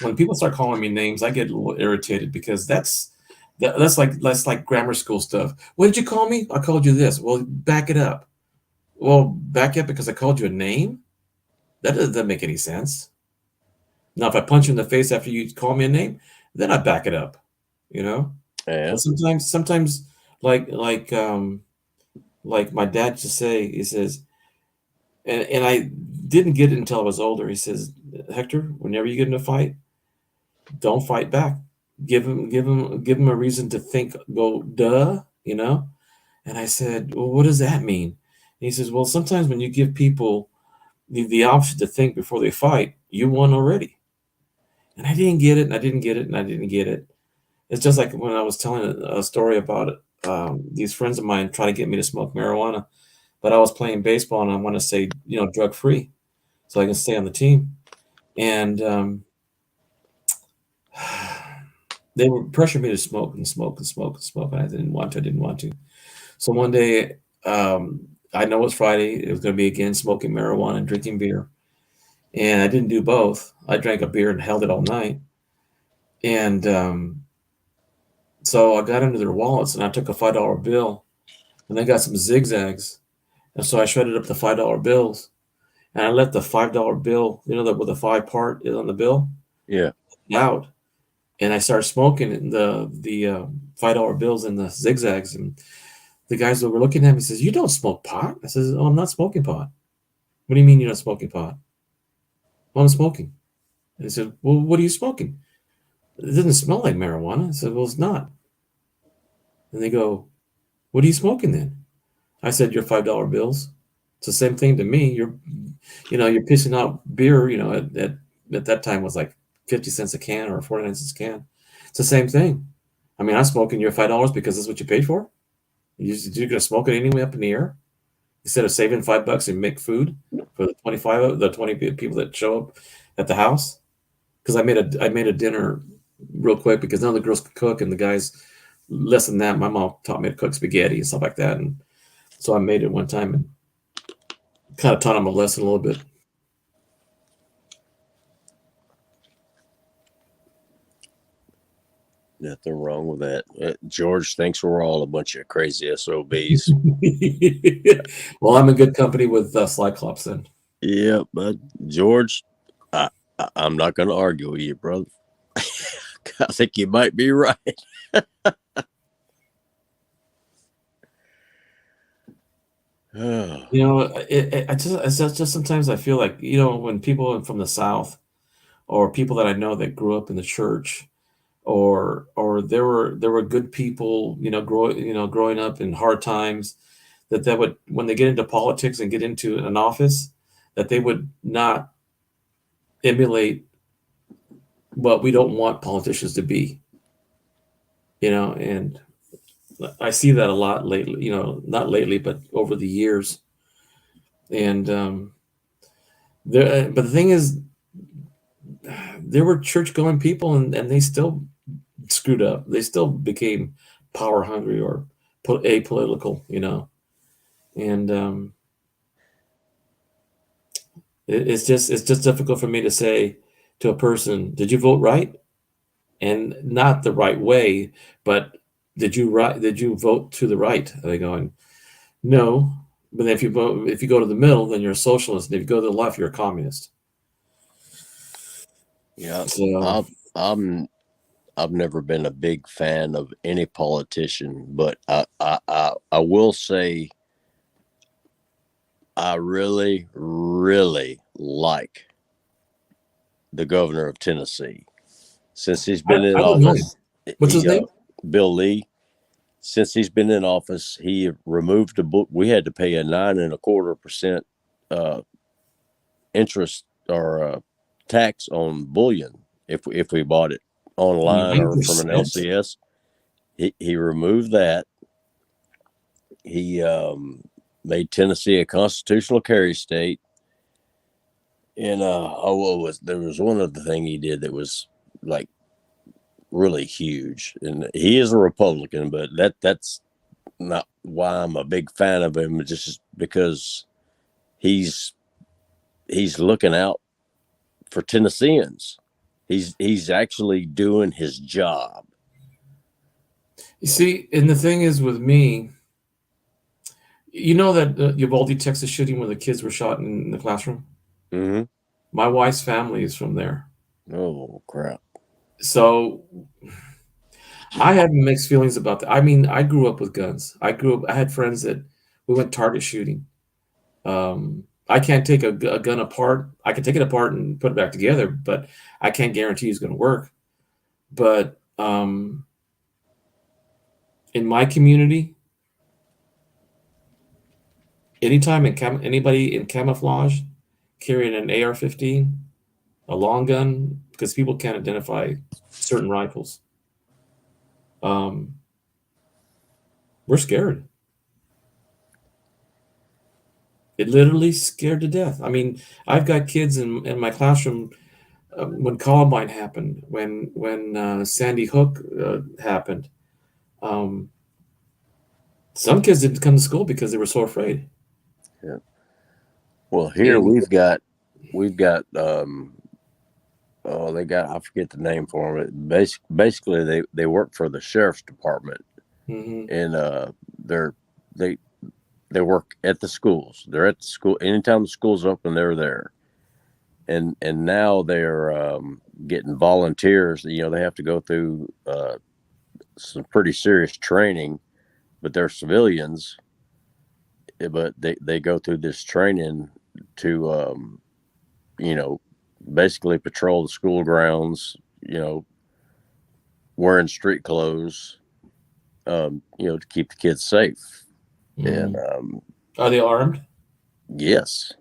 when people start calling me names, I get a little irritated, because that's like grammar school stuff. What did you call me? I called you this. Well, back it up. Well, back up because I called you a name? That doesn't make any sense. Now, if I punch you in the face after you call me a name, then I back it up, you know? Yeah, But sometimes like like um like my dad used to say, he says, and I didn't get it until I was older. He says, Hector, whenever you get in a fight, don't fight back. Give him a reason to think, go, duh, you know? And I said, well, what does that mean? And he says, well, sometimes when you give people the option to think before they fight, you won already. And I didn't get it, and I didn't get it, and I didn't get it. It's just like when I was telling a story about it. These friends of mine try to get me to smoke marijuana, but I was playing baseball and I want to say, drug free, so I can stay on the team. And they were pressuring me to smoke and smoke and smoke and smoke, and I didn't want to. I didn't want to. So one day, I know it's Friday. It was going to be again smoking marijuana and drinking beer, and I didn't do both. I drank a beer and held it all night, and so I got into their wallets and I took a $5 bill, and they got some zigzags, and so I shredded up the $5 bills, and I let the $5 bill, that where the five part is on the bill, yeah. out, and I started smoking the $5 bills and the zigzags, and the guys that were looking at me says, "You don't smoke pot." I says, "Oh, I'm not smoking pot." "What do you mean you're not smoking pot?" "Well, I'm smoking." And he said, "Well, what are you smoking?" "It doesn't smell like marijuana." I said, "Well, it's not." And they go, "What are you smoking then?" I said, "Your $5 bills." It's the same thing to me. You're pissing out beer, at that time was like 50 cents a can or 49 cents a can. It's the same thing. I mean, I'm smoking your $5 because that's what you paid for. You're going to smoke it anyway up in the air instead of saving $5 and make food for the 20 people that show up at the house. Because I made a dinner real quick because none of the girls could cook, and the guys less than that. My mom taught me to cook spaghetti and stuff like that, and so I made it one time and kind of taught them a lesson a little bit. Nothing wrong with that. George thinks we're all a bunch of crazy SOBs. Well, I'm in good company with Cyclops then. Yeah, but George, I'm not going to argue with you, brother. I think you might be right. It's just sometimes I feel like, when people from the South or people that I know that grew up in the church, or there were good people, growing up in hard times, that would, when they get into politics and get into an office, that they would not emulate what we don't want politicians to be, and I see that a lot lately, not lately, but over the years. And but the thing is, there were church going people, and they still screwed up. They still became power hungry or apolitical, and it's just difficult for me to say to a person, "Did you vote right?" And not the right way, but did you vote to the right? Are they going, no? But if you go to the middle, then you're a socialist, and if you go to the left, you're a communist. Yeah, So I've never been a big fan of any politician, but I will say I really, really like the governor of Tennessee. Since he's been in I don't know. office, What's his name? Bill Lee. Since he's been in office, he removed the book. We had to pay a 9.25% interest or tax on bullion if we bought it online or from an 9%? LCS. He removed that. He made Tennessee a constitutional carry state. And there was one other thing he did that was like really huge. And he is a Republican, but that's not why I'm a big fan of him. Just because he's looking out for Tennesseans. He's actually doing his job. You see, and the thing is with me, you know that Uvalde, Texas shooting where the kids were shot in the classroom? Mm-hmm. My wife's family is from there. Oh, crap. So I had mixed feelings about that. I mean, I grew up with guns. I had friends that we went target shooting. I can't take a gun apart. I can take it apart and put it back together, but I can't guarantee it's going to work. But in my community, anytime anybody in camouflage carrying an AR-15, a long gun, because people can't identify certain rifles, we're scared. It literally scared to death. I mean, I've got kids in my classroom when Columbine happened, when Sandy Hook happened. Some kids didn't come to school because they were so afraid. Yeah. Well, here And- we've got they got, I forget the name for them. Basically they work for the sheriff's department, and they work at the schools. They're at the school anytime the school's open. They're there, and now they're getting volunteers. You know, they have to go through some pretty serious training, but they're civilians. But they go through this training to basically patrol the school grounds, wearing street clothes, to keep the kids safe. And are they armed? Yes,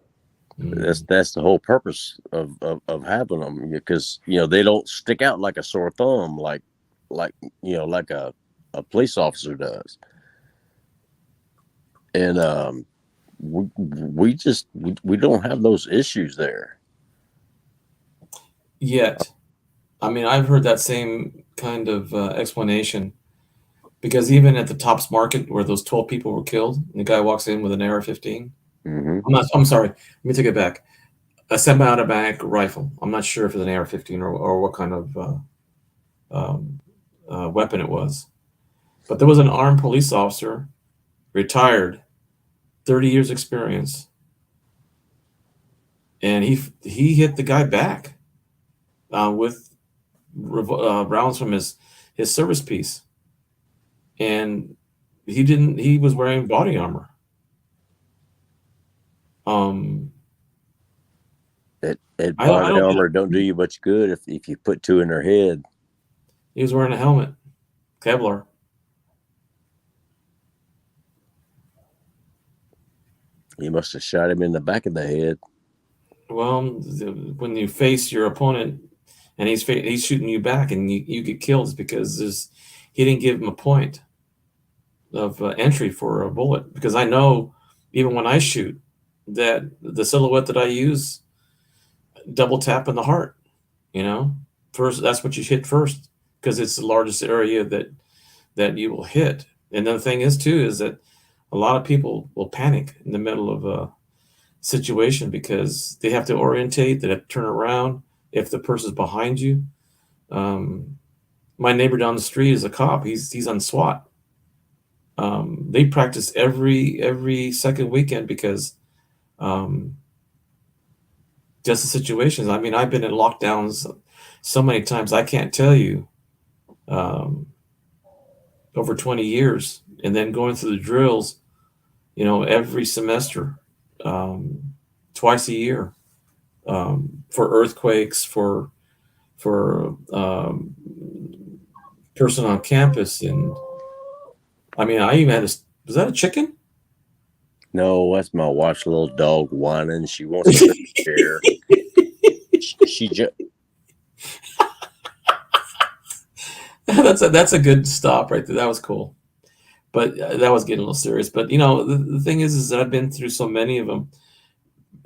that's the whole purpose of having them, because they don't stick out like a sore thumb, like a police officer does. And we don't have those issues there Yet. I mean, I've heard that same kind of explanation, because even at the Tops Market where those 12 people were killed, and the guy walks in with an AR-15. I'm sorry. Let me take it back. A semi-automatic rifle. I'm not sure if it's an AR-15 or what kind of weapon it was. But there was an armed police officer, retired, 30 years experience, and he hit the guy back with rounds from his service piece, and he was wearing body armor. That body armor don't do you much good if you put two in their head. He was wearing a helmet, Kevlar. He must have shot him in the back of the head. Well, when you face your opponent and he's shooting you back and you get killed, it's because he didn't give him a point of entry for a bullet. Because I know even when I shoot, that the silhouette that I use, double tap in the heart. First, that's what you hit first, because it's the largest area that you will hit. And then the thing is too is that a lot of people will panic in the middle of a situation because they have to orientate, they have to turn around if the person's behind you. My neighbor down the street is a cop. He's on SWAT. They practice every second weekend because just the situations. I mean, I've been in lockdowns so many times I can't tell you, over 20 years, and then going through the drills, every semester, twice a year for earthquakes, for person on campus, and I mean, I even had was that a chicken? No, that's my wife's little dog whining. She wants to sit here. She just. That's a good stop right there. That was cool, but that was getting a little serious. But you know, the thing is that I've been through so many of them.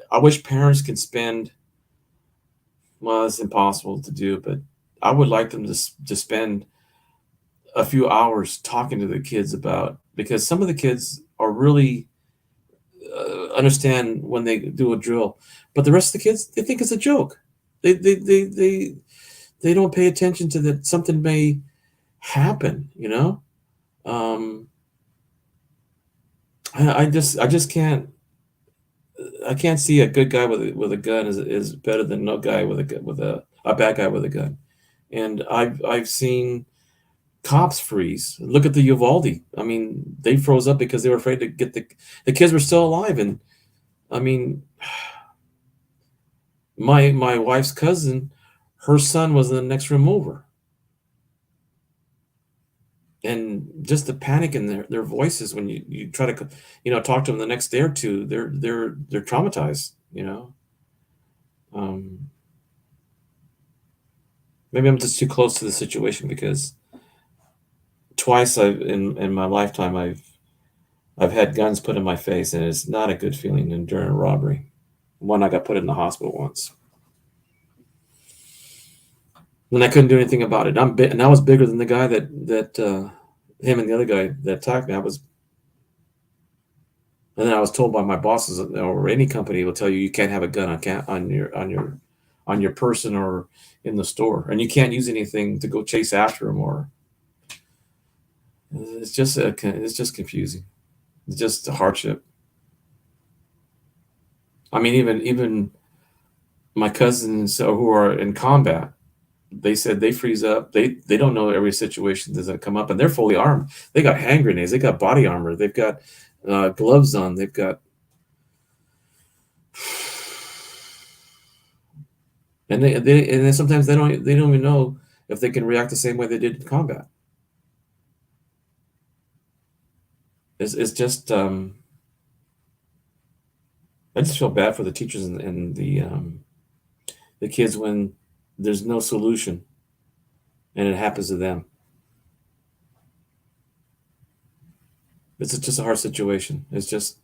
I wish parents can spend. Well, it's impossible to do, but I would like them to spend a few hours talking to the kids about, because some of the kids are really understand when they do a drill, but the rest of the kids, they think it's a joke. They don't pay attention to that something may happen. You know, I just can't. I can't see a good guy with a gun is better than no guy with a bad guy with a gun. And I've seen cops freeze. Look at the Uvalde. I mean, they froze up because they were afraid to get the kids were still alive. And I mean, my wife's cousin, her son was in the next room over. And just the panic in their voices when you try to, you know, talk to them the next day or two, they're traumatized, you know. Maybe I'm just too close to the situation, because twice in my lifetime I've had guns put in my face, and it's not a good feeling. And during a robbery, one I got put in the hospital once, and I couldn't do anything about it. And I was bigger than the guy that him and the other guy that attacked me. And then I was told by my bosses, or any company will tell you can have a gun on your person or in the store, and you can't use anything to go chase after them. Or it's just confusing. It's just a hardship. I mean, even my cousins who are in combat, they said they freeze up. They don't know every situation that's going to come up, and they're fully armed. They got hand grenades. They got body armor. They've got gloves on. They've got, and then sometimes they don't even know if they can react the same way they did in combat. It's just I just feel bad for the teachers and the kids when there's no solution and it happens to them. It's just a hard situation. It's just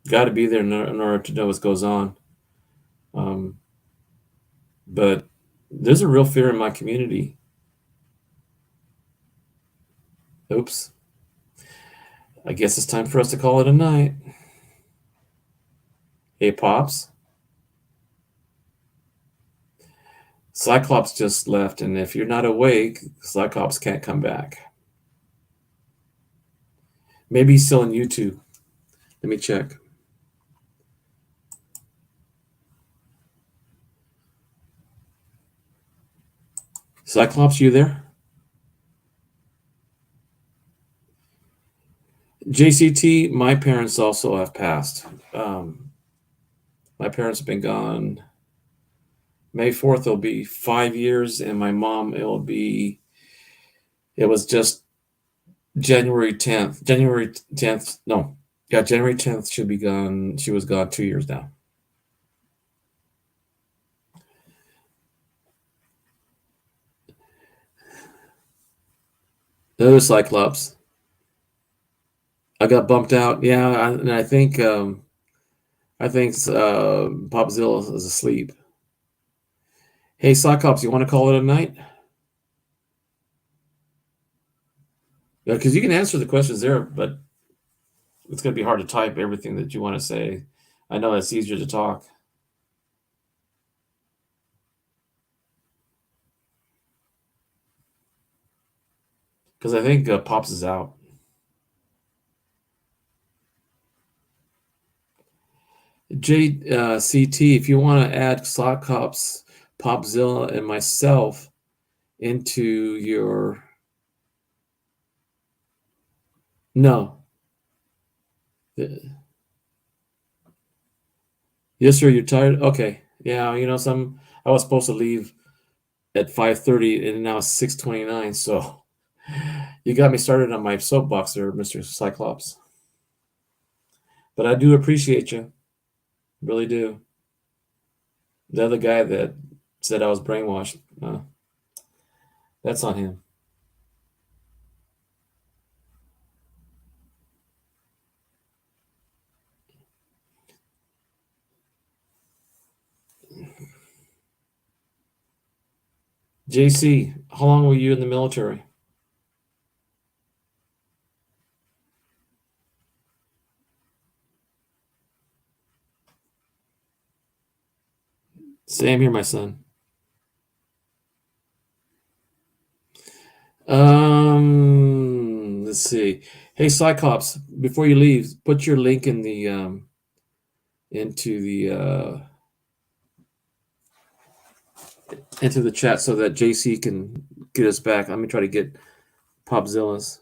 got to be there in order to know what goes on. But there's a real fear in my community. Oops. I guess it's time for us to call it a night. Hey, Pops. Cyclops just left, and if you're not awake, Cyclops can't come back. Maybe he's still on YouTube. Let me check. Cyclops, you there? JCT, my parents also have passed. My parents have been gone. May 4th, it'll be 5 years, and my mom, it was just January 10th. January 10th, she'll be gone. She was gone 2 years now. Another Cyclops. I got bumped out. Yeah, and I think Popzilla is asleep. Hey, Cyclops, you want to call it a night? Yeah, because you can answer the questions there, but it's going to be hard to type everything that you want to say. I know it's easier to talk. Because I think Pops is out. JCT, if you want to add Cyclops, Popzilla, and myself into your... No. Yes, sir. You're tired. Okay. Yeah. I was supposed to leave at 5:30, and now it's 6:29. So you got me started on my soapbox there, Mr. Cyclops. But I do appreciate you, really do. The other guy that said I was brainwashed, that's on him. JC, how long were you in the military? Same here, my son. Let's see. Hey, Cyclops, before you leave, put your link in the into the chat so that JC can get us back. Let me try to get Popzilla's.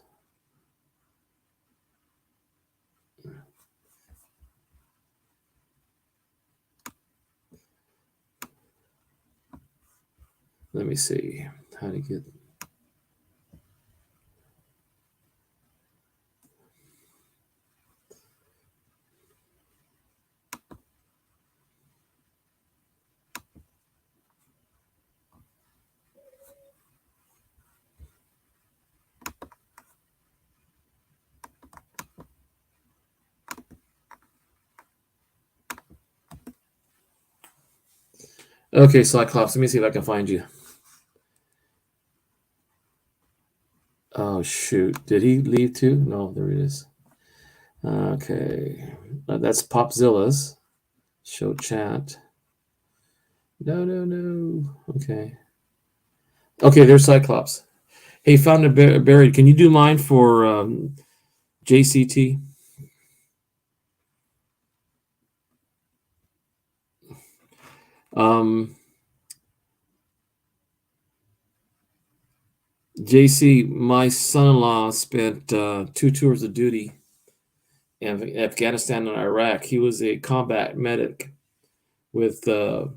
Let me see how to get. Okay, Cyclops, let me see if I can find you. Oh, shoot. Did he leave too? No, there it is. Okay. That's Popzilla's. Show chat. No. Okay. Okay, there's Cyclops. Hey, found a buried. Can you do mine for JCT? JC, my son-in-law spent 2 tours of duty in Afghanistan and Iraq. He was a combat medic with one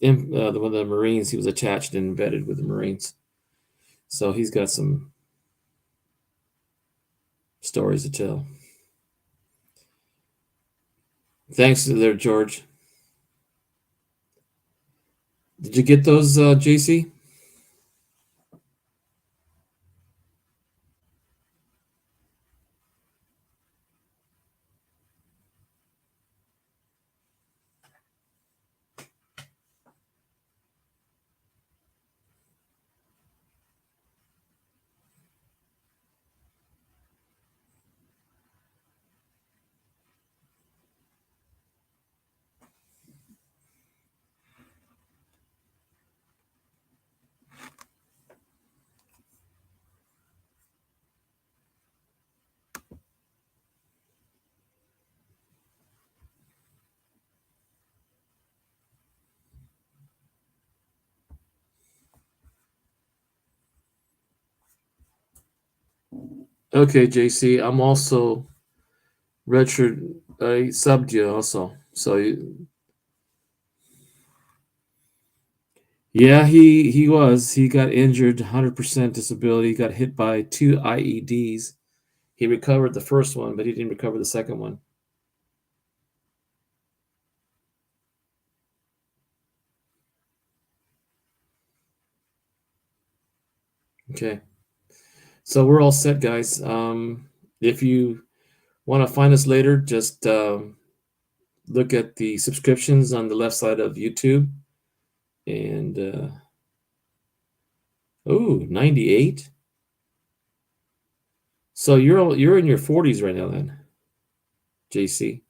of the Marines. He was attached and embedded with the Marines. So he's got some stories to tell. Thanks there, George. Did you get those, JC? Okay, JC. I'm also Richard. I subbed you also. So yeah, he was. He got injured, 100% disability. Got hit by 2 IEDs. He recovered the first one, but he didn't recover the second one. Okay. So we're all set, guys. If you want to find us later, just look at the subscriptions on the left side of YouTube. And 98. So you're in your 40s right now, then, JC.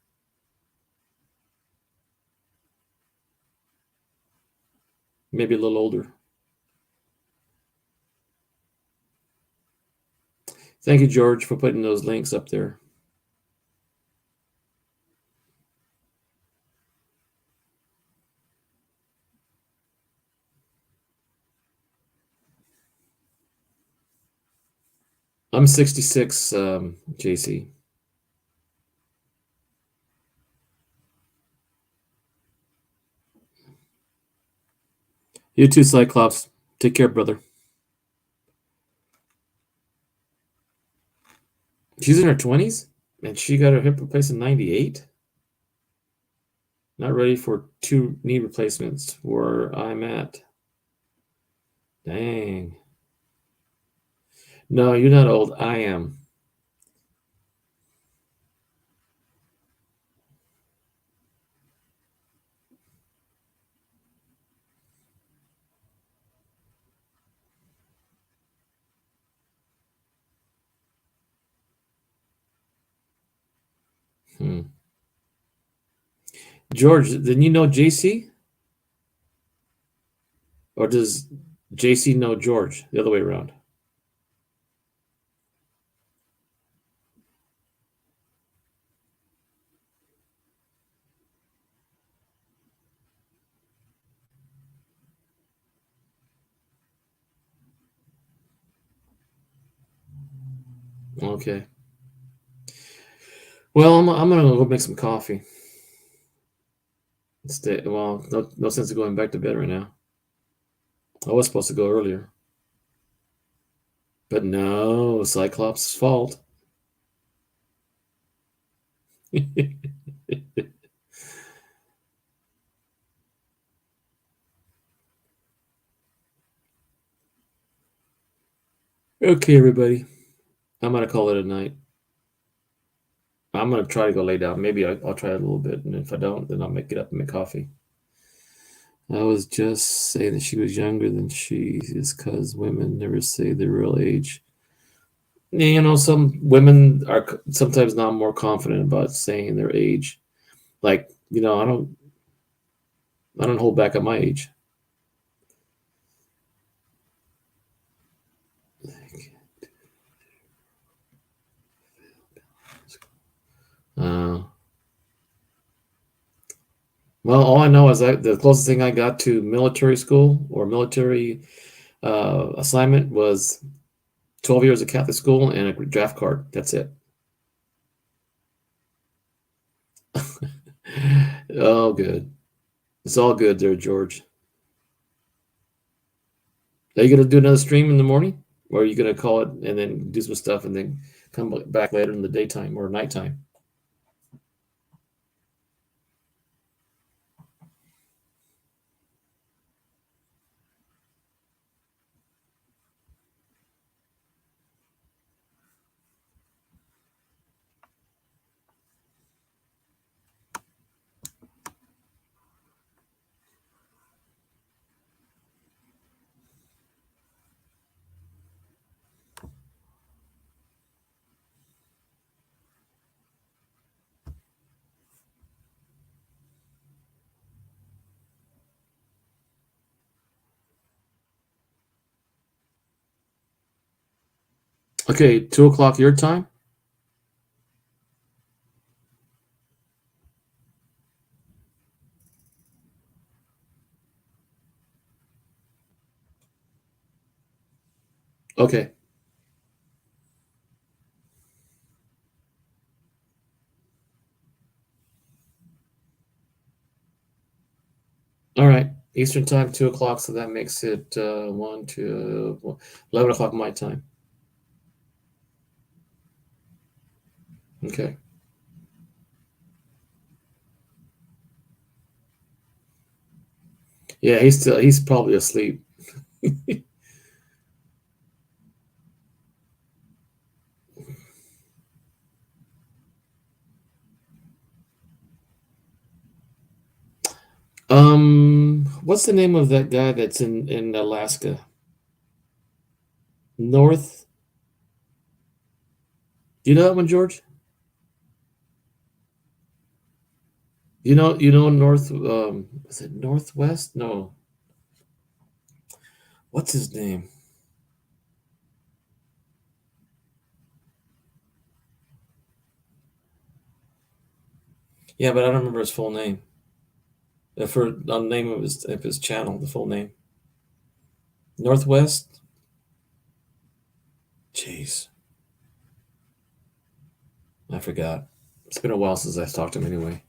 Maybe a little older. Thank you, George, for putting those links up there. I'm 66, JC. You too, Cyclops. Take care, brother. She's in her 20s, and she got her hip replaced in 98? Not ready for 2 knee replacements where I'm at. Dang. No, you're not old. I am. George, didn't you know JC? Or does JC know George? The other way around. Okay. Well, I'm gonna go make some coffee. Well, no sense of going back to bed right now. I was supposed to go earlier. But no, Cyclops' fault. Okay, everybody. I'm going to call it a night. I'm going to try to go lay down. Maybe I'll try it a little bit. And if I don't, then I'll get up and make coffee. I was just saying that she was younger than she is because women never say their real age. You know, some women are sometimes not more confident about saying their age. Like, you know, I don't hold back on my age. Well, all I know is that the closest thing I got to military school or military assignment was 12 years of Catholic school and a draft card. That's it. Oh, good. It's all good there, George. Are you going to do another stream in the morning? Or are you going to call it and then do some stuff and then come back later in the daytime or nighttime? Okay, 2 o'clock your time? Okay. All right. Eastern time, 2 o'clock. So that makes it 1, 2, 11 o'clock my time. Okay. Yeah, he's probably asleep. What's the name of that guy that's in Alaska? North. Do you know that one, George? You know North. Is it Northwest? No. What's his name? Yeah, but I don't remember his full name. For the name of his channel, the full name. Northwest. Jeez, I forgot. It's been a while since I've talked to him. Anyway.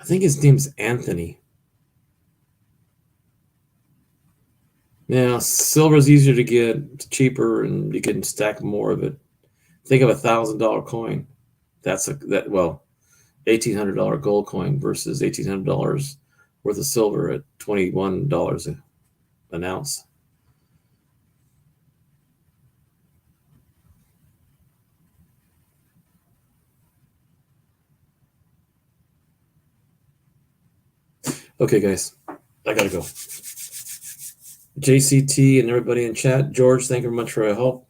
think his name's Anthony. Yeah, silver's easier to get, it's cheaper, and you can stack more of it. Think of $1,000 coin. That's $1,800 gold coin versus $1,800 worth of silver at $21 an ounce. Okay, guys, I gotta go. JCT and everybody in chat, George, thank you very much for your help.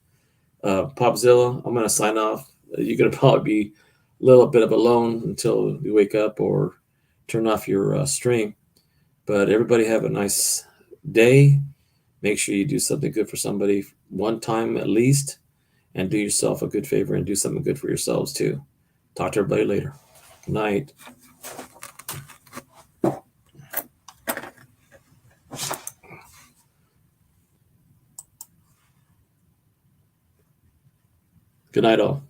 POPZILLA, I'm gonna sign off. You're gonna probably be a little bit of alone until you wake up or turn off your stream. But everybody have a nice day. Make sure you do something good for somebody one time at least, and do yourself a good favor and do something good for yourselves too. Talk to everybody later. Good night. Good night, all.